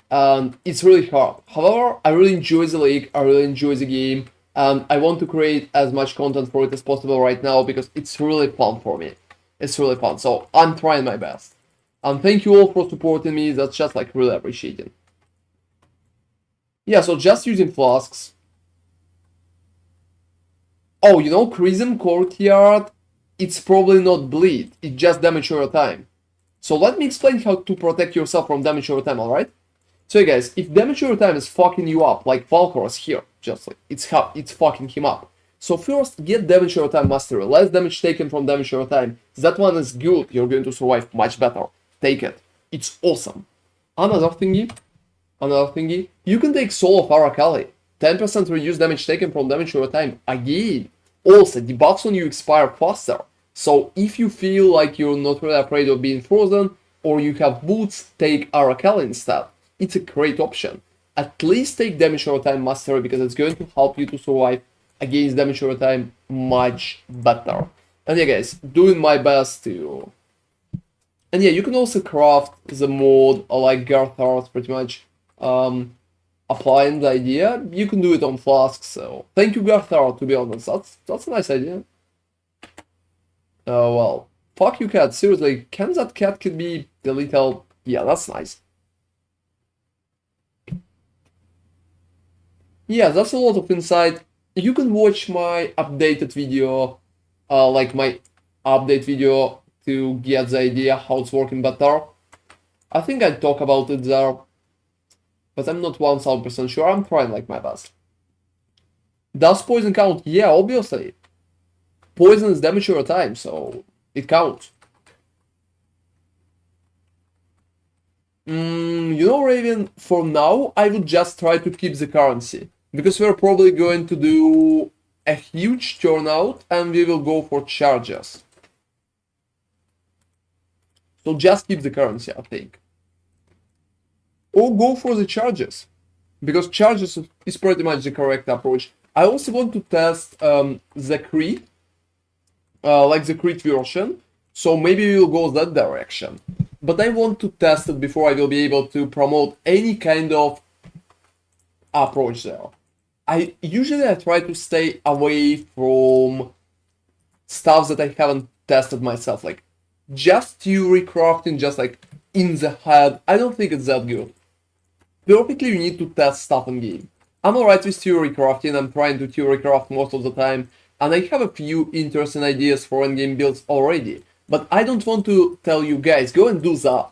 And it's really hard. However, I really enjoy the league, I really enjoy the game, and I want to create as much content for it as possible right now because it's really fun for me. It's really fun, so I'm trying my best. And thank you all for supporting me, that's just like really appreciated. Yeah, so just using flasks. Oh, you know, Chrism Courtyard, it's probably not bleed, it just damage over time. So let me explain how to protect yourself from damage over time, alright? So guys, if damage over time is fucking you up, like Falcor's here, just like, it's fucking him up. So first, get damage over time mastery, less damage taken from damage over time. That one is good, you're going to survive much better. Take it, it's awesome. Another thingy, you can take Soul of Arakali, 10% reduce damage taken from damage over time, again. Also, debuffs on you expire faster, So if you feel like you're not really afraid of being frozen, or you have boots, take Araceli instead. It's a great option. At least take damage over time mastery because it's going to help you to survive against damage over time much better. And yeah guys, doing my best to... And yeah, you can also craft the mod like Garthart pretty much. Applying the idea, you can do it on Flask, so thank you Garthar, to be honest, that's a nice idea. Well, fuck you cat, seriously, can that cat could be the little... Yeah, that's nice. Yeah, that's a lot of insight. You can watch my updated video, like my update video to get the idea how it's working better. I think I talk about it there, but I'm not 1000% sure. I'm trying like my best. Does poison count? Yeah, obviously. Poison is damage over time, so it counts. You know, Raven, for now, I would just try to keep the currency. Because we're probably going to do a huge turnout and we will go for charges. So just keep the currency, I think. Or go for the charges. Because charges is pretty much the correct approach. I also want to test the crit. Like the crit version. So maybe we'll go that direction. But I want to test it before I will be able to promote any kind of approach there. I usually try to stay away from stuff that I haven't tested myself. Like just theory crafting, just like in the head. I don't think it's that good. Perfectly, you need to test stuff in game. I'm alright with theory crafting. I'm trying to theory craft most of the time. And I have a few interesting ideas for endgame builds already. But I don't want to tell you guys, go and do that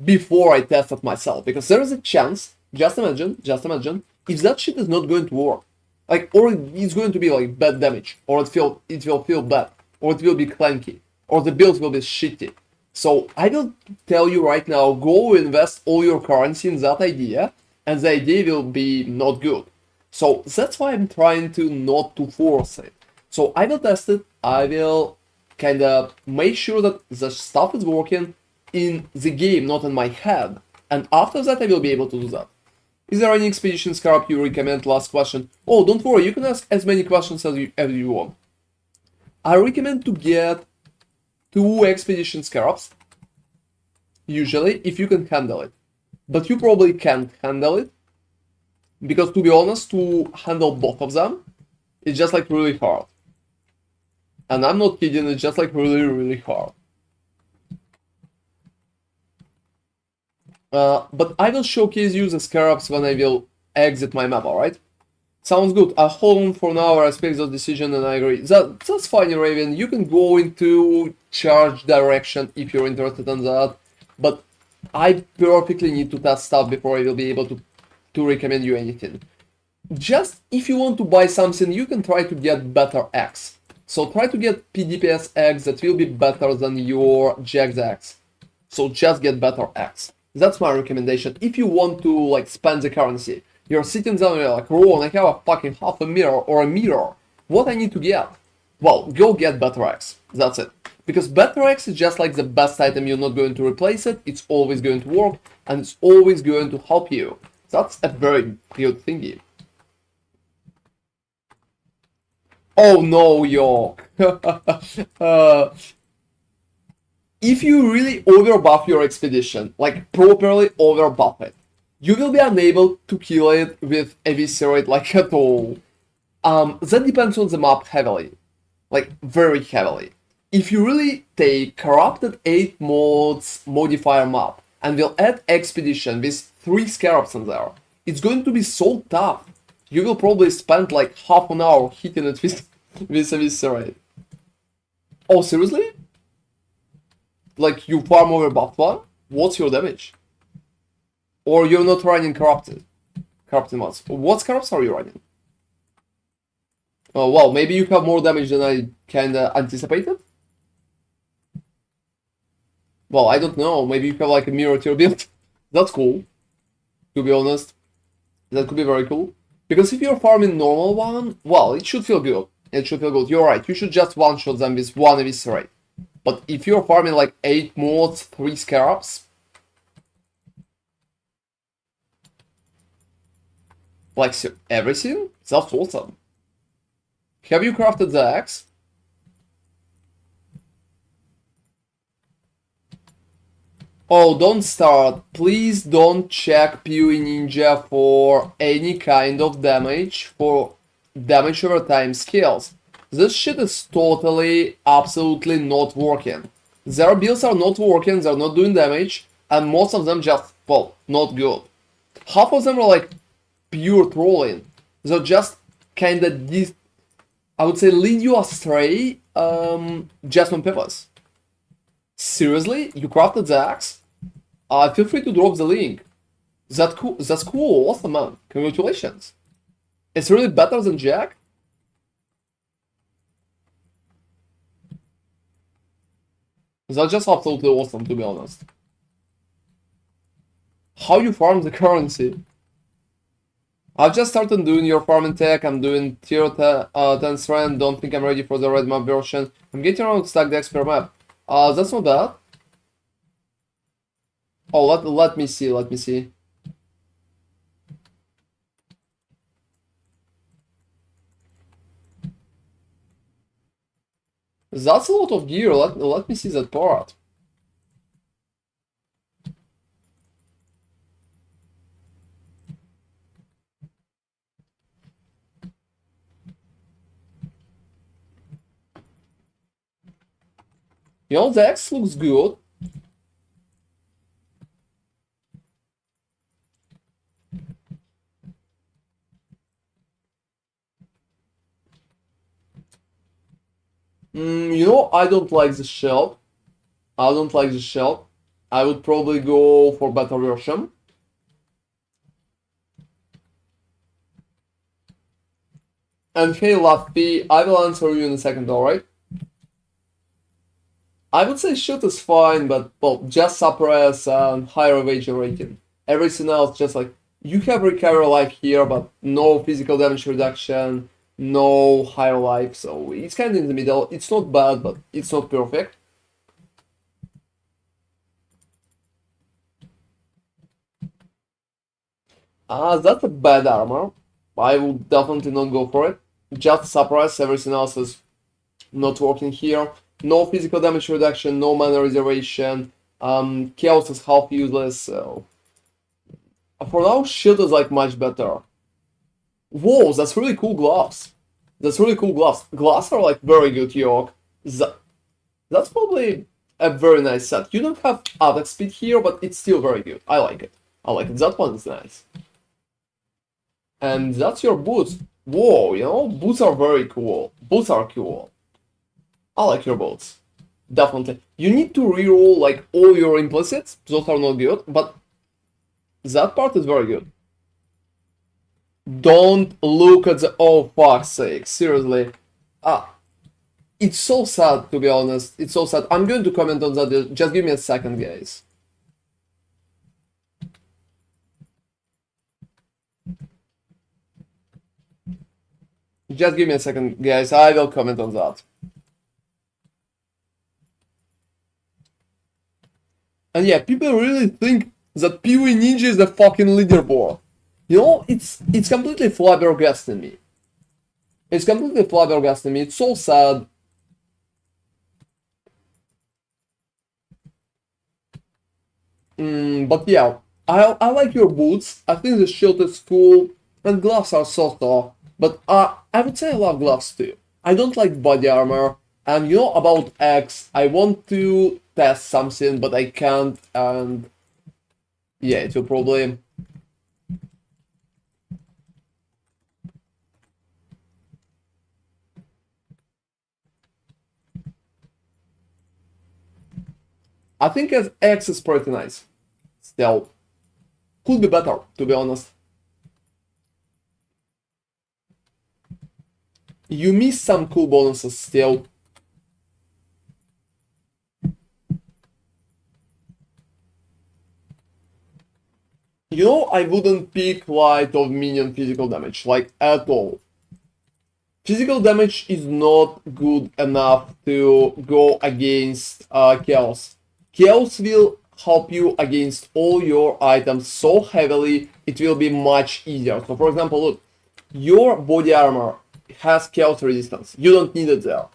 before I test it myself. Because there is a chance, just imagine, if that shit is not going to work. Like, or it's going to be like bad damage, or it will feel bad, or it will be clunky, or the build will be shitty. So I will tell you right now, go invest all your currency in that idea, and the idea will be not good. So that's why I'm trying to not to force it. So I will test it, I will kind of make sure that the stuff is working in the game, not in my head. And after that I will be able to do that. Is there any expedition scarab you recommend? Last question. Oh, don't worry, you can ask as many questions as you want. I recommend to get 2 expedition scarabs, usually, if you can handle it. But you probably can't handle it, because to be honest, to handle both of them, it's just like really hard. And I'm not kidding, it's just like really hard. But I will showcase you the scarabs when I will exit my map, alright? Sounds good. I'll hold on for now, I respect the decision and I agree. That's fine, Raven. You can go into charge direction if you're interested in that. But I perfectly need to test stuff before I will be able to recommend you anything. Just if you want to buy something, you can try to get better X. So try to get PDPS X that will be better than your Jax X. So just get better X. That's my recommendation. If you want to like spend the currency, you're sitting down and you're like, Ron, I have a fucking half a mirror or a mirror. What I need to get? Well, go get better X. That's it. Because better X is just like the best item. You're not going to replace it. It's always going to work and it's always going to help you. That's a very good thingy. Oh no, York. If you really overbuff your expedition, like properly overbuff it, you will be unable to kill it with Eviscerate like at all. That depends on the map heavily, like very heavily. If you really take Corrupted 8 mods modifier map and will add expedition with 3 scarabs in there, it's going to be so tough. You will probably spend like half an hour hitting it with Eviscerate. Oh, seriously? Like you farm over buffed one? What's your damage? Or you're not running corrupted mods. What scarabs are you running? Oh well, maybe you have more damage than I kinda anticipated? Well, I don't know, maybe you have like a mirror to your build. That's cool, to be honest. That could be very cool. Because if you're farming normal one, well, it should feel good. it should feel good. You're right, you should just one-shot them with one Eviscerate. But if you're farming like 8 mods, 3 Scarabs, like everything, that's awesome. Have you crafted the axe? Oh, don't start. Please don't check PoE Ninja for any kind of damage, for damage over time skills. This shit is totally, absolutely not working. Their builds are not working, they're not doing damage, and most of them just, well, not good. Half of them are like pure trolling. They're just kinda, I would say, lead you astray, just on purpose. Seriously? You crafted the axe? Feel free to drop the link. That's cool, awesome, man. Congratulations. It's really better than Jack? That's just absolutely awesome, to be honest. How you farm the currency? I've just started doing your farming tech. I'm doing tier 10 strand. Don't think I'm ready for the red map version. I'm getting around to stack the expert map. That's not bad. Oh, let me see, let me see. That's a lot of gear. Let me see that part. You know, the X looks good. You know, I don't like the shell. I don't like the shell. I would probably go for better version. And hey, Lappy, I will answer you in a second, alright? I would say shoot is fine, but, well, just suppress and higher wage rating. Everything else, just like, you have recover life here, but no physical damage reduction, no higher life, so it's kind of in the middle. It's not bad, but it's not perfect. That's a bad armor. I would definitely not go for it. Just suppress, everything else is not working here. No physical damage reduction, no mana reservation. Chaos is half useless, so... For now, shield is like much better. Whoa, that's really cool gloves. That's really cool gloves. Gloves are like very good, York. That's probably a very nice set. You don't have attack speed here, but it's still very good. I like it. I like it. That one is nice. And that's your boots. Whoa, you know, boots are very cool. Boots are cool. I like your boots. Definitely. You need to reroll like all your implicits. Those are not good, but that part is very good. Don't look at the... Oh, fuck's sake. Seriously. It's so sad, to be honest. It's so sad. I'm going to comment on that. Just give me a second, guys. Just give me a second, guys. I will comment on that. And yeah, people really think that PoE Ninja is the fucking leaderboard. You know, it's completely flabbergasting me. It's completely flabbergasting me. It's so sad. But yeah, I like your boots. I think the shield is cool. And gloves are so tough. But I would say I love gloves too. I don't like body armor. And you know about X, I want to test something, but I can't. And yeah, it will probably... I think as X is pretty nice. Still, could be better, to be honest. You miss some cool bonuses still. You know, I wouldn't pick light of minion physical damage, like, at all. Physical damage is not good enough to go against Chaos. Chaos will help you against all your items so heavily, it will be much easier. So for example, look, your body armor has Chaos resistance. You don't need it there.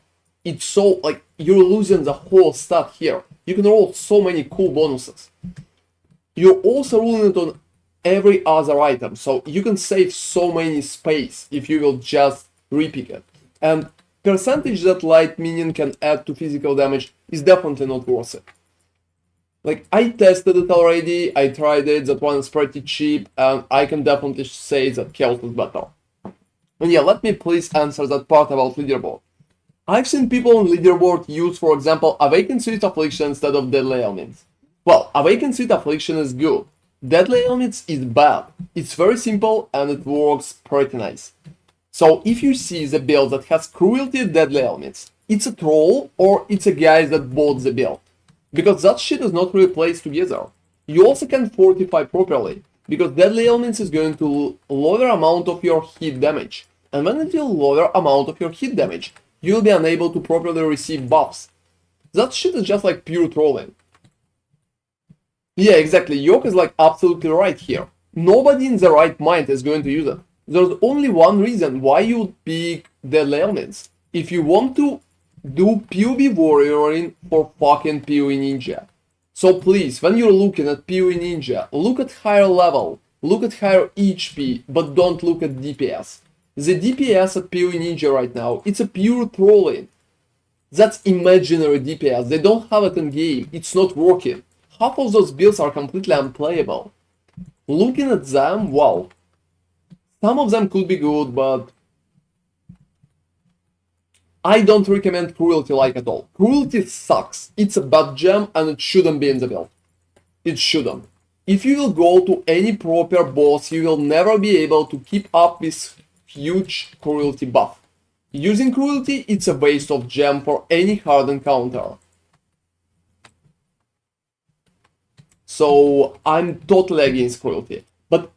It's so, like, you're losing the whole stat here. You can roll so many cool bonuses. You're also rolling it on every other item, so you can save so many space if you will just repick it. And percentage that light minion can add to physical damage is definitely not worth it. Like, I tested it already, I tried it, that one is pretty cheap, and I can definitely say that Chaos is better. And yeah, let me please answer that part about leaderboard. I've seen people on leaderboard use, for example, Awakened Sweet Affliction instead of Deadly Ailments. Well, Awakened Sweet Affliction is good. Deadly Ailments is bad. It's very simple and it works pretty nice. So if you see the build that has Cruelty and Deadly Ailments, it's a troll or it's a guy that bought the build. Because that shit is not really placed together. You also can fortify properly, because Deadly Ailments is going to lower amount of your hit damage. And when it will lower amount of your hit damage, you will be unable to properly receive buffs. That shit is just like pure trolling. Yeah, exactly, Yok is like absolutely right here. Nobody in the right mind is going to use it. There's only one reason why you would pick Deadly Ailments. If you want to do PoE warrioring for fucking PoE Ninja. So please, when you're looking at PoE Ninja, look at higher level, look at higher HP, but don't look at DPS. The DPS at PoE Ninja right now, it's a pure trolling. That's imaginary DPS, they don't have it in game, it's not working. Half of those builds are completely unplayable. Looking at them, wow. Some of them could be good, but I don't recommend Cruelty like at all. Cruelty sucks. It's a bad gem and it shouldn't be in the build. It shouldn't. If you will go to any proper boss, you will never be able to keep up with huge Cruelty buff. Using Cruelty, it's a waste of gem for any hard encounter. So I'm totally against Cruelty. But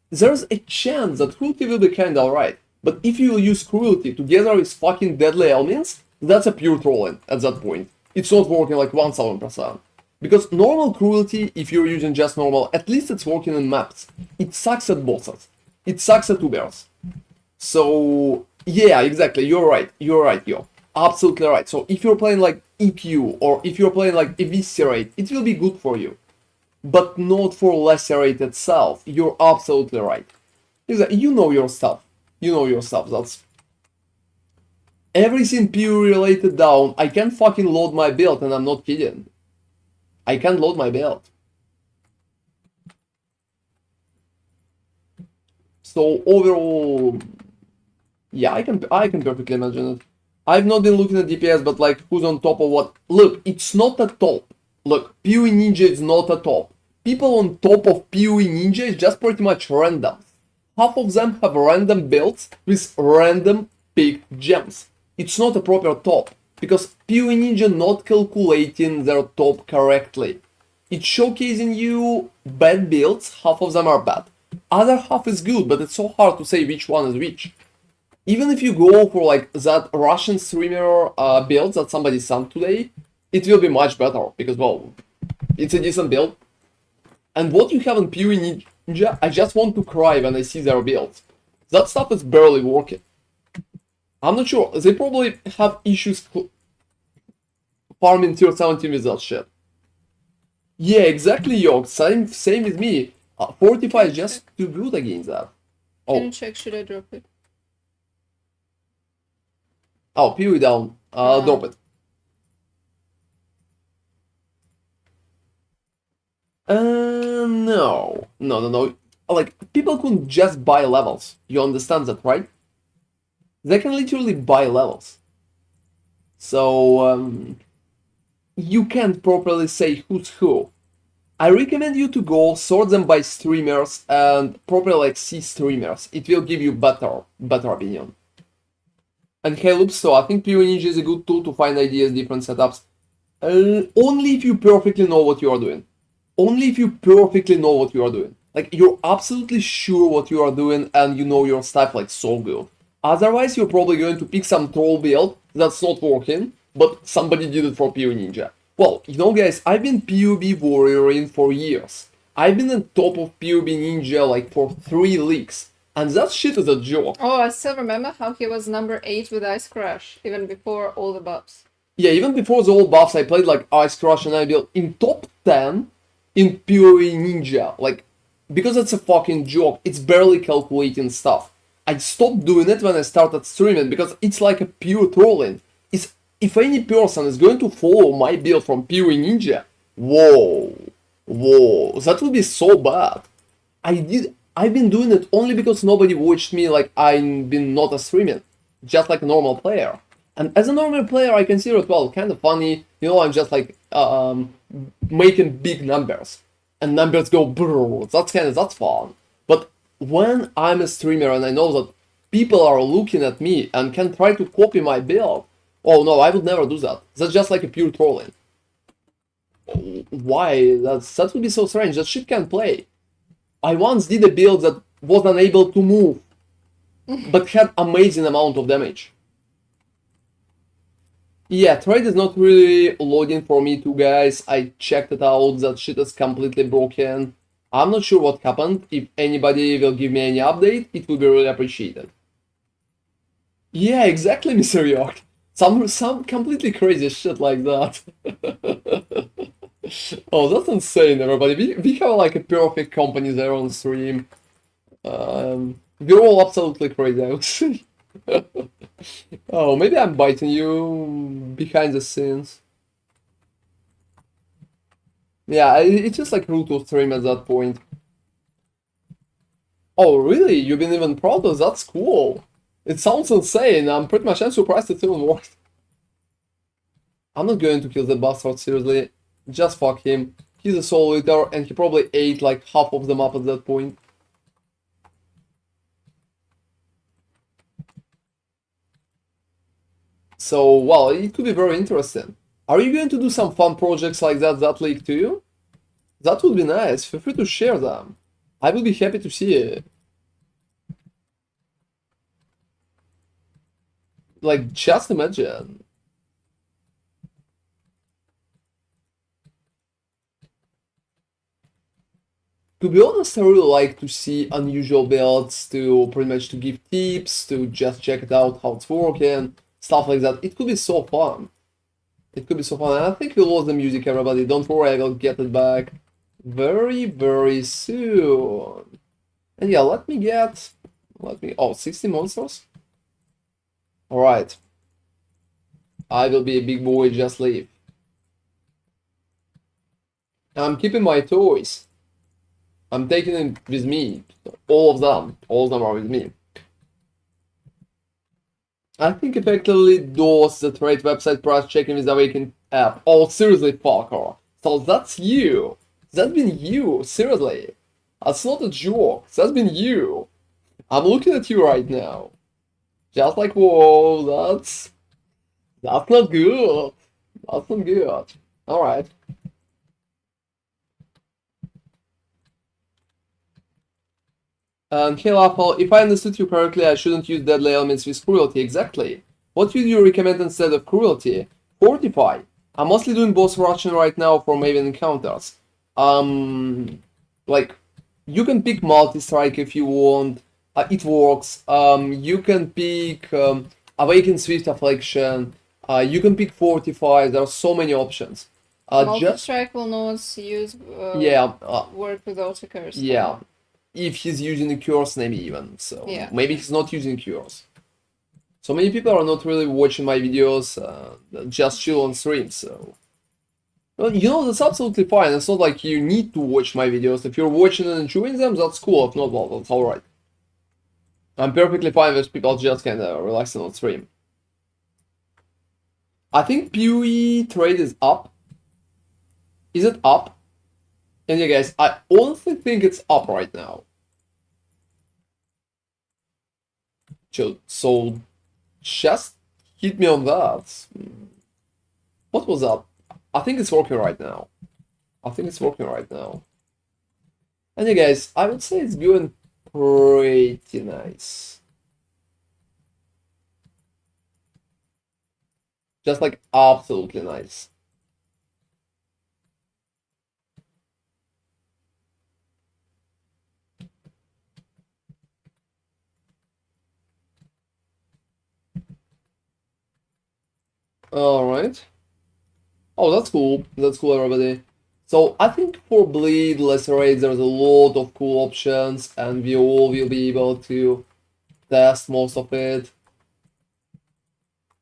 there's a chance that Cruelty will be kinda alright. But if you use Cruelty together with fucking Deadly Ailments, that's a pure trolling at that point. It's not working like 1000%. Because normal Cruelty, if you're using just normal, at least it's working in maps. It sucks at bosses. It sucks at Ubers. So, yeah, exactly, you're right, yo. Absolutely right. So if you're playing like EQ, or if you're playing like Eviscerate, it will be good for you. But not for Lacerate itself. You're absolutely right. You know your stuff. You know your stuff, that's... Everything PoE related down, I can't fucking load my build, and I'm not kidding. I can't load my build. So overall... Yeah, I can perfectly imagine it. I've not been looking at DPS, but like, who's on top of what? Look, it's not a top. Look, PoE Ninja is not a top. People on top of PoE Ninja is just pretty much random. Half of them have random builds with random picked gems. It's not a proper top, because PoE Ninja not calculating their top correctly. It's showcasing you bad builds, half of them are bad. Other half is good, but it's so hard to say which one is which. Even if you go for like that Russian streamer build that somebody sent today, it will be much better, because well, it's a decent build. And what you have in PoE Ninja, I just want to cry when I see their builds. That stuff is barely working. I'm not sure, they probably have issues farming tier 17 with that shit. Yeah, exactly, York, same with me. 45 is just too good against that. Oh. Can you check, should I drop it? Oh, PoE down, drop it. No. Like, people couldn't just buy levels. You understand that, right? They can literally buy levels. So, you can't properly say who's who. I recommend you to go sort them by streamers and properly like see streamers. It will give you better opinion. And hey Loops, so I think PoE Ninja is a good tool to find ideas, different setups. Only if you perfectly know what you are doing. Only if you perfectly know what you are doing. Like, you're absolutely sure what you are doing and you know your stuff like so good. Otherwise, you're probably going to pick some troll build that's not working, but somebody did it for PoE Ninja. Well, you know, guys, I've been PoB warrioring for years. I've been on top of PoB Ninja like for 3 leagues, and that shit is a joke. Oh, I still remember how he was number 8 with Ice Crush, even before all the buffs. Yeah, even before the old buffs, I played like Ice Crush and I built in top 10 in PoE Ninja. Like, because it's a fucking joke, it's barely calculating stuff. I stopped doing it when I started streaming because it's like a pure trolling. It's, if any person is going to follow my build from PoE Ninja, whoa, that would be so bad. I've been doing it only because nobody watched me like I've been not a streaming, just like a normal player. And as a normal player, I consider it, well, kind of funny. You know, I'm just like making big numbers, and numbers go brrr. That's fun. But when I'm a streamer and I know that people are looking at me and can try to copy my build, oh no, I would never do that. That's just like a pure trolling. Why? That would be so strange. That shit can't play. I once did a build that was unable to move, but had amazing amount of damage. Yeah, trade is not really loading for me too, guys. I checked it out, that shit is completely broken. I'm not sure what happened. If anybody will give me any update, it would be really appreciated. Yeah, exactly, Mr. York. Some completely crazy shit like that. Oh, that's insane, everybody. We have like a perfect company there on stream. We're all absolutely crazy, I would say. Oh, maybe I'm biting you behind the scenes. Yeah, it's just like rude to stream at that point. Oh, really? You've been even prouder? That's cool. It sounds insane. I'm pretty much surprised it even worked. I'm not going to kill the bastard, seriously. Just fuck him. He's a soul eater, and he probably ate like half of the map at that point. So, well, it could be very interesting. Are you going to do some fun projects like that league too? That would be nice. Feel free to share them. I will be happy to see it. Like, just imagine. To be honest, I really like to see unusual builds, to pretty much to give tips, to just check it out how it's working, stuff like that. It could be so fun. It could be so fun. And I think we lost the music, everybody. Don't worry, I will get it back very, very soon. And yeah, oh, 60 monsters? Alright. I will be a big boy, just leave. I'm keeping my toys. I'm taking them with me. All of them are with me. I think effectively those the trade website price checking with the Awaken app. Oh, seriously, Parker. So that's you. That's been you, seriously. That's not a joke. That's been you. I'm looking at you right now. Just like, whoa, that's not good. That's not good. Alright. And hey Lafal, if I understood you correctly, I shouldn't use deadly elements with cruelty. Exactly. What would you recommend instead of cruelty? Fortify. I'm mostly doing boss rushing right now for Maven encounters. Like, you can pick multi-strike if you want. It works. You can pick Awaken Swift Affliction. You can pick Fortify. There are so many options. Multi-strike will not use yeah, work with auto-curse. Yeah. If he's using a curse name even, so Yeah. maybe he's not using cures. So many people are not really watching my videos, just chill on stream, so... Well, you know, that's absolutely fine. It's not like you need to watch my videos. If you're watching and enjoying them, that's cool. If not, well, that's alright. I'm perfectly fine with people just kinda relaxing on stream. I think PoE trade is up. Is it up? And yeah, guys, I honestly think it's up right now. So just hit me on that. What was up? I think it's working right now. And yeah, guys, I would say it's going pretty nice. Just like absolutely nice. Alright. Oh, that's cool. That's cool, everybody. So I think for Bleed, Lacerate, there's a lot of cool options, and we all will be able to test most of it.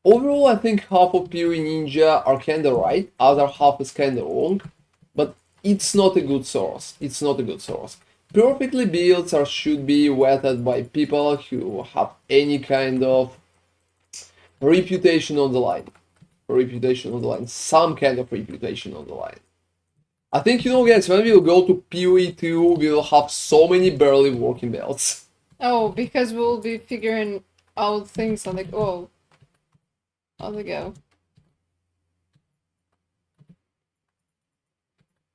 Overall, I think half of PoE Ninja are kinda right, other half is kinda wrong, but it's not a good source. It's not a good source. Perfectly builds are should be vetted by people who have any kind of reputation on the line. Reputation on the line. Some kind of reputation on the line. I think, you know, guys, when we'll go to PoE 2, we will have so many barely working builds. Oh, because we'll be figuring out things on like, oh, on the go.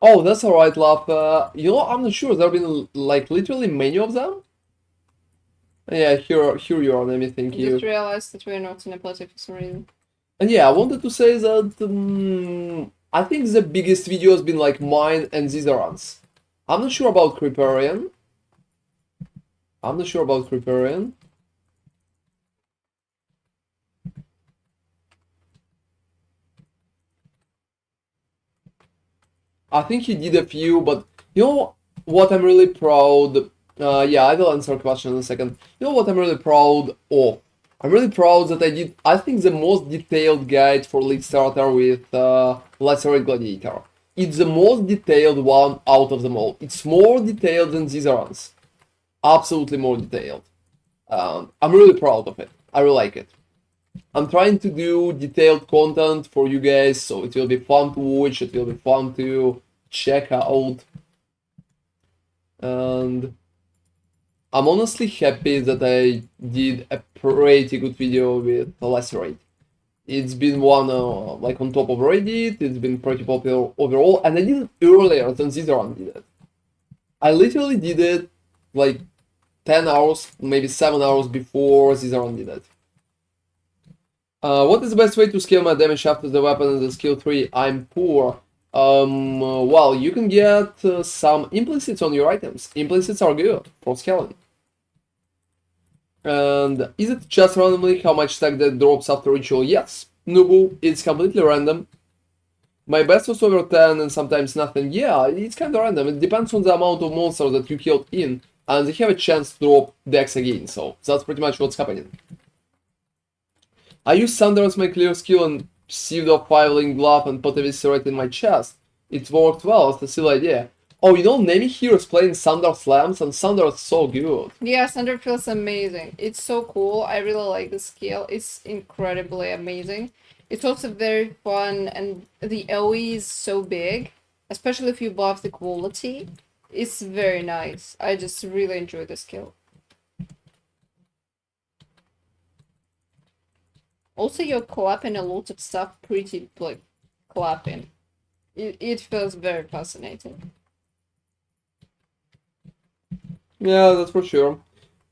Oh, that's alright, love. You know, I'm not sure. There have been, like, literally many of them. Yeah, here you are, let me thank I you. just realized that we're not in a party for some reason. And yeah, I wanted to say that I think the biggest video has been like mine and these runs. I'm not sure about Creeperian. I'm not sure about Creeperian. I think he did a few, but you know what I'm really proud. Yeah, I will answer a question in a second. You know what I'm really proud of? I'm really proud that I did, I think, the most detailed guide for League Starter with Lacerate Gladiator. It's the most detailed one out of them all. It's more detailed than these runs. Absolutely more detailed. I'm really proud of it. I really like it. I'm trying to do detailed content for you guys, so it will be fun to watch, it will be fun to check out. And I'm honestly happy that I did a pretty good video with Lacerate. It's been one like on top of Reddit, it's been pretty popular overall, and I did it earlier than Zizaran did it. I literally did it like 10 hours, maybe 7 hours before Zizaran did it. What is the best way to scale my damage after the weapon and the skill 3? I'm poor. Well, you can get some implicits on your items. Implicits are good for scaling. And is it just randomly how much stack that drops after ritual? Yes. Nubu, it's completely random. My best was over 10 and sometimes nothing. Yeah, it's kinda random. It depends on the amount of monsters that you killed in, and they have a chance to drop dex again, so that's pretty much what's happening. I use Thunder as my clear skill and pseudo-filing glove and put a Lacerate in my chest. It worked well, it's a silly idea. Oh, you know, Nemi here is playing Thunder Slams, and Thunder is so good. Yeah, Thunder feels amazing. It's so cool. I really like the skill. It's incredibly amazing. It's also very fun, and the AoE is so big, especially if you buff the quality. It's very nice. I just really enjoy the skill. Also, you're clapping a lot of stuff pretty, like, clapping. It feels very fascinating. Yeah, that's for sure.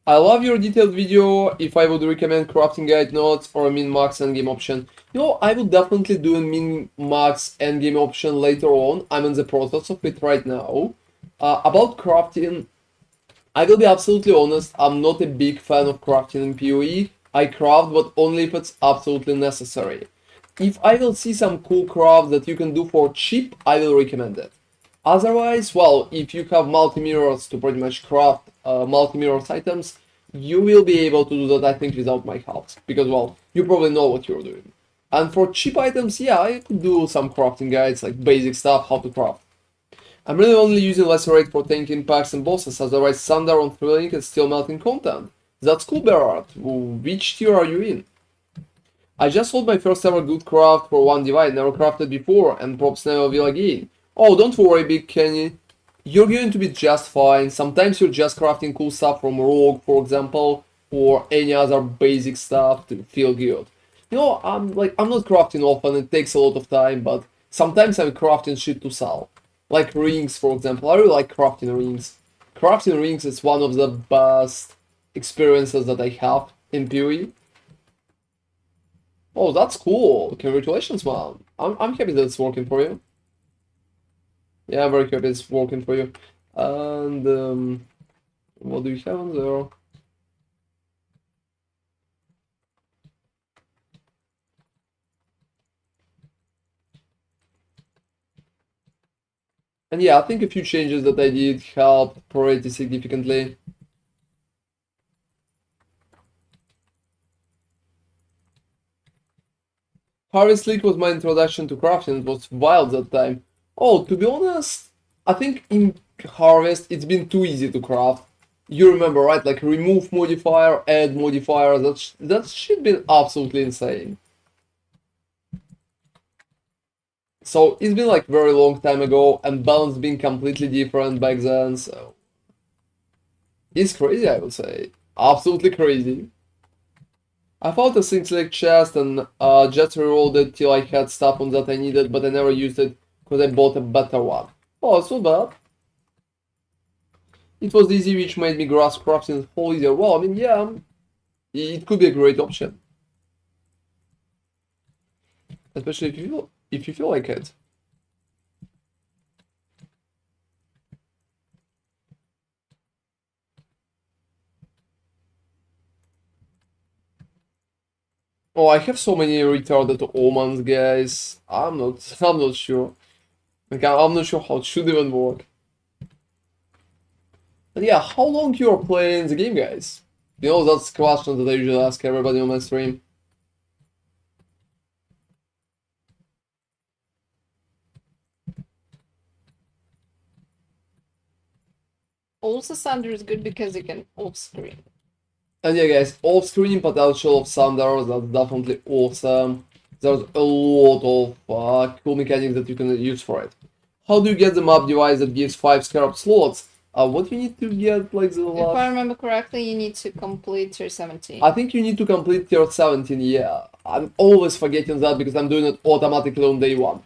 I love your detailed video. If I would recommend crafting guide notes or a min-max endgame option, you know, I would definitely do a min-max endgame option later on. I'm in the process of it right now. About crafting, I will be absolutely honest, I'm not a big fan of crafting in PoE. I craft, but only if it's absolutely necessary. If I will see some cool craft that you can do for cheap, I will recommend it. Otherwise, well, if you have multi-mirrors to pretty much craft multi-mirrors items, you will be able to do that, I think, without my help. Because, well, you probably know what you're doing. And for cheap items, yeah, I could do some crafting guides, like basic stuff, how to craft. I'm really only using Lacerate for tanking packs and bosses, otherwise Thunder on Thrilling is still melting content. That's cool, Berard. Which tier are you in? I just sold my first ever good craft for 1 divide, never crafted before, and props never will again. Oh, don't worry, Big Kenny. You're going to be just fine. Sometimes you're just crafting cool stuff from Rogue, for example, or any other basic stuff to feel good. You know, I'm not crafting often, it takes a lot of time, but sometimes I'm crafting shit to sell. Like rings, for example. I really like crafting rings. Crafting rings is one of the best experiences that I have in PoE. Oh, that's cool. Congratulations, man. I'm happy that it's working for you. Yeah, I'm very happy it's working for you. And what do you have on there? And yeah, I think a few changes that I did helped pretty significantly. Harvest League was my introduction to crafting. It was wild that time. Oh, to be honest, I think in Harvest it's been too easy to craft. You remember, right? Like remove modifier, add modifier. That shit been absolutely insane. So it's been like very long time ago, and balance been completely different back then. So it's crazy, I would say. Absolutely crazy. I found a thing like chest and just rerolled it till I had stuff on that I needed, but I never used it because I bought a better one. Oh, so bad. It was easy, which made me grasp crafting whole easier. Well, I mean, yeah, it could be a great option, especially if you feel like it. Oh, I have so many retarded omens, guys. I'm not sure. Like, I'm not sure how it should even work. And yeah, how long you are playing the game, guys? You know, that's a question that I usually ask everybody on my stream. Also, Sander is good because you can off screen. And yeah, guys, off-screen potential of Thunder, that's definitely awesome. There's a lot of cool mechanics that you can use for it. How do you get the map device that gives 5 scarab slots? What do you need to get, like, the If I last... remember correctly, you need to complete tier 17. I think you need to complete tier 17, yeah. I'm always forgetting that because I'm doing it automatically on day 1.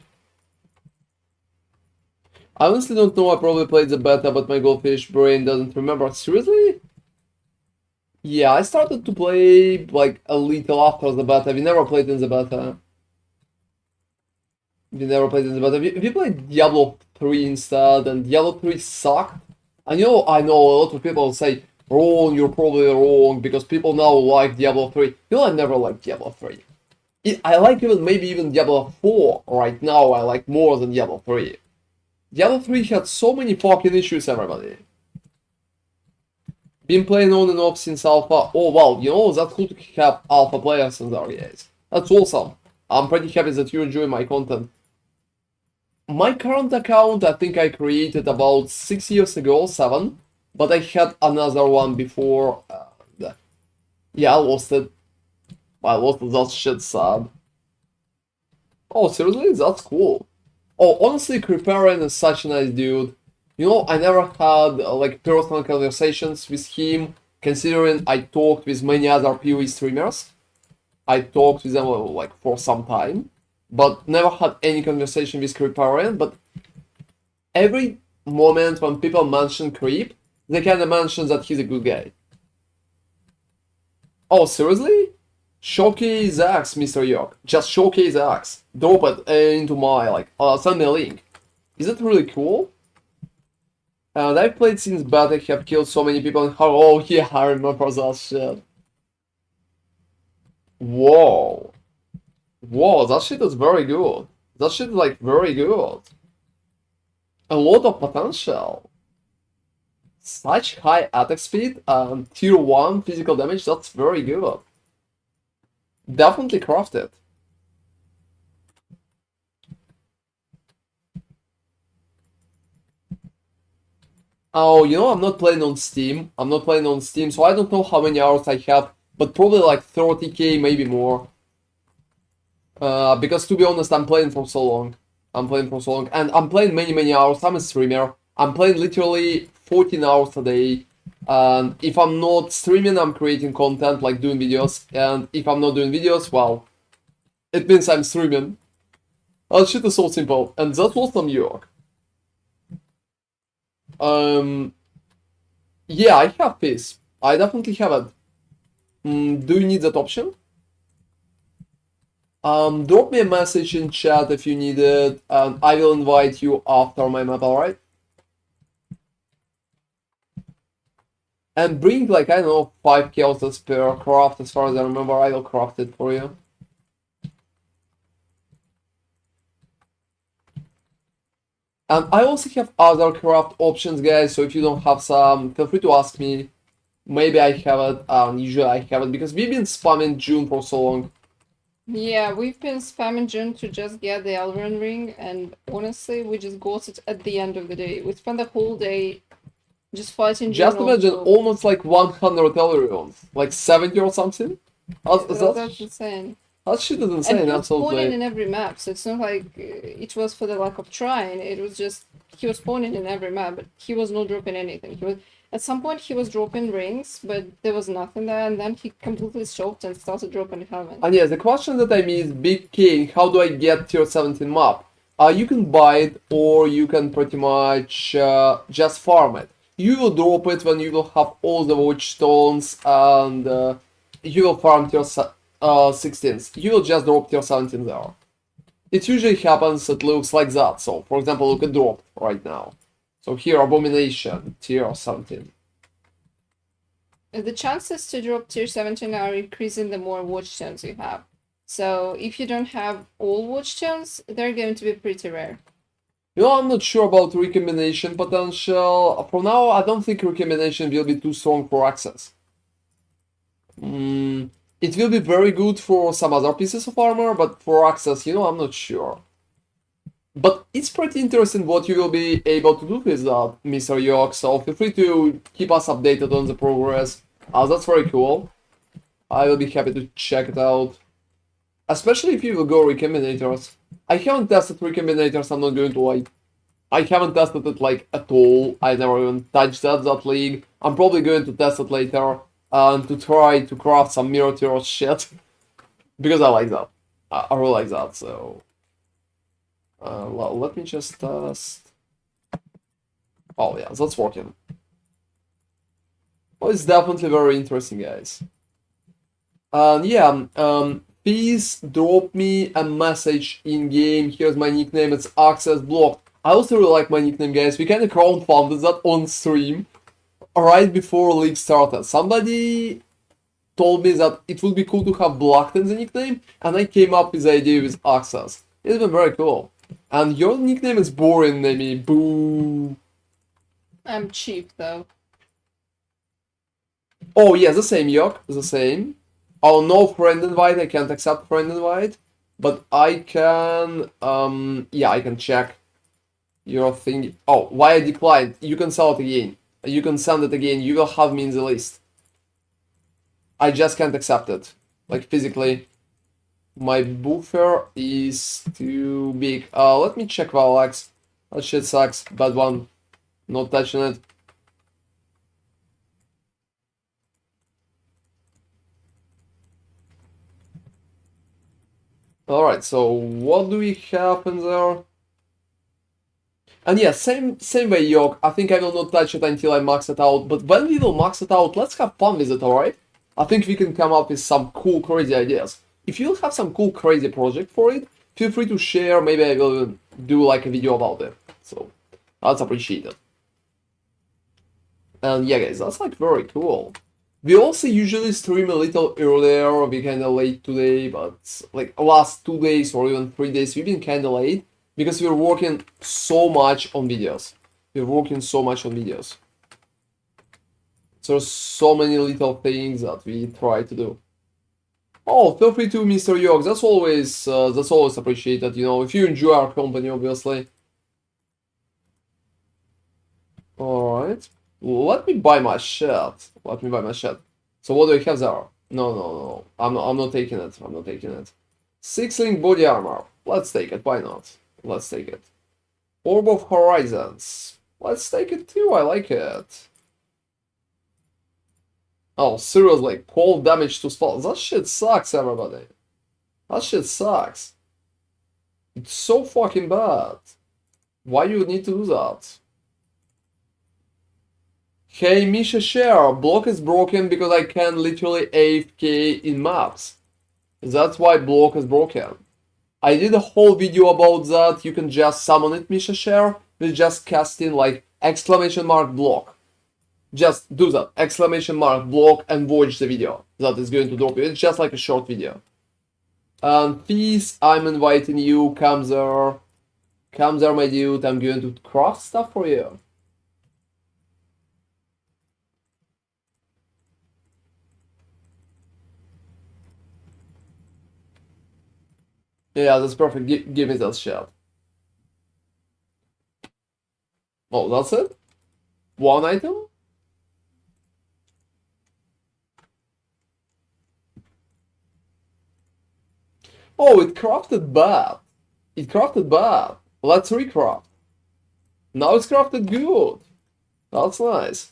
I honestly don't know, I probably played the beta, but my goldfish brain doesn't remember. Seriously? Yeah, I started to play, like, a little after the beta. We never played in the beta. We never played in the beta. We played Diablo 3 instead, and Diablo 3 sucked. I know a lot of people say, wrong, you're probably wrong, because people now like Diablo 3. You know, I never liked Diablo 3. I like maybe even Diablo 4 right now, I like more than Diablo 3. Diablo 3 had so many fucking issues, everybody. Been playing on and off since alpha. Oh wow, you know, that's cool to have alpha players in there, guys. That's awesome. I'm pretty happy that you enjoy my content. My current account, I think I created about 6 years ago, 7, but I had another one before. Yeah, I lost it. I lost it, that shit sad. Oh, seriously? That's cool. Oh, honestly, Creeparian is such a nice dude. You know, I never had like personal conversations with him, considering I talked with many other PoE streamers. I talked with them like for some time, but never had any conversation with Creeparian. But every moment when people mention Creep, they kind of mention that he's a good guy. Oh, seriously? Showcase Axe, Mr. York. Just showcase Axe. Drop it into my, like, send me a link. Is it really cool? And I've played since beta, have killed so many people and how, oh yeah, I remember that shit. Whoa. Whoa, that shit is very good. That shit is like very good. A lot of potential. Such high attack speed and tier 1 physical damage, that's very good. Definitely crafted. Oh, you know, I'm not playing on Steam. I'm not playing on Steam, so I don't know how many hours I have, but probably like 30k, maybe more. Because to be honest, I'm playing for so long. I'm playing for so long, and I'm playing many hours. I'm a streamer. I'm playing literally 14 hours a day. And if I'm not streaming, I'm creating content, like doing videos. And if I'm not doing videos, well, it means I'm streaming. That shit is so simple. And that was from New York. Um, yeah, I have this. I definitely have it. Do you need that option? Drop me a message in chat if you need it, and I will invite you after my map, alright? And bring, like, I don't know, 5 chaos per craft, as far as I remember. I will craft it for you. And I also have other craft options, guys, so if you don't have some, feel free to ask me. Maybe I have it, usually I have it, because we've been spamming June for so long. Yeah, we've been spamming June to just get the Elven Ring, and honestly, we just got it at the end of the day. We spent the whole day just fighting June. Just imagine, almost like 100 Elrions, like 70 or something. That's insane. That shit is insane, and he was absolutely. spawning in every map, so it's not like it was for the lack of trying. It was just he was spawning in every map, but he was not dropping anything. He was at some point he was dropping rings, but there was nothing there, and then he completely stopped and started dropping helmets. And yeah, the question that I mean is, Big King, how do I get tier 17 map? You can buy it, or you can pretty much just farm it. You will drop it when you will have all the watch stones, and you will farm tier 16s. You will just drop tier 17 there. It usually happens, it looks like that. So, for example, look at drop right now. So here, Abomination, tier 17. The chances to drop tier 17 are increasing the more watch stones you have. So if you don't have all watch stones, they're going to be pretty rare. You know, I'm not sure about recombination potential. For now, I don't think recombination will be too strong for access. It will be very good for some other pieces of armor, but for access, you know, I'm not sure. But it's pretty interesting what you will be able to do with that, Mr. York, so feel free to keep us updated on the progress. That's very cool. I will be happy to check it out. Especially if you will go recombinators. I haven't tested recombinators, I'm not going to lie. I haven't tested it like at all. I never even touched that league. I'm probably going to test it later and to try to craft some mirror tier shit. Because I like that. I really like that, so... let me just test... Oh yeah, that's working. Well, it's definitely very interesting, guys. And yeah, please drop me a message in game. Here's my nickname, it's Access Blocked. I also really like my nickname, guys. We kinda crowdfunded that on stream right before league started. Somebody told me that it would be cool to have Blocked in the nickname, and I came up with the idea with Access. It's been very cool. And your nickname is boring, Nemi. Boo. I'm cheap though. Oh yeah, the same, Yok. The same. Oh, no friend invite. I can't accept friend invite. But I can... yeah, I can check your thing. Oh, why I declined? You can sell it again. You can send it again. You will have me in the list. I just can't accept it. Like, physically. My buffer is too big. Let me check Valax. That shit sucks. Bad one. Not touching it. Alright, so what do we have in there? And yeah, same way, Yok. I think I will not touch it until I max it out. But when we will max it out, let's have fun with it, alright? I think we can come up with some cool, crazy ideas. If you have some cool, crazy project for it, feel free to share. Maybe I will do like a video about it. So, that's appreciated. And yeah, guys, that's like very cool. We also usually stream a little earlier. We kinda late today, but like last 2 days or even 3 days, we've been kinda late because we're working so much on videos. We're working so much on videos. So there's so many little things that we try to do. Oh, feel free to, Mr. York. That's always appreciated. You know, if you enjoy our company, obviously. All right. Let me buy my shirt. Let me buy my shirt. So what do we have there? No. I'm not taking it. I'm not taking it. 6-link body armor. Let's take it. Why not? Let's take it. Orb of Horizons. Let's take it too. I like it. Oh, seriously, cold damage to spells. That shit sucks, everybody. That shit sucks. It's so fucking bad. Why you need to do that? Hey, Misha Share, block is broken because I can literally AFK in maps. That's why block is broken. I did a whole video about that. You can just summon it, Misha Share, with just casting like exclamation mark block. Just do that, exclamation mark block, and watch the video. That is going to drop you. It's just like a short video. And Peace, I'm inviting you. Come there. Come there, my dude. I'm going to craft stuff for you. Yeah, that's perfect. Give me that shit. Oh, that's it? One item? Oh, it crafted bad. It crafted bad. Let's recraft. Now it's crafted good. That's nice.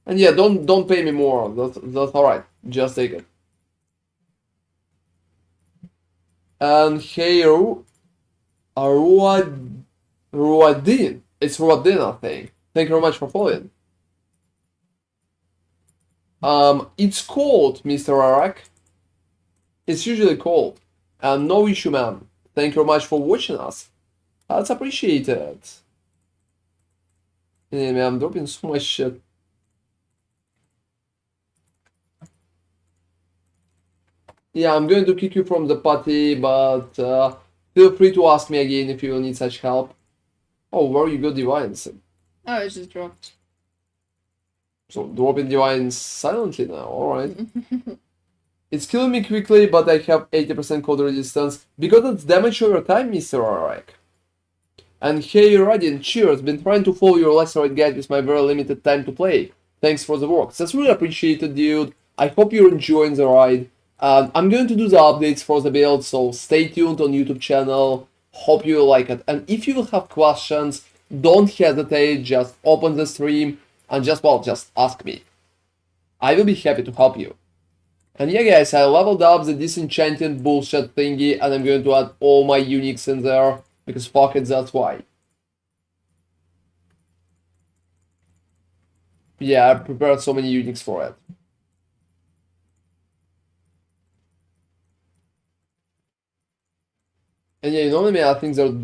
And yeah, don't pay me more. That's alright. Just take it. And here, Ruadin. It's Ruadin, I think. Thank you very much for following. It's cold, Mr. Arak. It's usually cold. And no issue, man. Thank you very much for watching us. That's appreciated. Yeah, man, I'm dropping so much shit. Yeah, I'm going to kick you from the party, but feel free to ask me again if you need such help. Oh, where you got divines? Oh, it just dropped. So dropping divines silently now, alright. It's killing me quickly, but I have 80% cold resistance because it's damage over time, Mr. Arak. And hey, Radiant, cheers, been trying to follow your Lacerate guide with my very limited time to play. Thanks for the work. That's really appreciated, dude. I hope you're enjoying the ride. I'm going to do the updates for the build, so stay tuned on YouTube channel. Hope you like it. And if you will have questions, don't hesitate, just open the stream and just ask me. I will be happy to help you. And yeah, guys, I leveled up the disenchanted bullshit thingy, and I'm going to add all my uniques in there, because fuck it, that's why. Yeah, I prepared so many uniques for it. And yeah, you know what I mean? I think they're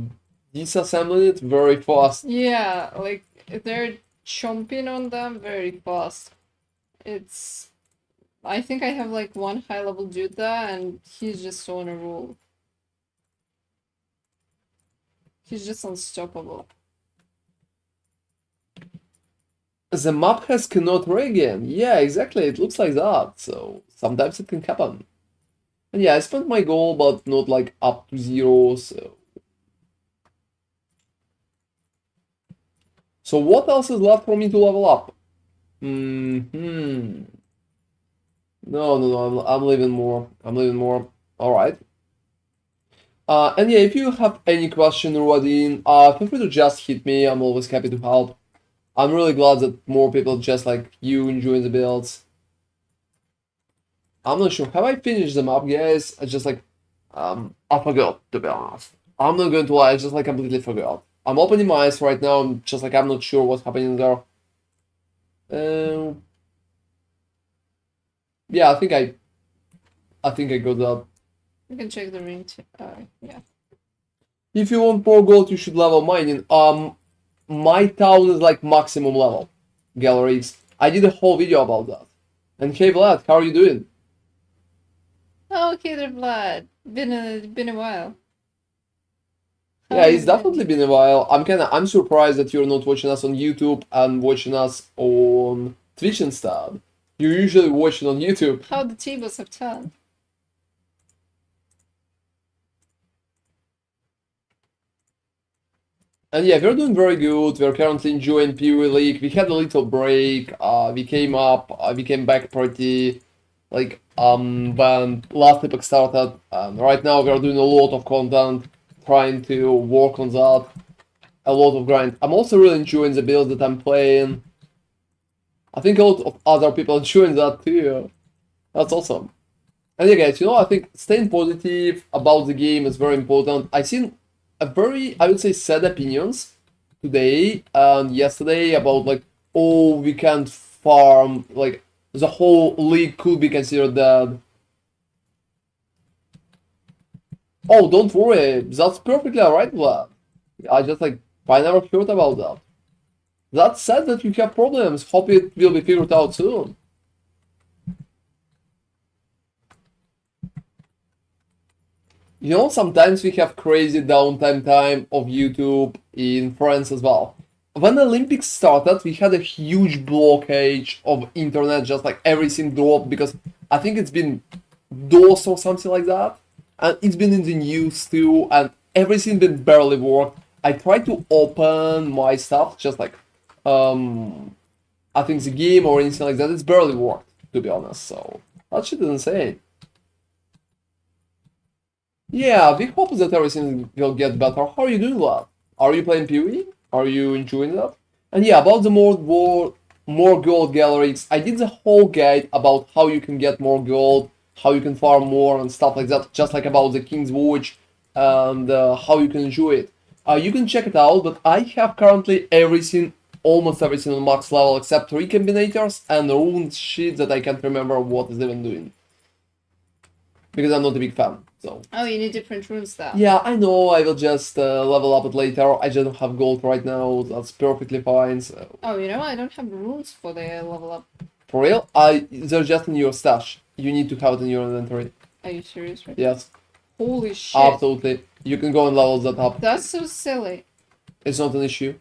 disassembling it very fast. Yeah, like they're chomping on them very fast. It's... I think I have like one high level dude there and he's just on a roll. He's just unstoppable. The map has cannot regen. Yeah, exactly. It looks like that. So sometimes it can happen. And yeah, I spent my gold, but not like up to 0. So what else is left for me to level up? No, I'm leaving more. I'm leaving more. All right. And yeah, if you have any question, Ruadin, feel free to just hit me. I'm always happy to help. I'm really glad that more people just like you enjoying the builds. I'm not sure. Have I finished the map, guys? I just like, I forgot, to be honest. I'm not going to lie, I just like completely forgot. I'm opening my eyes right now. I'm just like, I'm not sure what's happening there. Yeah, I think I got that. You can check the ring too. Yeah. If you want more gold, you should level mining. My town is like maximum level. Galleries. I did a whole video about that. And hey Vlad, how are you doing? Oh, okay, there, Vlad. Been a while. How Yeah, have it's you been? definitely been a while. I'm surprised that you're not watching us on YouTube and watching us on Twitch instead. You're usually watching on YouTube. How the tables have turned. And yeah, we're doing very good. We're currently enjoying PoE League. We had a little break. We came back pretty like when last epic started. And right now we're doing a lot of content, trying to work on that. A lot of grind. I'm also really enjoying the build that I'm playing. I think a lot of other people enjoying that too. That's awesome. And yeah, guys, I think staying positive about the game is very important. I've seen a very, I would say, sad opinions today and yesterday about like, oh, we can't farm, like the whole league could be considered dead. Oh, don't worry, that's perfectly alright, Vlad. I just like, I never heard about that. That said that you have problems. Hope it will be figured out soon. You know, sometimes we have crazy downtime time of YouTube in France as well. When the Olympics started, we had a huge blockage of internet, just like everything dropped because I think it's been DOS or something like that. And it's been in the news too, and everything been barely worked. I tried to open my stuff, just like I think the game or anything like that, it's barely worked, to be honest, so that shit is insane. Yeah, we hope that everything will get better. How are you doing, lad? Are you playing PoE? Are you enjoying that? And yeah, about the more gold galleries, I did the whole guide about how you can get more gold, how you can farm more and stuff like that, just like about the King's Watch and how you can enjoy it. You can check it out, but I have currently everything, almost everything on max level except 3 combinators and rune shit that I can't remember what is even doing. Because I'm not a big fan, so. Oh, you need different runes though. Yeah, I know, I will just level up it later. I just don't have gold right now, that's perfectly fine, so. Oh, you know, I don't have runes for the level up. For real? They're just in your stash. You need to have it in your inventory. Are you serious? Right? Yes, Holy shit. absolutely. You can go and level that up. That's so silly. It's not an issue.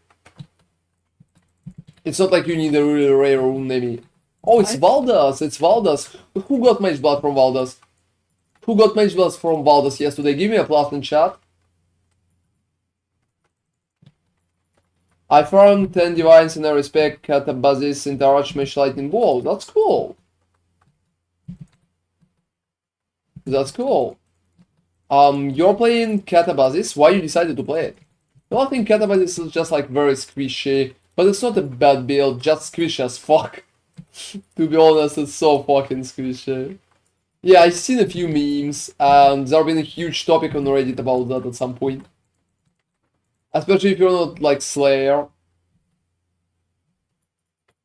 It's not like you need a really rare rune, maybe. Oh, it's Valdas! It's Valdas! Who got Mage Blood from Valdas? Who got Mage Blood from Valdas yesterday? Give me a plus in chat. I farmed 10 divines and I respect Catabasis into Archmage Lightning Ball. That's cool. That's cool. You're playing Catabasis. Why you decided to play it? Well, I think Catabasis is just like very squishy, but it's not a bad build, just squishy as fuck. To be honest, it's so fucking squishy. Yeah, I've seen a few memes, and there's been a huge topic on Reddit about that at some point. Especially if you're not like Slayer.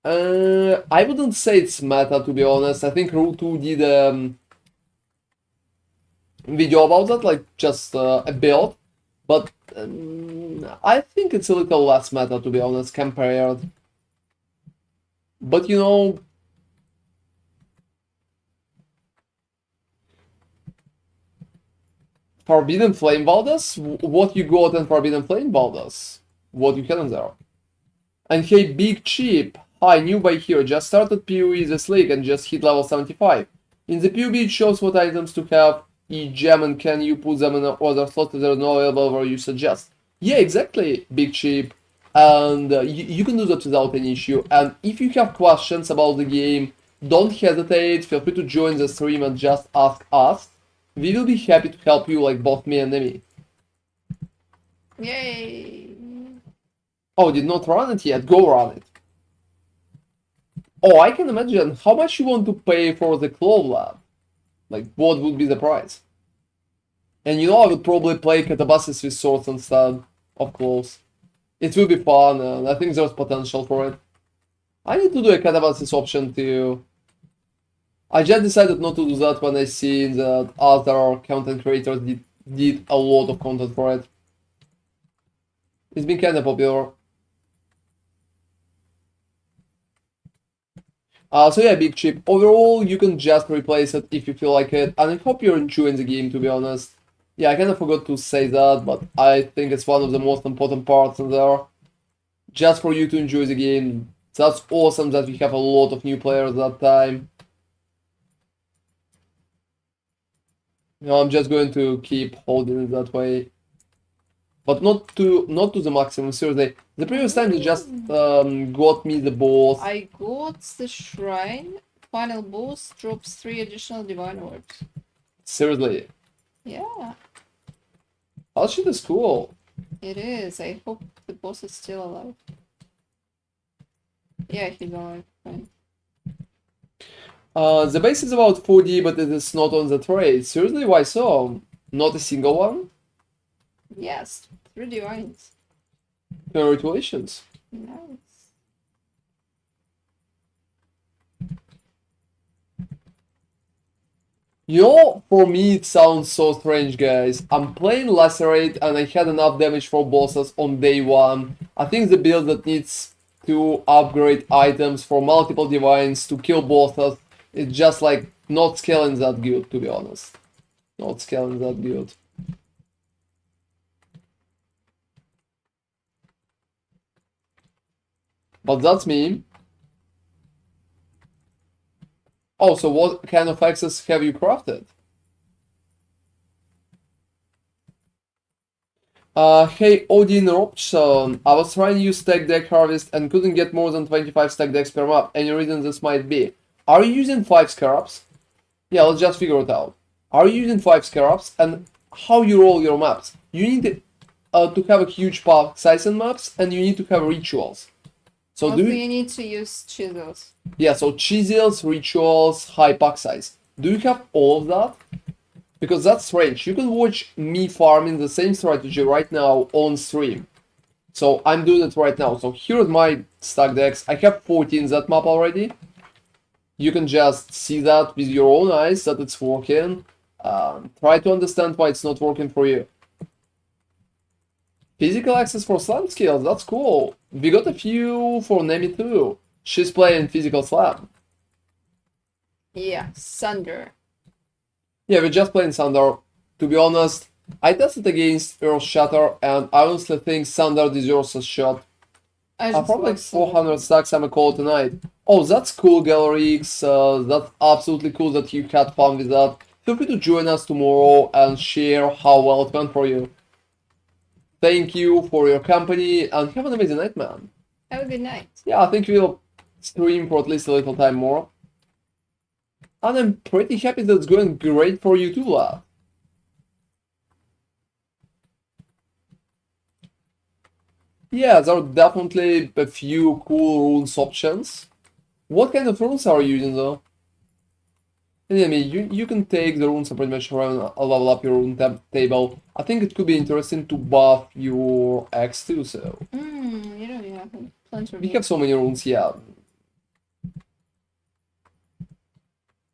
I wouldn't say it's meta, to be honest. I think Ru2 did video about that, like just a build, but I think it's a little less meta, to be honest, compared. But you know, Forbidden Flame Valdas, what you got in Forbidden Flame Valdas, what you had in there. And hey, Big Cheap, hi, new by here, just started PoE this league and just hit level 75. In the PoE it shows what items to have each gem and can you put them in other slots if they're not available where you suggest. Yeah, exactly, Big Cheap. And you can do that without any issue. And if you have questions about the game, don't hesitate, feel free to join the stream and just ask us. We will be happy to help you, like both me and Emmy. Yay! Oh, did not run it yet? Go run it. Oh, I can imagine how much you want to pay for the Claw Lab. Like, what would be the price? And you know, I would probably play Catabasis with swords instead of claws. It will be fun, and I think there's potential for it. I need to do a Catabasis option too. I just decided not to do that when I seen that other content creators did a lot of content for it. It's been kinda popular. So yeah, Big Chip. Overall, you can just replace it if you feel like it, and I hope you're enjoying the game, to be honest. Yeah, I kinda forgot to say that, but I think it's one of the most important parts in there. Just for you to enjoy the game. That's awesome that we have a lot of new players that time. You know, I'm just going to keep holding it that way. But not to the maximum, seriously. The previous time you just got me the boss. I got the shrine. Final boss drops 3 additional divine orbs. Seriously. Yeah. That shit is cool. It is. I hope the boss is still alive. Yeah, he's alive. Fine. The base is about 4D, but it is not on the trade. Seriously, why so? Not a single one? Yes, 3 divines. Congratulations. Nice. You know, for me it sounds so strange, guys. I'm playing Lacerate and I had enough damage for bosses on day 1. I think the build that needs to upgrade items for multiple divines to kill bosses is just like not scaling that good, to be honest. Not scaling that good. But that's me. Oh, so what kind of axes have you crafted? Hey Odin Robson, I was trying to use stack deck harvest and couldn't get more than 25 stack decks per map. Any reason this might be? Are you using 5 scarabs? Yeah, let's just figure it out. Are you using 5 scarabs and how you roll your maps? You need to have a huge pack size in maps and you need to have rituals. So Also, do you need to use chisels. Yeah, so chisels, rituals, high pack size. Do you have all of that? Because that's strange. You can watch me farming the same strategy right now on stream. So I'm doing it right now. So here's my stack decks. I have 14 that map already. You can just see that with your own eyes that it's working. Try to understand why it's not working for you. Physical access for slam skills, that's cool. We got a few for Nemi too. She's playing physical slam. Yeah, Sunder. Yeah, we're just playing Sunder. To be honest, I tested against Earth Shatter and I honestly think Sunder deserves a shot. I I've like 400 stacks, I'm a call tonight. Oh, that's cool, Gallerix. That's absolutely cool that you had fun with that. Feel free to join us tomorrow and share how well it went for you. Thank you for your company and have an amazing night, man. Have a good night. Yeah, I think we'll stream for at least a little time more. And I'm pretty happy that it's going great for you too, lad. Yeah, there are definitely a few cool runes options. What kind of runes are you using though? And I mean, you can take the runes and pretty much level up your rune table. I think it could be interesting to buff your X too, so. You know, you have plenty of We have so many runes, yeah.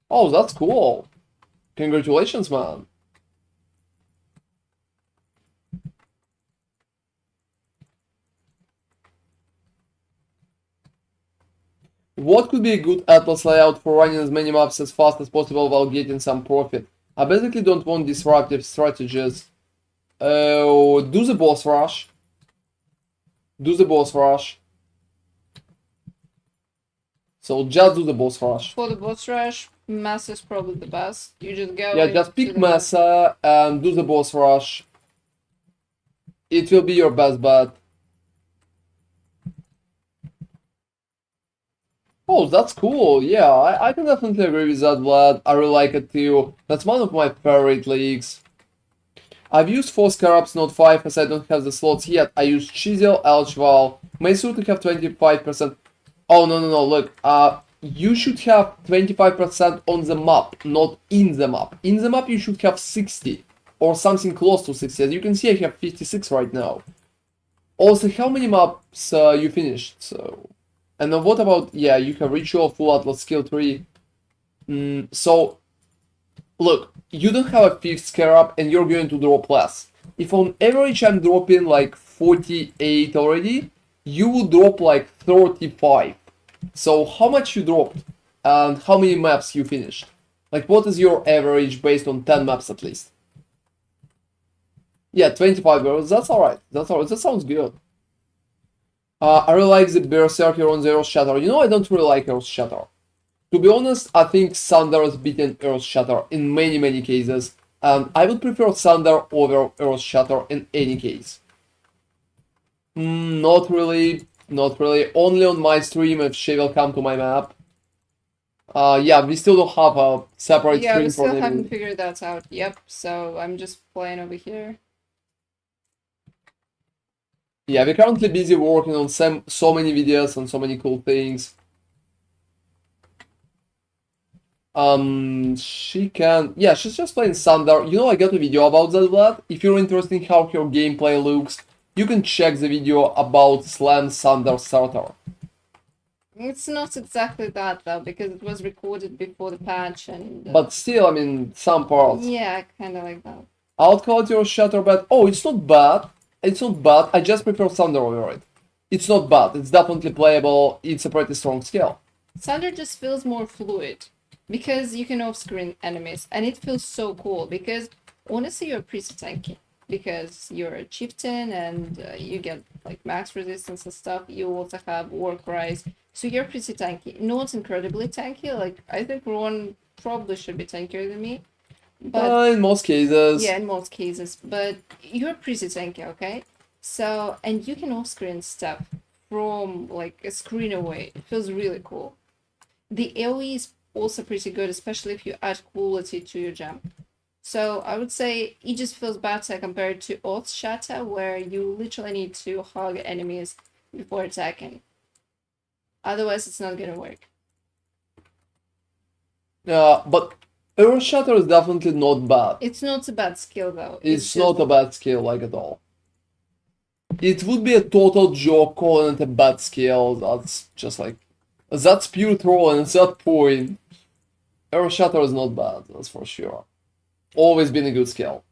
Oh, that's cool. Congratulations, man. What could be a good Atlas layout for running as many maps as fast as possible while getting some profit? I basically don't want disruptive strategies. Do the boss rush. Do the boss rush. So just do the boss rush. For the boss rush, Massa is probably the best. You just go. Yeah, just pick Massa and do the boss rush. It will be your best bet. Oh, that's cool. Yeah, I can definitely agree with that, Vlad. I really like it too. That's one of my favorite leagues. I've used 4 scarabs, not 5, as I don't have the slots yet. I used Chisel, Elchval. My suit to have 25%. Oh, no, look. You should have 25% on the map, not in the map. In the map, you should have 60, or something close to 60. As you can see, I have 56 right now. Also, how many maps you finished? So, and then what about, yeah, you have Ritual, Full Atlas, Skill 3. So, look, you don't have a 5th scarab and you're going to drop less. If on average I'm dropping like 48 already, you would drop like 35. So how much you dropped and how many maps you finished? Like what is your average based on 10 maps at least? Yeah, 25 euros, that's alright. That's alright, that sounds good. I really like the Berserker on the Earth Shatter. You know, I don't really like Earth Shatter. To be honest, I think Sunder is beating Earth Shatter in many cases, and I would prefer Sunder over Earth Shatter in any case. Not really, only on my stream if she will come to my map. Yeah, we still don't have a separate Yeah, stream we for still the... haven't figured that out. Yep, so I'm just playing over here. Yeah, we're currently busy working on so many videos and so many cool things. She can... Yeah, she's just playing Sunder. You know, I got a video about that, Vlad. If you're interested in how her gameplay looks, you can check the video about Slam Sunder Starter. It's not exactly that though, because it was recorded before the patch and. But still, I mean, some parts. Yeah, kind of like that. Out quality or shutter bad? Oh, it's not bad. It's not bad. I just prefer Thunder over it. It's not bad. It's definitely playable. It's a pretty strong skill. Thunder just feels more fluid because you can off-screen enemies, and it feels so cool because honestly you're pretty tanky because you're a chieftain and you get like max resistance and stuff. You also have work rise, so you're pretty tanky. Not incredibly tanky. Like I think Ron probably should be tankier than me, but In most cases. yeah, in most cases. But you're pretty tanky, okay? So and you can off-screen stuff from like a screen away. It feels really cool. The AoE is also pretty good, especially if you add quality to your jump. So I would say it just feels better compared to Oath Shatter, where you literally need to hug enemies before attacking. Otherwise, it's not gonna work. But Earth Shatter is definitely not bad. It's not a bad skill though. It's not a bad skill, like at all. It would be a total joke calling it a bad skill. That's just like... That's pure trolling, at that point. Earth Shatter is not bad, that's for sure. Always been a good skill.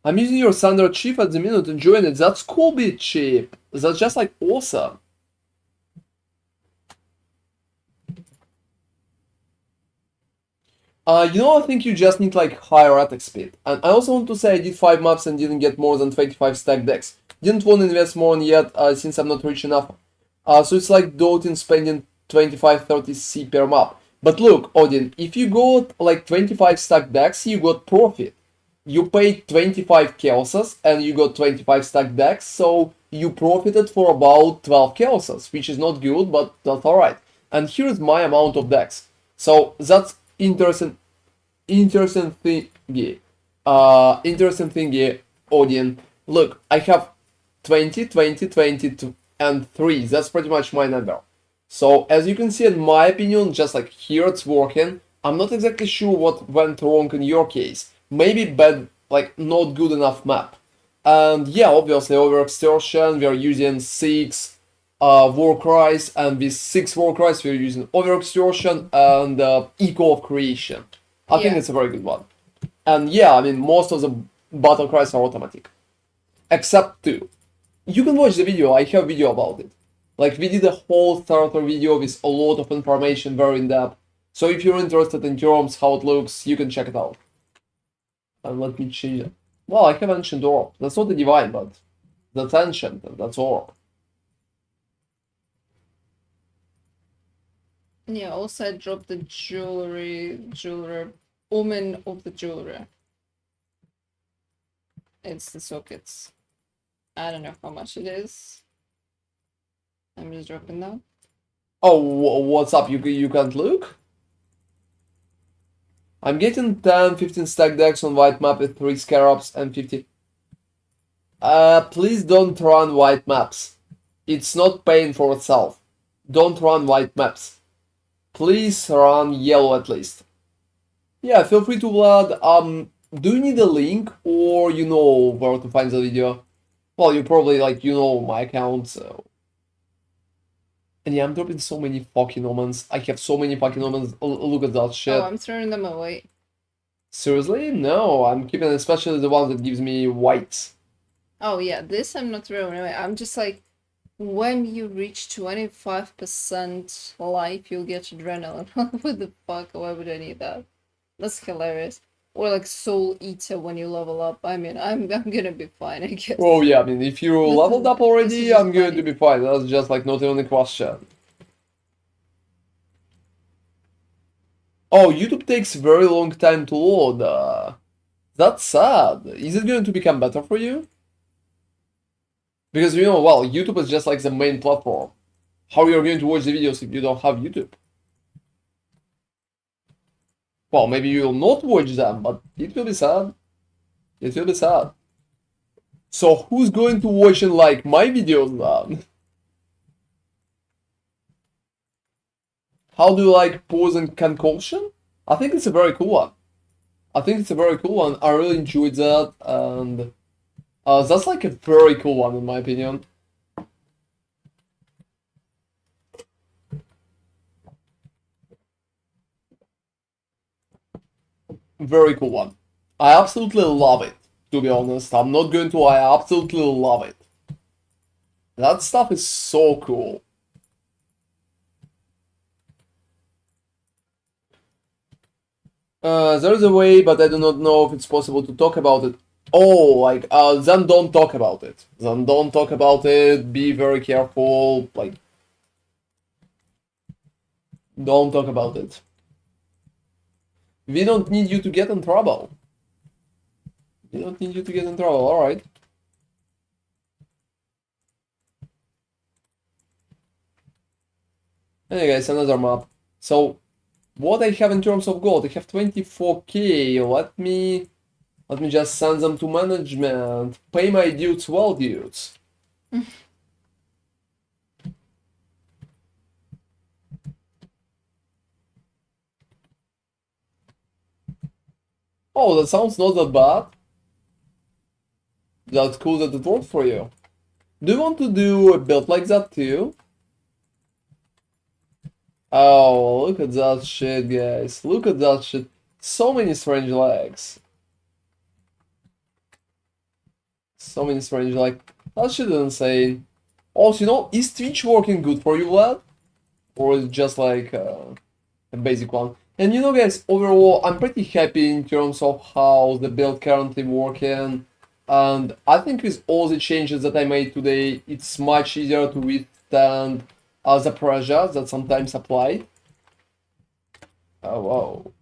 I'm using your Thunder Chief at the minute, enjoying it. That's cool, bit cheap. That's just like awesome. I think you just need like higher attack speed. And I also want to say I did 5 maps and didn't get more than 25 stack decks. Didn't want to invest more on yet, since I'm not rich enough. So it's like doting spending 25-30 C per map. But look, Odin, if you got like 25 stack decks, you got profit. You paid 25 Chaoses and you got 25 stack decks, so you profited for about 12 Chaoses, which is not good, but that's alright. And here's my amount of decks. So that's interesting thingy. Interesting thingy, Odin. Look, I have 20, 20, 20, and 3. That's pretty much my number. So, as you can see, in my opinion, just like here it's working. I'm not exactly sure what went wrong in your case. Maybe bad, like not good enough map. And yeah, obviously over extortion we are using 6 war cries, and with 6 war cries we're using over extortion and echo of creation. I think it's a very good one. And yeah, I mean most of the battle cries are automatic. Except 2. You can watch the video, I have a video about it. Like, we did a whole starter video with a lot of information, very in-depth. So if you're interested in terms, how it looks, you can check it out. And let me change it. Well, I have Ancient Orb. That's not a Divine, but that's Ancient, and that's Orb. Yeah, also I dropped the jeweler, Omen of the Jeweler. It's the sockets. I don't know how much it is. I'm just dropping that. Oh, what's up? You can't look? I'm getting 10, 15 stack decks on white map with 3 scarabs and 50. Please don't run white maps. It's not paying for itself. Don't run white maps. Please run yellow at least. Yeah, feel free to Vlad. Do you need a link, or you know where to find the video? Well, you probably know my account, so... And yeah, I'm dropping so many fucking omens. I have so many fucking omens. Look at that shit. Oh, I'm throwing them away. Seriously? No, I'm keeping especially the one that gives me whites. Oh yeah, this I'm not throwing away. I'm just like, when you reach 25% life, you'll get adrenaline. What the fuck? Why would I need that? That's hilarious. Or like Soul Eater when you level up. I mean, I'm gonna be fine, I guess. Oh yeah, I mean, if you leveled up already, I'm going to be fine. That's just like not even a question. Oh, YouTube takes very long time to load. That's sad. Is it going to become better for you? Because well, YouTube is just like the main platform. How you're going to watch the videos if you don't have YouTube? Well, maybe you'll not watch them, but it will be sad. It will be sad. So who's going to watch and like my videos then? How do you like Pause and Concoction? I think it's a very cool one. I really enjoyed that, and that's like a very cool one in my opinion. very cool one. I absolutely love it, to be honest. I'm not going to lie, I absolutely love it. That stuff is so cool. There is a way, but I do not know if it's possible to talk about it. Oh, like, then don't talk about it. Then don't talk about it, be very careful, like, don't talk about it. We don't need you to get in trouble. We don't need you to get in trouble, alright. Hey guys, another map. So, what I have in terms of gold, I have 24k. Let me just send them to management. Pay my dudes well, dudes. Oh, that sounds not that bad. That's cool that it worked for you. Do you want to do a build like that too? Oh, look at that shit, guys. Look at that shit. So many strange legs. So many strange legs. That shit is insane. Also, you know, is Twitch working good for you, Vlad? Or is it just like a basic one? And you know, guys, overall, I'm pretty happy in terms of how the build currently working. And I think with all the changes that I made today, it's much easier to withstand the pressure that sometimes apply. Oh, wow.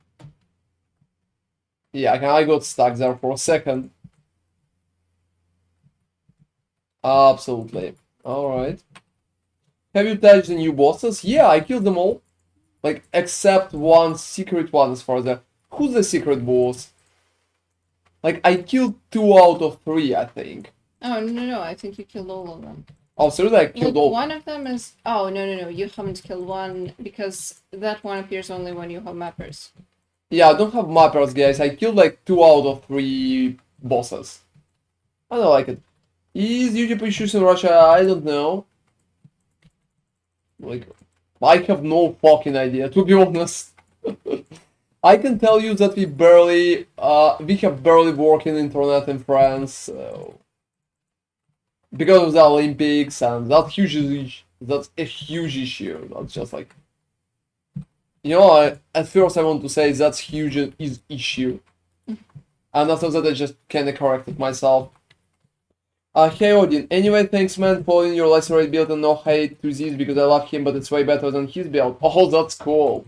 Yeah, I got stuck there for a second. Absolutely. Alright. Have you touched the new bosses? Yeah, I killed them all. Like, except one secret one as far as that. Who's the secret boss? Like, I killed 2 out of 3, I think. Oh, no, I think you killed all of them. Oh, seriously, I killed all. One of them is... Oh, no, you haven't killed one, because that one appears only when you have mappers. Yeah, I don't have mappers, guys. I killed like 2 out of 3 bosses. I don't like it. Is YouTube issues in Russia? I don't know. Like, I have no fucking idea, to be honest. I can tell you that we have barely working internet in France, so... Because of the Olympics, and that's a huge issue. That's just like... You know, at first I want to say that's huge issue. And after that I just kinda corrected myself. Hey Odin, anyway, thanks man for following your Lacerate build and no hate to this because I love him but it's way better than his build. Oh, that's cool.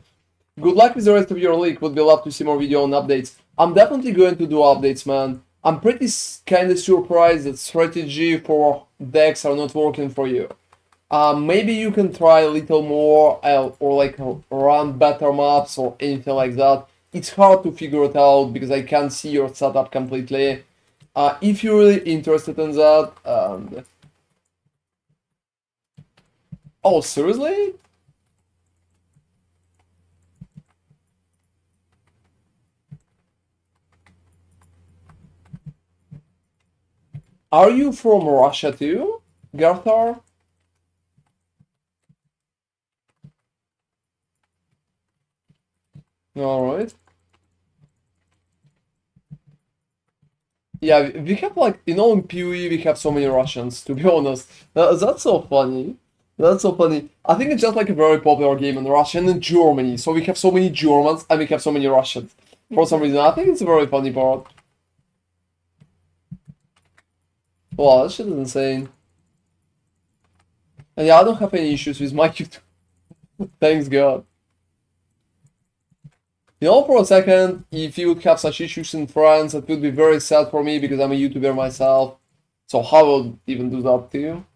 Good luck with the rest of your league, would be love to see more video on updates. I'm definitely going to do updates, man. I'm pretty kinda surprised that strategy for decks are not working for you. Maybe you can try a little more or like run better maps or anything like that. It's hard to figure it out because I can't see your setup completely. If you're really interested in that, oh, seriously? Are you from Russia too, Garthar? Alright. Yeah, we have like, you know, in PoE we have so many Russians, to be honest. That's so funny. That's so funny. I think it's just like a very popular game in Russia and in Germany. So we have so many Germans and we have so many Russians. For some reason, I think it's a very funny part. Wow, that shit is insane. And yeah, I don't have any issues with my YouTube. Thanks God. You know, for a second, if you would have such issues in France, it would be very sad for me because I'm a YouTuber myself. So how would even do that to you?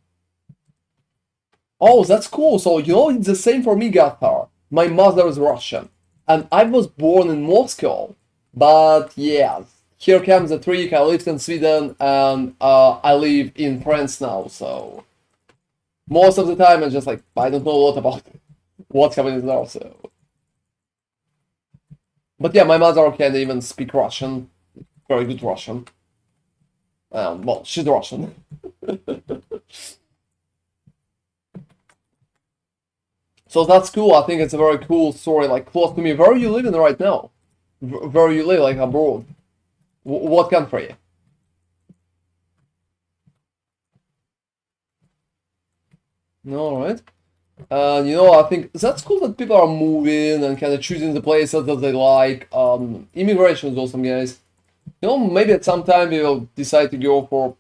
Oh, that's cool. So, you know, it's the same for me, Gathar. My mother is Russian. And I was born in Moscow. But yeah, here comes the trick. I lived in Sweden and I live in France now. So most of the time I'm just like, I don't know a lot about what's happening there. So. But yeah, my mother can even speak Russian. Very good Russian. Well, she's Russian. So that's cool. I think it's a very cool story, like close to me. Where are you living right now? Where you live, like abroad? What country? Alright. And I think that's cool that people are moving and kind of choosing the places that they like. Immigration is awesome, guys. Maybe at some time we will decide to go for.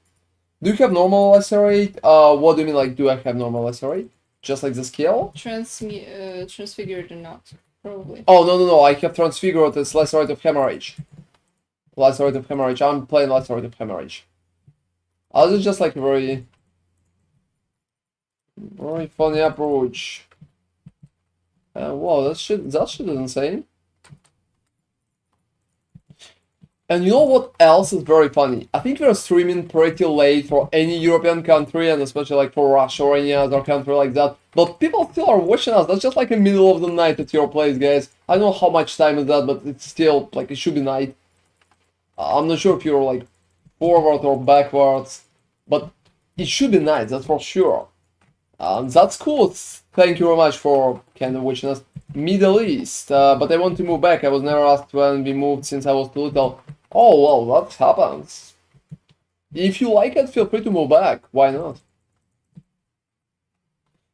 Do you have normal lacerate? What do you mean, like, do I have normal lacerate? Just like the skill? Transfigured or not, probably. Oh, no, I have transfigured as lacerate of hemorrhage. Lacerate of hemorrhage. I'm playing lacerate of hemorrhage. This is just like a very funny approach. Wow, that shit is insane. And you know what else is very funny? I think we're streaming pretty late for any European country, and especially like for Russia or any other country like that. But people still are watching us. That's just like in the middle of the night at your place, guys. I don't know how much time is that, but it's still like it should be night. I'm not sure if you're like forward or backwards, but it should be night, that's for sure. That's cool. Thank you very much for kind of watching us. Middle East, but I want to move back. I was never asked when we moved since I was too little. Oh, well, that happens. If you like it, feel free to move back. Why not?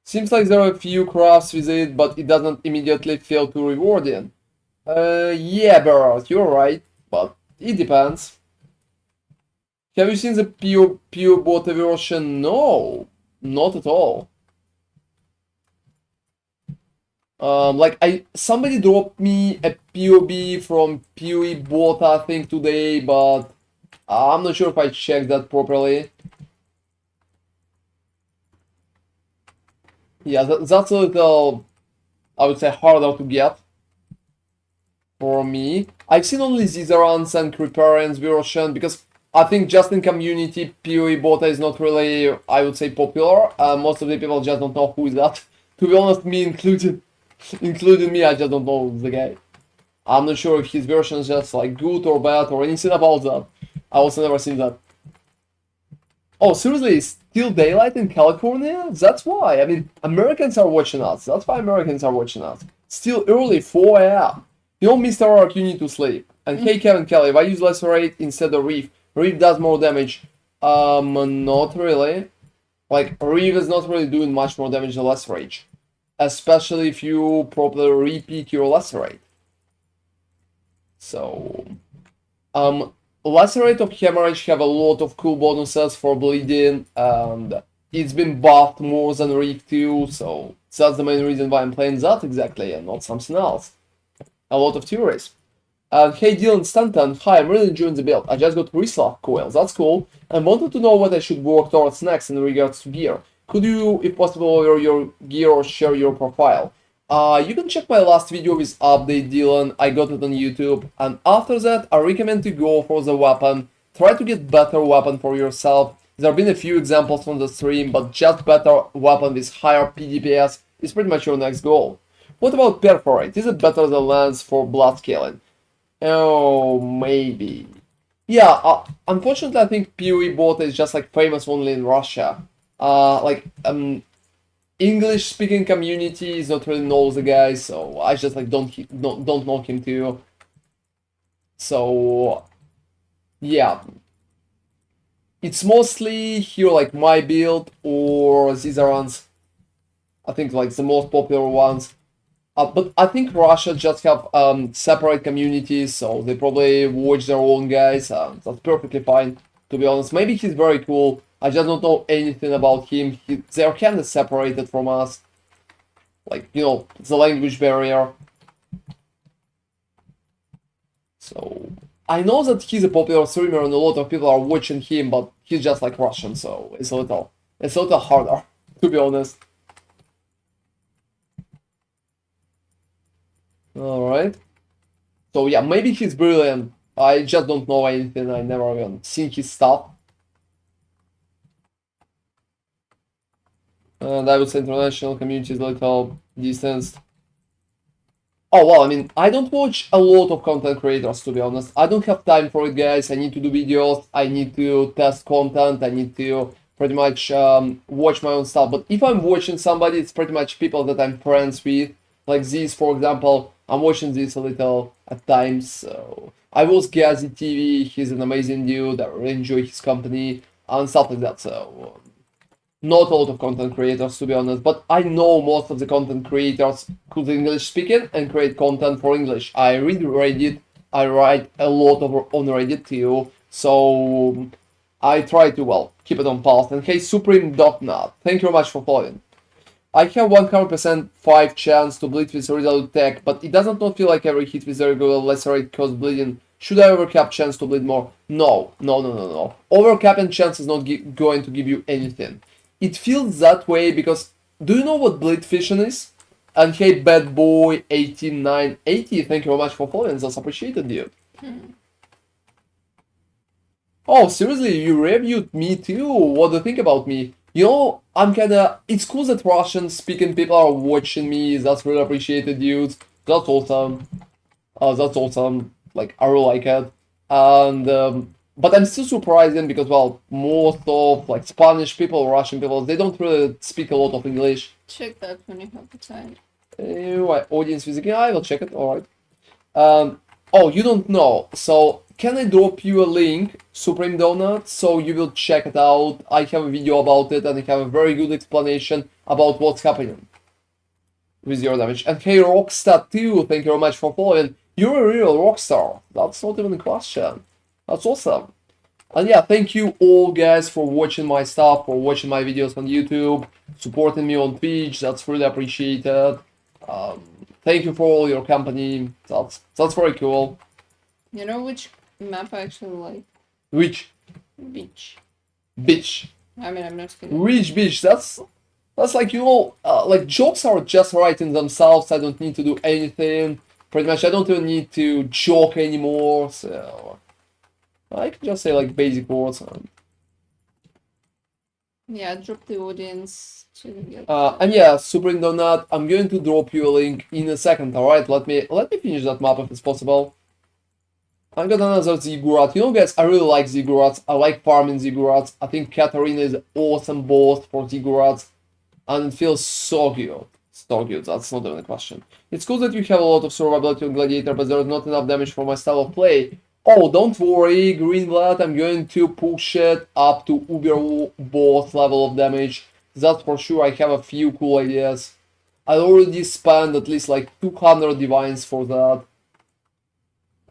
Seems like there are a few crafts with it, but it doesn't immediately feel too rewarding. Yeah, Barrett, you're right, but it depends. Have you seen the PoE bot version? No, not at all. Somebody dropped me a POB from PoE bot, I think, today, but I'm not sure if I checked that properly. Yeah, that's a little, I would say, harder to get for me. I've seen only Zizarans and Creeparians version, because I think just in community, PoE bot is not really, I would say, popular. Most of the people just don't know who is that. To be honest, me included. Including me, I just don't know the guy. I'm not sure if his version is just like good or bad or anything about that. I also never seen that. Oh, seriously, it's still daylight in California? That's why. I mean, Americans are watching us. That's why Americans are watching us. Still early, 4 a.m. Mr. Ark, you need to sleep. And hey, Kevin Kelly, if I use Lacerate instead of Reef, Reef does more damage. Not really. Like, Reef is not really doing much more damage than Lacerate. Especially if you properly repeat your Lacerate. So, Lacerate of Hemorrhage have a lot of cool bonuses for bleeding, and it's been buffed more than Reef 2, so that's the main reason why I'm playing that exactly, and not something else. A lot of theories. Hey Dylan Stanton, hi, I'm really enjoying the build. I just got Reslap coils, that's cool, and wanted to know what I should work towards next in regards to gear. Could you, if possible, order your gear or share your profile? You can check my last video with update, Dylan. I got it on YouTube. And after that, I recommend to go for the weapon. Try to get better weapon for yourself. There have been a few examples on the stream, but just better weapon with higher PDPS is pretty much your next goal. What about Perforate? Is it better than Lance for blood scaling? Oh, maybe. Yeah, unfortunately, I think PoE bot is just like famous only in Russia. English speaking community is not really knows the guy, so I just like don't know him too. So yeah, it's mostly here like my build or Zizarans. I think like the most popular ones. But I think Russia just have separate communities, so they probably watch their own guys. That's perfectly fine, to be honest. Maybe he's very cool. I just don't know anything about him. They're kind of separated from us. Like, the language barrier. So, I know that he's a popular streamer and a lot of people are watching him, but he's just like Russian, so it's a little harder, to be honest. Alright. So yeah, maybe he's brilliant. I just don't know anything. I never even seen his stuff. And I would say international community is a little distanced. Oh, well, I mean, I don't watch a lot of content creators, to be honest. I don't have time for it, guys. I need to do videos. I need to test content. I need to pretty much watch my own stuff. But if I'm watching somebody, it's pretty much people that I'm friends with. Like this, for example. I'm watching this a little at times. So I was Gazi TV. He's an amazing dude. I really enjoy his company and stuff like that. So not a lot of content creators, to be honest, but I know most of the content creators who's English speaking and create content for English. I read Reddit. I write a lot on Reddit too. So I try to, well, keep it on pulse. And hey, Supreme.nut, thank you very much for following. I have 100% 5 chance to bleed with resolute tech, but it doesn't not feel like every hit with a regular Lacerate cause bleeding. Should I overcap chance to bleed more? No. Overcapping chance is not going to give you anything. It feels that way because, do you know what bleed fission is? And hey, bad boy 18980, thank you very much for following, that's appreciated, dude. Oh, seriously, you reviewed me too. What do you think about me? You know, I'm kinda. It's cool that Russian speaking people are watching me. That's really appreciated, dudes. That's awesome. That's awesome. Like, I really like it. And, but I'm still surprising because, well, most of, like, Spanish people, Russian people, they don't really speak a lot of English. Check that when you have the time. Audience visiting, I will check it, alright. Oh, you don't know. So, can I drop you a link, Supreme Donut, so you will check it out? I have a video about it and I have a very good explanation about what's happening with your damage. And hey, Rockstar too, thank you very much for following. You're a real rockstar. That's not even a question. That's awesome. And yeah, thank you all guys for watching my stuff, for watching my videos on YouTube, supporting me on Twitch. That's really appreciated. Thank you for all your company. That's very cool. You know which map I actually like? Which? Beach. Beach. I mean, I'm not kidding. Which beach? That's like, you know, like jokes are just writing themselves. I don't need to do anything. Pretty much, I don't even need to joke anymore. So I can just say like basic words. Yeah, drop the audience to get. And yeah, Supreme Donut, I'm going to drop you a link in a second. All right, let me finish that map if it's possible. I got another Ziggurat. You know, guys, I really like Ziggurats. I like farming Ziggurats. I think Katarina is an awesome boss for Ziggurats. And it feels so good. So good, that's not even a question. It's cool that you have a lot of survivability on Gladiator, but there's not enough damage for my style of play. Oh, don't worry, Greenblood, I'm going to push it up to Uber boss level of damage. That's for sure, I have a few cool ideas. I already spent at least like 200 divines for that.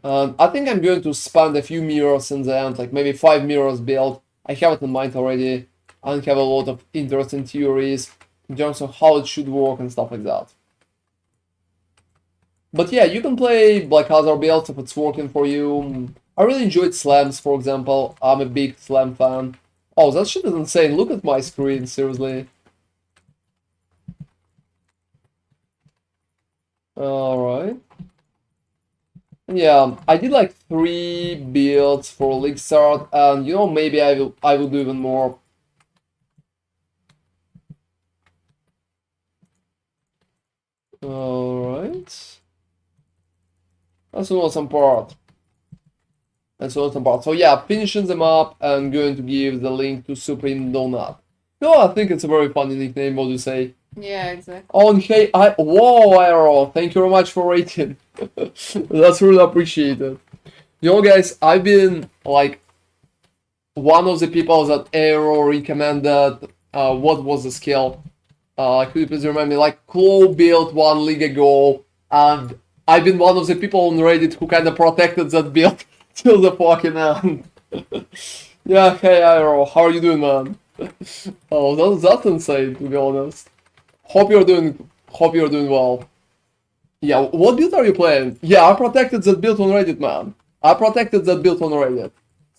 I think I'm going to spend a few mirrors in the end, like maybe 5 mirrors build. I have it in mind already. I have a lot of interesting theories in terms of how it should work and stuff like that. But yeah, you can play Black Hazard builds if it's working for you. I really enjoyed slams, for example. I'm a big slam fan. Oh, that shit is insane. Look at my screen, seriously. Alright. Yeah, I did like 3 builds for League Start, and you know, maybe I will do even more. Alright. That's an awesome part. That's an awesome part. So yeah, finishing them up, I'm going to give the link to Supreme Donut. No, I think it's a very funny nickname, what do you say? Yeah, exactly. On hey, whoa, Aero, thank you very much for rating. That's really appreciated. You know, guys, I've been like one of the people that Aero recommended. What was the skill? Could you please remind me? Like, Claw built 1 league ago, and I've been one of the people on Reddit who kind of protected that build till the fucking end. Yeah, hey Aero, how are you doing, man? Oh, that's insane, to be honest. Hope you're doing well. Yeah, what build are you playing? Yeah, I protected that build on Reddit, man. I protected that build on Reddit.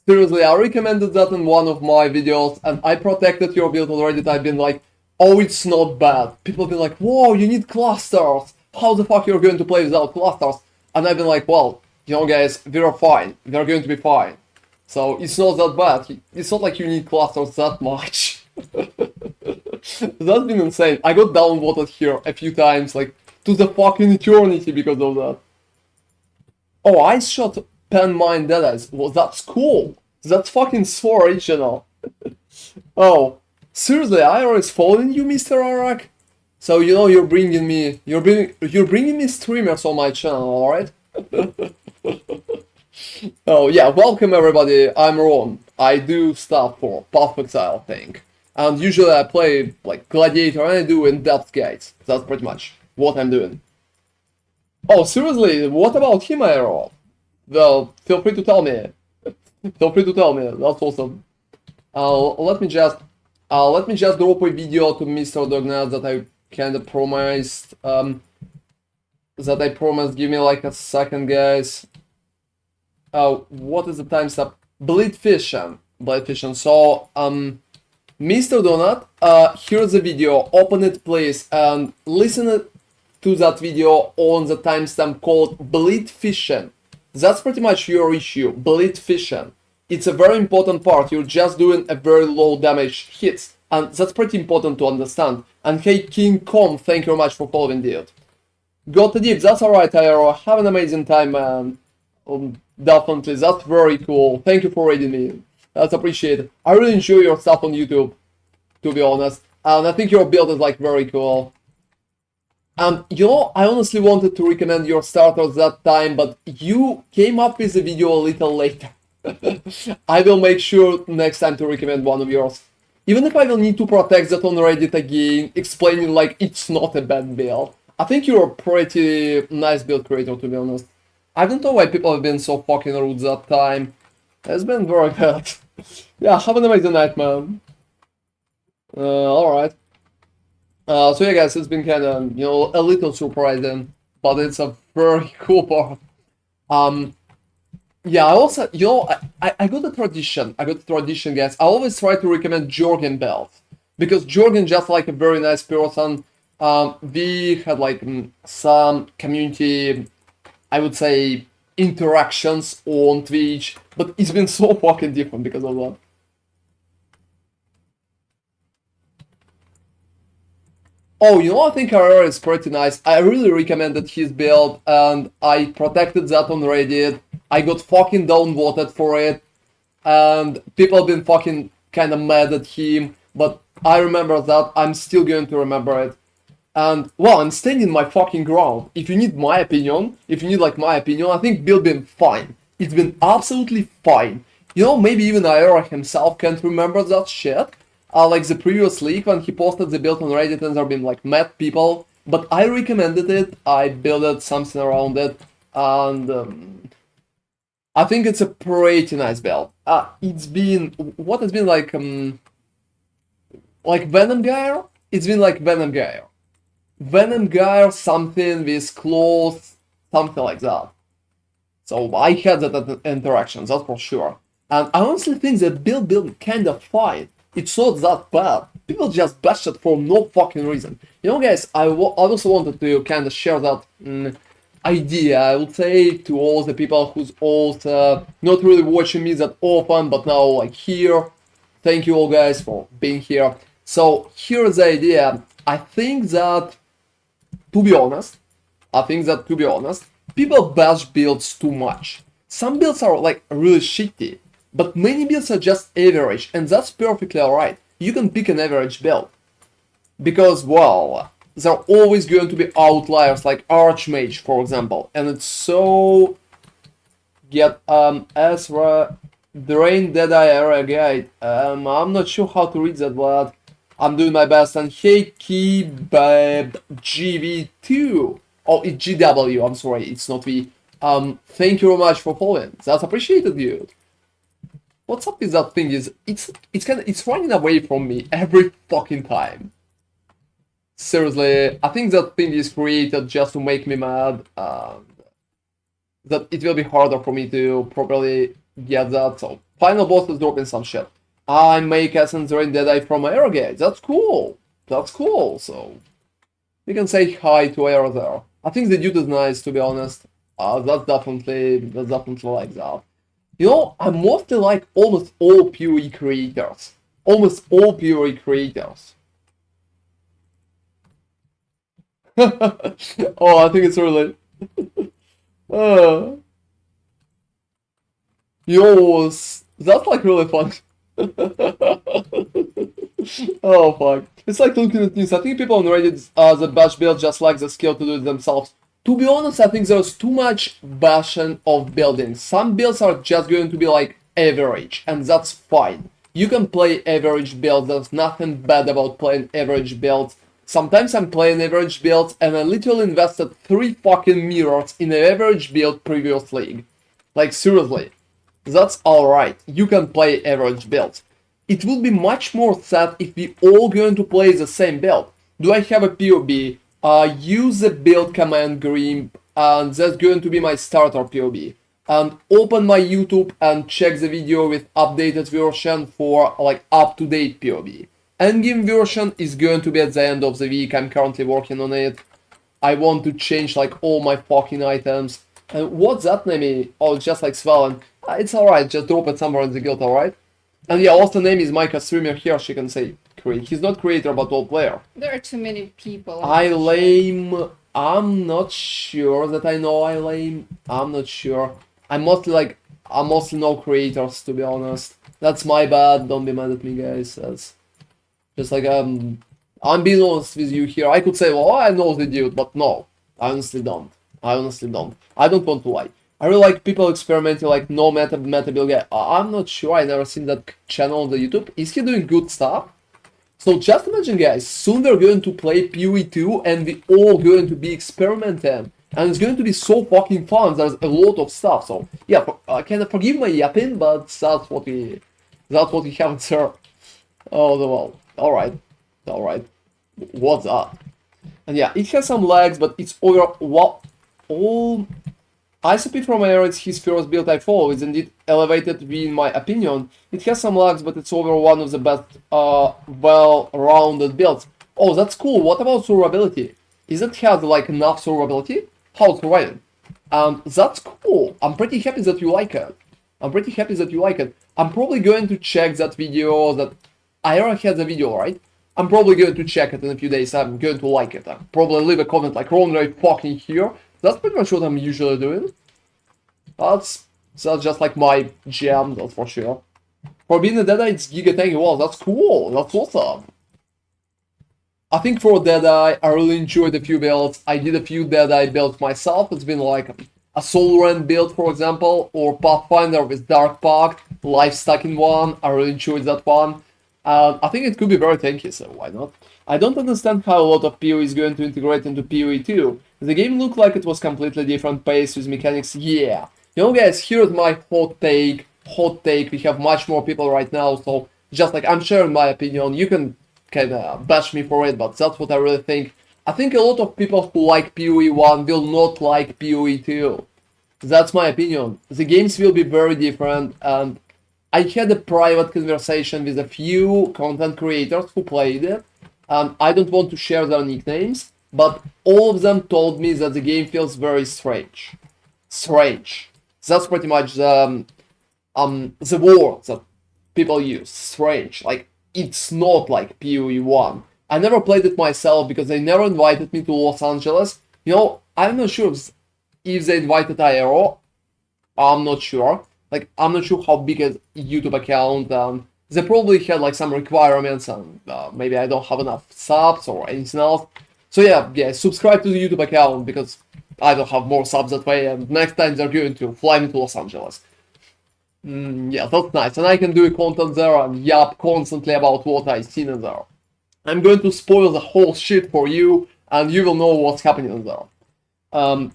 Seriously, I recommended that in one of my videos, and I protected your build on Reddit. I've been like, oh, it's not bad. People have been like, whoa, you need clusters. How the fuck you're going to play without clusters? And I've been like, well, you know, guys, we're fine. We're going to be fine. So it's not that bad. It's not like you need clusters that much. That's been insane. I got downvoted here a few times, like, to the fucking eternity because of that. Oh, I shot Pen Mine Deadies. Well, that's cool. That's fucking so original. Oh, seriously, IR is following you, Mr. Arak? So you know you're bringing me streamers on my channel, all right? Oh yeah, welcome everybody. I'm Ron. I do stuff for Path of Exile thing, and usually I play like Gladiator and I do in-depth guides. That's pretty much what I'm doing. Oh seriously, what about him, Aero? Well, feel free to tell me. Feel free to tell me. That's awesome. Let me just drop a video to Mr. Dognas that I kind of promised. Give me like a second, guys. What is the time step? Bleed Fission. So, Mr. Donut, here's the video. Open it, please, and listen to that video on the timestamp called Bleed Fission. That's pretty much your issue, Bleed Fission. It's a very important part. You're just doing a very low damage hits, and that's pretty important to understand. And hey, King Kong, thank you very much for following, dude. Got the deep, that's alright, Aero. Have an amazing time, man. Definitely, that's very cool. Thank you for raiding me. That's appreciated. I really enjoy your stuff on YouTube, to be honest. And I think your build is like very cool. And you know, I honestly wanted to recommend your starters that time, but you came up with the video a little later. I will make sure next time to recommend one of yours. Even if I will need to protect that on Reddit again, explaining like it's not a bad build. I think you're a pretty nice build creator, to be honest. I don't know why people have been so fucking rude that time. It's been very bad. Yeah, have an amazing night, man. Alright. So yeah, guys, it's been kind of, you know, a little surprising, but it's a very cool part. Yeah, I also, you know, I got a tradition. Guys. I always try to recommend Jorgen builds because Jorgen just like a very nice person. We had like some community, I would say, interactions on Twitch, but it's been so fucking different because of that. Oh, you know, I think Carrera is pretty nice. I really recommended his build, and I protected that on Reddit. I got fucking downvoted for it, and people have been fucking kind of mad at him, but I remember that. I'm still going to remember it. And, well, I'm standing my fucking ground. If you need my opinion, I think build been fine. It's been absolutely fine. You know, maybe even Aera himself can't remember that shit. Like the previous leak when he posted the build on Reddit and there been like mad people. But I recommended it, I built something around it, and I think it's a pretty nice build. It's been, what has been like Venom Gear? It's been like Venom Gear. Venom Gear, something with claws, something like that. So I had that interaction, that's for sure. And I honestly think that build kind of fine. It's not that bad. People just bash it for no fucking reason. You know, guys, I also wanted to kind of share that idea, I would say, to all the people who's also not really watching me that often, but now like here. Thank you all guys for being here. So here's the idea. I think that, to be honest, people bash builds too much. Some builds are like really shitty, but many builds are just average, and that's perfectly alright. You can pick an average build. Because, well, there are always going to be outliers like Archmage, for example, and it's so... Get, Ezra, Drain Deadeye Area Guide. I'm not sure how to read that, but I'm doing my best. And hey, Kebab GV2. Oh, it's GW, I'm sorry, it's not V. Thank you very much for following. That's appreciated, dude. What's up with that thing is, it's running away from me every fucking time. Seriously, I think that thing is created just to make me mad. That it will be harder for me to properly get that. So, final boss is dropping some shit. I make Essence Drain Deadeye from Aerogate. That's cool. That's cool. So, we can say hi to Aero there. I think the dude is nice, to be honest. That's definitely like that. You know, I mostly like almost all PoE creators. Oh, I think it's really... Yo, that's like really fun. Oh fuck. It's like looking at news. I think people on Reddit the bash build just like the skill to do it themselves. To be honest, I think there's too much bashing of building. Some builds are just going to be like average, and that's fine. You can play average builds, there's nothing bad about playing average builds. Sometimes I'm playing average builds and I literally invested 3 fucking mirrors in an average build previous league. Like seriously. That's alright, you can play average builds. It would be much more sad if we all going to play the same build. Do I have a POB? Use the build command Grim, and that's going to be my starter POB. And open my YouTube and check the video with updated version for like up-to-date POB. Endgame version is going to be at the end of the week, I'm currently working on it. I want to change like all my fucking items. And what's that name? Oh, it's just like Swellen. It's alright, just drop it somewhere in the guild, alright? And yeah, also name is Micah Streamer here, she can say he's not creator but all player. There are too many people. I lame. I'm not sure that I know I lame. I'm not sure. I'm mostly no creators, to be honest. That's my bad, don't be mad at me guys. That's just like I'm being honest with you here. I could say, well, I know the dude, but no. I honestly don't. I don't want to lie. I really like people experimenting like no meta build guy. I'm not sure, I never seen that channel on the YouTube. Is he doing good stuff? So just imagine guys, soon we're going to play PoE 2 and we all going to be experimenting. And it's going to be so fucking fun, there's a lot of stuff. So yeah, can I forgive my yapping, but that's what we have, sir. Oh well, alright. What's up? And yeah, it has some lags, but it's over all ICP from Air, it's his first build I follow, is indeed elevated in my opinion. It has some lags, but it's over one of the best well-rounded builds. Oh, that's cool. What about survivability? Is it has like enough survivability? How surviving? That's cool. I'm pretty happy that you like it. I'm probably going to check that video that I already had the video, right? I'm probably going to check it in a few days. I'm going to like it. I'll probably leave a comment like ronarray fucking here. That's pretty much what I'm usually doing. That's just like my jam, that's for sure. For being a Deadeye, it's Giga Tanky. Wow, that's cool. That's awesome. I think for Deadeye, I really enjoyed a few builds. I did a few Deadeye builds myself. It's been like a Soul Rend build, for example, or Pathfinder with Dark Pact, Life Stacking one. I really enjoyed that one. I think it could be very tanky, so why not? I don't understand how a lot of PoE is going to integrate into PoE 2. The game looked like it was completely different pace with mechanics, yeah. You know guys, here's my hot take. We have much more people right now, so just like I'm sharing my opinion, you can kinda bash me for it, but that's what I really think. I think a lot of people who like PoE 1 will not like PoE 2. That's my opinion. The games will be very different, and I had a private conversation with a few content creators who played it. I don't want to share their nicknames, but all of them told me that the game feels very strange. That's pretty much the word that people use. Strange. Like, it's not like PoE 1. I never played it myself because they never invited me to Los Angeles. You know, I'm not sure if they invited IRO. I'm not sure. Like, I'm not sure how big a YouTube account. They probably had like some requirements, and maybe I don't have enough subs or anything else. So yeah, subscribe to the YouTube account because I don't have more subs that way, and next time they're going to fly me to Los Angeles. Yeah, that's nice, and I can do content there and yap constantly about what I've seen in there. I'm going to spoil the whole shit for you, and you will know what's happening in there. Oh,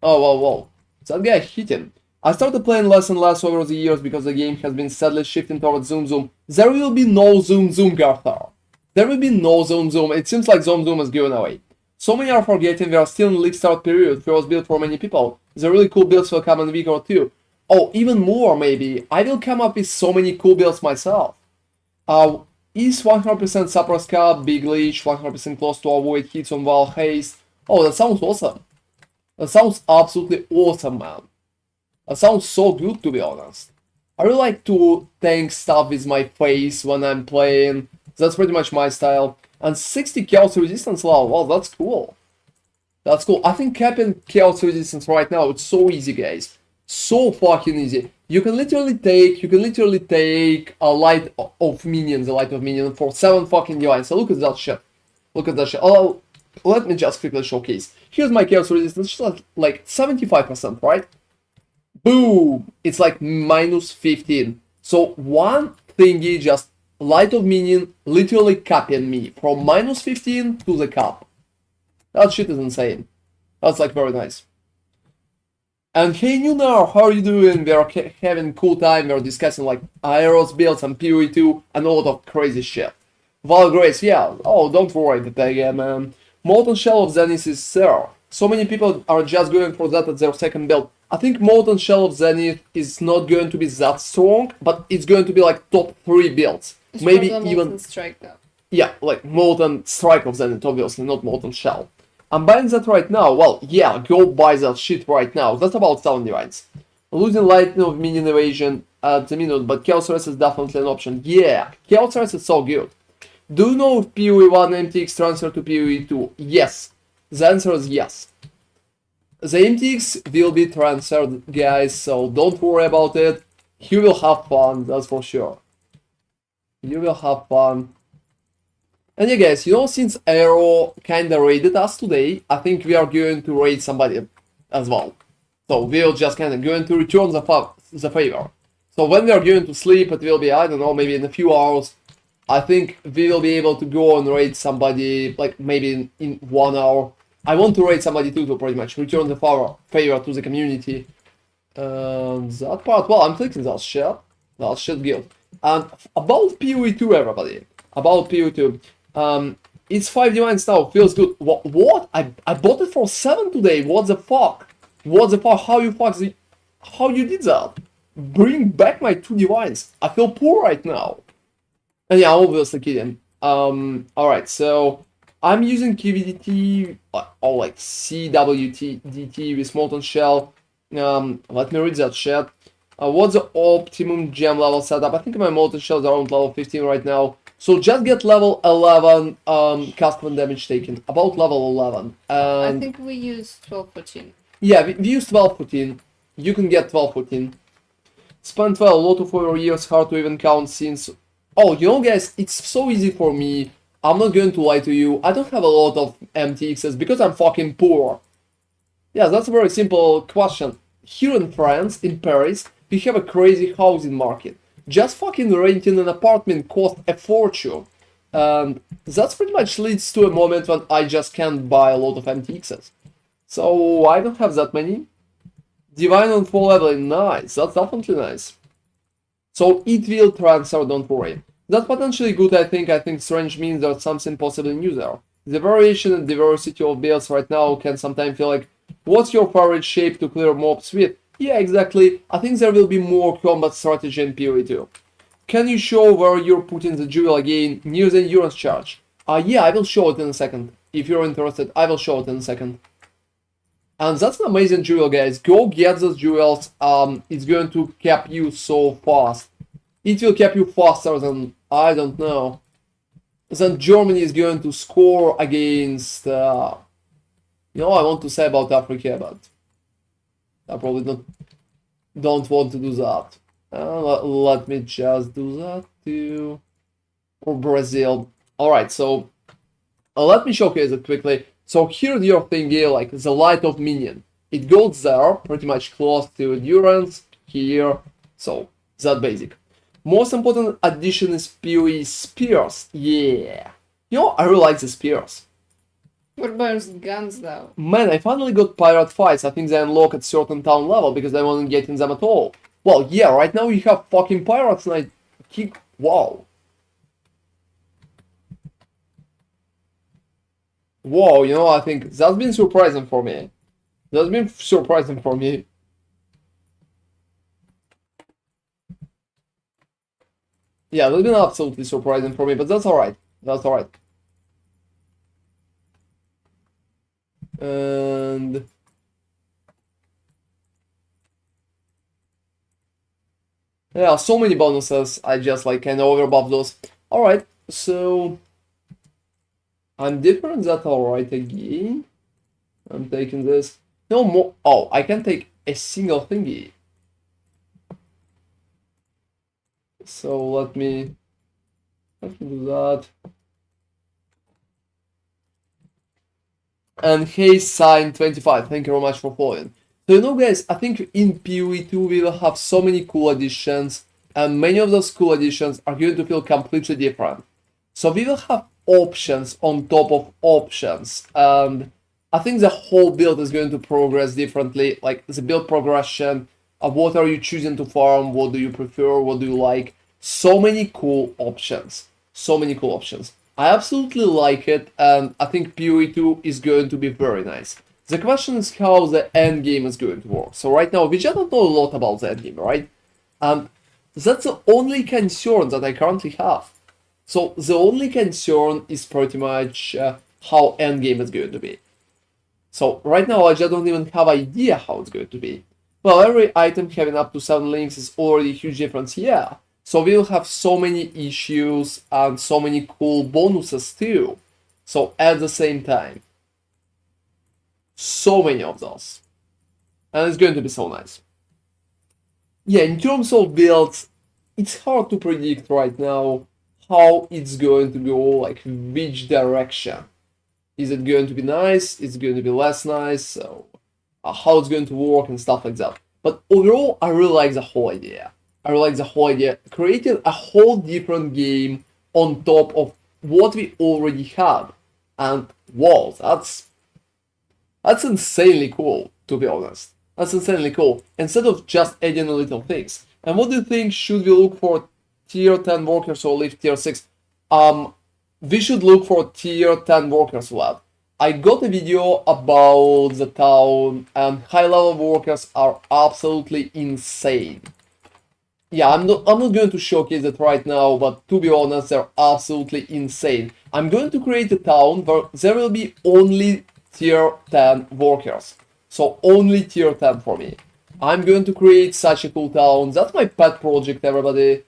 whoa. That guy hit him. I started playing less and less over the years because the game has been sadly shifting towards Zoom. There will be no Zoom, Garthar. There will be no Zoom. It seems like Zoom is going away. So many are forgetting we are still in league start period, first build for many people. The really cool builds will come in a week or two. Oh, even more maybe. I will come up with so many cool builds myself. Is 100% suppress cap, big leech, 100% close to avoid hits on wall haste. Oh, that sounds awesome. That sounds absolutely awesome, man. That sounds so good, to be honest. I really like to tank stuff with my face when I'm playing. That's pretty much my style. And 60 chaos resistance level, wow, that's cool. That's cool. I think capping chaos resistance right now, it's so easy, guys. So fucking easy. You can literally take a light of minions, for 7 fucking divines. So look at that shit. Look at that shit. Oh, let me just quickly showcase. Here's my chaos resistance, just like 75%, right? Boom! It's like minus 15. So one thingy, just light of minion, literally capping me from minus 15 to the cap. That shit is insane. That's like very nice. And hey Nunar, how are you doing? We are having a cool time, we're discussing like Aeros builds and PoE 2 and a lot of crazy shit. Val Grace, yeah, oh don't worry, the man. Molten Shell of Zenith is there. So many people are just going for that as their second build. I think Molten Shell of Zenith is not going to be that strong, but it's going to be like top 3 builds. It's Maybe probably even Molten Strike though. yeah, like Molten Strike of Zenith, obviously, not Molten Shell. I'm buying that right now. Well, yeah, go buy that shit right now. That's about 7 divines. Losing lightning of minion evasion at the minute, but Chaos Race is definitely an option. Yeah, Chaos Race is so good. Do you know if PoE 1 MTX transfer to PoE 2? Yes. The answer is yes. The MTX will be transferred, guys, so don't worry about it. You will have fun, that's for sure. You will have fun. And yeah, guys, you know, since Aero kinda raided us today, I think we are going to raid somebody as well. So we're just kinda going to return the favor. So when we are going to sleep, it will be, I don't know, maybe in a few hours. I think we will be able to go and raid somebody, like maybe in 1 hour. I want to raid somebody too, to pretty much return the favor to the community. That part, well, I'm clicking that shit. That shit good. And about PoE 2, everybody. About PoE 2. It's 5 divines now, feels good. What? I bought it for 7 today. What the fuck? What the fuck? How you did that? Bring back my 2 divines. I feel poor right now. And yeah, obviously kidding. Alright, so I'm using QVDT or like CWDT with Molten Shell. Let me read that shit. What's the optimum gem level setup? I think my Molten Shell is around level 15 right now. So just get level 11 cast when damage taken. About level 11. I think we use 12-14. Yeah, we use 12-14. You can get 12-14. Spent well a lot of over years, hard to even count since... Oh, you know guys, it's so easy for me. I'm not going to lie to you. I don't have a lot of MTXs because I'm fucking poor. Yeah, that's a very simple question. Here in France, in Paris, we have a crazy housing market. Just fucking renting an apartment costs a fortune. And that pretty much leads to a moment when I just can't buy a lot of MTXs. So I don't have that many. Divine on 4 leveling, nice, that's definitely nice. So it will transfer, don't worry. That's potentially good, I think. I think strange means there's something possibly new there. The variation and diversity of builds right now can sometimes feel like, what's your favorite shape to clear mobs with? Yeah, exactly. I think there will be more combat strategy in PoE 2. Can you show where you're putting the jewel again near the endurance charge? Yeah, I will show it in a second. If you're interested, I will show it in a second. And that's an amazing jewel, guys. Go get those jewels. It's going to cap you so fast. It will cap you faster than, I don't know, than Germany is going to score against, you know, I want to say about Africa, but I probably don't want to do that. Let me just do that too. Or Brazil. Alright, so let me showcase it quickly. So here's your thingy, like the light of minion. It goes there, pretty much close to endurance, here, so that basic. Most important addition is PoE spears, yeah. You know, I really like the spears. What about guns though? Man, I finally got pirate fights. I think they unlock at certain town level because I wasn't getting them at all. Well, yeah, right now you have fucking pirates and I kick, wow. Whoa, you know, I think that's been surprising for me. That's been surprising for me. Yeah, that's been absolutely surprising for me, but that's alright. That's alright. And... yeah, so many bonuses. I just like kind of overbuff those. Alright, so... I'm different, that's alright again. I'm taking this. No more. Oh, I can take a single thingy. So let me do that. And hey, sign 25, thank you very much for following. So you know guys, I think in PoE 2 we will have so many cool additions, and many of those cool additions are going to feel completely different. So we will have options on top of options, and I think the whole build is going to progress differently, like the build progression, what are you choosing to farm, what do you prefer, what do you like. So many cool options. So many cool options. I absolutely like it, and I think PoE 2 is going to be very nice. The question is how the end game is going to work. So right now, we just don't know a lot about the end game, right? And that's the only concern that I currently have. So the only concern is pretty much how end game is going to be. So right now, I just don't even have idea how it's going to be. Well, every item having up to 7 links is already a huge difference, yeah. So we'll have so many issues and so many cool bonuses too. So at the same time. So many of those. And it's going to be so nice. Yeah, in terms of builds, it's hard to predict right now how it's going to go, like which direction. Is it going to be nice? Is it going to be less nice? So how it's going to work and stuff like that. But overall, I really like the whole idea. I really like the whole idea. Creating a whole different game on top of what we already had. And wow, that's insanely cool, to be honest. That's insanely cool. Instead of just adding little things. And what do you think? Should we look for tier 10 workers or leave tier 6? We should look for tier 10 workers lab. I got a video about the town, and high level workers are absolutely insane. Yeah, I'm not going to showcase it right now, but to be honest, they're absolutely insane. I'm going to create a town where there will be only tier 10 workers. So only tier 10 for me. I'm going to create such a cool town. That's my pet project, everybody.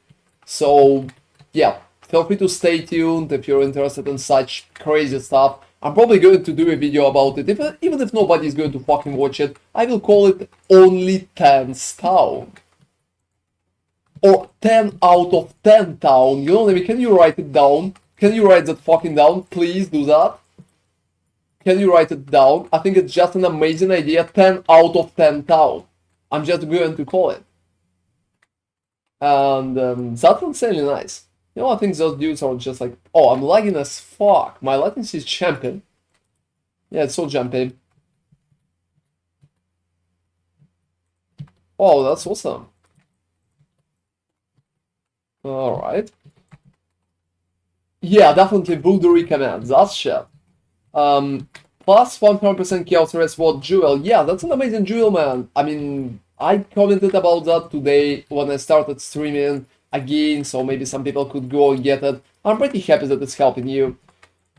So yeah, feel free to stay tuned if you're interested in such crazy stuff. I'm probably going to do a video about it, even if nobody's going to fucking watch it. I will call it Only 10's Town. Or 10 out of 10 town. You know what I mean? Can you write it down? Can you write that fucking down? Please do that. Can you write it down? I think it's just an amazing idea. 10 out of 10 town. I'm just going to call it. And that's insanely nice. You know, I think those dudes are just like, oh, I'm lagging as fuck. My latency is jumping. Yeah, it's so jumpy. Oh, that's awesome. Alright. Yeah, definitely would recommend. That's shit. Plus 100% chaos reward jewel. Yeah, that's an amazing jewel, man. I mean, I commented about that today when I started streaming again, so maybe some people could go and get it. I'm pretty happy that it's helping you.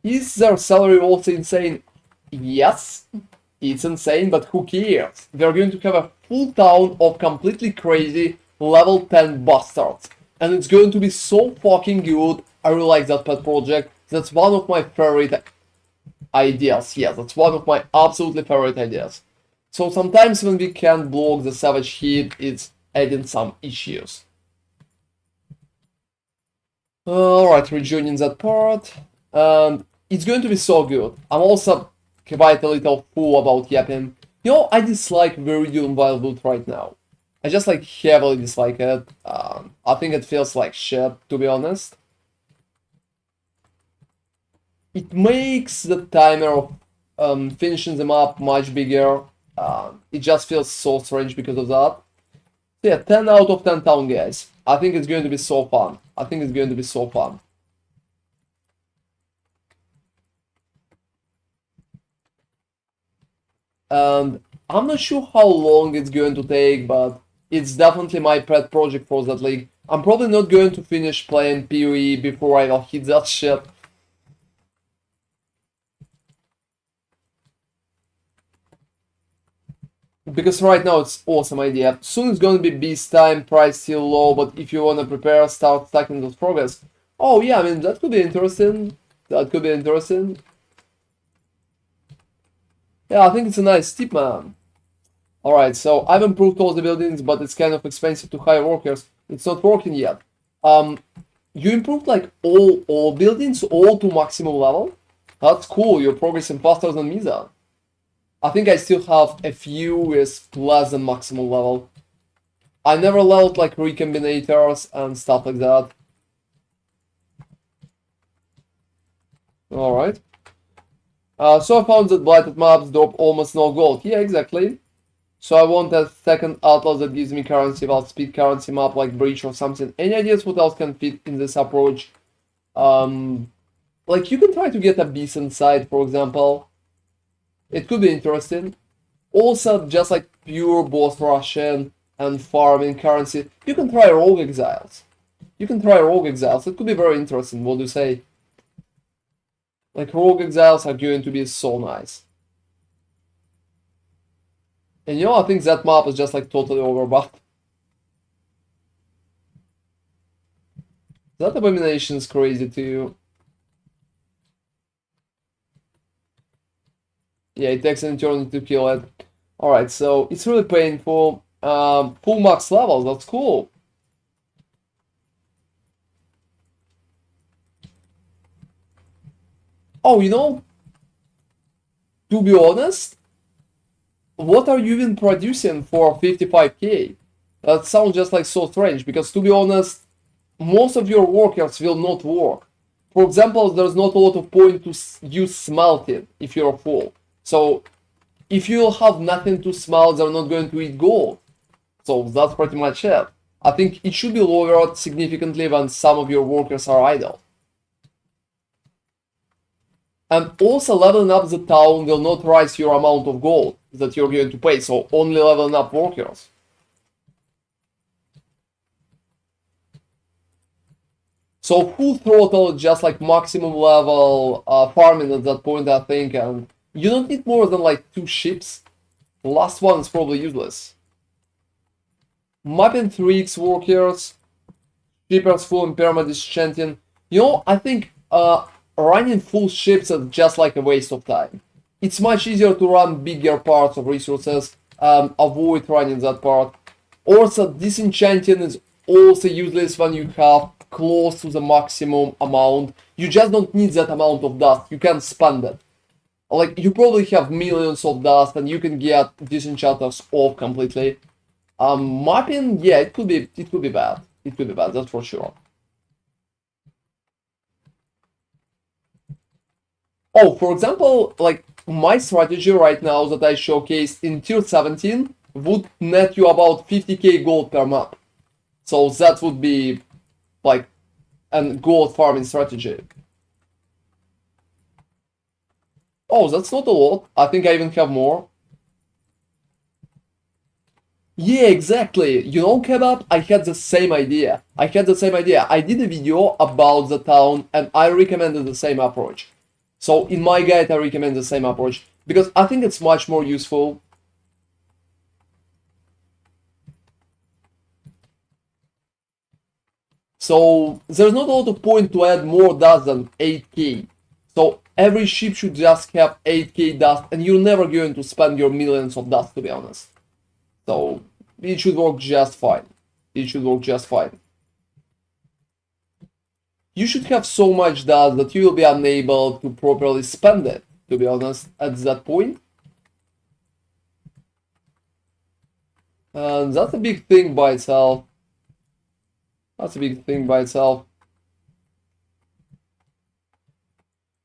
Is their salary also insane? Yes, it's insane, but who cares? They're going to have a full town of completely crazy level 10 bastards. And it's going to be so fucking good. I really like that pet project. That's one of my favorite ideas. Yeah, that's one of my absolutely favorite ideas. So sometimes when we can't block the savage heat, it's adding some issues. Alright, rejoining that part. And it's going to be so good. I'm also quite a little fool about yapping. You know, I dislike Viridian Wildwood right now. I just like heavily dislike it. I think it feels like shit, to be honest. It makes the timer of finishing them up much bigger. It just feels so strange because of that. So yeah, 10 out of 10 town, guys. I think it's going to be so fun. I think it's going to be so fun. And I'm not sure how long it's going to take, but it's definitely my pet project for that league. I'm probably not going to finish playing PoE before I will hit that shit. Because right now it's awesome idea. Soon it's gonna be beast time, price still low, but if you wanna prepare, start stacking those progress. Oh yeah, I mean, that could be interesting. That could be interesting. Yeah, I think it's a nice tip, man. Alright, so I've improved all the buildings, but it's kind of expensive to hire workers. It's not working yet. You improved like all buildings, all to maximum level. That's cool. You're progressing faster than me then. I think I still have a few with less than maximum level. I never leveled like recombinators and stuff like that. Alright. So I found that blighted maps drop almost no gold. Yeah, exactly. So I want a second atlas that gives me currency, well, speed currency map like Breach or something. Any ideas what else can fit in this approach? Like you can try to get a decent site, for example. It could be interesting. Also, just like pure boss Russian and farming currency, you can try Rogue Exiles. You can try Rogue Exiles. It could be very interesting. What do you say? Like Rogue Exiles are going to be so nice. And you know, I think that map is just like totally overbuffed. That abomination is crazy too. Yeah, it takes an eternity to kill it. Alright, so it's really painful. Full max levels, that's cool. Oh, you know, to be honest, what are you even producing for 55k? That sounds just like so strange, because to be honest, most of your workers will not work. For example, there's not a lot of point to use smelting if you're full. So if you have nothing to smelt, they're not going to eat gold. So that's pretty much it. I think it should be lowered significantly when some of your workers are idle. And also leveling up the town will not raise your amount of gold that you're going to pay, so only leveling up workers. So full throttle, just like maximum level farming at that point, I think, and you don't need more than like 2 ships. The last one is probably useless. Mapping 3x workers, shippers full and perma-disenchanting. You know, I think running full ships is just like a waste of time. It's much easier to run bigger parts of resources, avoid running that part. Also, disenchanting is also useless when you have close to the maximum amount. You just don't need that amount of dust, you can spend it. Like, you probably have millions of dust and you can get disenchanters off completely. Mapping, yeah, it could be bad. It could be bad, that's for sure. Oh, for example, like my strategy right now that I showcased in tier 17 would net you about 50k gold per map. So that would be like a gold farming strategy. Oh, that's not a lot. I think I even have more. Yeah, exactly. You know, Kebab, I had the same idea. I did a video about the town and I recommended the same approach. So in my guide, I recommend the same approach because I think it's much more useful. So there's not a lot of point to add more dust than 8k. So every ship should just have 8k dust and you're never going to spend your millions of dust, to be honest. So it should work just fine. It should work just fine. You should have so much dust that you will be unable to properly spend it, to be honest, at that point. And that's a big thing by itself. That's a big thing by itself.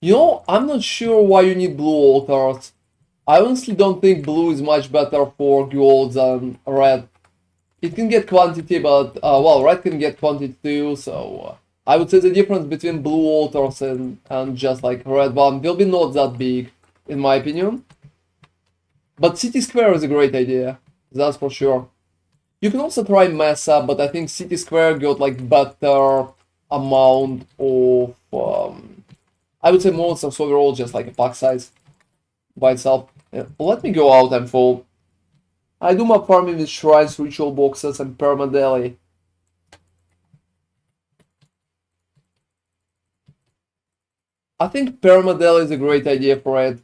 You know, I'm not sure why you need blue altars. I honestly don't think blue is much better for gold than red. It can get quantity, but, well, red can get quantity too, so I would say the difference between blue altars and just like red one will be not that big, in my opinion. But City Square is a great idea, that's for sure. You can also try Mesa, but I think City Square got like better amount of, I would say monsters overall, just like a pack size by itself. Yeah, let me go out and full. I do my farming with shrines, ritual boxes, and permadeli. I think permadeli is a great idea for it.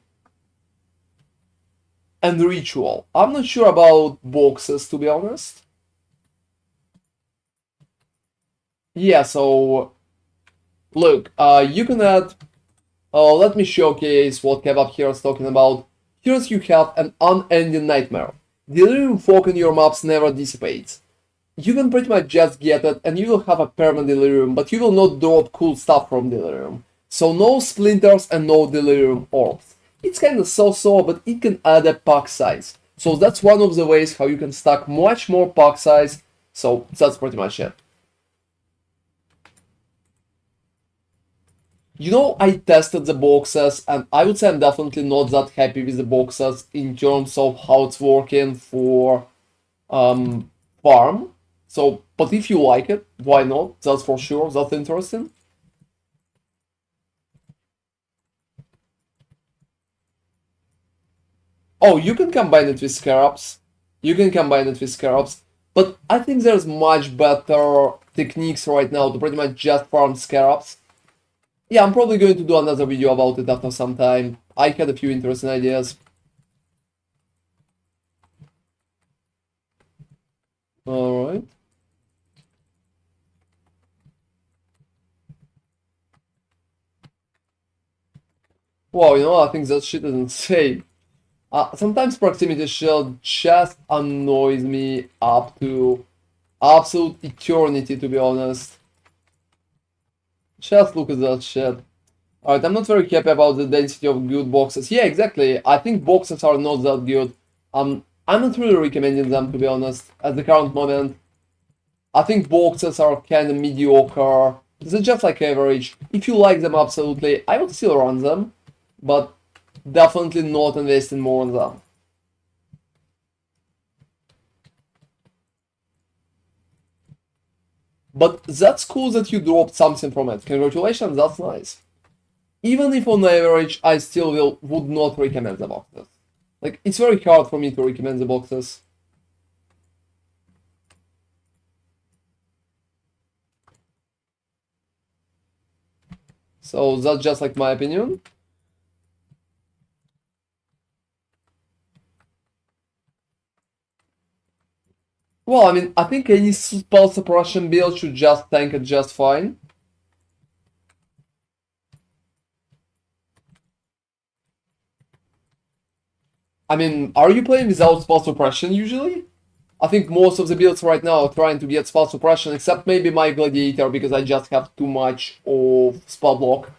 And ritual. I'm not sure about boxes, to be honest. Yeah, so look, you can add. Let me showcase what Kebab here is talking about. Here you have an unending nightmare. Delirium fog in your maps never dissipates. You can pretty much just get it and you will have a permanent delirium, but you will not drop cool stuff from delirium. So no splinters and no delirium orbs. It's kinda so-so, but it can add a pack size. So that's one of the ways how you can stack much more pack size. So that's pretty much it. You know, I tested the boxes and I would say I'm definitely not that happy with the boxes in terms of how it's working for farm. So, but if you like it, why not? That's for sure, that's interesting. Oh, you can combine it with scarabs. You can combine it with scarabs. But I think there's much better techniques right now to pretty much just farm scarabs. Yeah, I'm probably going to do another video about it after some time. I had a few interesting ideas. Alright. Wow, you know, I think that shit is insane. Sometimes proximity shield just annoys me up to absolute eternity, to be honest. Just look at that shit. Alright, I'm not very happy about the density of good boxes. Yeah, exactly. I think boxes are not that good. I'm not really recommending them, to be honest, at the current moment. I think boxes are kind of mediocre. They're just like average. If you like them, absolutely, I would still run them, but definitely not investing more on them. But that's cool that you dropped something from it. Congratulations, that's nice. Even if on average, I still would not recommend the boxes. Like, it's very hard for me to recommend the boxes. So that's just like my opinion. Well, I mean, I think any spell suppression build should just tank it just fine. I mean, are you playing without spell suppression usually? I think most of the builds right now are trying to get spell suppression, except maybe my Gladiator, because I just have too much of spell block.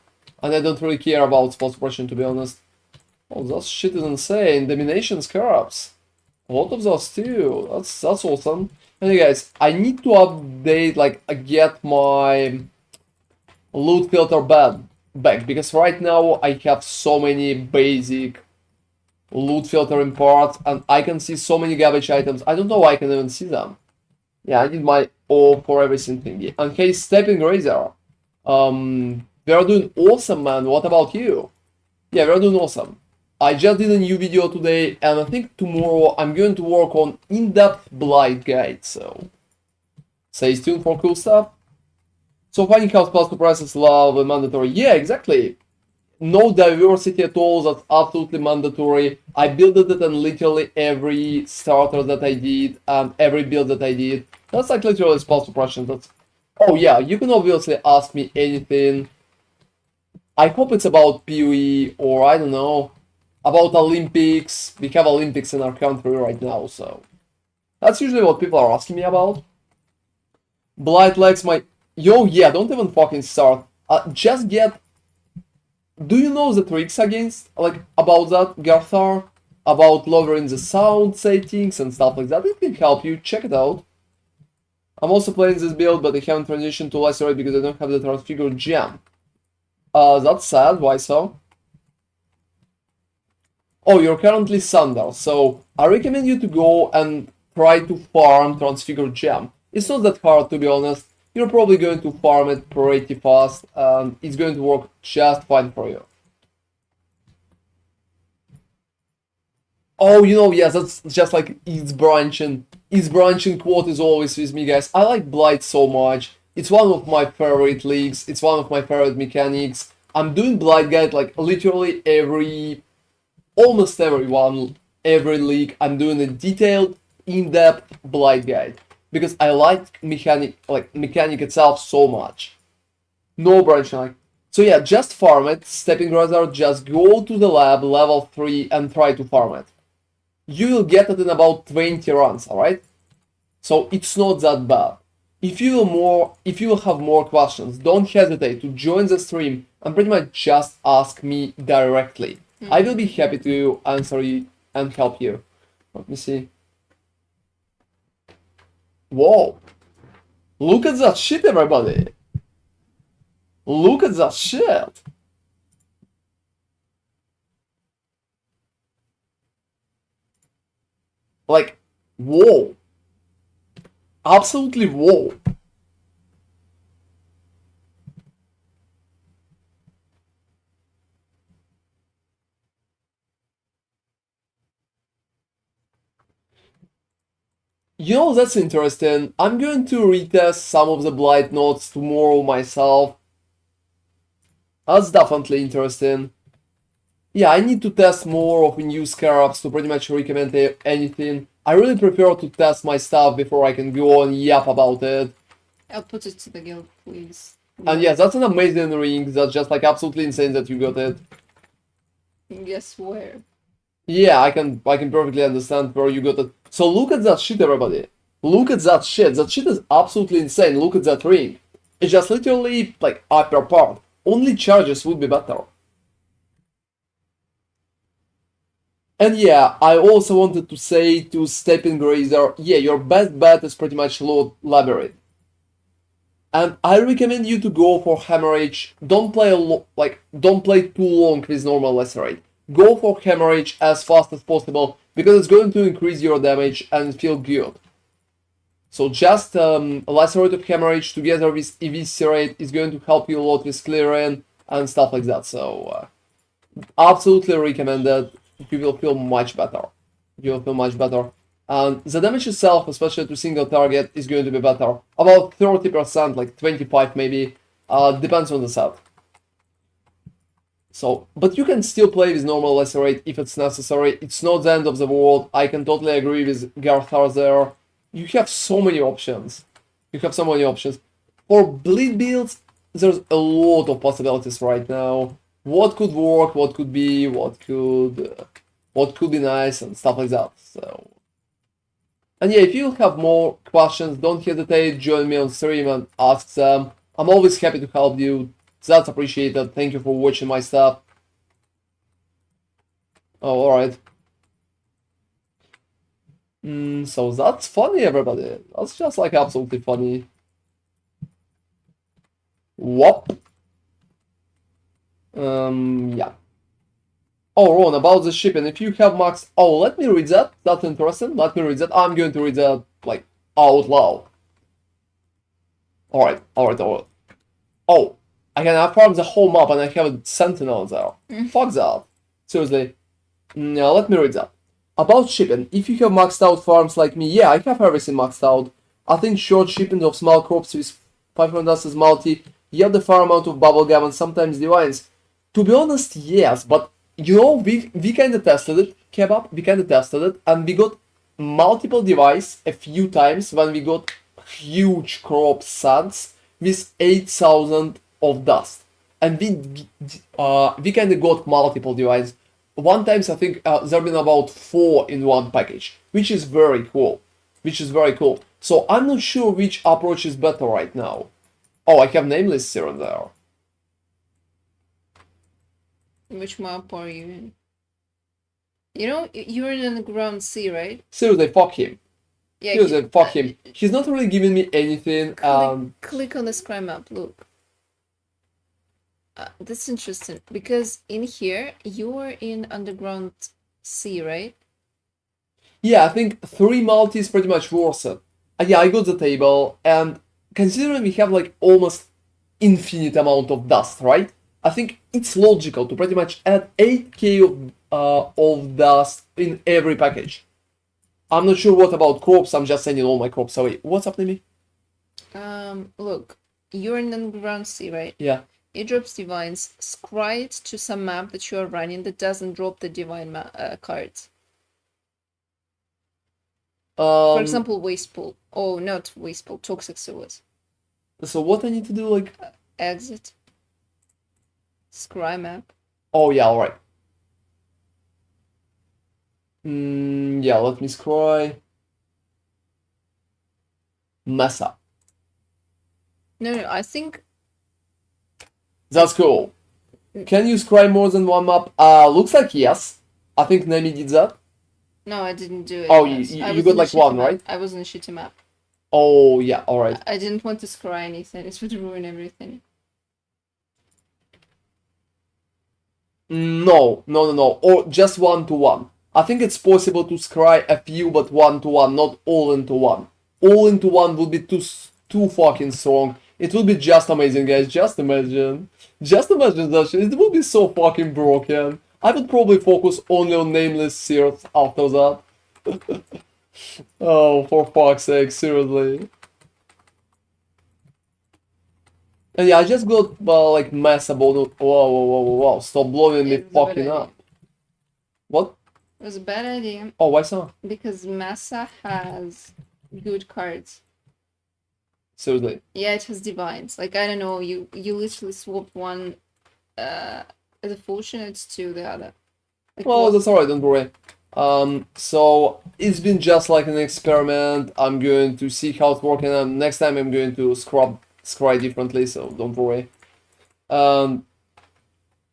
And I don't really care about spell suppression, to be honest. Oh, that shit is insane. Domination Scarabs. A lot of those too. That's awesome. Anyway, guys, I need to update, like, get my loot filter back, because right now I have so many basic loot filtering parts, and I can see so many garbage items. I don't know why I can even see them. Yeah, I need my all for everything thingy. And hey, Stepping Razor. We're doing awesome, man. What about you? Yeah, we're doing awesome. I just did a new video today, and I think tomorrow I'm going to work on in-depth Blight guide, so stay tuned for cool stuff. So finding how spell suppressors love mandatory. Yeah, exactly. No diversity at all, that's absolutely mandatory. I built it in literally every starter that I did, and every build that I did. That's like literally spell suppression. That's... Oh yeah, you can obviously ask me anything. I hope it's about PoE, or I don't know, about Olympics. We have Olympics in our country right now, so that's usually what people are asking me about. Blight likes my... Yo, yeah, don't even fucking start. Just get... Do you know the tricks against, like, about that, Garthar? About lowering the sound settings and stuff like that? It can help you, check it out. I'm also playing this build, but I haven't transitioned to Lacerate because I don't have the Transfigured Gem. That's sad, why so? Oh, you're currently Sandal, so I recommend you to go and try to farm Transfigured Gem. It's not that hard, to be honest. You're probably going to farm it pretty fast, and it's going to work just fine for you. Oh, you know, yes, that's just like its branching. Its branching quote is always with me, guys. I like Blight so much. It's one of my favorite leagues. It's one of my favorite mechanics. I'm doing Blight Guide like literally almost every league. I'm doing a detailed, in-depth Blight Guide. because I like mechanic itself so much. No branching like. So yeah, just farm it, stepping razor, just go to the lab, level 3, and try to farm it. You will get it in about 20 runs, alright? So it's not that bad. If you will have more questions, don't hesitate to join the stream and pretty much just ask me directly. I will be happy to answer you and help you. Let me see. Whoa! Look at that shit, everybody! Look at that shit! Like, whoa! Absolutely whoa! You know, that's interesting. I'm going to retest some of the blight notes tomorrow myself. That's definitely interesting. Yeah, I need to test more of new scarabs to pretty much recommend anything. I really prefer to test my stuff before I can go and yap about it. I'll put it to the guild, please. And yeah, that's an amazing ring. That's just like absolutely insane that you got it. Guess where? Yeah, I can perfectly understand where you got it. So look at that shit, everybody. Look at that shit. That shit is absolutely insane. Look at that ring. It's just literally like upper part. Only charges would be better. And yeah, I also wanted to say to Stepping Grazer, yeah, your best bet is pretty much Lord Labyrinth. And I recommend you to go for Hemorrhage. Don't play don't play too long with normal Lacerate. Go for Hemorrhage as fast as possible because it's going to increase your damage and feel good. So just Lacerate of Hemorrhage together with Eviscerate is going to help you a lot with clearing and stuff like that. So absolutely recommended. You will feel much better. You will feel much better. And the damage itself, especially to single target, is going to be better. About 30%, like 25 maybe. Depends on the set. So, but you can still play with normal Lacerate if it's necessary. It's not the end of the world. I can totally agree with Garthar there. You have so many options. You have so many options. For bleed builds, there's a lot of possibilities right now. What could work, what could be, what could be nice, and stuff like that. So, and yeah, if you have more questions, don't hesitate, join me on stream and ask them. I'm always happy to help you. That's appreciated. Thank you for watching my stuff. Oh, alright. So that's funny, everybody. That's just like absolutely funny. Whoop. Yeah. Oh, Ron, about the shipping. If you have max... Oh, let me read that. That's interesting. Let me read that. I'm going to read that, like, out loud. Alright. Oh, I can farm the whole map and I have a sentinel there. Fuck that. Seriously. No, let me read that. About shipping. If you have maxed out farms like me, yeah, I have everything maxed out. I think short shipping of small crops with 500 dust is multi. You have the fair amount of bubblegum and sometimes divines. To be honest, yes, but you know, we kind of tested it, Kebab, we kind of tested it, and we got multiple device a few times when we got huge crop sets with 8,000 of dust. And we kind of got multiple devices. One times I think there been about 4 in one package, which is very cool. So I'm not sure which approach is better right now. Oh, I have name lists here and there. Which map are you in? You know, you're in the ground C, right? Seriously, fuck him. Yeah. Seriously, fuck him. He's not really giving me anything. Click on the scry map, look. That's interesting, because in here, you're in underground C, right? Yeah, I think 3 multi is pretty much worth it. Yeah, I got the table, and considering we have like almost infinite amount of dust, right? I think it's logical to pretty much add 8k of dust in every package. I'm not sure what about crops, I'm just sending all my crops away. What's up, Nimi? Look, you're in underground C, right? Yeah. It drops divines. Scry it to some map that you are running that doesn't drop the divine cards. For example, waste pool. Oh, not waste pool, toxic sewers. So what I need to do, like... Exit. Scry map. Oh, yeah, alright. Yeah, let me scry. Mess up. No, I think... That's cool. Can you scry more than one map? Looks like yes. I think Nemi did that. No, I didn't do it. Oh, you got like one, right? I was in a shitty map. Oh, yeah, alright. I didn't want to scry anything. It would ruin everything. No. Or just 1-to-1. I think it's possible to scry a few, but 1-to-1, not all into one. All into one would be too fucking strong. It would be just amazing, guys. Just imagine. Just imagine that shit. It would be so fucking broken. I would probably focus only on nameless seers after that. Oh, for fuck's sake, seriously. And yeah, I just got like mess about it. Whoa. Stop blowing me fucking up. What? It was a bad idea. Oh, why so? Because Massa has good cards. Seriously. Yeah, it has divines. Like, I don't know, you literally swap one as a fortunate to the other. Like, Well, that's alright, don't worry. So it's been just like an experiment. I'm going to see how it's working, and next time I'm going to scry differently, so don't worry. Then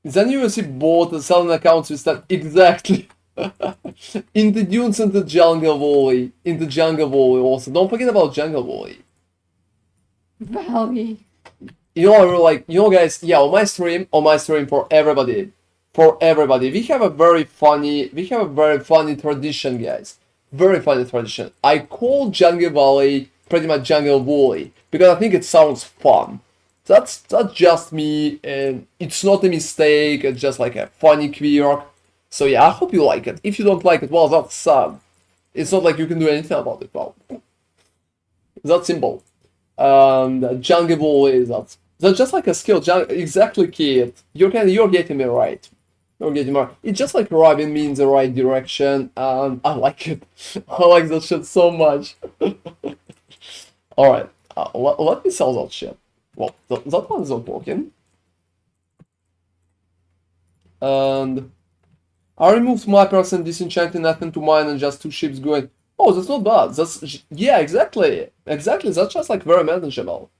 you will see both selling accounts with that exactly. Into Dunes, into Jungle Volley. Into Jungle Volley also. Don't forget about Jungle Volley. Valley. Guys, yeah, on my stream for everybody, we have a very funny tradition, guys. Very funny tradition. I call Jungle Valley pretty much Jungle Volley because I think it sounds fun. That's just me, and it's not a mistake. It's just like a funny quirk. So yeah, I hope you like it. If you don't like it, well, that's sad. It's not like you can do anything about it. Well, that's simple. Jungle Volley, that's just like a skill. Exactly, kid. You're getting me right. You're getting me right. It's just like rubbing me in the right direction, and I like it. I like that shit so much. Alright, let me sell that shit. Well, that one's not working. And I removed my person disenchanting nothing to mine and just 2 ships going. Oh, that's not bad. Yeah, exactly. Exactly, that's just like very manageable.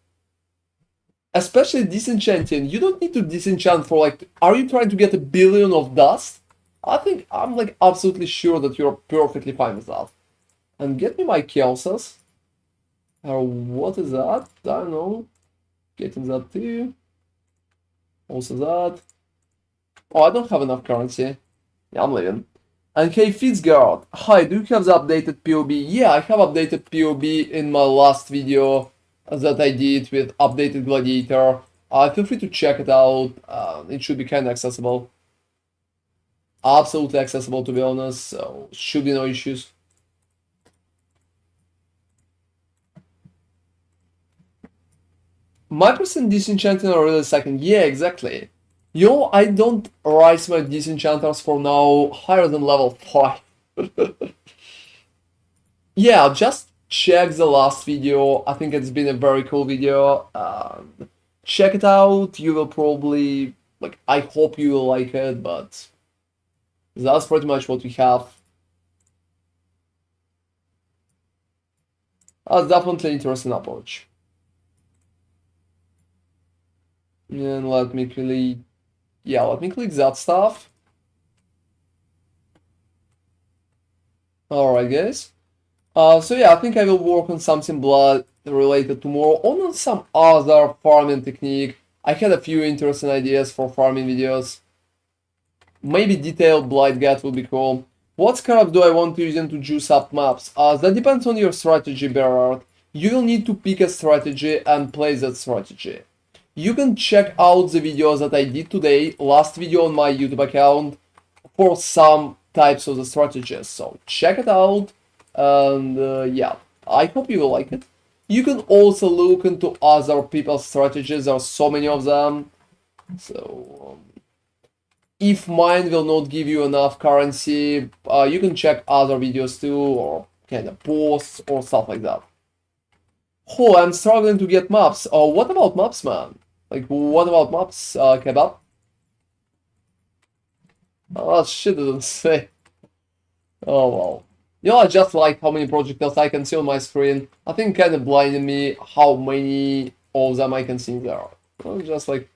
Especially disenchanting. You don't need to disenchant for like, are you trying to get 1 billion of dust? I'm like absolutely sure that you're perfectly fine with that. And get me my chaoses. What is that? I don't know. Getting that too. Also that. Oh, I don't have enough currency. Yeah, I'm leaving. And hey, Fitzgerald, hi, do you have the updated PoB? Yeah, I have updated PoB in my last video that I did with updated Gladiator. Feel free to check it out. It should be kind of accessible. Absolutely accessible, to be honest, so should be no issues. My percent disenchanting are really second. Yeah, exactly. I don't rise my disenchanters for now higher than level 5. Yeah, just check the last video. I think it's been a very cool video. Check it out. You will probably, I hope you will like it, but that's pretty much what we have. That's definitely an interesting approach. And let me click that stuff. Alright, guys. So yeah, I think I will work on something blood related tomorrow, on some other farming technique. I had a few interesting ideas for farming videos. Maybe detailed blight get will be cool. What scarab do I want to use to juice up maps? That depends on your strategy, Berard. You will need to pick a strategy and play that strategy. You can check out the videos that I did today, last video on my YouTube account, for some types of the strategies. So check it out, and yeah, I hope you will like it. You can also look into other people's strategies, there are so many of them. So if mine will not give you enough currency, you can check other videos too, or kind of posts or stuff like that. Oh, I'm struggling to get maps. Oh, what about maps, man? Like, what about maps, Kebab? Oh, that shit doesn't say. Oh, well. You know, I just like how many projectiles I can see on my screen. I think kind of blinded me how many of them I can see there. Well, just like,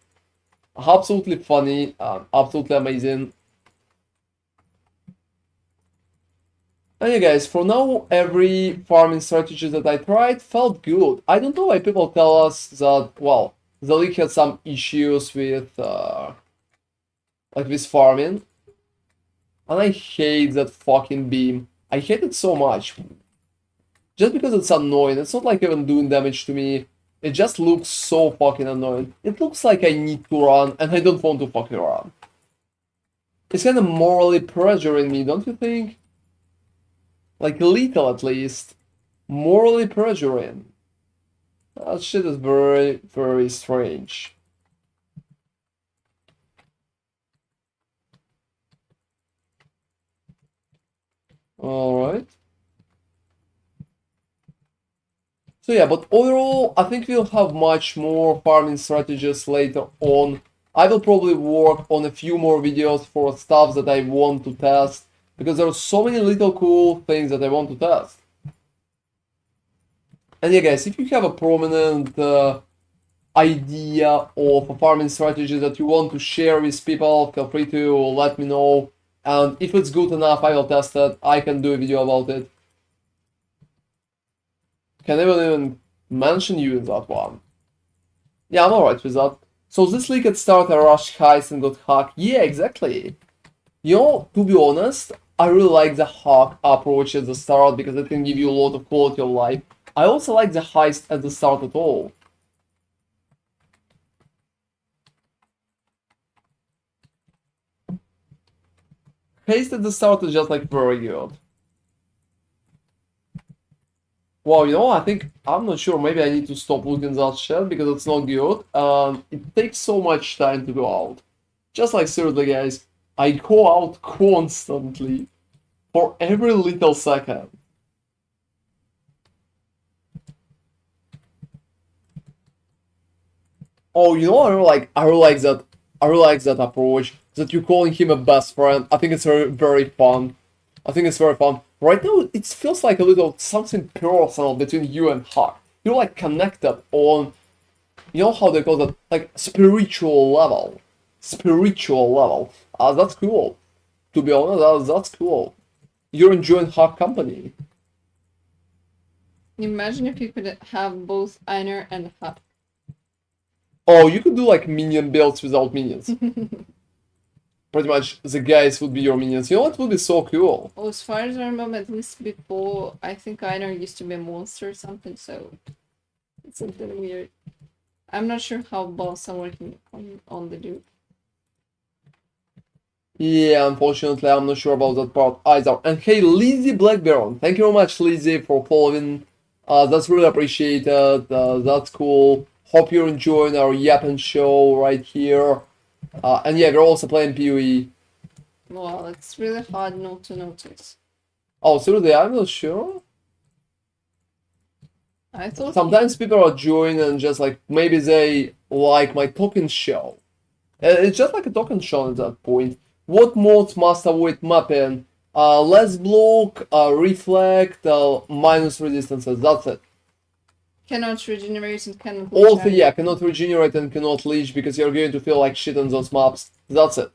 absolutely funny, absolutely amazing. Anyway guys, for now every farming strategy that I tried felt good. I don't know why people tell us that, well, the league had some issues with like with farming. And I hate that fucking beam. I hate it so much. Just because it's annoying. It's not like even doing damage to me. It just looks so fucking annoying. It looks like I need to run and I don't want to fucking run. It's kind of morally pressuring me, don't you think? Like little at least. Morally pressuring. That shit is very, very strange. Alright. So yeah, but overall, I think we'll have much more farming strategies later on. I will probably work on a few more videos for stuff that I want to test, because there are so many little cool things that I want to test. And yeah guys, if you have a prominent idea of a farming strategy that you want to share with people, feel free to let me know. And if it's good enough, I will test it. I can do a video about it. Can I even mention you in that one? Yeah, I'm alright with that. So this league had started a rush heist and got hacked. Yeah, exactly. You know, to be honest, I really like the hack approach at the start because it can give you a lot of quality of life. I also like the heist at the start at all. Haste at the start is just like very good. Wow, you know, I think, I'm not sure, maybe I need to stop looking that shit because it's not good. It takes so much time to go out. Just like seriously guys, I go out constantly for every little second. Oh, you know, I really like that approach, that you're calling him a best friend. I think it's very, very fun. I think it's very fun. Right now, it feels like a little something personal between you and Huck. You're like connected on, you know how they call that, like spiritual level. Spiritual level. That's cool. To be honest, that's cool. You're enjoying Huck company. Imagine if you could have both Einar and Hub. Oh, you could do like minion builds without minions. Pretty much the guys would be your minions. You know what would be so cool? Well, as far as I remember, at least before, I think Einar used to be a monster or something, so it's a bit weird. I'm not sure how boss are working on the dude. Yeah, unfortunately, I'm not sure about that part either. And hey, Lizzie Blackburn, thank you very much, Lizzie, for following. That's really appreciated. That's cool. Hope you're enjoying our yapping show right here. And yeah, we're also playing PoE. Well, it's really hard not to notice. Oh, seriously, I'm not sure. I thought Sometimes people are joining and just like, maybe they like my token show. It's just like a token show at that point. What mods must avoid mapping? Less block, reflect, minus resistances, that's it. cannot regenerate and cannot Also, leech. yeah, cannot regenerate and cannot leech because you're going to feel like shit on those maps. That's it.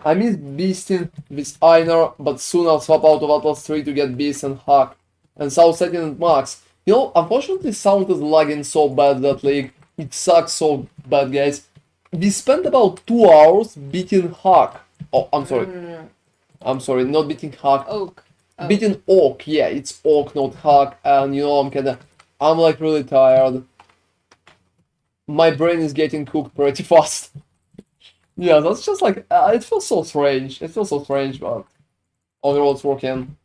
I miss beasting with Einar, but soon I'll swap out of Atlas 3 to get Beast and Hack. And South Setting and Max. You know, unfortunately Sound is lagging so bad that league. It sucks so bad, guys. We spent about 2 hours beating Hack. Oh, I'm sorry. No. I'm sorry, not beating Hack. Oak. Oh. Beating Orc, yeah, it's Orc, not Hack. And you know, I'm like really tired. My brain is getting cooked pretty fast. Yeah, that's just like, it feels so strange. It feels so strange, but overall it's working.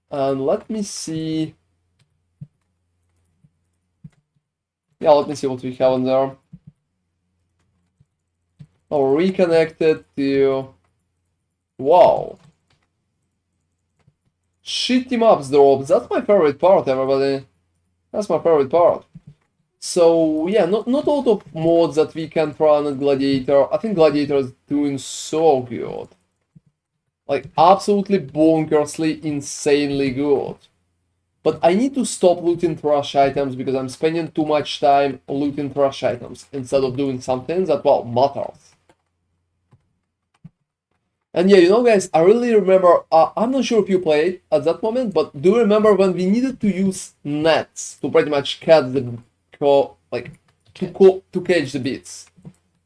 And let me see. Yeah, let me see what we have in there. Oh, reconnected to... Wow. Shit team ups drops. That's my favorite part, everybody. That's my favorite part. So yeah, not a lot of mods that we can run at Gladiator. I think Gladiator is doing so good. Like absolutely bonkersly, insanely good. But I need to stop looting trash items because I'm spending too much time looting trash items instead of doing something that, well, matters. And yeah, you know, guys, I really remember, I'm not sure if you played at that moment, but do you remember when we needed to use nets to pretty much catch the, to catch the beasts?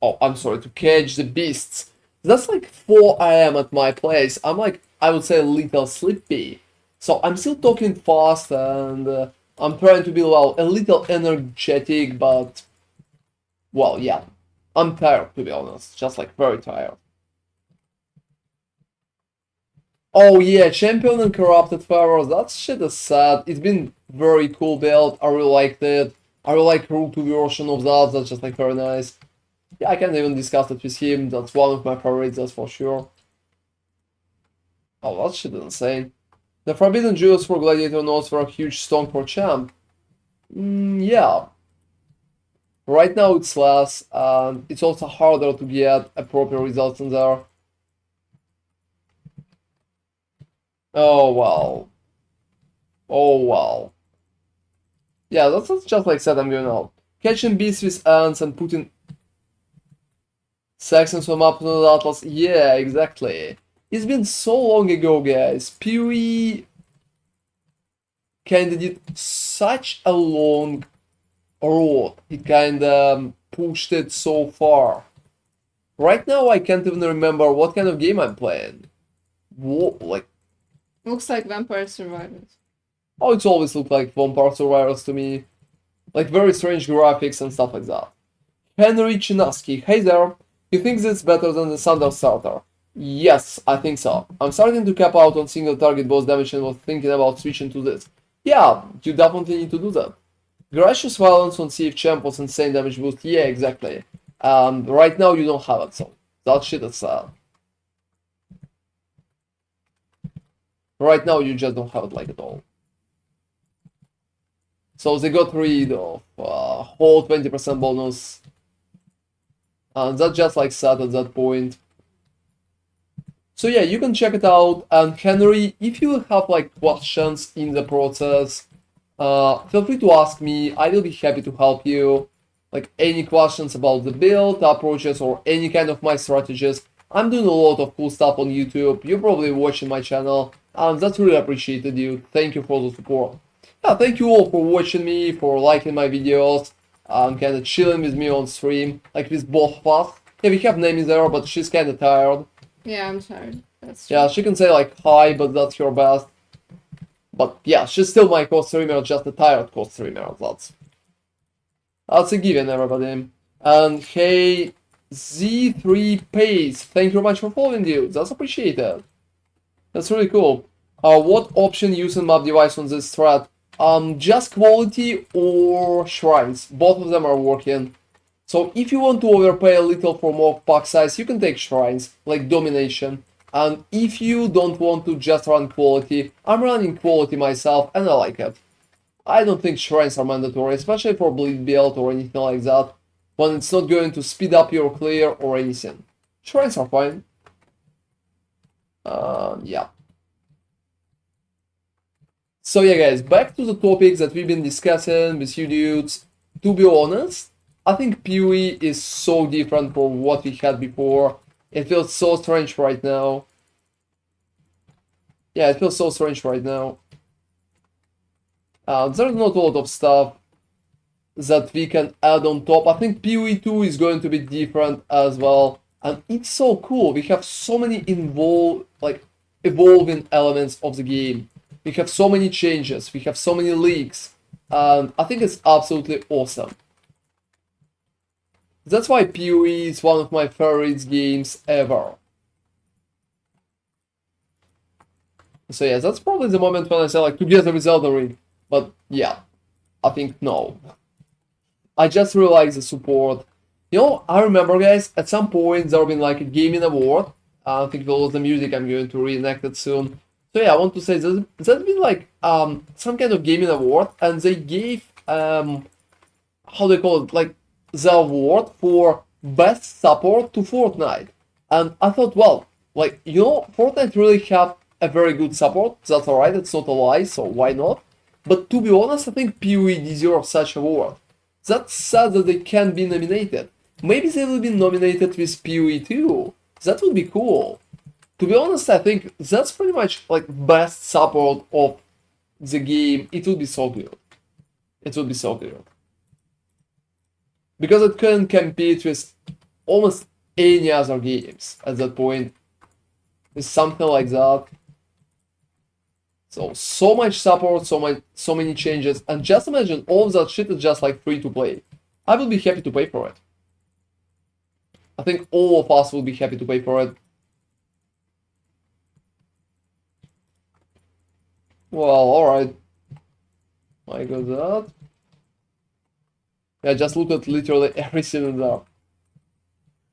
Oh, I'm sorry, to catch the beasts. That's like 4 AM at my place. I'm like, I would say a little sleepy. So I'm still talking fast and I'm trying to be, well, a little energetic, but, well, yeah. I'm tired, to be honest. Just like very tired. Oh yeah, Champion and Corrupted Pharaohs, that shit is sad. It's been very cool build, I really liked it. I really like Route 2 version of that, that's just like very nice. Yeah, I can't even discuss it with him, that's one of my favorites, that's for sure. Oh, that shit is insane. The Forbidden Jewels for Gladiator nodes were a huge stone for Champ. Yeah. Right now it's less, and it's also harder to get appropriate results in there. Oh well. Oh well. Yeah, that's just like said, I'm going out. Catching beasts with ants and putting Saxons on map on the Atlas. Yeah, exactly. It's been so long ago, guys. PoE kinda did such a long road. It kinda pushed it so far. Right now, I can't even remember what kind of game I'm playing. What, like, Looks like Vampire Survivors. oh, it's always looked like Vampire Survivors to me. Like very strange graphics and stuff like that. Henry Chinaski, hey there. You think this is better than the Thunder Starter? Yes, I think so. I'm starting to cap out on single target boss damage and was thinking about switching to this. Yeah, you definitely need to do that. Gracious Violence on CF Champ was insane damage boost. Yeah, exactly. Right now you don't have it, so that shit is sad. Right now you just don't have it like at all. So they got rid of whole 20% bonus. And that's just like sad at that point. So yeah, you can check it out. And Henry, if you have like questions in the process, feel free to ask me. I will be happy to help you. Like any questions about the build, approaches, or any kind of my strategies. I'm doing a lot of cool stuff on YouTube. You're probably watching my channel, and that's really appreciated, dude. Thank you for the support. Yeah, thank you all for watching me, for liking my videos, and kind of chilling with me on stream, like with both of us. Yeah, we have Nami there, but she's kind of tired. Yeah, I'm tired. That's true. Yeah, she can say like hi, but that's her best. But yeah, she's still my co-streamer, just a tired co-streamer. That's a given, everybody. And hey, Z3 Pace, thank you very much for following, dude. That's appreciated. That's really cool. What option using map device on this thread? Just quality or shrines. Both of them are working. So if you want to overpay a little for more pack size, you can take shrines, like domination. And if you don't want to just run quality, I'm running quality myself and I like it. I don't think shrines are mandatory, especially for bleed build or anything like that, when it's not going to speed up your clear or anything. Shrines are fine. Yeah. So yeah, guys, back to the topics that we've been discussing with you dudes. To be honest, I think PoE is so different from what we had before. It feels so strange right now. Yeah, it feels so strange right now. There's not a lot of stuff that we can add on top. I think PoE 2 is going to be different as well. And it's so cool. We have so many evolving elements of the game. We have so many changes. We have so many leaks. And I think it's absolutely awesome. That's why PoE is one of my favorite games ever. So yeah, that's probably the moment when I say like together with Elden Ring. But yeah, I think no. I just really like the support. You know, I remember guys, at some point there have been like a gaming award. I think it was the music, I'm going to reenact it soon. So yeah, I want to say there's been like some kind of gaming award, and they gave how do they call it, like the award for best support to Fortnite. And I thought, well, like Fortnite really have a very good support. That's alright. It's not a lie, so why not? But to be honest, I think PoE deserves such award. That's sad that they can't be nominated. Maybe they will be nominated with PoE too. That would be cool. To be honest, I think that's pretty much like best support of the game. It would be so good. It would be so good. Because it couldn't compete with almost any other games at that point. With something like that. So much support, so many changes, and just imagine all of that shit is just like free to play. I would be happy to pay for it. I think all of us will be happy to pay for it. Well, alright. I got that. Yeah, just look at literally everything in there.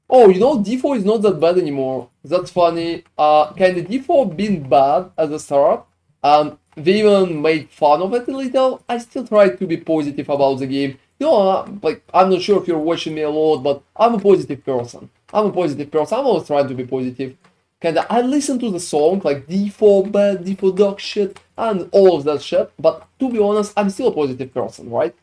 Oh, D4 is not that bad anymore. That's funny. Kinda D4 been bad at the start, and they even made fun of it a little. I still try to be positive about the game. Like, I'm not sure if you're watching me a lot, but I'm a positive person. I'm always trying to be positive. Kinda, I listen to the song, like D4 bad, D4 dog shit, and all of that shit, but to be honest, I'm still a positive person, right?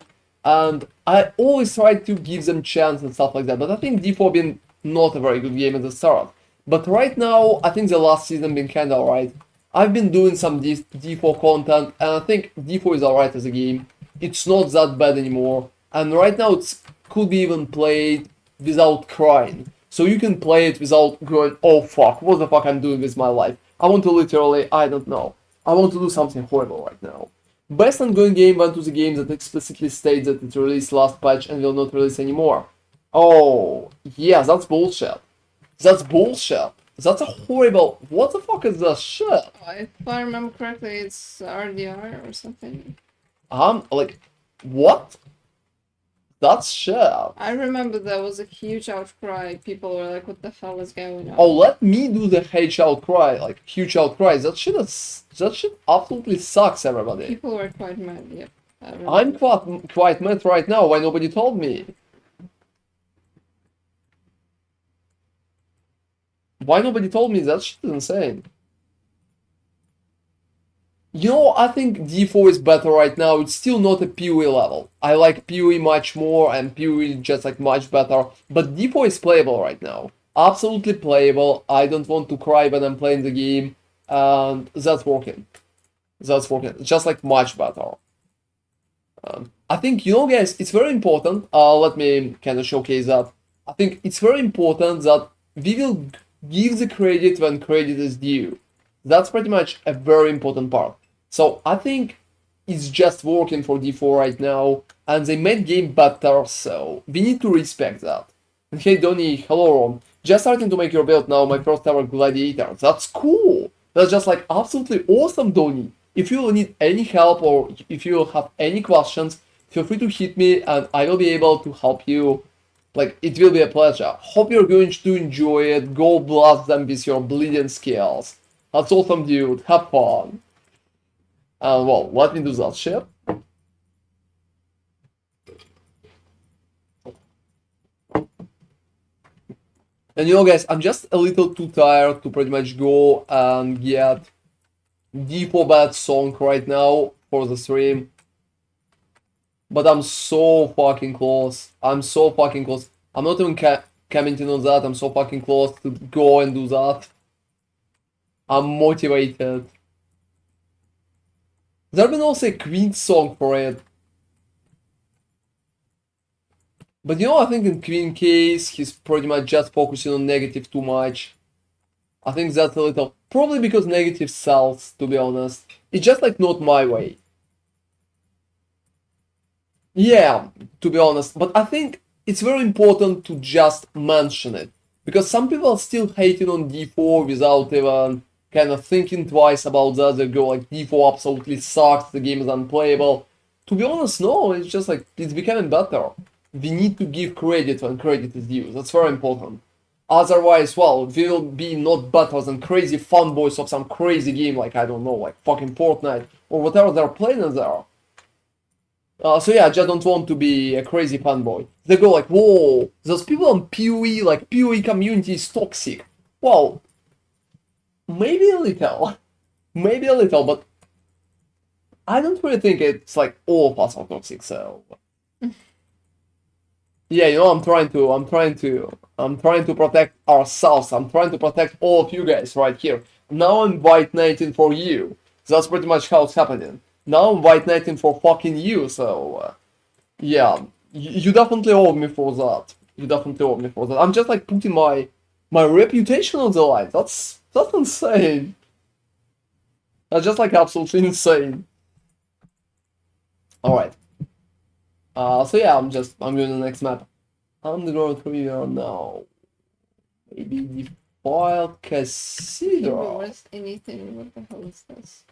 And I always try to give them chance and stuff like that, but I think D4 been not a very good game at the start. But right now, I think the last season been kinda alright. I've been doing some D4 content, and I think D4 is alright as a game. It's not that bad anymore, and right now it could be even played without crying. So you can play it without going, oh fuck, what the fuck I'm doing with my life? I want to literally, I don't know. I want to do something horrible right now. Best ongoing game went to the game that explicitly states that it released last patch and will not release anymore. Oh, yeah, that's bullshit. That's bullshit. That's a horrible... What the fuck is that shit? If I remember correctly, it's RDR or something. Like, what? That's shit. I remember there was a huge outcry. People were like, what the hell is going on? Oh, let me do the huge outcry. Like, huge outcry. That shit absolutely sucks, everybody. People were quite mad, yep. I'm quite mad right now. Why nobody told me? Why nobody told me? That shit is insane. I think D4 is better right now. It's still not a PoE level. I like PoE much more, and PoE just like much better. But D4 is playable right now. Absolutely playable. I don't want to cry when I'm playing the game. And that's working. That's working. Just like much better. I think, guys, it's very important. Let me kind of showcase that. I think it's very important that we will give the credit when credit is due. That's pretty much a very important part. So I think it's just working for D4 right now, and they made game better, so we need to respect that. And hey Donny, hello Ron. Just starting to make your build now, my first ever gladiator. That's cool! That's just like absolutely awesome, Donny. If you need any help or if you have any questions, feel free to hit me and I will be able to help you. Like, it will be a pleasure. Hope you're going to enjoy it. Go blast them with your bleeding skills. That's awesome, dude. Have fun. And well, let me do that shit. And guys, I'm just a little too tired to pretty much go and get D4 bad song right now for the stream. But I'm so fucking close. I'm so fucking close. I'm not even commenting on that. I'm so fucking close to go and do that. I'm motivated. There's been also a Queen song for it. But I think in Queen case, he's pretty much just focusing on negative too much. I think that's a little... Probably because negative sells, to be honest. It's just like not my way. Yeah, to be honest. But I think it's very important to just mention it. Because some people are still hating on D4 without even kind of thinking twice about that. They go like, D4 absolutely sucks, the game is unplayable. To be honest, no, it's just like, it's becoming better. We need to give credit when credit is due. That's very important. Otherwise, well, we'll be not better than crazy fanboys of some crazy game like, I don't know, like fucking Fortnite or whatever they're playing there. So yeah, I just don't want to be a crazy fanboy. They go like, whoa, those people on PoE, like PoE community is toxic. Well, maybe a little. Maybe a little, but I don't really think it's like all of us are toxic, so yeah, you know, I'm trying to protect ourselves. I'm trying to protect all of you guys right here. Now I'm white knighting for you. That's pretty much how it's happening. Now I'm white knighting for fucking you. So yeah, you definitely owe me for that. You definitely owe me for that. I'm just like putting my reputation on the line. That's insane. That's just like absolutely insane. All right. So yeah, I'm going to the next map. I'm going through here now. Maybe defile Cathedral. Worth anything. What the hell is this?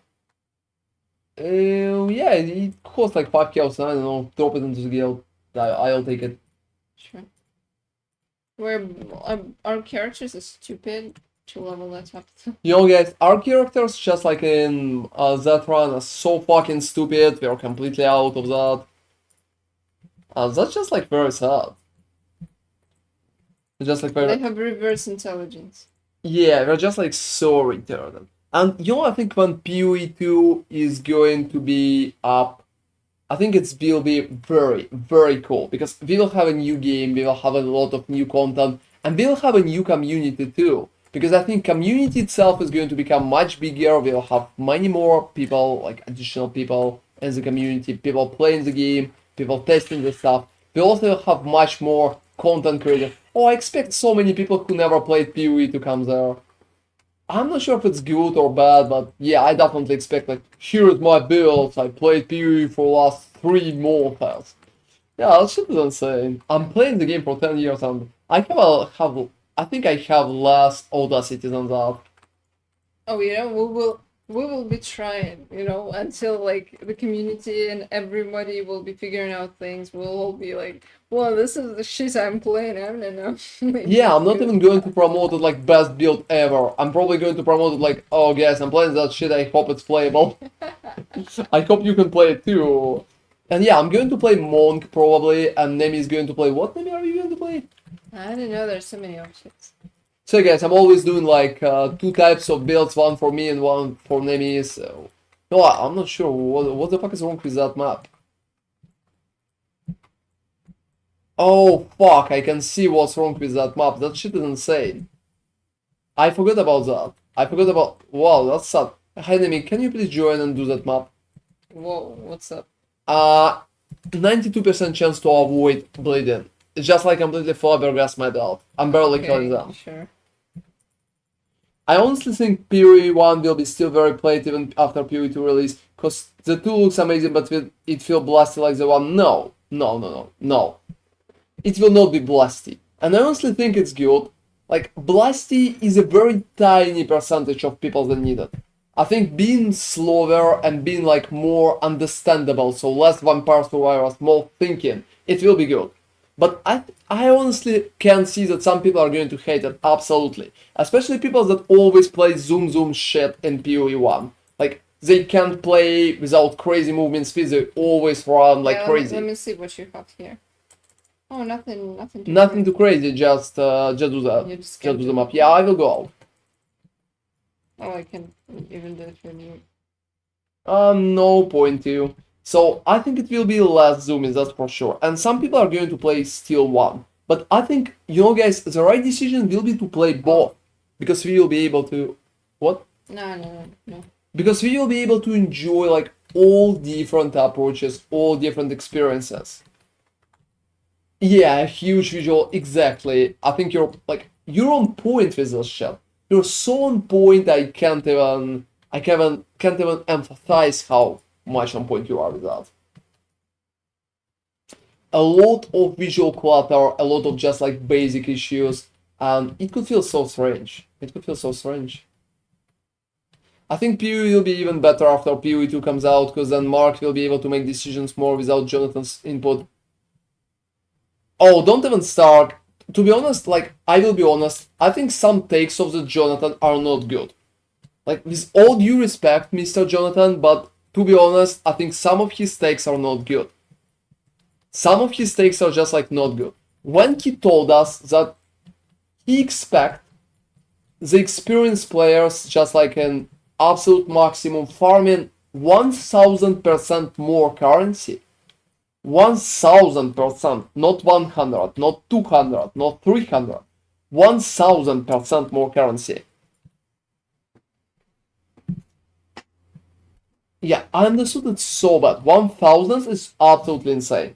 Yeah, it costs like 5 kills. I don't know. Drop it into the guild. I'll take it. Sure. Where our characters are stupid to level that up. You know, guys, our characters, just like in that run, are so fucking stupid. We're completely out of that. That's just like very sad. Just like very. They have reverse intelligence. Yeah, we're just like so retarded. And you know, I think when PoE 2 is going to be up, I think it will be very, very cool because we will have a new game, we will have a lot of new content, and we will have a new community too. Because I think community itself is going to become much bigger. We'll have many more people, like additional people in the community, people playing the game, people testing the stuff. We also have much more content creators. Oh, I expect so many people who never played PoE to come there. I'm not sure if it's good or bad, but yeah, I definitely expect like, here's my builds. I played PoE for the last 3 months. Yeah, that shit is insane. I'm playing the game for 10 years and I I think I have less audacity than that. Oh, you know, we will be trying, you know, until like the community and everybody will be figuring out things. We'll all be like, well, this is the shit I'm playing. I don't know. Like, Yeah, I'm not even going to promote it like best build ever. I'm probably going to promote it like, oh guys, I'm playing that shit, I hope it's playable. I hope you can play it too. And yeah, I'm going to play Monk probably, and Nemi is going to play, what Nemi are you going to play? I don't know. There's so many options. So guys, I'm always doing like 2 types of builds, one for me and one for Nemi, so... No, I'm not sure what the fuck is wrong with that map. Oh fuck, I can see what's wrong with that map. That shit is insane. I forgot about that. I forgot about... Wow, that's sad. Hi Nemi, can you please join and do that map? Whoa, what's up? 92% chance to avoid bleeding. It's just like completely flabbergasted my belt. I'm barely killing them. Sure. I honestly think PoE 1 will be still very played even after PoE 2 release, because the 2 looks amazing, but will it feel blasty like the 1? No. No. It will not be blasty. And I honestly think it's good. Like, blasty is a very tiny percentage of people that need it. I think being slower and being like more understandable, so less vampire survivors, more thinking, it will be good. But I honestly can see that some people are going to hate it, absolutely. Especially people that always play zoom shit in PoE 1. Like, they can't play without crazy movement speeds, they always run like crazy. Let me see what you have here. Oh, nothing Nothing too crazy, just do that. Just do the map. Yeah, I will go out. Oh, I can even do it when you... No point to. So I think it will be less zoomies, that's for sure. And some people are going to play Steel 1. But I think, you know guys, the right decision will be to play both. Because we will be able to... What? No. Because we will be able to enjoy like all different approaches, all different experiences. Yeah, a huge visual, exactly. I think you're on point with this shit. You're so on point I can't even empathize how much on point you are with that. A lot of visual clutter, a lot of just like basic issues, and it could feel so strange. I think PoE will be even better after PoE 2 comes out, because then Mark will be able to make decisions more without Jonathan's input. Oh, don't even start. to be honest, like, I will be honest, I think some takes of the Jonathan are not good. Like, with all due respect, Mr. Jonathan, but to be honest, I think some of his takes are not good. Some of his takes are just, like, not good. When he told us that he expect the experienced players just like an absolute maximum farming 1000% more currency. 1000%, not 100, not 200, not 300. 1000% more currency. Yeah, I understood it so bad. 1000 is absolutely insane.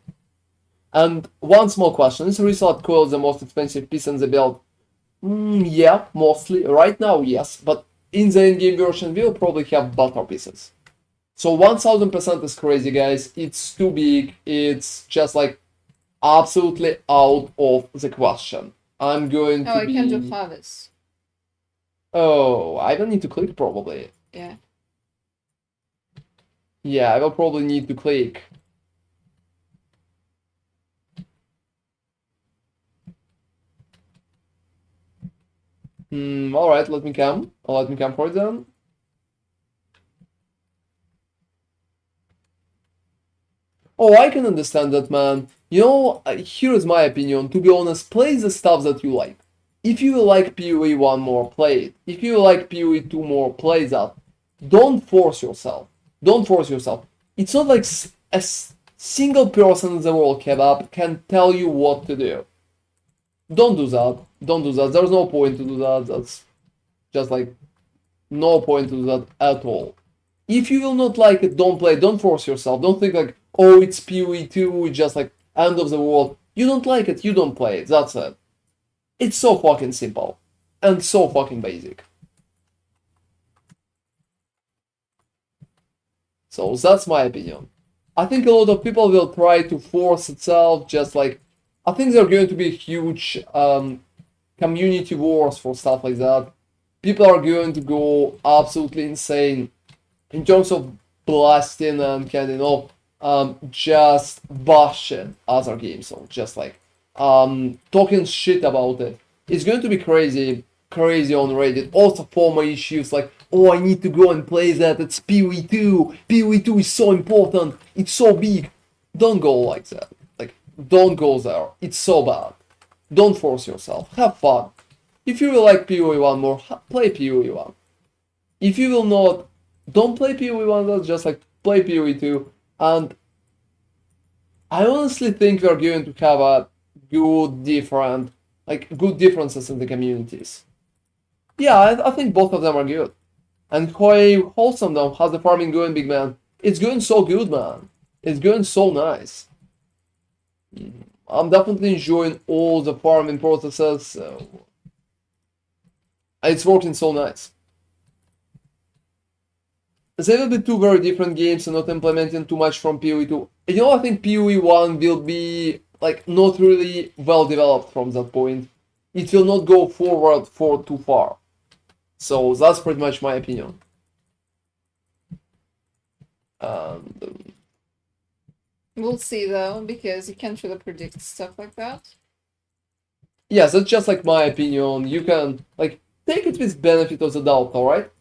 And one small question, is Resolute Coil the most expensive piece in the build? Yeah, mostly. Right now, yes, but in the endgame version, we'll probably have better pieces. So 1000% is crazy, guys. It's too big. It's just like absolutely out of the question. I'm going Oh, to I be... can do harvest. Oh, I don't need to click probably. Yeah. Yeah, I will probably need to click. Alright, let me come. Let me come for it then. Oh, I can understand that, man. You know, here is my opinion. To be honest, play the stuff that you like. If you like PoE 1 more, play it. If you like PoE 2 more, play that. Don't force yourself. Don't force yourself. It's not like a single person in the world, Kebab, can tell you what to do. Don't do that. Don't do that. There's no point to do that. That's just like no point to do that at all. If you will not like it, don't play. Don't force yourself. Don't think like, oh, it's PoE 2, it's just like end of the world. You don't like it, you don't play it. That's it. It's so fucking simple and so fucking basic. So that's my opinion. I think a lot of people will try to force itself, just like I think there are going to be huge community wars for stuff like that. People are going to go absolutely insane in terms of blasting and kind of just bashing other games, or just like talking shit about it. It's going to be crazy, crazy on Reddit. Also former issues like, oh, I need to go and play that. It's PoE 2. PoE 2 is so important. It's so big. Don't go like that. Like, don't go there. It's so bad. Don't force yourself. Have fun. If you will like PoE 1 more, play PoE 1. If you will not, don't play PoE 1, that's just like play PoE 2. And I honestly think we're going to have a good good differences in the communities. Yeah, I think both of them are good. And how wholesome though, how's the farming going, big man? It's going so good, man. It's going so nice. I'm definitely enjoying all the farming processes. So it's working so nice. They will be two very different games and not implementing too much from PoE 2. You know, I think PoE 1 will be like not really well developed from that point. It will not go forward for too far. So that's pretty much my opinion. And We'll see though, because you can't really predict stuff like that. yes, that's just like my opinion. You can like take it with benefit of the doubt, alright?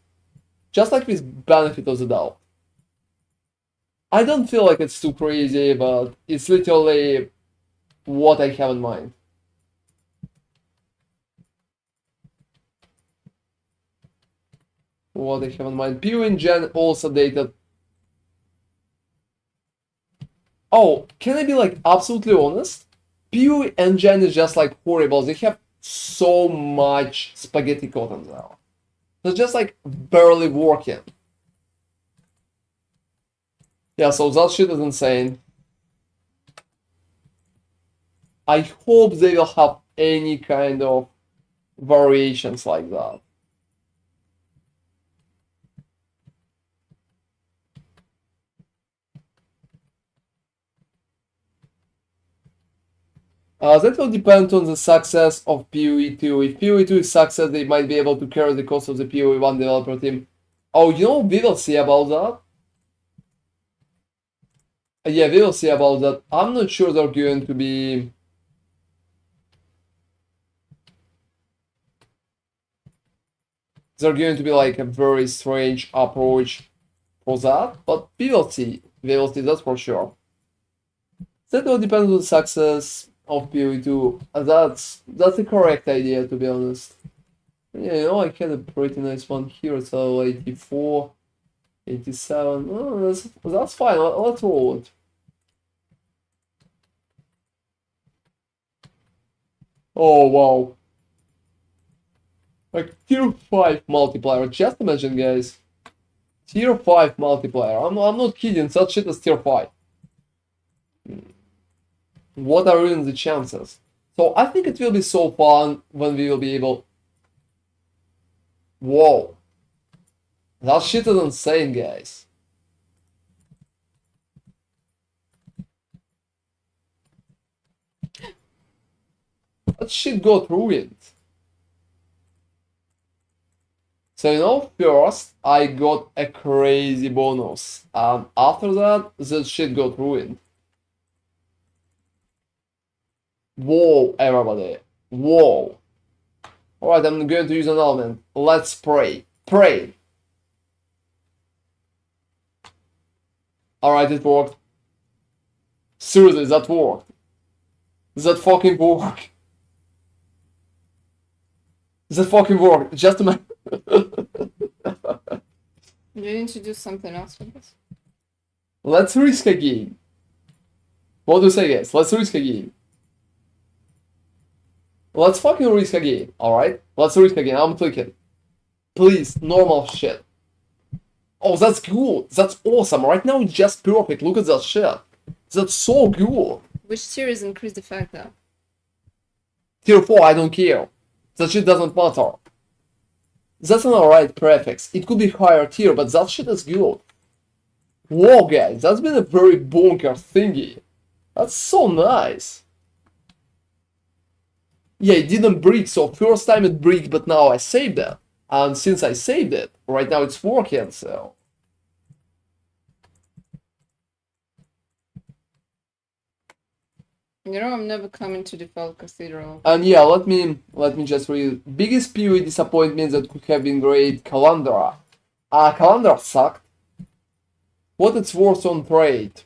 Just like with benefit of the doubt. I don't feel like it's too crazy, but it's literally what I have in mind. What I have in mind. PoE in Gen also dated. Oh, can I be like absolutely honest? PoE and Gen is just like horrible. They have so much spaghetti cotton now. They're just like barely working. Yeah, so that shit is insane. I hope they will have any kind of variations like that. That will depend on the success of PoE 2. If PoE 2 is success, they might be able to carry the cost of the PoE 1 developer team. Oh, you know, we will see about that. Yeah, we will see about that. I'm not sure they're going to be... there's going to be like a very strange approach for that, but we will see. We will see, that's for sure. That will depend on the success of PoE 2. That's the correct idea, to be honest. Yeah, you know, I had a pretty nice one here. It's level 84, 87. Oh, that's fine. Let's roll it. Oh, wow. Like tier 5 multiplier. Just imagine, guys. Tier 5 multiplier. I'm not kidding. That shit is tier 5. What are even the chances? So I think it will be so fun when we will be able. Whoa. That shit is insane, guys. That shit got ruined. So you know, first I got a crazy bonus, and after that, that shit got ruined. Whoa, everybody. Whoa. Alright, I'm going to use an element. Let's pray. Pray. Alright, it worked. Seriously, that worked. That fucking worked. That fucking worked. Just a minute. You need to do something else with this. Let's risk a game. What do you say, guys? Let's risk a game. Let's fucking risk a game, alright? Let's risk a game. I'm clicking. Please, normal shit. Oh, that's cool. That's awesome. Right now it's just perfect. Look at that shit. That's so cool. Which tier is increased effect though? Tier 4, I don't care. That shit doesn't matter. That's an alright prefix. It could be higher tier, but that shit is good. Whoa, guys, that's been a very bonker thingy. That's so nice. Yeah, it didn't break, so first time it break, but now I saved it. And since I saved it, right now it's working, so... You know, I'm never coming to default cathedral. And yeah, let me just read. Biggest PoE disappointment that could have been great, Calandra. Calandra sucked. What it's worth on trade?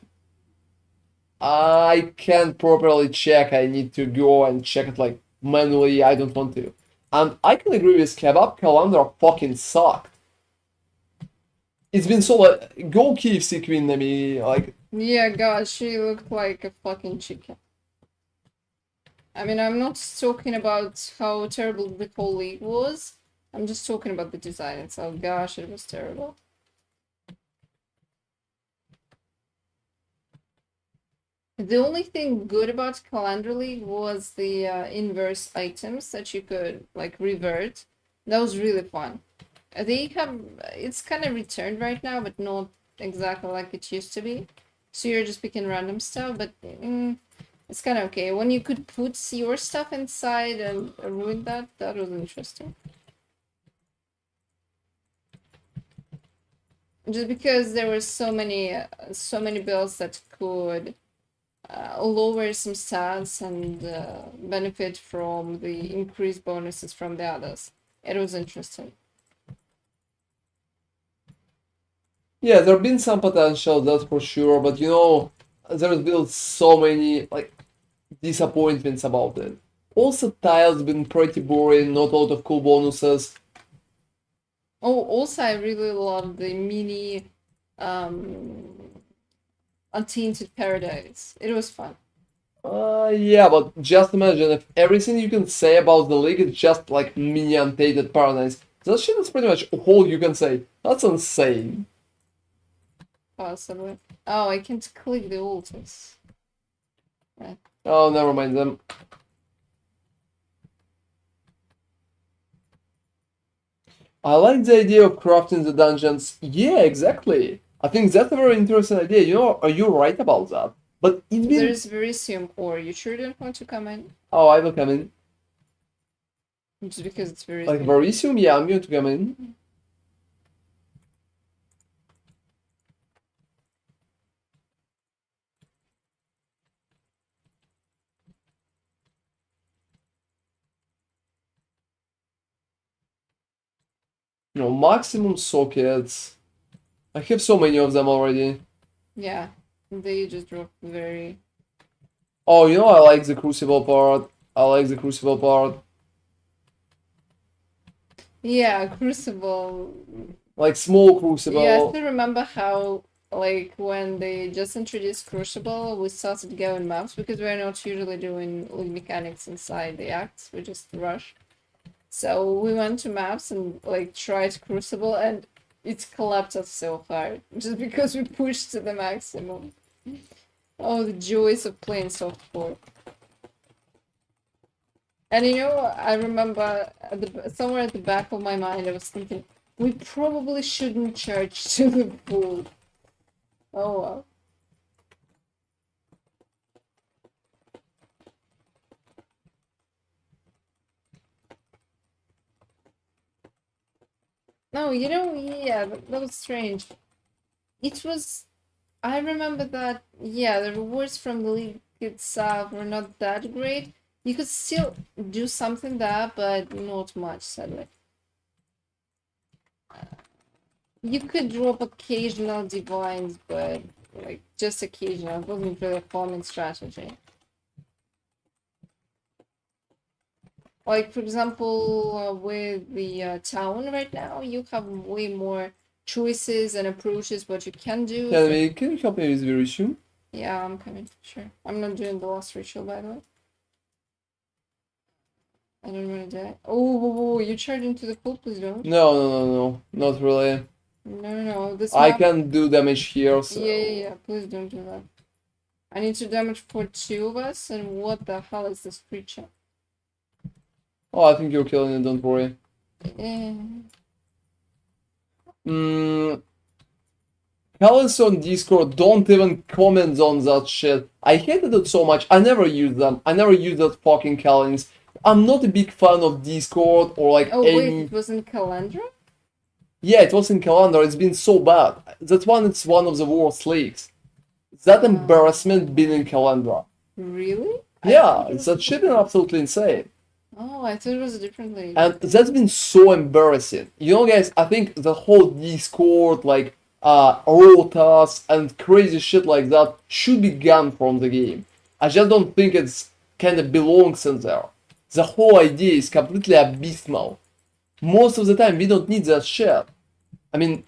I can't properly check. I need to go and check it like manually. I don't want to. And I can agree with Kebab. Calandra fucking sucked. It's been so like go KFC Queen. I mean, like Yeah, God, she looked like a fucking chicken. I mean, I'm not talking about how terrible the whole league was. I'm just talking about the design itself. Gosh, it was terrible. The only thing good about Calendar League was the inverse items that you could like revert. That was really fun. They have it's kind of returned right now, but not exactly like it used to be. So you're just picking random stuff, but it's kind of okay. When you could put your stuff inside and ruin that, that was interesting. Just because there were so many builds that could lower some stats and benefit from the increased bonuses from the others. It was interesting. yeah, there have been some potential, that's for sure. But you know, there's been so many like disappointments about it. Also, tiles been pretty boring. Not a lot of cool bonuses. Oh, also I really love the mini Untainted Paradise. It was fun. Yeah, but just imagine if everything you can say about the league is just like mini Untainted Paradise. That shit is pretty much all you can say. That's insane. Possibly. Oh, I can't click the altars. Right. Oh, never mind them. I like the idea of crafting the dungeons. Yeah, exactly. I think that's a very interesting idea. You know, are you right about that? But it's been. There's Verisium ore. You sure don't want to come in? Oh, I will come in. Just because it's Verisium. Like Verisium, yeah, I'm going to come in. You know, maximum sockets. I have so many of them already. Yeah, they just drop very. Oh, you know, I like the crucible part. I like the crucible part. Yeah, Crucible. Like small Yeah, I crucible. still remember how, like, when they just introduced Crucible, we started going maps because we're not usually doing like mechanics inside the acts. We just rush. So we went to maps and like tried Crucible, and it collapsed us so hard just because we pushed to the maximum. Oh, the joys of playing softcore. And you know, I remember somewhere at the back of my mind, I was thinking, we probably shouldn't charge to the pool. Oh well. No, you know, yeah, that was strange. It was. I remember that, yeah, the rewards from the league itself were not that great. You could still do something there, but not much, sadly. You could drop occasional divines, but like just occasional. It wasn't really a farming strategy. Like, for example, with the town right now, you have way more choices and approaches what you can do. Can you help me with the issue? Yeah, I'm coming. Sure. I'm not doing the last ritual, by the way. I don't want to die. Oh, whoa, whoa, you charge into the pool, please don't. No, not really. No. This I map. can do damage here, so... Yeah. Please don't do that. I need to damage for 2 of us, and what the hell is this creature? Oh, I think you're killing it, don't worry. Eh. Fellas on Discord, don't even comment on that shit. I hated it so much, I never use them. I never use that fucking callings. I'm not a big fan of Discord or like Oh, any... wait, it was in Calandra? Yeah, it was in calendar, it's been so bad. That one, it's one of the worst leaks. That embarrassment been in calendar. Really? Yeah, that shit is absolutely insane. Oh, I thought it was a different league. And that's been so embarrassing. You know, guys, I think the whole Discord, like, rotas and crazy shit like that should be gone from the game. I just don't think it's kind of belongs in there. The whole idea is completely abysmal. Most of the time, we don't need that shit. I mean,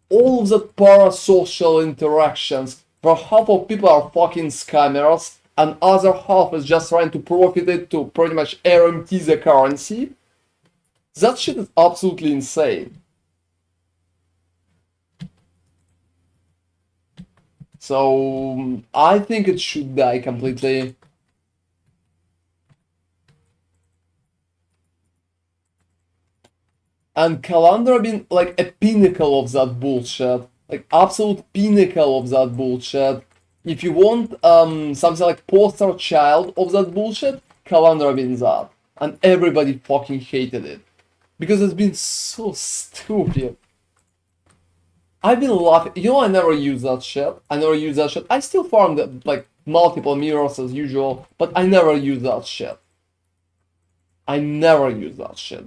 all of the parasocial interactions, where half of people are fucking scammers, and other half is just trying to profit it to pretty much RMT the currency. That shit is absolutely insane. So I think it should die completely. And Calandra been like a pinnacle of that bullshit. Like absolute pinnacle of that bullshit. If you want something like poster child of that bullshit, Calandra been that. And everybody fucking hated it. Because it's been so stupid. I've been laughing. You know, I never use that shit. I still farm like multiple mirrors as usual, but I never use that shit.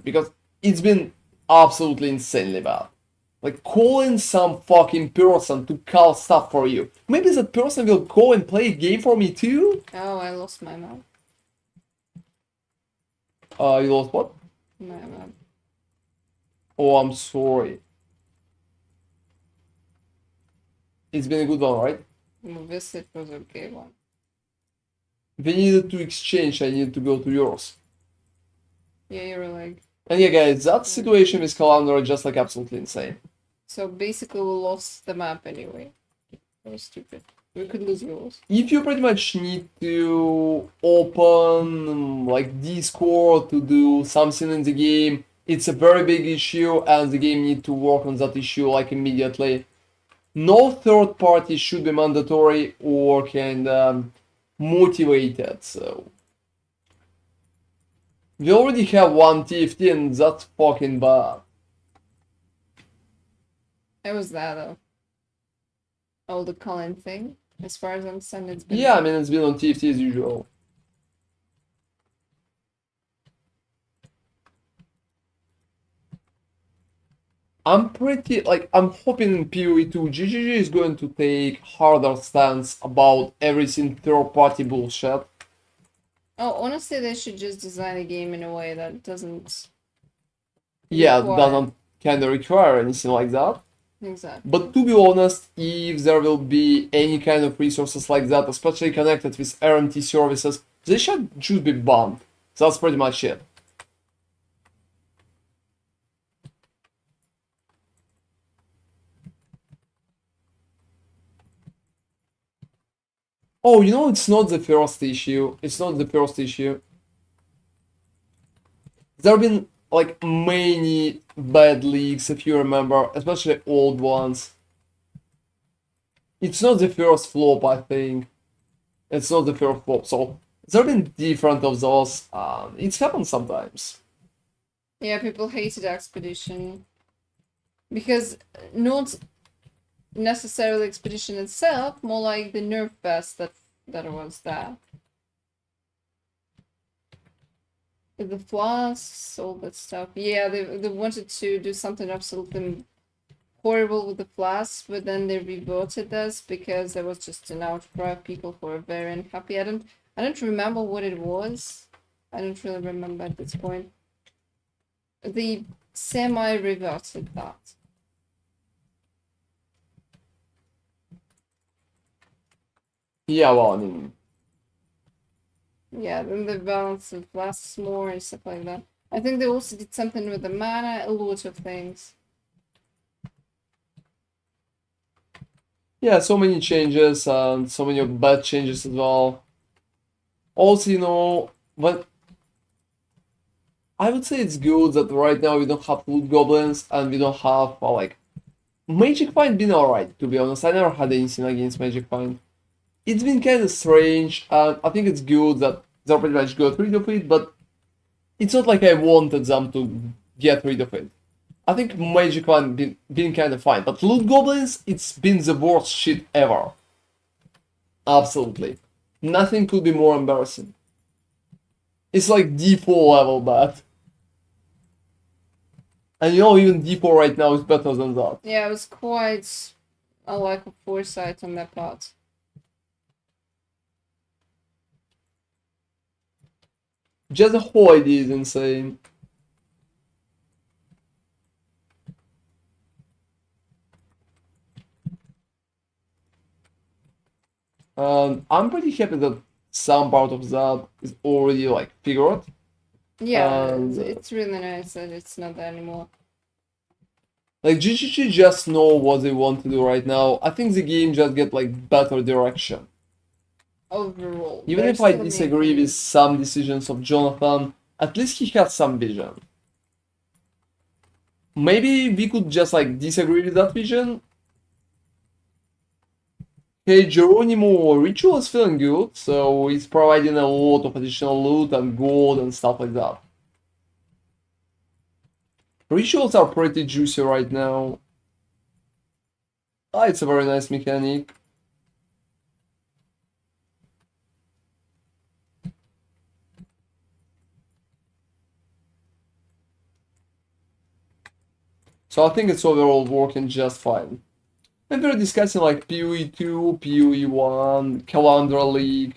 Because it's been absolutely insanely bad. Like calling some fucking person to call stuff for you. Maybe that person will go and play a game for me too? Oh, I lost my map. You lost what? My map. Oh, I'm sorry. It's been a good one, right? This it was a okay one. We needed to exchange, I needed to go to yours. Yeah, you were like. And yeah, guys, that situation with Calandra is just like absolutely insane. So basically, we lost the map anyway. That was stupid. We could lose yours. If you pretty much need to open like Discord to do something in the game, it's a very big issue and the game need to work on that issue like immediately. No third party should be mandatory or kind of motivated, so... We already have one TFT and that's fucking bad. It was that though. Oh, the Colin thing? As far as I understand, it's been. Yeah, I mean, it's been on TFT as usual. I'm pretty I'm hoping in PoE 2 GGG is going to take harder stance about everything third-party bullshit. Oh, honestly, they should just design a game in a way that doesn't Yeah, require. doesn't kind of require anything like that. Exactly. But to be honest, if there will be any kind of resources like that, especially connected with RMT services, they should be banned. That's pretty much it. Oh, you know, it's not the first issue. It's not the first issue. There have been like many bad leaks, if you remember, especially old ones. It's not the first flop, I think. It's not the first flop, so there have been different of those. It's happened sometimes. Yeah, people hated Expedition because not necessarily Expedition itself, more like the nerf fest that was there. With the flasks, all that stuff. Yeah, they wanted to do something absolutely horrible with the flasks, but then they reverted this because there was just an outcry of people who were very unhappy. I don't remember what it was. I don't really remember at this point. They semi-reverted that. Yeah, well, I mean, Yeah, then they balanced the flasks more and stuff like that. I think they also did something with the mana, a lot of things. yeah, so many changes and so many bad changes as well. Also, you know, but I would say it's good that right now we don't have loot goblins and we don't have Magic Find been alright, to be honest. I never had anything against Magic Find. It's been kind of strange, and I think it's good that they pretty much got rid of it, but it's not like I wanted them to get rid of it. I think Magic Find been kind of fine, but Loot Goblins, it's been the worst shit ever. Absolutely. Nothing could be more embarrassing. It's like D4 level bad. And you know, even D4 right now is better than that. Yeah, it was quite a lack of foresight on their part. Just the whole idea is insane. I'm pretty happy that some part of that is already figured. Yeah, And it's really nice that it's not there anymore. GGG just know what they want to do right now. I think the game just get better direction. Overall. Even there's if I still disagree with some decisions of Jonathan, at least he had some vision. Maybe we could just disagree with that vision. Hey, Geronimo Ritual is feeling good, so he's providing a lot of additional loot and gold and stuff like that. Rituals are pretty juicy right now. Ah, it's a very nice mechanic. So I think it's overall working just fine. And we're discussing PoE 2, PoE 1, Calendar League.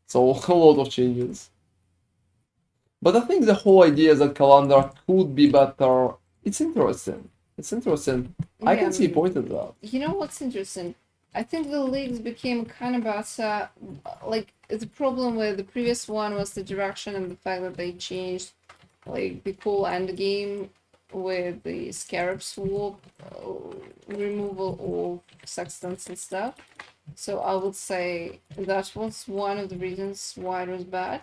So a lot of changes. But I think the whole idea that Calendar could be better, it's interesting. It's interesting. I can see a point in that. You know what's interesting? I think the leagues became kind of better. The problem with the previous one was the direction and the fact that they changed the whole endgame with the scarab swap, removal of sextants and stuff. So I would say that was one of the reasons why it was bad.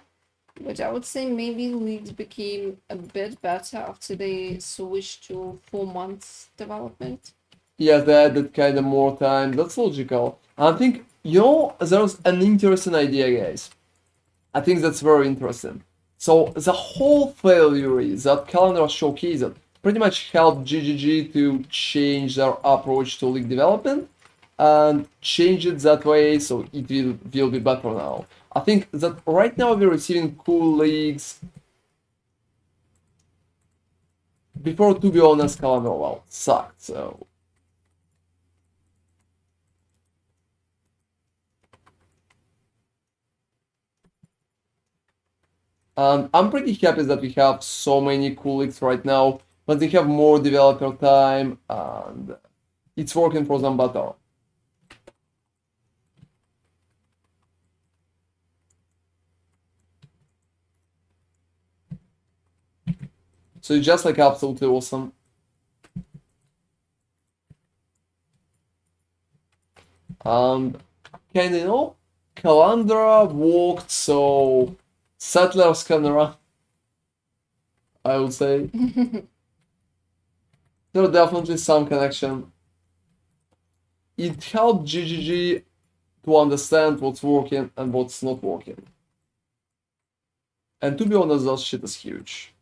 But I would say maybe leagues became a bit better after they switched to 4 months development. Yeah, they added kind of more time. That's logical. I think, you know, there's an interesting idea, guys. I think that's very interesting. So the whole failure that Calendar showcased pretty much helped GGG to change their approach to league development and change it that way so it will be better now. I think that right now we're receiving cool leagues before, to be honest, Calandra, well, sucked, so... And I'm pretty happy that we have so many cool leaks right now, but they have more developer time, and it's working for them better. So it's just like absolutely awesome. And kind of, you know, Calandra walked, so Settlers can run, I would say. There's definitely some connection. It helped GGG to understand what's working and what's not working. And to be honest, that shit is huge.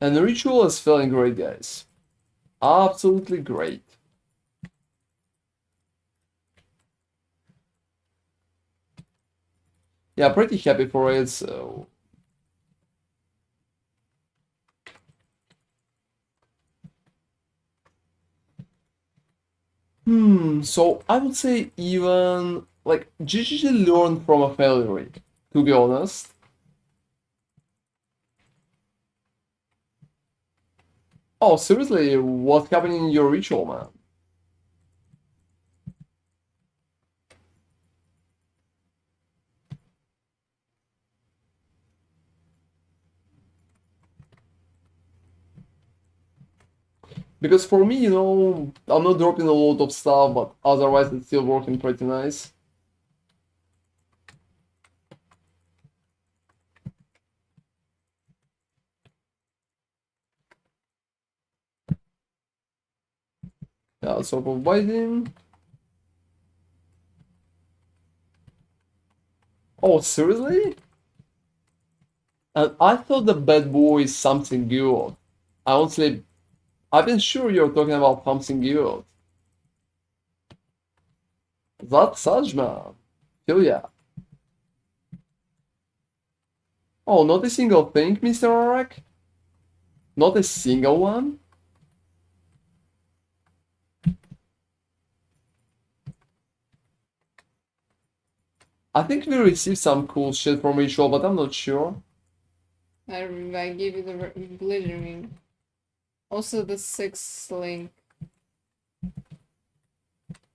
And the ritual is feeling great, guys. Absolutely great. Yeah, pretty happy for it, so... So I would say even, like, GGG learned from a failure, to be honest. Oh, seriously, what's happening in your ritual, man? Because for me, you know, I'm not dropping a lot of stuff, but otherwise it's still working pretty nice. Yeah, so providing. Oh, seriously? And I thought the bad boy is something good. Honestly, I've been sure you're talking about something good. That's such, man. Hell yeah. Oh, not a single thing, Mr. Arak? Not a single one? I think we received some cool shit from Ritual, but I'm not sure. I gave you the glittering. Also the 6th link.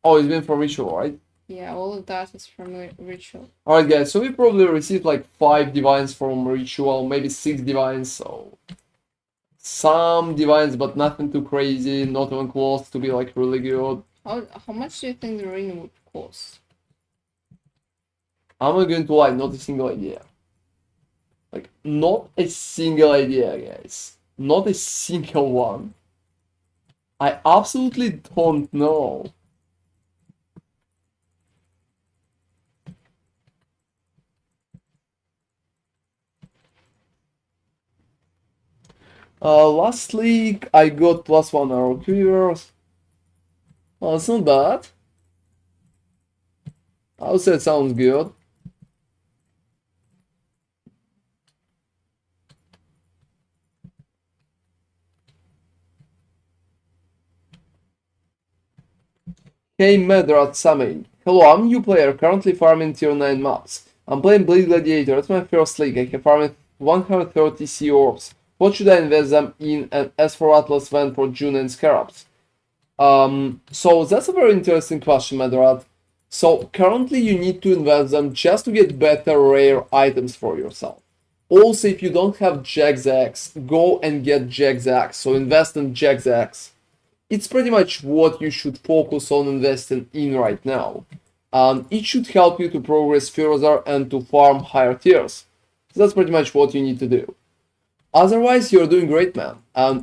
Oh, it's been from Ritual, right? Yeah, all of that is from Ritual. Alright guys, so we probably received like 5 divines from Ritual, maybe 6 divines, so... Some divines, but nothing too crazy, not even close to be like really good. How much do you think the ring would cost? I'm not going to lie, not a single idea. Like, not a single idea, guys. Not a single one. I absolutely don't know. Last league I got +1 arrow clears. Oh, it's not bad. I would say it sounds good. Hey Medrat Sammy. Hello, I'm a new player, currently farming tier 9 maps. I'm playing Blade Gladiator, it's my first league, I have farmed 130 sea orbs. What should I invest them in, and as for Atlas Van for June and Scarabs? So that's a very interesting question, Medrat. So currently you need to invest them just to get better rare items for yourself. Also, if you don't have Jack's Axe, go and get Jack's Axe, so invest in Jack's Axe. It's pretty much what you should focus on investing in right now. It should help you to progress further and to farm higher tiers. So that's pretty much what you need to do. Otherwise, you're doing great, man.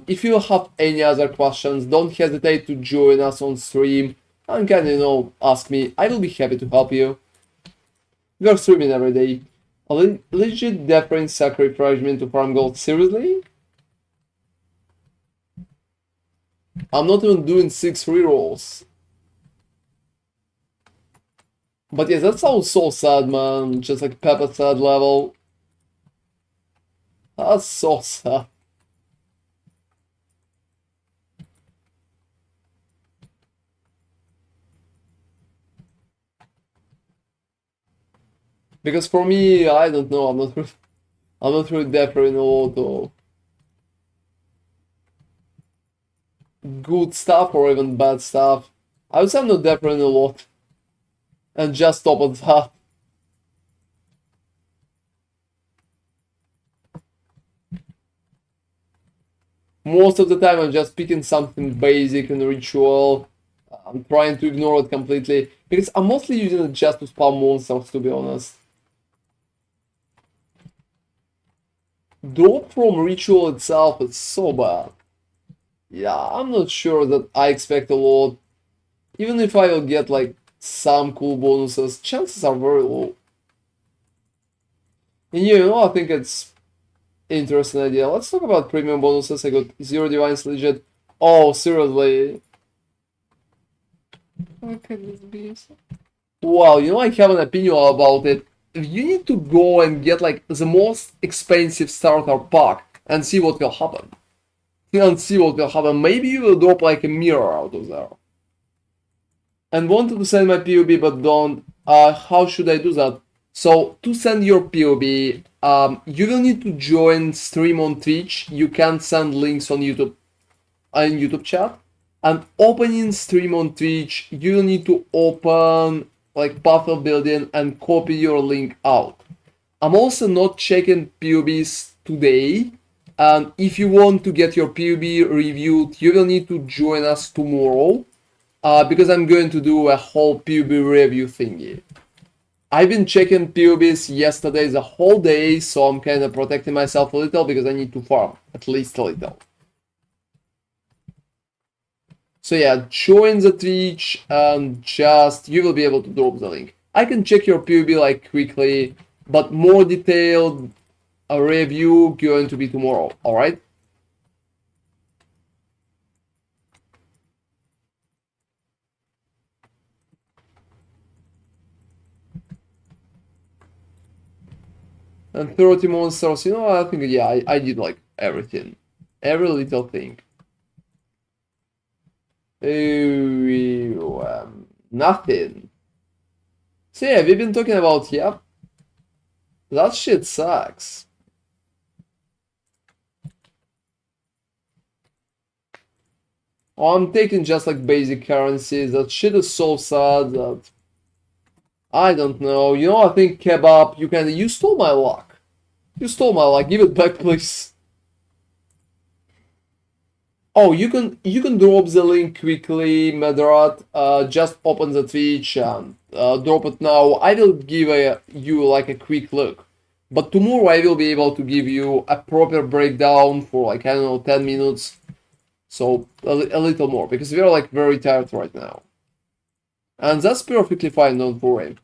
If you have any other questions, don't hesitate to join us on stream and can, you know, ask me. I will be happy to help you. We are streaming every day. A legit different sacrifice me to farm gold. Seriously? I'm not even doing 6 rerolls. But yeah, that sounds so sad, man. Just like Peppa sad level. That's so sad. Because for me, I don't know, I'm not really different in a lot of good stuff or even bad stuff. I would say I'm not different in a lot. And just stop at that. Most of the time I'm just picking something basic and ritual. I'm trying to ignore it completely. Because I'm mostly using it just to spam monsters, to be honest. Drop from ritual itself is so bad. Yeah, I'm not sure that I expect a lot. Even if I will get like some cool bonuses, chances are very low. And you know, I think it's interesting idea. Let's talk about premium bonuses. I got 0 Divines Legit. Oh, seriously. Look at this beast. Well, you know, I have an opinion about it. You need to go and get like the most expensive starter pack and see what will happen. And see what will happen. Maybe you will drop like a mirror out of there. And wanted to send my POB but don't. How should I do that? So to send your POB, you will need to join stream on Twitch. You can send links on YouTube chat. And opening stream on Twitch, you will need to open like Path of Building and copy your link out. I'm also not checking POBs today. And if you want to get your POB reviewed, you will need to join us tomorrow. Because I'm going to do a whole POB review thingy. I've been checking POBs yesterday the whole day, so I'm kind of protecting myself a little because I need to farm, at least a little. So yeah, join the Twitch and just, you will be able to drop the link. I can check your POB like quickly, but more detailed review going to be tomorrow, alright? And 30 monsters, you know, I think, yeah, I did like everything. Every little thing. Nothing. So yeah, we've been talking about, yeah, that shit sucks. I'm taking just like basic currencies. That shit is so sad that I don't know. You know, I think kebab. You stole my luck. You stole my luck. Give it back, please. Oh, you can drop the link quickly, Medrat. Just open the Twitch and drop it now. I will give you like a quick look. But tomorrow I will be able to give you a proper breakdown for like, I don't know, 10 minutes. So a little more, because we are like very tired right now. And that's perfectly fine, don't worry.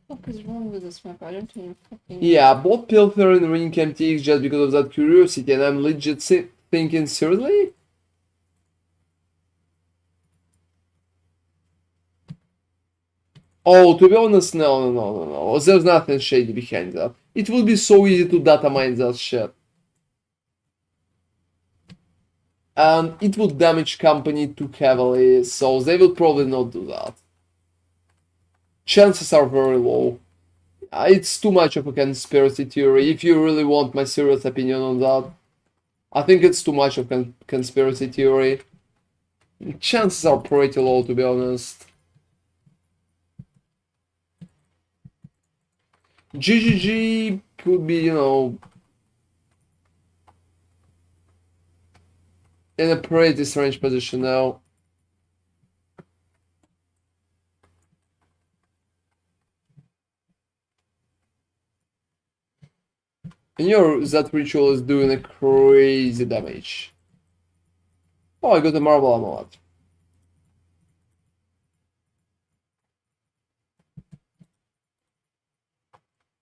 What is wrong with this map? I don't even fucking. Yeah, bought Pilfer and Ring MTX just because of that curiosity, and I'm legit thinking, seriously? Oh, to be honest, no. There's nothing shady behind that. It would be so easy to data mine that shit. And it would damage company too heavily, so they will probably not do that. Chances are very low. It's too much of a conspiracy theory. If you really want my serious opinion on that, I think it's too much of a conspiracy theory. Chances are pretty low, to be honest. GGG could be, you know, in a pretty strange position now. And that ritual is doing a crazy damage. Oh, I got a marble amulet.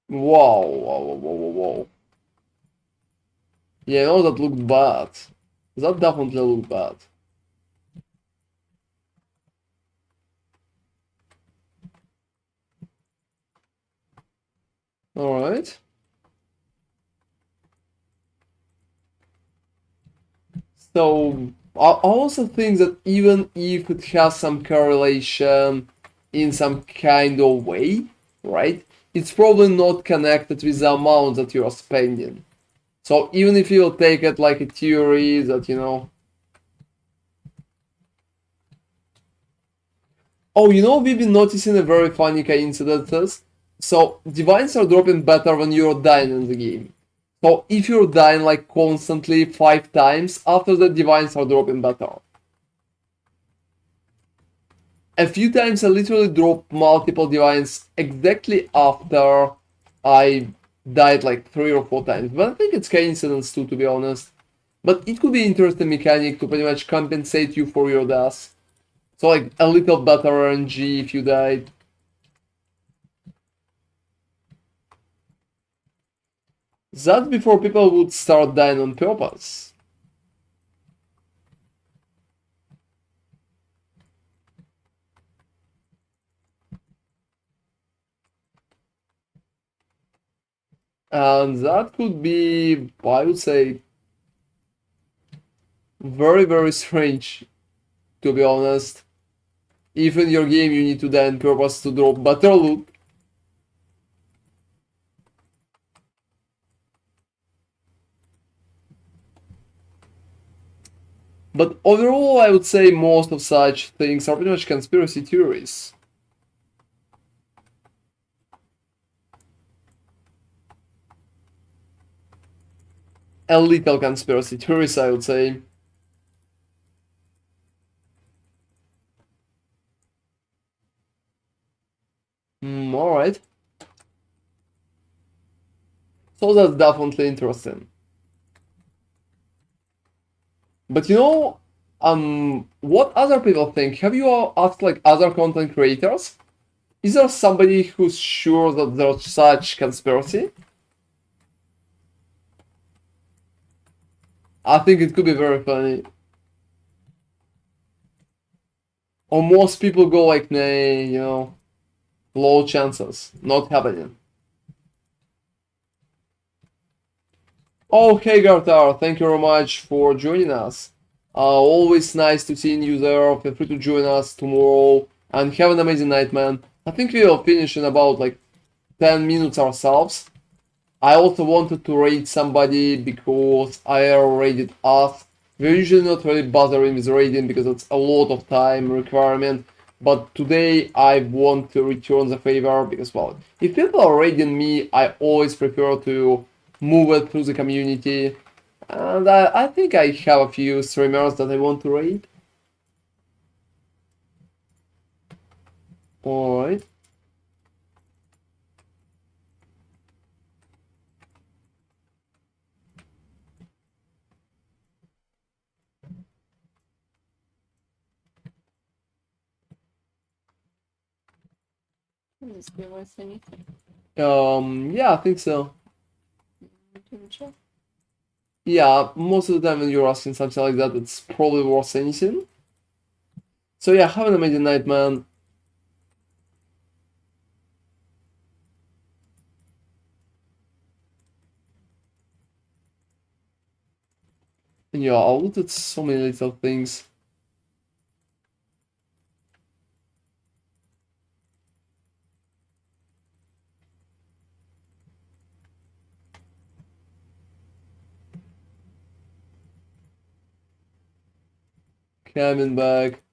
Whoa. Yeah, no, that looked bad. That definitely looks bad. Alright. So I also think that even if it has some correlation in some kind of way, right? It's probably not connected with the amount that you are spending. So even if you take it like a theory that, you know, oh, you know, we've been noticing a very funny coincidences. So divines are dropping better when you're dying in the game. So if you're dying like constantly 5 times, after the divines are dropping better. A few times I literally dropped multiple divines exactly after I died like 3 or 4 times. But I think it's coincidence too, to be honest. But it could be interesting mechanic to pretty much compensate you for your death. So like a little better RNG if you died. That's before people would start dying on purpose. And that could be, I would say, very, very strange, to be honest. If in your game you need to die on purpose to drop better loot. But overall, I would say most of such things are pretty much conspiracy theories. A little conspiracy theories, I would say. Alright. So that's definitely interesting. But you know, what other people think? Have you all asked like other content creators? Is there somebody who's sure that there's such conspiracy? I think it could be very funny. Or most people go like, nah, you know, low chances, not happening. Oh, hey Gartar, thank you very much for joining us. Always nice to see you there. Feel free to join us tomorrow and have an amazing night, man. I think we'll finish in about like 10 minutes ourselves. I also wanted to raid somebody because I already asked. We're usually not really bothering with raiding because it's a lot of time requirement. But today I want to return the favor because, well, if people are raiding me, I always prefer to move it through the community. And I think I have a few streamers that I want to raid. Alright. Will this be worth anything? Yeah, I think so. Can you check? Yeah, most of the time when you're asking something like that, it's probably worth anything. So yeah, have an amazing night, man. And yeah, I looked at so many little things. Coming back.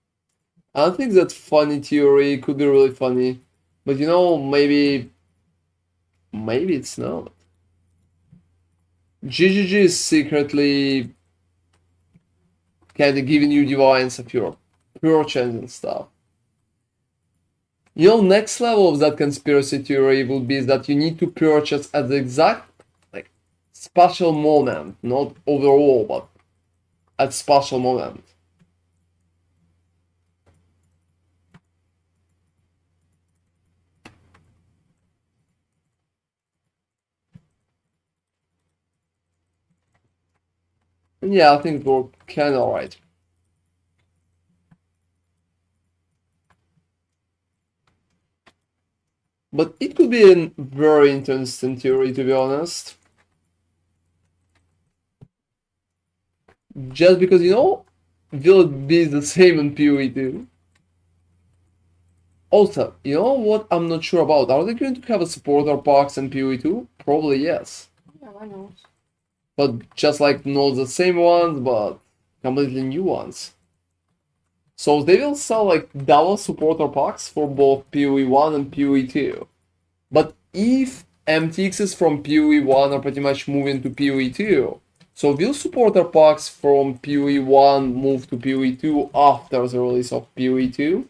I think that funny theory could be really funny. But you know, maybe it's not. GGG is secretly kinda giving you divines of your purchase and stuff. You know, next level of that conspiracy theory would be that you need to purchase at the exact like special moment, not overall, but at special moment. And yeah, I think it worked. kinda alright. But it could be a very interesting theory, to be honest. Just because, you know, will it be the same in PoE 2? Also, you know what I'm not sure about? Are they going to have a supporter box in PoE 2? Probably yes. Yeah, why not? But just like not the same ones, but completely new ones. So they will sell like double supporter packs for both PoE 1 and PoE 2. But if MTXs from PoE 1 are pretty much moving to PoE 2, so will supporter packs from PoE 1 move to PoE 2 after the release of PoE 2?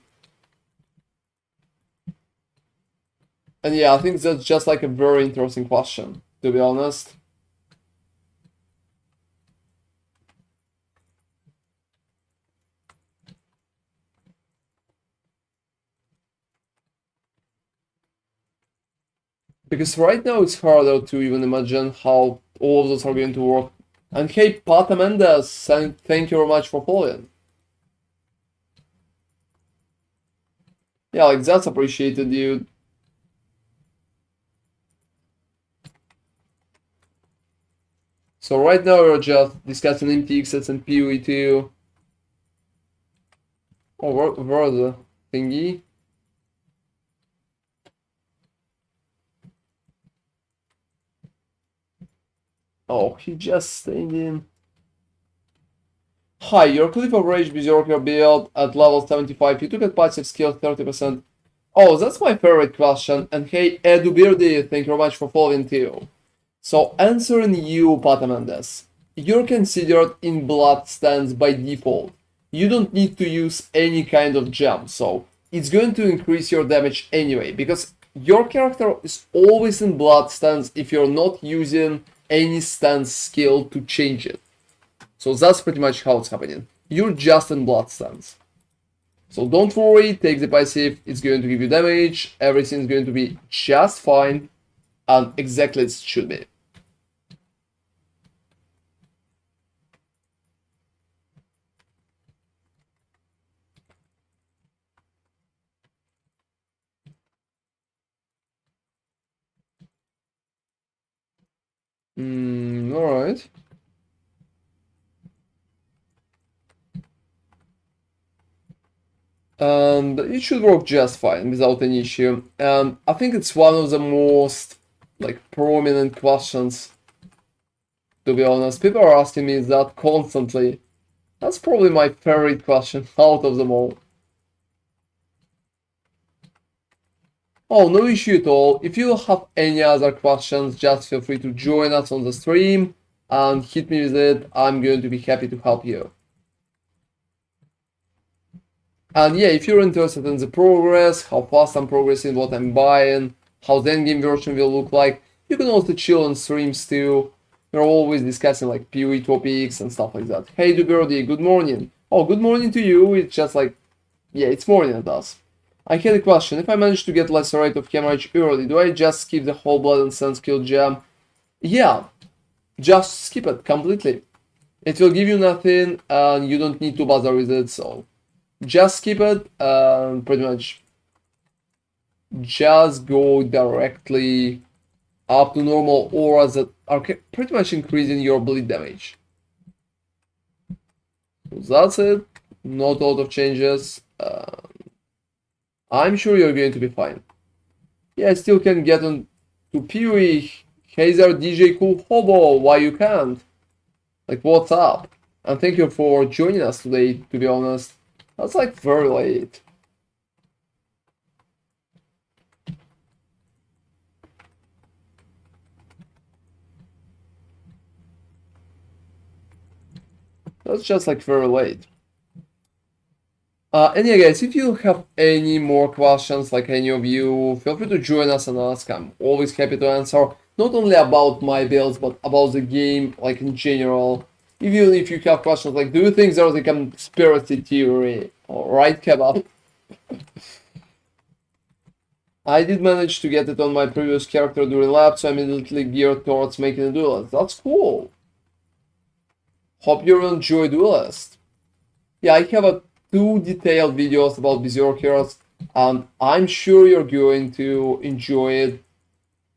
And yeah, I think that's just like a very interesting question, to be honest. Because right now it's harder to even imagine how all of those are going to work. And hey, Pat Mendes, thank you very much for following. Yeah, like that's appreciated, dude. So right now we're just discussing MTXs and PoE 2. Oh, where the thingy? Oh, he just stayed in. Hi, your Cliff of Rage Berserker build at level 75. You took a passive skill 30%. Oh, that's my favorite question. And hey, Edu Beardy, thank you very much for following too. So answering you, Patamandes, you're considered in blood stance by default. You don't need to use any kind of gem, so it's going to increase your damage anyway, because your character is always in blood stance if you're not using any stance skill to change it. So that's pretty much how it's happening. You're just in blood stance. So don't worry, take the passive, it's going to give you damage, everything's going to be just fine, and exactly as it should be. Alright. And it should work just fine without any issue. And I think it's one of the most like prominent questions, to be honest. People are asking me that constantly. That's probably my favorite question out of them all. Oh, no issue at all. If you have any other questions, just feel free to join us on the stream and hit me with it. I'm going to be happy to help you. And yeah, if you're interested in the progress, how fast I'm progressing, what I'm buying, how the endgame version will look like, you can also chill on streams too. We're always discussing like PoE topics and stuff like that. Hey Dubirdie, good morning. Oh, good morning to you. It's just like, yeah, it's morning at us. I had a question. If I manage to get Lacerate of Hemorrhage early, do I just skip the whole Blood and Sand skill gem? Yeah, just skip it completely. It will give you nothing and you don't need to bother with it, so just skip it and pretty much just go directly up to normal auras that are pretty much increasing your bleed damage. So that's it. Not a lot of changes. I'm sure you're going to be fine. Yeah, I still can get on to PoE. Hey there, DJ Cool Hobo. Why you can't? Like, what's up? And thank you for joining us today, to be honest. That's like very late. That's just like very late. And yeah, guys, if you have any more questions, like any of you, feel free to join us and ask. I'm always happy to answer, not only about my builds, but about the game, like in general. Even if you have questions like, do you think there's a conspiracy theory? Alright, Kebab. I did manage to get it on my previous character during lab, so I'm immediately geared towards making a duelist. That's cool. Hope you enjoyed Duelist. Yeah, I have a 2 detailed videos about Berserkers, and I'm sure you're going to enjoy it.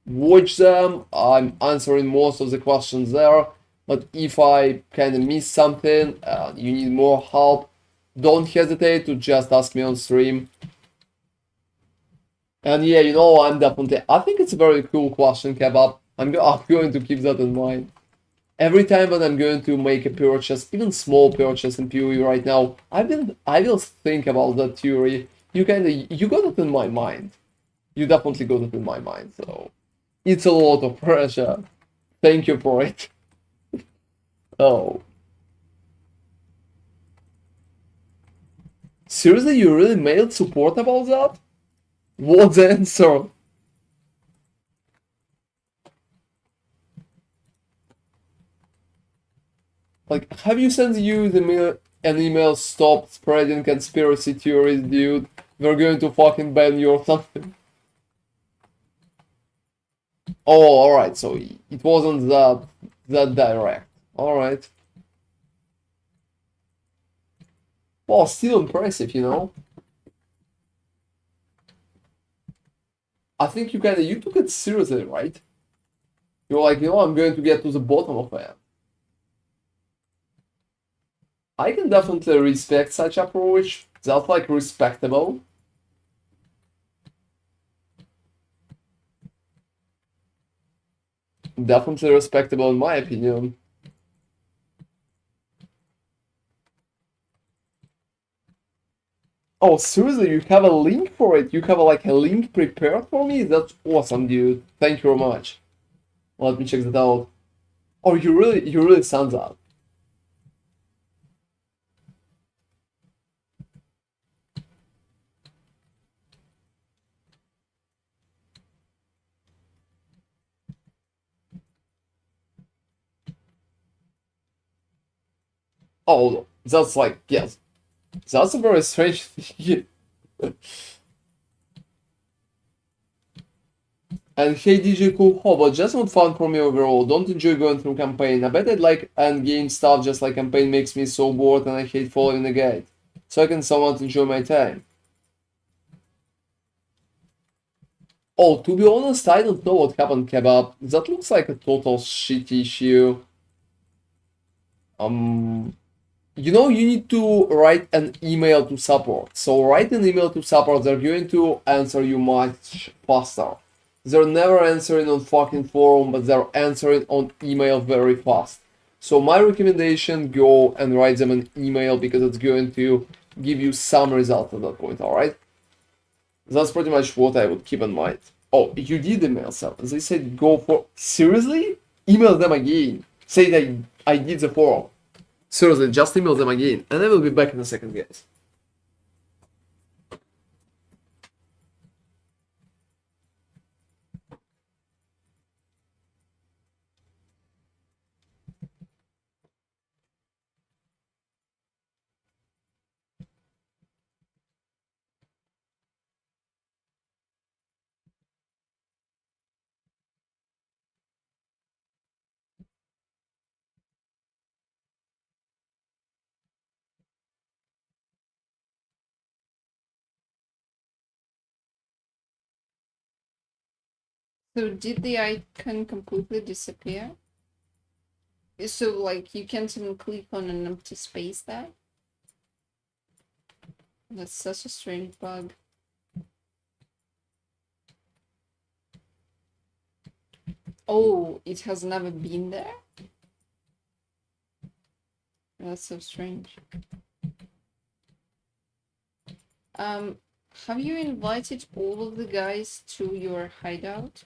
Watch them. I'm answering most of the questions there, but if I kind of miss something, you need more help, don't hesitate to just ask me on stream. And yeah, I think it's a very cool question, Kebab. I'm going to keep that in mind. Every time when I'm going to make a purchase, even small purchase in PoE right now, I will think about that theory. You got it in my mind. You definitely got it in my mind, so it's a lot of pressure. Thank you for it. Oh. Seriously, you really mailed support about that? What's the answer? Like, have you sent you an email, stop spreading conspiracy theories, dude? We're going to fucking ban you or something. Oh, alright, so it wasn't that direct. Alright. Well, still impressive, you know? I think you took it seriously, right? You're like, I'm going to get to the bottom of it. I can definitely respect such approach. That's like respectable. Definitely respectable in my opinion. Oh, seriously, you have a link for it? You have a link prepared for me? That's awesome, dude. Thank you very much. Let me check that out. Oh, you really sent that. Oh, that's like, yes. That's a very strange thing. And hey DJ Cool but just not fun for me overall. Don't enjoy going through campaign. I bet I'd like endgame stuff, just like campaign makes me so bored and I hate following the guide. So I can somewhat enjoy my time. Oh, to be honest, I don't know what happened, Kebab. That looks like a total shit issue. You need to write an email to support. So write an email to support, they're going to answer you much faster. They're never answering on fucking forum, but they're answering on email very fast. So my recommendation, go and write them an email because it's going to give you some result at that point, alright? That's pretty much what I would keep in mind. Oh, you did email them. They said go for... Seriously? Email them again. Say that I did the forum. Seriously, just email them again, and I will be back in a second, guys. So did the icon completely disappear? So like you can't even click on an empty space there? That's such a strange bug. Oh, it has never been there? That's so strange. Have you invited all of the guys to your hideout?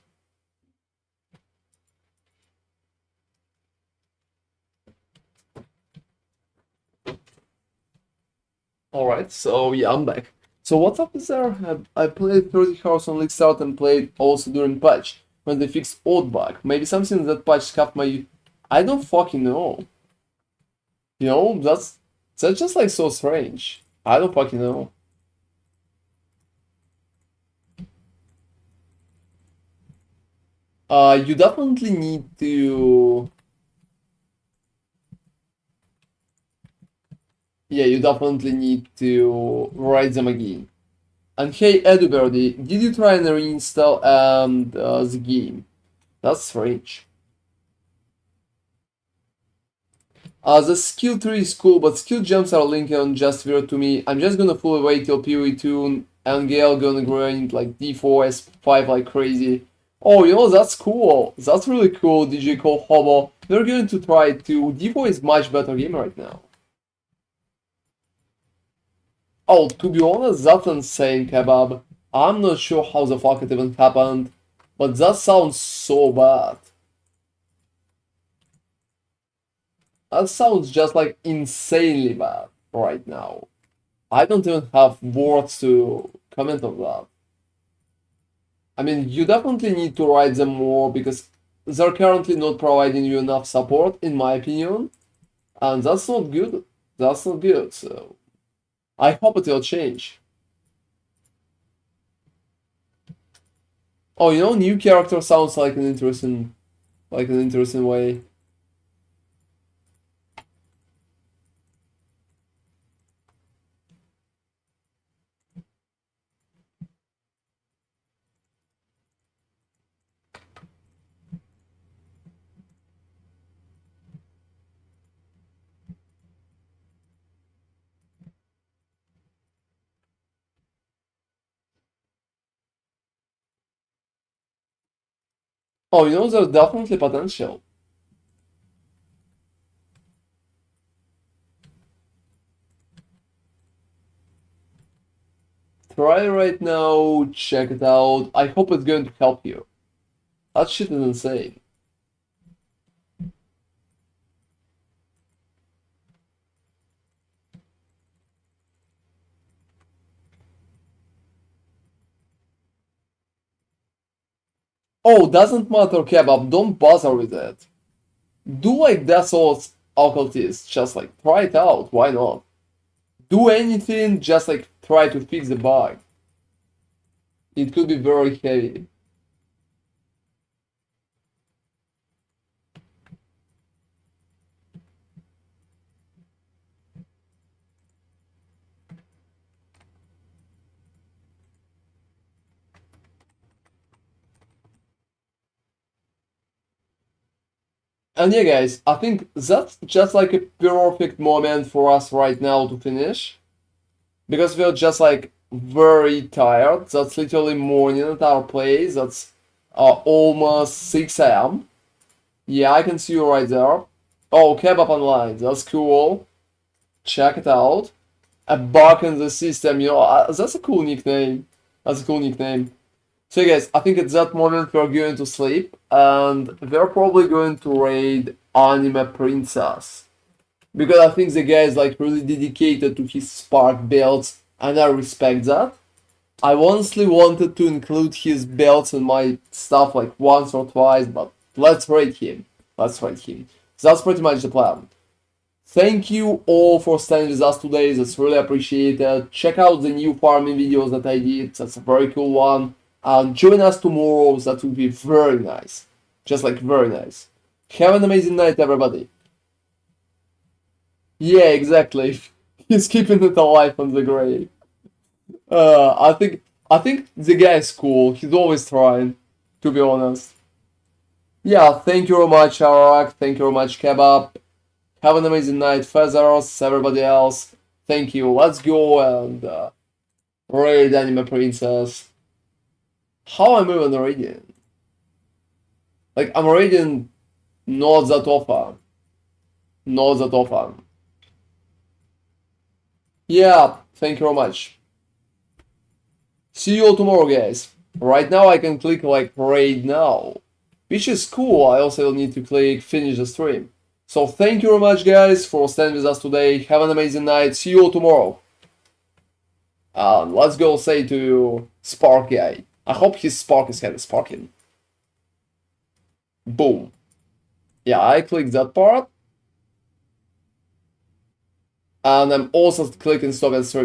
Alright, so yeah, I'm back. So what's up is there? I played 30 hours on League Start and played also during patch, when they fixed old bug. Maybe something that patch scuffed my... I don't fucking know. You know, that's just like so strange. I don't fucking know. You definitely need to... Yeah, you definitely need to write them again. And hey, Eduberdy, did you try and reinstall the game? That's strange. The skill tree is cool, but skill gems are linked on just weird to me. I'm just gonna fully wait till PoE 2 and Gale gonna grind like D4 S5 like crazy. Oh, you know, that's cool. That's really cool, DJ Cole Hobo. We're going to try it too. D4 is much better game right now. Oh, to be honest, that's insane, Kebab. I'm not sure how the fuck it even happened, but that sounds so bad. That sounds just like insanely bad right now. I don't even have words to comment on that. I mean, you definitely need to write them more because they're currently not providing you enough support, in my opinion, and that's not good. That's not good. So I hope it will change. Oh, you know, new character sounds like an interesting way. Oh, you know, there's definitely potential. Try it right now, check it out. I hope it's going to help you. That shit is insane. Oh, doesn't matter, Kebab, don't bother with it. Do like Desol's occultist, just like try it out, why not? Do anything, just like try to fix the bug. It could be very heavy. And yeah, guys, I think that's just like a perfect moment for us right now to finish. Because we're just like very tired. That's literally morning at our place. That's almost 6 a.m. Yeah, I can see you right there. Oh, Kebab Online, that's cool. Check it out. A bug in the system, you know, that's a cool nickname. That's a cool nickname. So guys, I think at that moment we're going to sleep and we're probably going to raid Anime Princess. Because I think the guy is like really dedicated to his Spark builds and I respect that. I honestly wanted to include his builds in my stuff like once or twice, but let's raid him. Let's raid him. So that's pretty much the plan. Thank you all for staying with us today, that's really appreciated. Check out the new farming videos that I did, that's a very cool one. And join us tomorrow, that would be very nice. Just like very nice. Have an amazing night, everybody. Yeah, exactly. He's keeping it alive on the grave. I think the guy is cool. He's always trying, to be honest. Yeah, thank you very much, Arak. Thank you very much, Kebab. Have an amazing night, Feathers, everybody else. Thank you. Let's go and raid Anime Princess. How am I even raiding? Like, I'm raiding not that often. Not that often. Yeah, thank you very much. See you all tomorrow, guys. Right now I can click like raid now, which is cool. I also need to click finish the stream. So thank you very much, guys, for staying with us today. Have an amazing night. See you all tomorrow. Let's go say to Spark guy. I hope his Spark is kind of sparking. Boom. Yeah, I clicked that part. And I'm also clicking stop and stream.